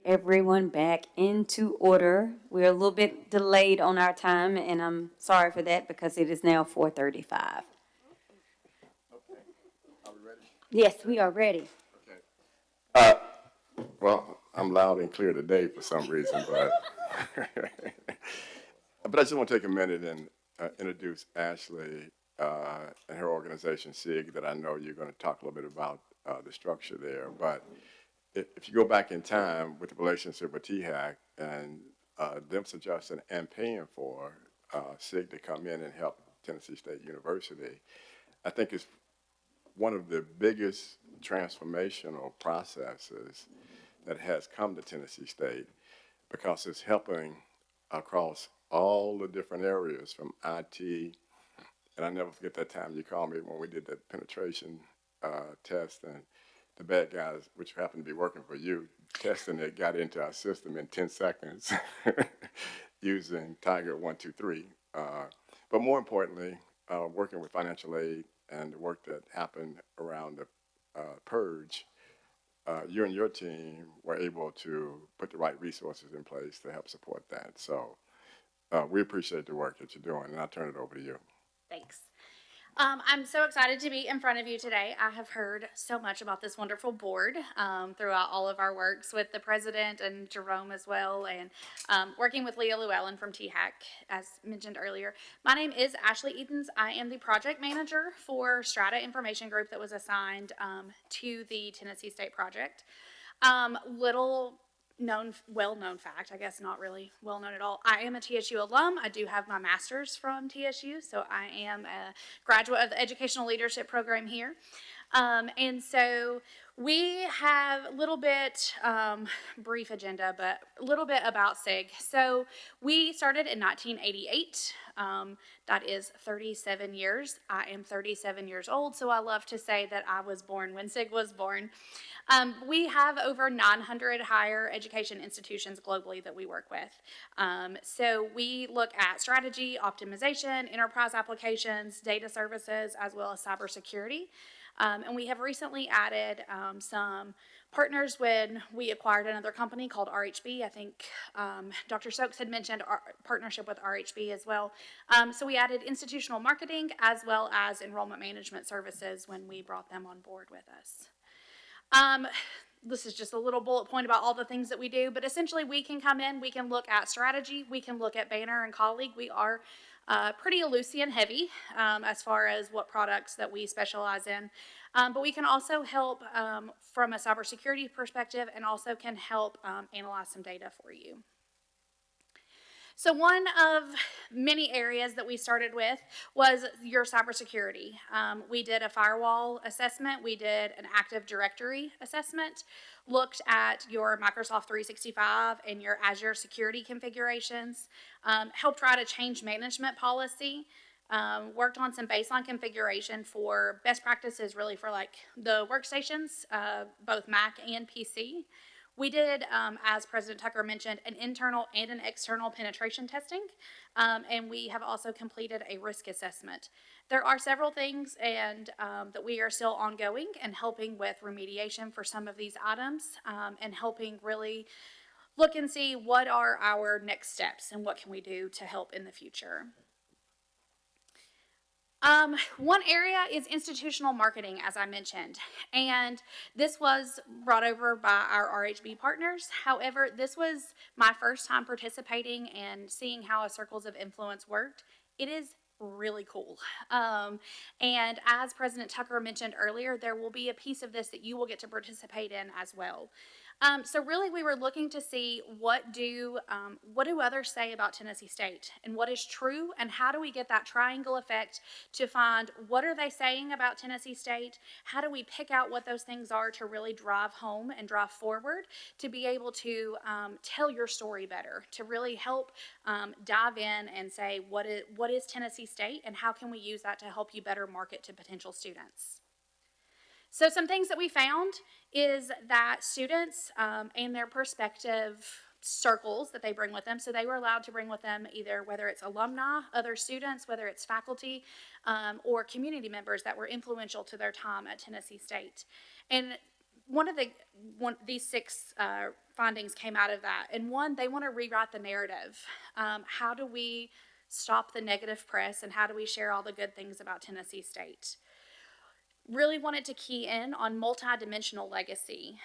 everyone back into order. We're a little bit delayed on our time, and I'm sorry for that because it is now 4:35. Yes, we are ready. Well, I'm loud and clear today for some reason, but but I just want to take a minute and introduce Ashley and her organization, SIG, that I know you're going to talk a little bit about the structure there. But if you go back in time with the relationship with THAC and them suggesting and paying for SIG to come in and help Tennessee State University, I think it's one of the biggest transformational processes that has come to Tennessee State because it's helping across all the different areas from IT, and I never forget that time you called me when we did that penetration test, and the bad guys, which happened to be working for you, testing it, got into our system in 10 seconds using Tiger 123. But more importantly, working with financial aid and the work that happened around the purge, you and your team were able to put the right resources in place to help support that. So we appreciate the work that you're doing, and I'll turn it over to you. Thanks. I'm so excited to be in front of you today. I have heard so much about this wonderful board throughout all of our works with the president and Jerome as well, and working with Leah Llewellyn from THAC, as mentioned earlier. My name is Ashley Edens. I am the project manager for Strata Information Group that was assigned to the Tennessee State project. Well-known fact, I guess not really well-known at all. I am a TSU alum. I do have my master's from TSU, so I am a graduate of the Educational Leadership Program here. And so we have a little bit, brief agenda, but a little bit about SIG. So we started in 1988. That is 37 years. I am 37 years old, so I love to say that I was born when SIG was born. We have over 900 higher education institutions globally that we work with. So we look at strategy, optimization, enterprise applications, data services, as well as cybersecurity. And we have recently added some partners when we acquired another company called RHB. I think Dr. Stokes had mentioned our partnership with RHB as well. So we added institutional marketing as well as enrollment management services when we brought them on board with us. This is just a little bullet point about all the things that we do, but essentially we can come in, we can look at strategy, we can look at banner and colleague. We are pretty Ellucian heavy as far as what products that we specialize in, but we can also help from a cybersecurity perspective and also can help analyze some data for you. So one of many areas that we started with was your cybersecurity. We did a firewall assessment. We did an Active Directory assessment, looked at your Microsoft 365 and your Azure security configurations, helped write a change management policy, worked on some baseline configuration for best practices really for like the workstations, both Mac and PC. We did, as President Tucker mentioned, an internal and an external penetration testing, and we have also completed a risk assessment. There are several things and that we are still ongoing and helping with remediation for some of these items and helping really look and see what are our next steps and what can we do to help in the future. One area is institutional marketing, as I mentioned, and this was brought over by our RHB partners. However, this was my first time participating and seeing how a Circles of Influence worked. It is really cool. And as President Tucker mentioned earlier, there will be a piece of this that you will get to participate in as well. So really we were looking to see what do others say about Tennessee State and what is true and how do we get that triangle effect to find what are they saying about Tennessee State, how do we pick out what those things are to really drive home and drive forward to be able to tell your story better, to really help dive in and say what is Tennessee State and how can we use that to help you better market to potential students. So some things that we found is that students and their prospective circles that they bring with them, so they were allowed to bring with them either whether it's alumni, other students, whether it's faculty, or community members that were influential to their time at Tennessee State. And these six findings came out of that. And one, they want to rewrite the narrative. How do we stop the negative press, and how do we share all the good things about Tennessee State? Really wanted to key in on multidimensional legacy.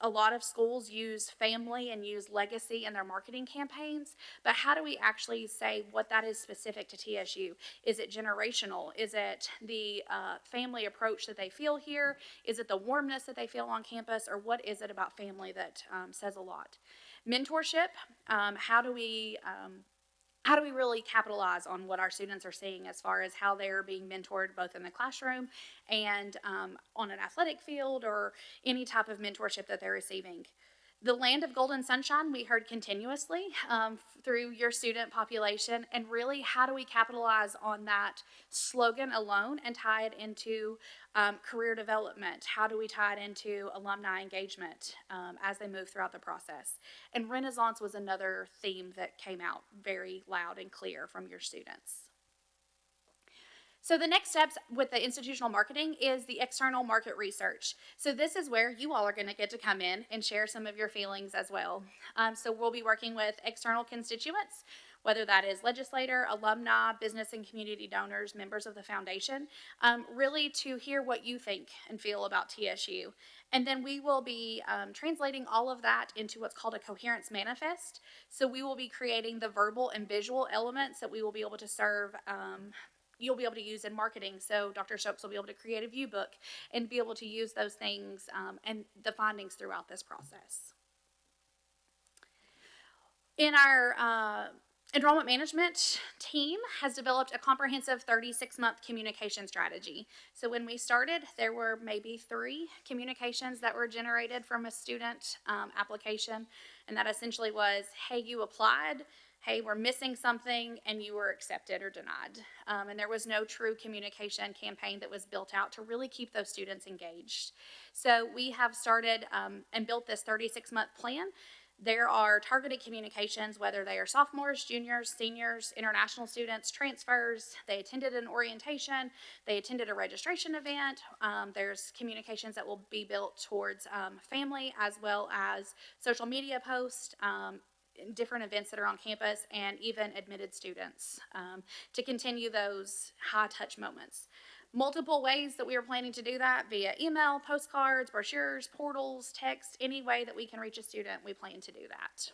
A lot of schools use family and use legacy in their marketing campaigns, but how do we actually say what that is specific to TSU? Is it generational? Is it the family approach that they feel here? Is it the warmness that they feel on campus? Or what is it about family that says a lot? Mentorship, how do we really capitalize on what our students are seeing as far as how they're being mentored both in the classroom and on an athletic field or any type of mentorship that they're receiving? The land of golden sunshine, we heard continuously through your student population, and really how do we capitalize on that slogan alone and tie it into career development? How do we tie it into alumni engagement as they move throughout the process? And Renaissance was another theme that came out very loud and clear from your students. So the next steps with the institutional marketing is the external market research. So this is where you all are going to get to come in and share some of your feelings as well. So we'll be working with external constituents, whether that is legislator, alumni, business and community donors, members of the foundation, really to hear what you think and feel about TSU. And then we will be translating all of that into what's called a coherence manifest. So we will be creating the verbal and visual elements that we will be able to serve you'll be able to use in marketing. So Dr. Stokes will be able to create a view book and be able to use those things and the findings throughout this process. In our enrollment management team has developed a comprehensive 36-month communication strategy. So when we started, there were maybe 3 communications that were generated from a student application, and that essentially was, hey, you applied, hey, we're missing something, and you were accepted or denied. And there was no true communication campaign that was built out to really keep those students engaged. So we have started and built this 36-month plan. There are targeted communications, whether they are sophomores, juniors, seniors, international students, transfers, they attended an orientation, they attended a registration event. There's communications that will be built towards family as well as social media posts, different events that are on campus, and even admitted students to continue those high touch moments. Multiple ways that we are planning to do that via email, postcards, brochures, portals, text, any way that we can reach a student, we plan to do that.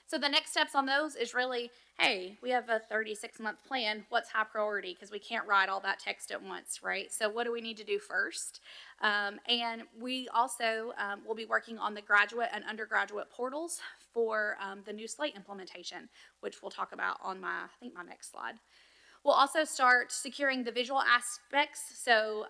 So the next steps on those is really, hey, we have a 36-month plan. What's high priority? Because we can't write all that text at once, right? So what do we need to do first? And we also will be working on the graduate and undergraduate portals for the new slate implementation, which we'll talk about on my next slide. We'll also start securing the visual aspects, so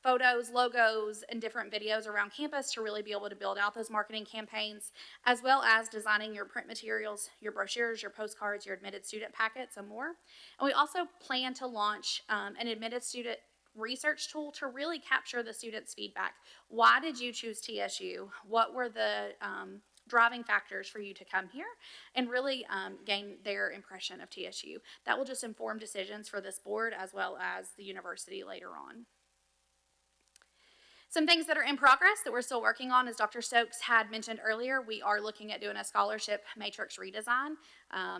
photos, logos, and different videos around campus to really be able to build out those marketing campaigns, as well as designing your print materials, your brochures, your postcards, your admitted student packets, and more. And we also plan to launch an admitted student research tool to really capture the students' feedback. Why did you choose TSU? What were the driving factors for you to come here, and really gain their impression of TSU? That will just inform decisions for this board as well as the university later on. Some things that are in progress that we're still working on, as Dr. Stokes had mentioned earlier, we are looking at doing a scholarship matrix redesign.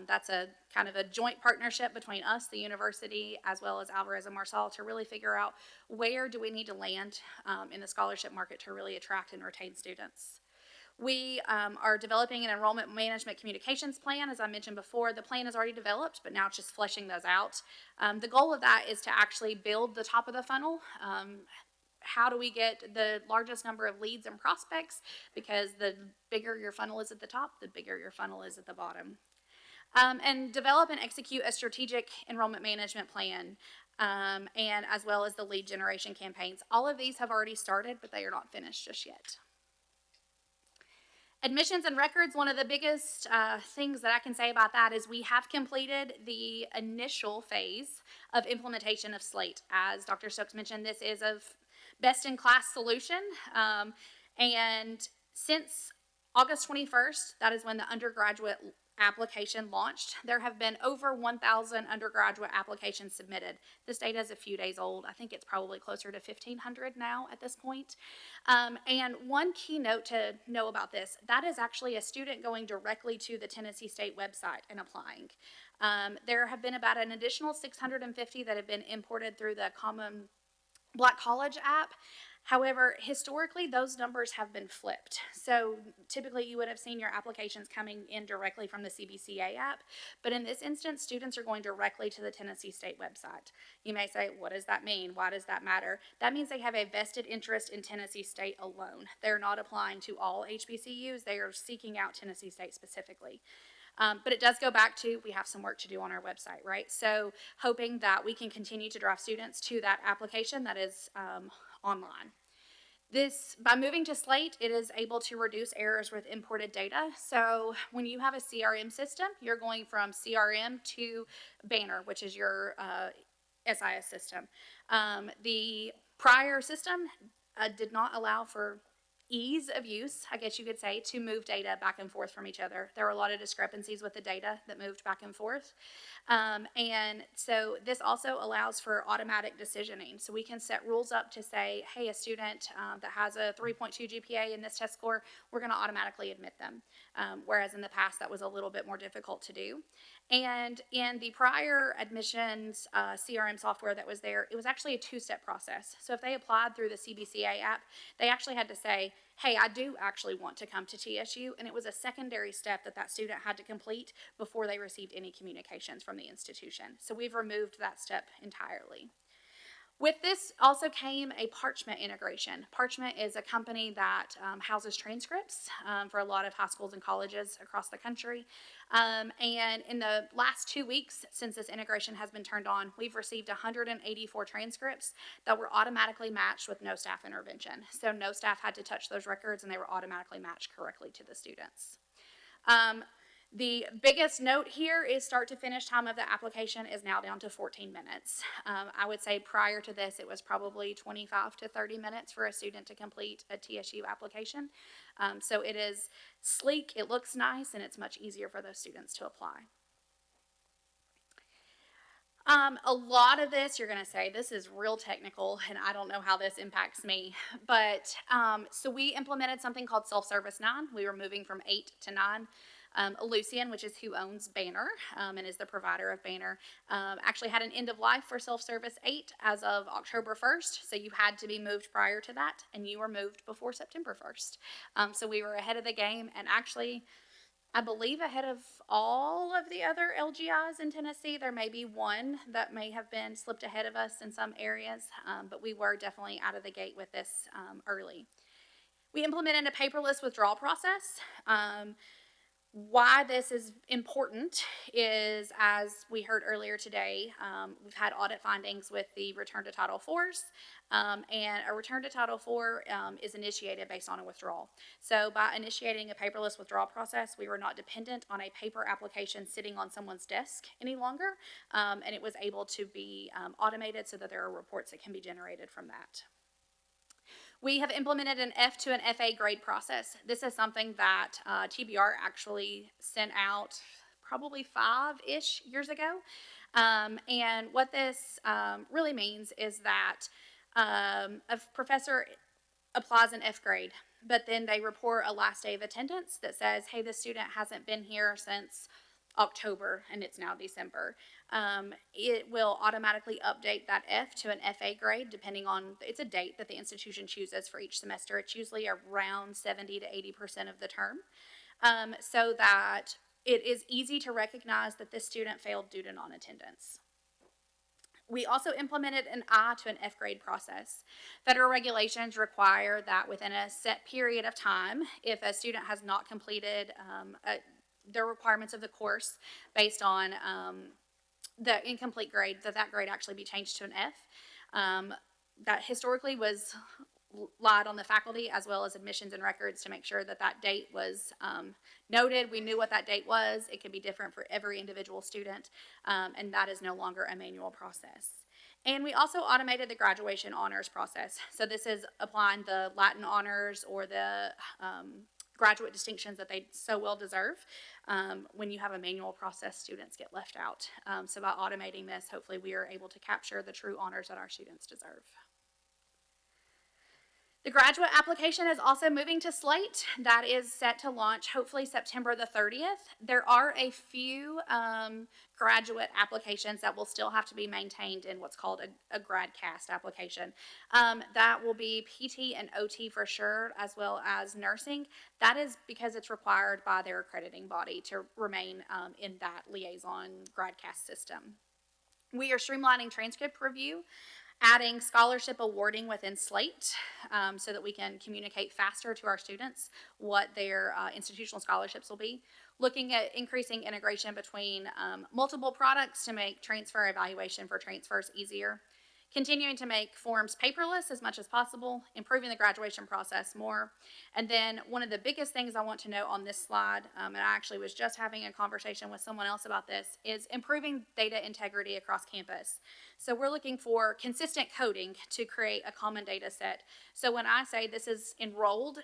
That's a kind of a joint partnership between us, the university, as well as Alvarez and Marsal, to really figure out where do we need to land in the scholarship market to really attract and retain students. We are developing an enrollment management communications plan. As I mentioned before, the plan is already developed, but now it's just fleshing those out. The goal of that is to actually build the top of the funnel. How do we get the largest number of leads and prospects? Because the bigger your funnel is at the top, the bigger your funnel is at the bottom. And develop and execute a strategic enrollment management plan, and as well as the lead generation campaigns. All of these have already started, but they are not finished just yet. Admissions and records, one of the biggest things that I can say about that is we have completed the initial phase of implementation of Slate. As Dr. Stokes mentioned, this is a best-in-class solution, and since August 21st, that is when the undergraduate application launched, there have been over 1,000 undergraduate applications submitted. This data is a few days old. I think it's probably closer to 1,500 now at this point. And one key note to know about this, that is actually a student going directly to the Tennessee State website and applying. There have been about an additional 650 that have been imported through the Common Black College app. However, historically, those numbers have been flipped. So typically you would have seen your applications coming in directly from the CBCA app, but in this instance, students are going directly to the Tennessee State website. You may say, what does that mean? Why does that matter? That means they have a vested interest in Tennessee State alone. They're not applying to all HBCUs. They are seeking out Tennessee State specifically. But it does go back to, we have some work to do on our website, right? So hoping that we can continue to drive students to that application that is online. By moving to Slate, it is able to reduce errors with imported data. So when you have a CRM system, you're going from CRM to Banner, which is your SIS system. The prior system did not allow for ease of use, I guess you could say, to move data back and forth from each other. There were a lot of discrepancies with the data that moved back and forth. And so this also allows for automatic decisioning. So we can set rules up to say, hey, a student that has a 3.2 GPA in this test score, we're going to automatically admit them. Whereas in the past, that was a little bit more difficult to do. And in the prior admissions CRM software that was there, it was actually a two-step process. So if they applied through the CBCA app, they actually had to say, hey, I do actually want to come to TSU, and it was a secondary step that that student had to complete before they received any communications from the institution. So we've removed that step entirely. With this also came a Parchment integration. Parchment is a company that houses transcripts for a lot of high schools and colleges across the country. And in the last 2 weeks since this integration has been turned on, we've received 184 transcripts that were automatically matched with no staff intervention. So no staff had to touch those records, and they were automatically matched correctly to the students. The biggest note here is start to finish time of the application is now down to 14 minutes. I would say prior to this, it was probably 25 to 30 minutes for a student to complete a TSU application. So it is sleek, it looks nice, and it's much easier for those students to apply. A lot of this, you're going to say, this is real technical, and I don't know how this impacts me. But so we implemented something called Self-Service 9. We were moving from 8 to 9. Lucian, which is who owns Banner and is the provider of Banner, actually had an end of life for Self-Service 8 as of October 1st. So you had to be moved prior to that, and you were moved before September 1st. So we were ahead of the game, and actually, I believe ahead of all of the other LGIs in Tennessee. There may be one that may have been slipped ahead of us in some areas, but we were definitely out of the gate with this early. We implemented a paperless withdrawal process. Why this is important is, as we heard earlier today, we've had audit findings with the return to Title IVs, and a return to Title IV is initiated based on a withdrawal. So by initiating a paperless withdrawal process, we were not dependent on a paper application sitting on someone's desk any longer, and it was able to be automated so that there are reports that can be generated from that. We have implemented an F to an FA grade process. This is something that TBR actually sent out probably 5-ish years ago. And what this really means is that a professor applies an F grade, but then they report a last day of attendance that says, hey, this student hasn't been here since October, and it's now December. It will automatically update that F to an FA grade depending on, it's a date that the institution chooses for each semester. It's usually around 70 to 80% of the term, so that it is easy to recognize that this student failed due to non-attendance. We also implemented an I to an F grade process. Federal regulations require that within a set period of time, if a student has not completed the requirements of the course based on the incomplete grade, that grade actually be changed to an F. That historically was lied on the faculty as well as admissions and records to make sure that that date was noted. We knew what that date was. It could be different for every individual student, and that is no longer a manual process. And we also automated the graduation honors process. So this is applying the Latin honors or the graduate distinctions that they so well deserve. When you have a manual process, students get left out. So by automating this, hopefully we are able to capture the true honors that our students deserve. The graduate application is also moving to Slate. That is set to launch hopefully September the 30th. There are a few graduate applications that will still have to be maintained in what's called a GradCast application. That will be PT and OT for sure, as well as nursing. That is because it's required by their accrediting body to remain in that liaison GradCast system. We are streamlining transcript review, adding scholarship awarding within Slate so that we can communicate faster to our students what their institutional scholarships will be. Looking at increasing integration between multiple products to make transfer evaluation for transfers easier. Continuing to make forms paperless as much as possible, improving the graduation process more. And then one of the biggest things I want to note on this slide, and I actually was just having a conversation with someone else about this, is improving data integrity across campus. So we're looking for consistent coding to create a common data set. So when I say this is enrolled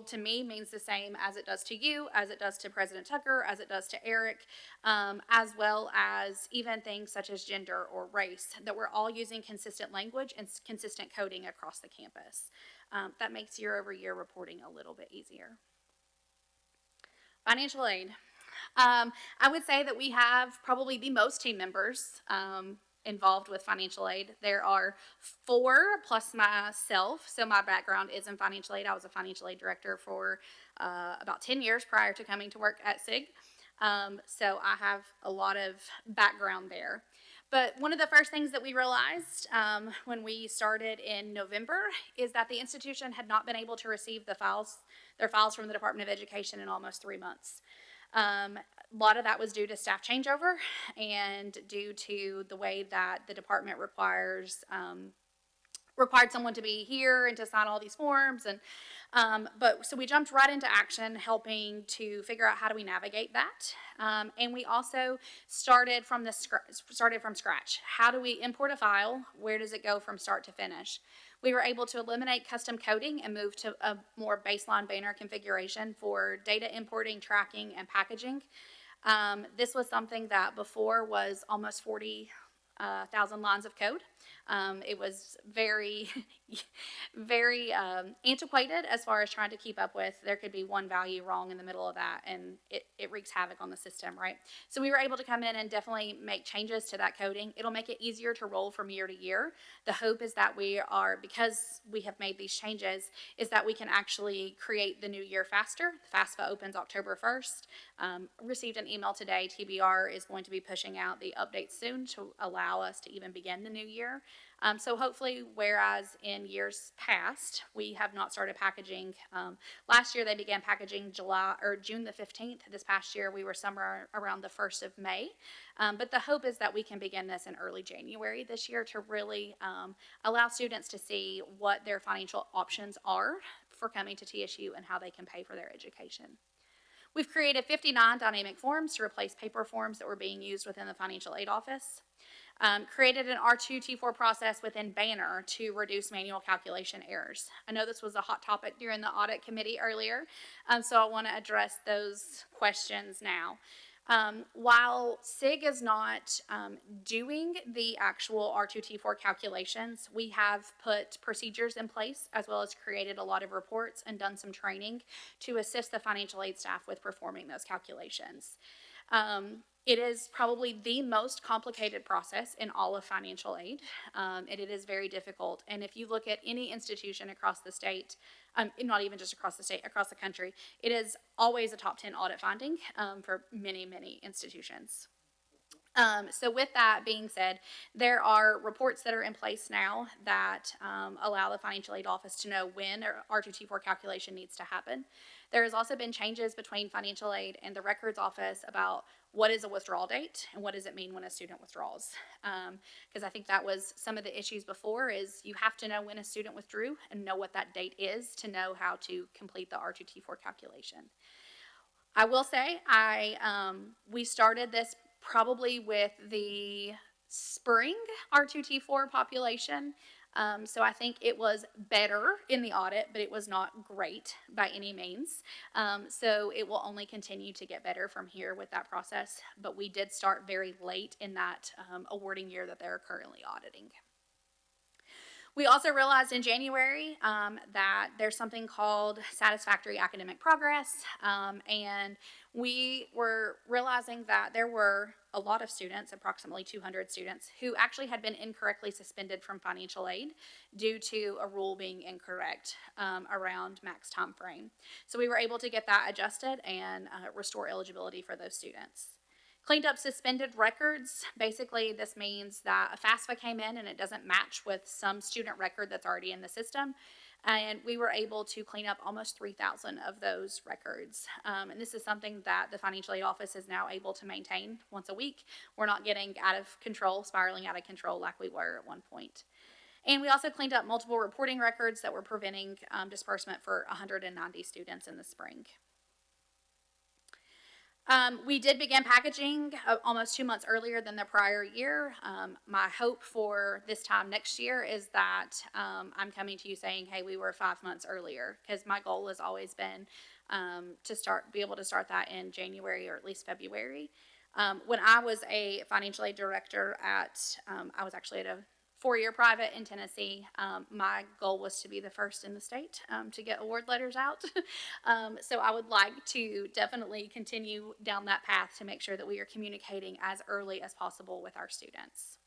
to me means the same as it does to you, as it does to President Tucker, as it does to Eric, as well as even things such as gender or race, that we're all using consistent language and consistent coding across the campus. That makes year-over-year reporting a little bit easier. Financial aid. I would say that we have probably the most team members involved with financial aid. There are 4 plus myself, so my background is in financial aid. I was a financial aid director for about 10 years prior to coming to work at SIG, so I have a lot of background there. But one of the first things that we realized when we started in November is that the institution had not been able to receive their files from the Department of Education in almost 3 months. A lot of that was due to staff changeover and due to the way that the department required someone to be here and to sign all these forms. And so we jumped right into action, helping to figure out how do we navigate that. And we also started from scratch. How do we import a file? Where does it go from start to finish? We were able to eliminate custom coding and move to a more baseline banner configuration for data importing, tracking, and packaging. This was something that before was almost 40,000 lines of code. It was very, very antiquated as far as trying to keep up with. There could be one value wrong in the middle of that, and it wreaks havoc on the system, right? So we were able to come in and definitely make changes to that coding. It'll make it easier to roll from year to year. The hope is that because we have made these changes, is that we can actually create the new year faster. FAFSA opens October 1st. Received an email today. TBR is going to be pushing out the updates soon to allow us to even begin the new year. So hopefully, whereas in years past, we have not started packaging. Last year, they began packaging June the 15th. This past year, we were somewhere around the 1st of May. But the hope is that we can begin this in early January this year to really allow students to see what their financial options are for coming to TSU and how they can pay for their education. We've created 59 dynamic forms to replace paper forms that were being used within the financial aid office. Created an R2T4 process within Banner to reduce manual calculation errors. I know this was a hot topic during the audit committee earlier, so I want to address those questions now. While SIG is not doing the actual R2T4 calculations, we have put procedures in place as well as created a lot of reports and done some training to assist the financial aid staff with performing those calculations. It is probably the most complicated process in all of financial aid, and it is very difficult. And if you look at any institution across the state, not even just across the state, across the country, it is always a top 10 audit finding for many, many institutions. So with that being said, there are reports that are in place now that allow the financial aid office to know when R2T4 calculation needs to happen. There has also been changes between financial aid and the records office about what is a withdrawal date and what does it mean when a student withdraws. Because I think that was some of the issues before is you have to know when a student withdrew and know what that date is to know how to complete the R2T4 calculation. I will say we started this probably with the spring R2T4 population. So I think it was better in the audit, but it was not great by any means. So it will only continue to get better from here with that process. But we did start very late in that awarding year that they're currently auditing. We also realized in January that there's something called satisfactory academic progress, and we were realizing that there were a lot of students, approximately 200 students, who actually had been incorrectly suspended from financial aid due to a rule being incorrect around max time frame. So we were able to get that adjusted and restore eligibility for those students. Cleaned up suspended records. Basically, this means that a FAFSA came in and it doesn't match with some student record that's already in the system. And we were able to clean up almost 3,000 of those records. And this is something that the Financial Aid Office is now able to maintain once a week. We're not getting out of control, spiraling out of control like we were at one point. And we also cleaned up multiple reporting records that were preventing disbursement for 190 students in the spring. We did begin packaging almost 2 months earlier than the prior year. My hope for this time next year is that I'm coming to you saying, hey, we were 5 months earlier, because my goal has always been to be able to start that in January or at least February. When I was a financial aid director I was actually at a 4-year private in Tennessee. My goal was to be the first in the state to get award letters out. So I would like to definitely continue down that path to make sure that we are communicating as early as possible with our students.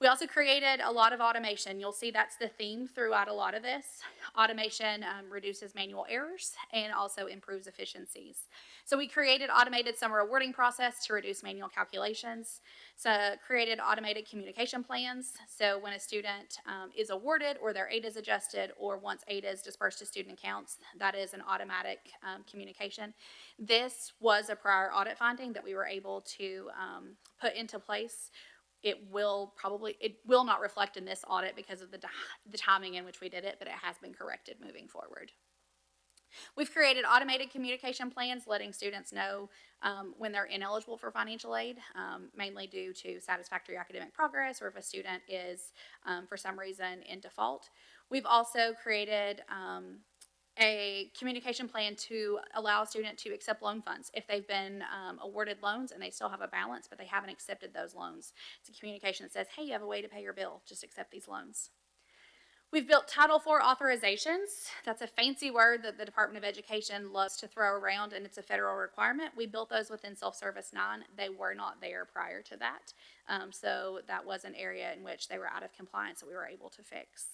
We also created a lot of automation. You'll see that's the theme throughout a lot of this. Automation reduces manual errors and also improves efficiencies. So we created automated summer awarding process to reduce manual calculations. So created automated communication plans. So when a student is awarded or their aid is adjusted, or once aid is dispersed to student accounts, that is an automatic communication. This was a prior audit finding that we were able to put into place. It will not reflect in this audit because of the timing in which we did it, but it has been corrected moving forward. We've created automated communication plans letting students know when they're ineligible for financial aid, mainly due to satisfactory academic progress or if a student is, for some reason, in default. We've also created a communication plan to allow a student to accept loan funds if they've been awarded loans and they still have a balance but they haven't accepted those loans. It's a communication that says, hey, you have a way to pay your bill, just accept these loans. We've built Title IV authorizations. That's a fancy word that the Department of Education loves to throw around, and it's a federal requirement. We built those within Self-Service 9. They were not there prior to that. So that was an area in which they were out of compliance that we were able to fix.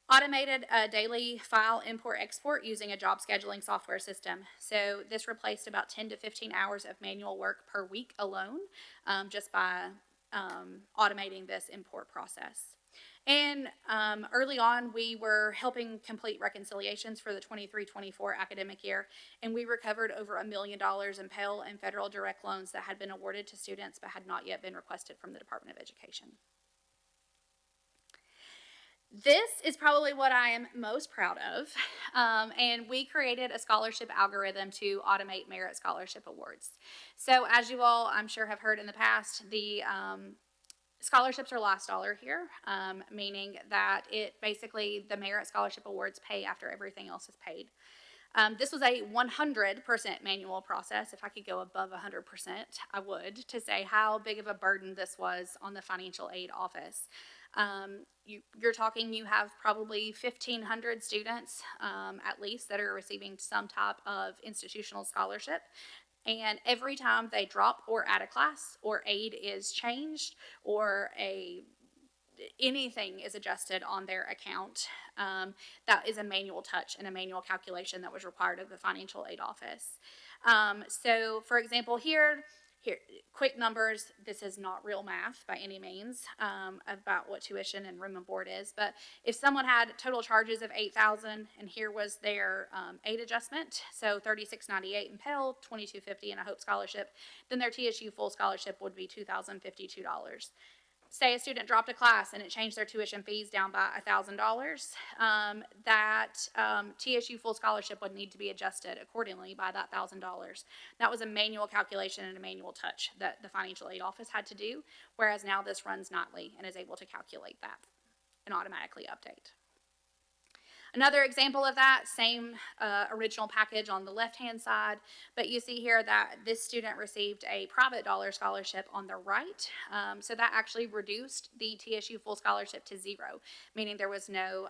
Automated daily file import-export using a job scheduling software system. So this replaced about 10 to 15 hours of manual work per week alone, just by automating this import process. And early on, we were helping complete reconciliations for the 23-24 academic year, and we recovered over $1 million in Pell and federal direct loans that had been awarded to students but had not yet been requested from the Department of Education. This is probably what I am most proud of, and we created a scholarship algorithm to automate merit scholarship awards. So as you all, I'm sure, have heard in the past, the scholarships are last dollar here, meaning that the merit scholarship awards pay after everything else is paid. This was a 100% manual process. If I could go above 100%, I would, to say how big of a burden this was on the financial aid office. You're talking, you have probably 1,500 students at least that are receiving some type of institutional scholarship. And every time they drop or add a class or aid is changed or anything is adjusted on their account, that is a manual touch and a manual calculation that was required of the financial aid office. So for example, here, quick numbers. This is not real math by any means about what tuition and room and board is, but if someone had total charges of $8,000 and here was their aid adjustment, so $36.98 in Pell, $22.50 in a Hope scholarship, then their TSU full scholarship would be $2,052. Say a student dropped a class and it changed their tuition fees down by $1,000, that TSU full scholarship would need to be adjusted accordingly by that $1,000. That was a manual calculation and a manual touch that the financial aid office had to do, whereas now this runs nightly and is able to calculate that. and automatically update. Another example of that, same original package on the left-hand side, but you see here that this student received a private dollar scholarship on the right. So that actually reduced the TSU full scholarship to 0, meaning there was no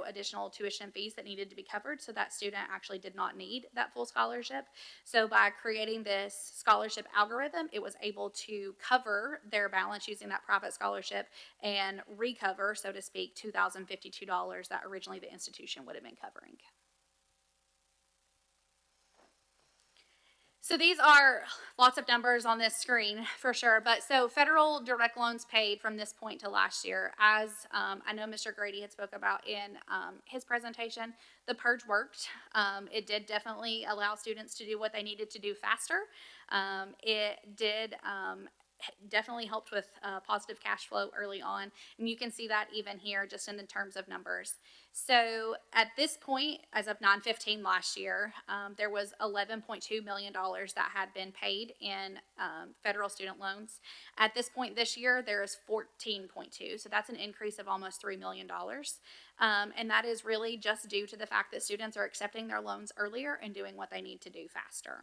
additional tuition fees that needed to be covered, so that student actually did not need that full scholarship. So by creating this scholarship algorithm, it was able to cover their balance using that private scholarship and recover, so to speak, $2,052 that originally the institution would have been covering. So these are lots of numbers on this screen for sure, but so federal direct loans paid from this point to last year, as I know Mr. Grady had spoke about in his presentation, the purge worked. It did definitely allow students to do what they needed to do faster. It did definitely helped with positive cash flow early on, and you can see that even here just in the terms of numbers. So at this point, as of 9/15 last year, there was $11.2 million that had been paid in federal student loans. At this point this year, there is 14.2, so that's an increase of almost $3 million. And that is really just due to the fact that students are accepting their loans earlier and doing what they need to do faster.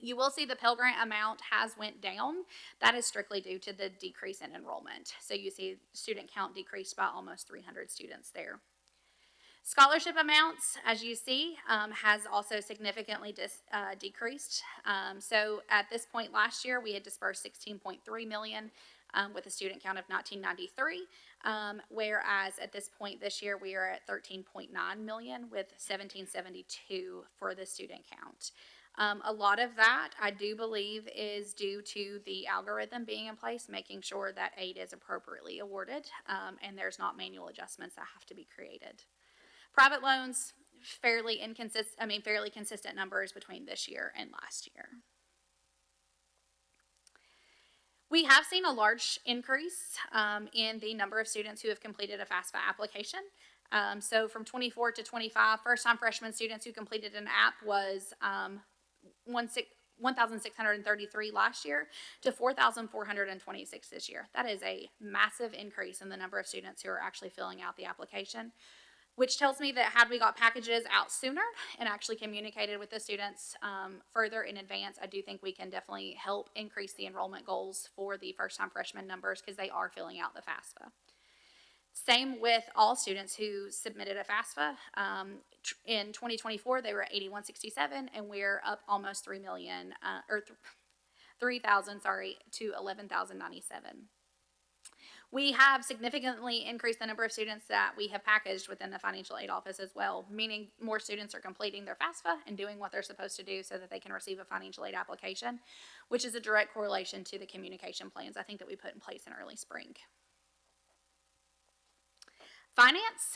You will see the Pell Grant amount has went down. That is strictly due to the decrease in enrollment. So you see student count decreased by almost 300 students there. Scholarship amounts, as you see, has also significantly decreased. So at this point last year, we had dispersed $16.3 million with a student count of 1993, whereas at this point this year, we are at $13.9 million with 1772 for the student count. A lot of that, I do believe, is due to the algorithm being in place, making sure that aid is appropriately awarded, and there's not manual adjustments that have to be created. Private loans, fairly consistent numbers between this year and last year. We have seen a large increase in the number of students who have completed a FAFSA application. So from 24 to 25, first-time freshman students who completed an app was 1,633 last year to 4,426 this year. That is a massive increase in the number of students who are actually filling out the application, which tells me that had we got packages out sooner and actually communicated with the students further in advance, I do think we can definitely help increase the enrollment goals for the first-time freshman numbers because they are filling out the FAFSA. Same with all students who submitted a FAFSA. In 2024, they were at 8167, and we're up almost 3,000, to 11,097. We have significantly increased the number of students that we have packaged within the financial aid office as well, meaning more students are completing their FAFSA and doing what they're supposed to do so that they can receive a financial aid application, which is a direct correlation to the communication plans I think that we put in place in early spring. Finance,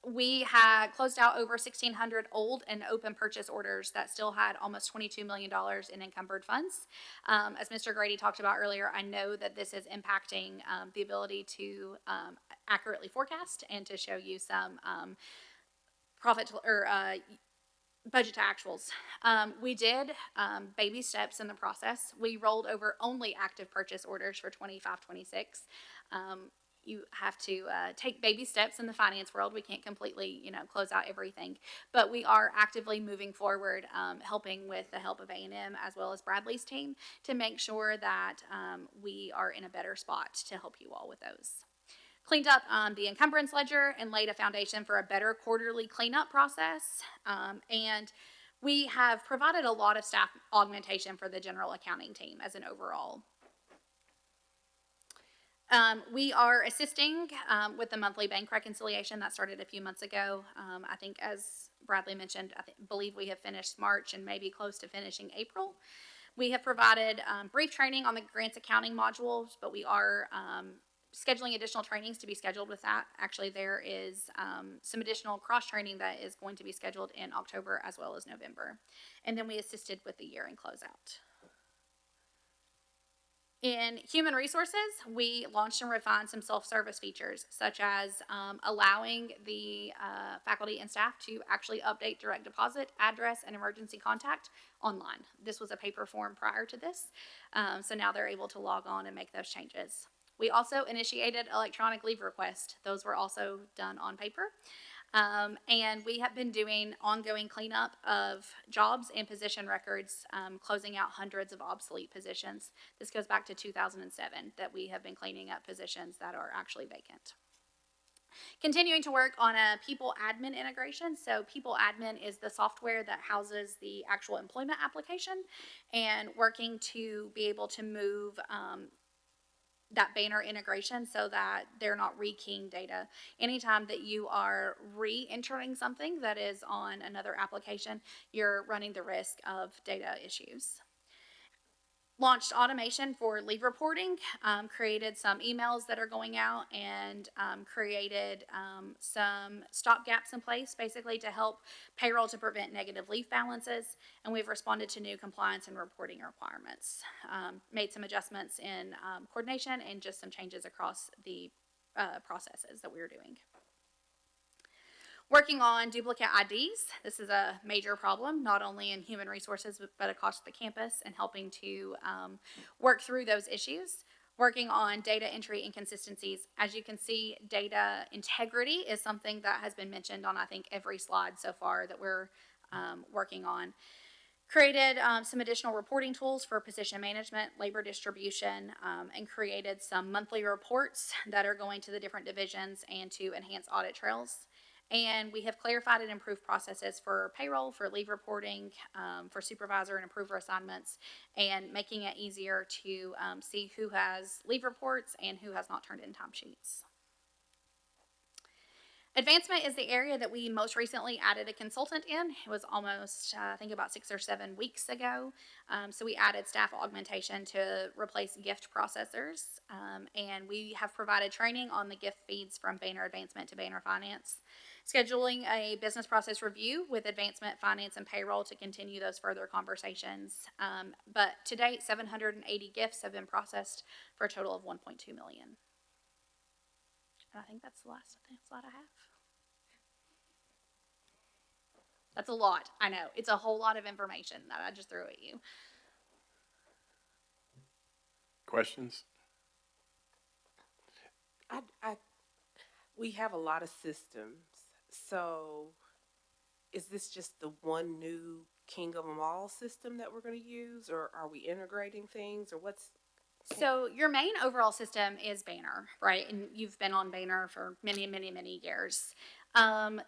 we had closed out over 1,600 old and open purchase orders that still had almost $22 million in encumbered funds. As Mr. Grady talked about earlier, I know that this is impacting the ability to accurately forecast and to show you some budget to actuals. We did baby steps in the process. We rolled over only active purchase orders for 25-26. You have to take baby steps in the finance world. We can't completely, close out everything, but we are actively moving forward, helping with the help of A&M as well as Bradley's team to make sure that we are in a better spot to help you all with those. Cleaned up the encumbrance ledger and laid a foundation for a better quarterly cleanup process, and we have provided a lot of staff augmentation for the general accounting team as an overall. We are assisting with the monthly bank reconciliation that started a few months ago. I think as Bradley mentioned, believe we have finished March and maybe close to finishing April. We have provided brief training on the grants accounting modules, but we are scheduling additional trainings to be scheduled with that. Actually, there is some additional cross-training that is going to be scheduled in October as well as November. And then we assisted with the year-end closeout. In human resources, we launched and refined some self-service features, such as allowing the faculty and staff to actually update direct deposit, address, and emergency contact online. This was a paper form prior to this, so now they're able to log on and make those changes. We also initiated electronic leave requests. Those were also done on paper. And we have been doing ongoing cleanup of jobs and position records, closing out hundreds of obsolete positions. This goes back to 2007 that we have been cleaning up positions that are actually vacant. Continuing to work on a people admin integration. So people admin is the software that houses the actual employment application, and working to be able to move that banner integration so that they're not rekeying data. Anytime that you are re-entering something that is on another application, you're running the risk of data issues. Launched automation for leave reporting, created some emails that are going out, and created some stop gaps in place, basically to help payroll to prevent negative leave balances. And we've responded to new compliance and reporting requirements. Made some adjustments in coordination and just some changes across the processes that we were doing. Working on duplicate IDs. This is a major problem, not only in human resources, but across the campus, and helping to work through those issues. Working on data entry inconsistencies. As you can see, data integrity is something that has been mentioned on, I think, every slide so far that we're working on. Created some additional reporting tools for position management, labor distribution, and created some monthly reports that are going to the different divisions and to enhance audit trails. And we have clarified and improved processes for payroll, for leave reporting, for supervisor and approver assignments, and making it easier to see who has leave reports and who has not turned in timesheets. Advancement is the area that we most recently added a consultant in. It was almost, I think, about 6 or 7 weeks ago. So we added staff augmentation to replace gift processors. And we have provided training on the gift feeds from banner advancement to banner finance. Scheduling a business process review with advancement, finance, and payroll to continue those further conversations. But to date, 780 gifts have been processed for a total of 1.2 million. And I think that's the last slide I have. That's a lot. I know. It's a whole lot of information that I just threw at you. Questions? We have a lot of systems. So is this just the one new king of them all system that we're going to use, or are we integrating things, or what's? So your main overall system is Banner, right? And you've been on Banner for many, many, many years.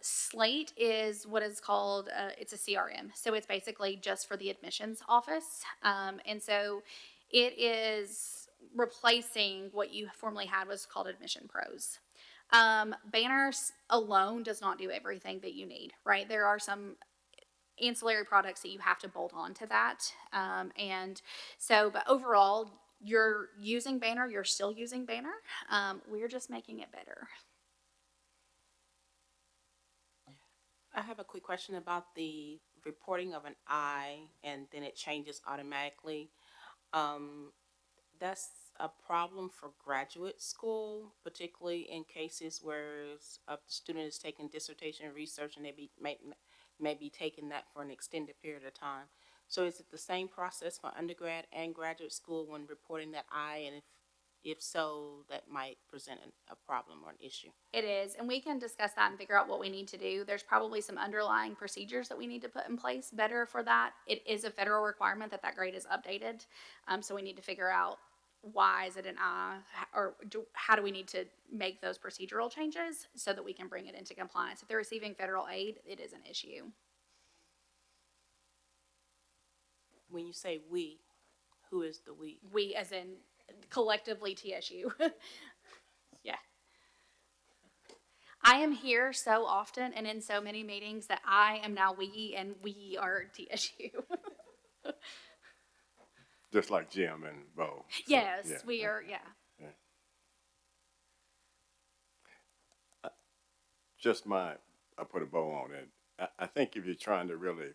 Slate is what is called, it's a CRM. So it's basically just for the admissions office. And so it is replacing what you formerly had was called Admission Pros. Banner alone does not do everything that you need, right? There are some ancillary products that you have to bolt on to that. And so, but overall, you're using Banner, you're still using Banner. We're just making it better. I have a quick question about the reporting of an I and then it changes automatically. That's a problem for graduate school, particularly in cases where a student is taking dissertation research and they may be taking that for an extended period of time. So is it the same process for undergrad and graduate school when reporting that I, and if so, that might present a problem or an issue? It is, and we can discuss that and figure out what we need to do. There's probably some underlying procedures that we need to put in place better for that. It is a federal requirement that that grade is updated, so we need to figure out why is it an I, or how do we need to make those procedural changes so that we can bring it into compliance. If they're receiving federal aid, it is an issue. When you say we, who is the we? We as in collectively TSU. Yeah. I am here so often and in so many meetings that I am now we, and we are TSU. Just like Jim and Bo. So, Yes, yeah, we are, yeah. I put a bow on it. I think if you're trying to really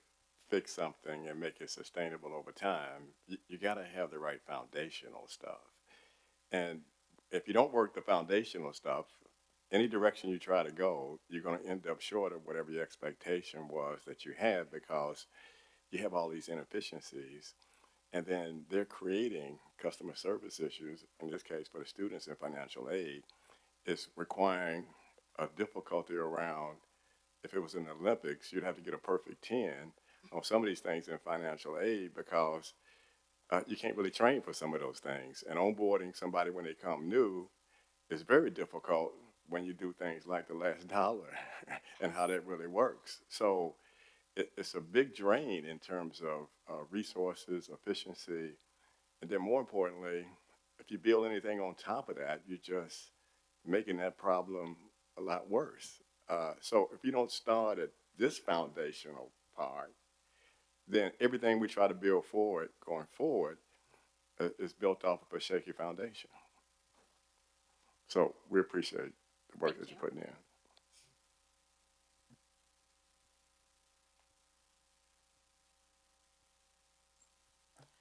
fix something and make it sustainable over time, you got to have the right foundational stuff. And if you don't work the foundational stuff, any direction you try to go, you're going to end up short of whatever your expectation was that you had, because you have all these inefficiencies. and then they're creating customer service issues, in this case for the students in financial aid, it's requiring a difficulty around, if it was in the Olympics, you'd have to get a perfect 10 on some of these things in financial aid because you can't really train for some of those things. And onboarding somebody when they come new is very difficult when you do things like the last dollar and how that really works. So it's a big drain in terms of resources, efficiency, and then more importantly, if you build anything on top of that, you're just making that problem a lot worse. So if you don't start at this foundational part, then everything we try to build forward, going forward, is built off of a shaky foundation. So we appreciate the work that you're putting in.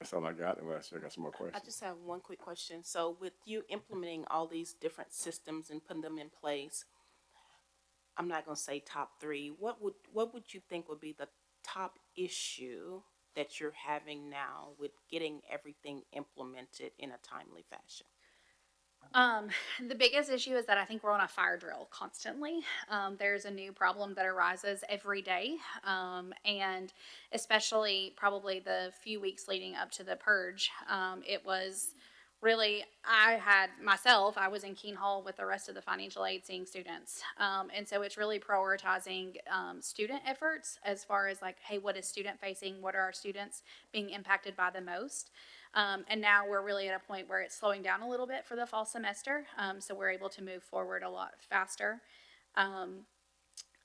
That's all I got, unless you got some more I questions. just have one quick question. So with you implementing all these different systems and putting them in place, I'm not gonna say top three, what would you think would be the top issue that you're having now with getting everything implemented in a timely fashion? The biggest issue is that I think we're on a fire drill constantly. There's a new problem that arises every day. And especially probably the few weeks leading up to the purge, it was really, I was in Keene Hall with the rest of the financial aid seeing students. And so it's really prioritizing student efforts as far as like, hey, what is student facing? What are our students being impacted by the most? And now we're really at a point where it's slowing down a little bit for the fall semester, so we're able to move forward a lot faster.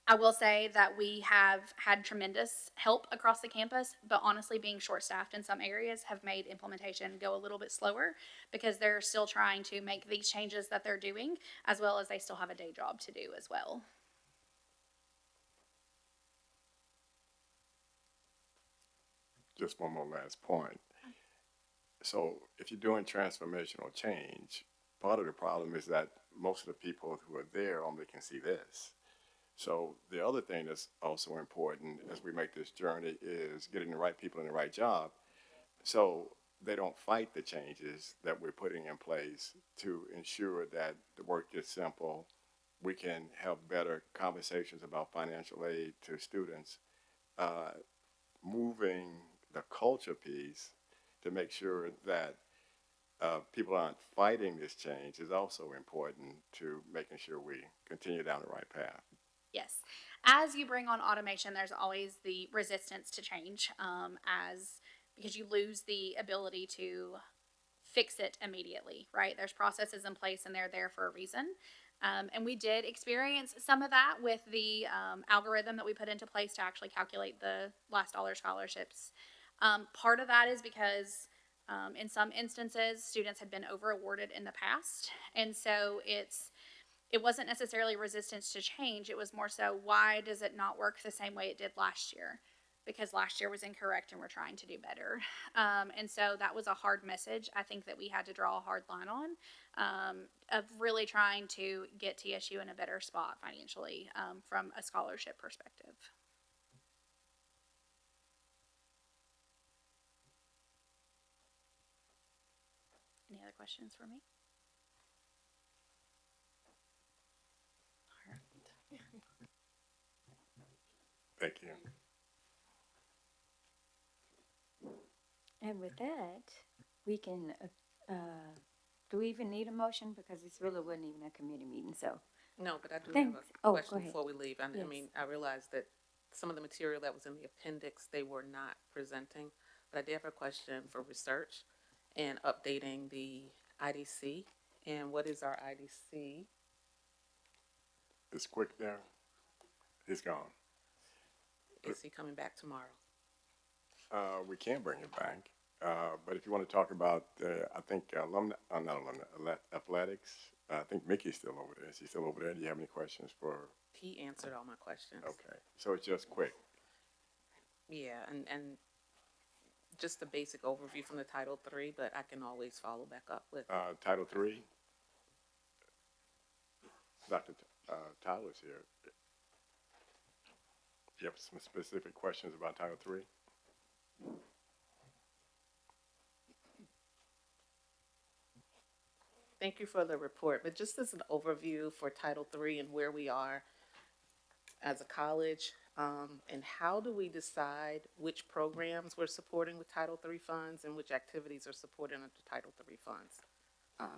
I will say that we have had tremendous help across the campus, but honestly, being short-staffed in some areas have made implementation go a little bit slower because they're still trying to make these changes that they're doing, as well as they still have a day job to do as well. Just one more last point. So if you're doing transformational change, part of the problem is that most of the people who are there only can see this. So the other thing that's also important as we make this journey is getting the right people in the right job so they don't fight the changes that we're putting in place to ensure that the work gets simple. We can have better conversations about financial aid to students, moving the culture piece to make sure that people aren't fighting this change is also important to making sure we continue down the right path. Yes. As you bring on automation, there's always the resistance to change, because you lose the ability to fix it immediately, right? There's processes in place and they're there for a reason. And we did experience some of that with the algorithm that we put into place to actually calculate the last dollar scholarships. Part of that is because in some instances, students had been over awarded in the past. And so it wasn't necessarily resistance to change. It was more so, why does it not work the same way it did last year? Because last year was incorrect and we're trying to do better. And so that was a hard message, I think, that we had to draw a hard line on, of really trying to get TSU in a better spot financially from a scholarship perspective. Any other questions for me? Thank you. And with that, we can, do we even need a motion? Because this really wasn't even a committee meeting, so. No, but I do have Thanks. a Oh, go question ahead. before we leave. I Yes. mean, I realized that some of the material that was in the appendix, they were not presenting, but I did have a question for research and updating the IDC. And what is our IDC? It's quick there. He's gone. Is he coming back tomorrow? We can bring it back, but if you want to talk about, I think athletics, I think Mickey's still over there. Is he still over there? Do you have any questions for? He answered all my questions. Okay, so it's just quick. Yeah, and just a basic overview from the Title III, but I can always follow back up with. Title III. Dr. Tyler's here. Do you have some specific questions about Title III? Thank you for the report, but just as an overview for Title III and where we are as a college, and how do we decide which programs we're supporting with Title III funds and which activities are supported under Title III funds?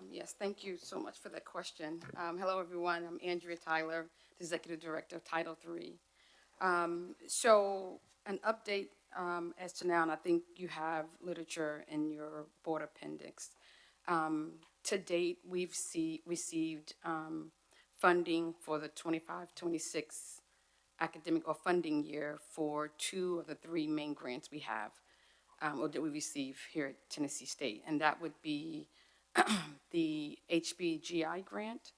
Yes, thank you so much for that question. Hello, everyone. I'm Andrea Tyler, the Executive Director of Title III. So an update as to now, and I think you have literature in your board appendix. To date, we've received funding for the 25-26 academic or funding year for 2 of the 3 main grants we have, or that we receive here at Tennessee State, and that would be the HBGI grant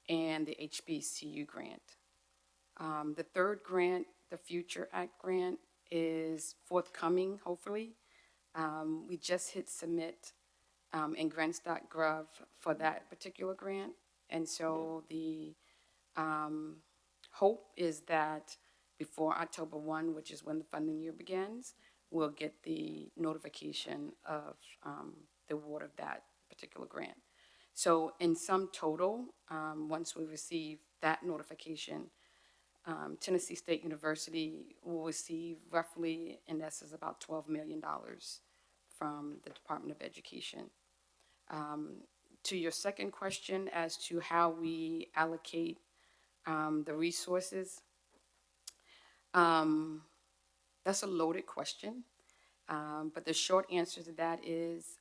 and the HBCU grant. The 3rd grant, the Future Act grant, is forthcoming, hopefully. We just hit submit in grants.gov for that particular grant, and so the hope is that before October 1, which is when the funding year begins, we'll get the notification of the award of that particular grant. So in sum total, once we receive that notification, Tennessee State University will receive roughly, in essence, about $12 million from the Department of Education. To your second question as to how we allocate the resources, that's a loaded question, but the short answer to that is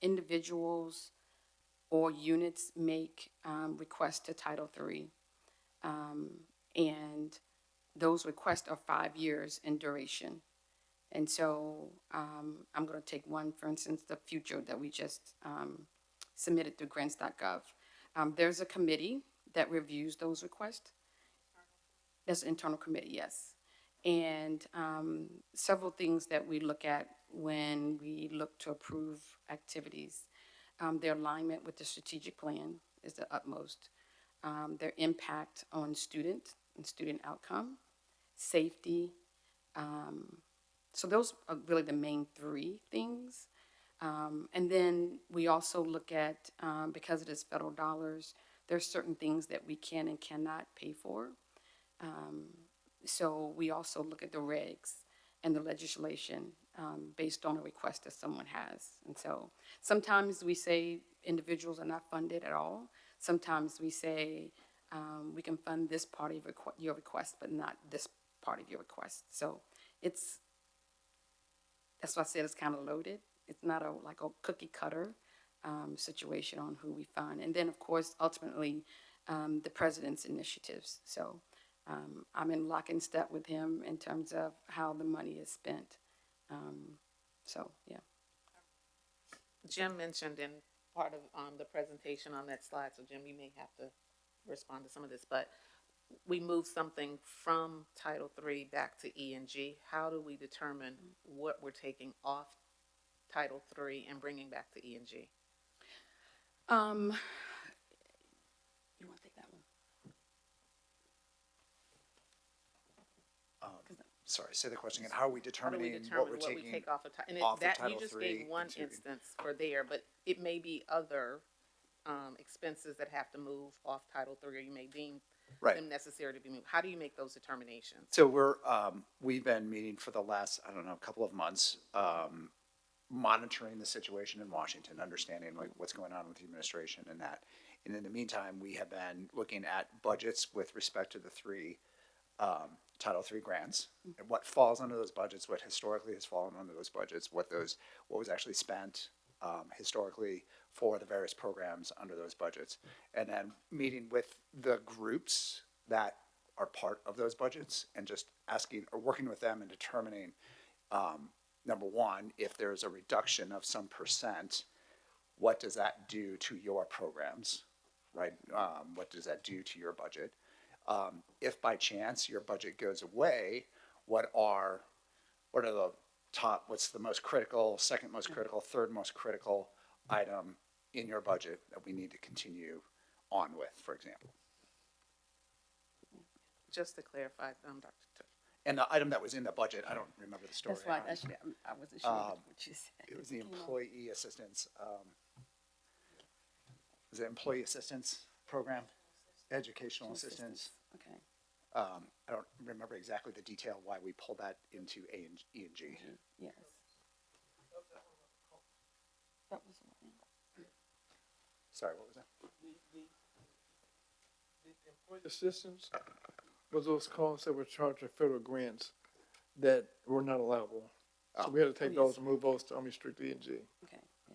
individuals or units make requests to Title III, and those requests are 5 years in duration. And so I'm going to take one, for instance, the future that we just submitted through grants.gov. There's a committee that reviews those requests. That's an internal committee, yes. And several things that we look at when we look to approve activities. Their alignment with the strategic plan is the utmost. Their impact on student and student outcome, safety. So those are really the main 3 things. And then we also look at, because it is federal dollars, there's certain things that we can and cannot pay for. So we also look at the regs and the legislation based on a request that someone has. And so sometimes we say individuals are not funded at all. Sometimes we say we can fund this part of your request, but not this part of your request. So that's why I said it's kind of loaded. It's not like a cookie cutter situation on who we fund. And then, of course, ultimately, the president's initiatives. So I'm in lock and step with him in terms of how the money is spent. So, yeah. Jim mentioned in part of the presentation on that slide, so Jim, you may have to respond to some of this, but we moved something from Title III back to E and G. How do we determine what we're taking off Title III and bringing back to E and G? You want to take that one? Sorry, say the question again. How are we determining what we're taking we take off of and off of that Title you just III gave one into- instance for there, but it may be other expenses that have to move off Title III, or you may deem them necessary to be moved. How do you make those determinations? So we've been meeting for the last, I don't know, couple of months, monitoring the situation in Washington, understanding like what's going on with the administration and that. And in the meantime, we have been looking at budgets with respect to the 3 Title III grants, and what falls under those budgets, what historically has fallen under those budgets, what was actually spent historically for the various programs under those budgets, and then meeting with the groups that are part of those budgets and just asking or working with them and determining, number one, if there's a reduction of some percent, what does that do to your programs, right? What does that do to your budget? If by chance your budget goes away, what are the top, what's the most critical, second most critical, third most critical item in your budget that we need to continue on with, for example? Just to clarify, Dr. And the item that was in the budget, I don't remember the story. That's right. Actually, I wasn't sure what you said. It was the employee assistance. is it employee assistance program? Educational assistance. Okay. I don't remember exactly the detail why we pulled that into E and G. Yes. That was Sorry, what was that? The employee assistance was those costs that were charged with federal grants that were not allowable. So we had to take those and move those to unrestricted E&G. Okay, yeah.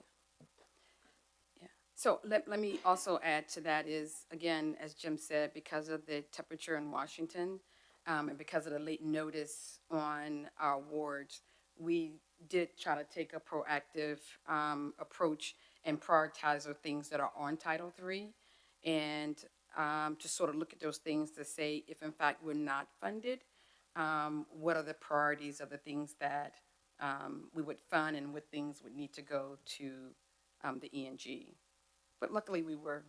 Yeah. So let me also add to that is, again, as Jim said, because of the temperature in Washington, and because of the late notice on our awards, we did try to take a proactive approach and prioritize the things that are on Title III, and to sort of look at those things to say, if in fact we're not funded, what are the priorities of the things that we would fund and what things would need to go to the E&G. But luckily, we were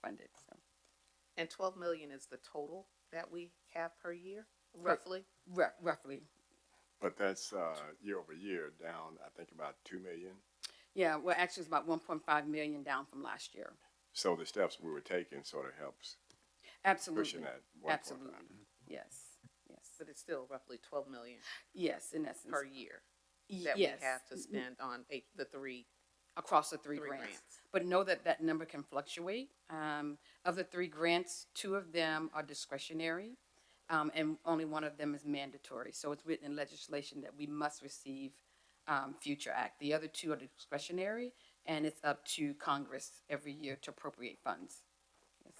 funded, so. And 12 million is the total that we have per year, roughly? Roughly. But that's, year over year down, I think about 2 million. Yeah, well, actually, it's about 1.5 million down from last year. So the steps we were taking sort of helps Absolutely. pushing that 1.5. Absolutely. Yes, yes. But it's still roughly 12 million Yes, in essence. per year that we have to spend on the three. Across the three Three grants. grants. But know that that number can fluctuate. Of the 3 grants, 2 of them are discretionary, and only 1 of them is mandatory. So it's written in legislation that we must receive Future Act. The other 2 are discretionary, and it's up to Congress every year to appropriate funds. Yes.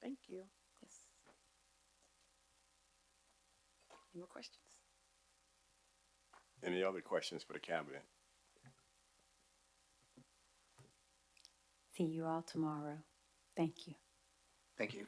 Thank you. Yes. Any more questions? Any other questions for the cabinet? See you all tomorrow. Thank you. Thank you.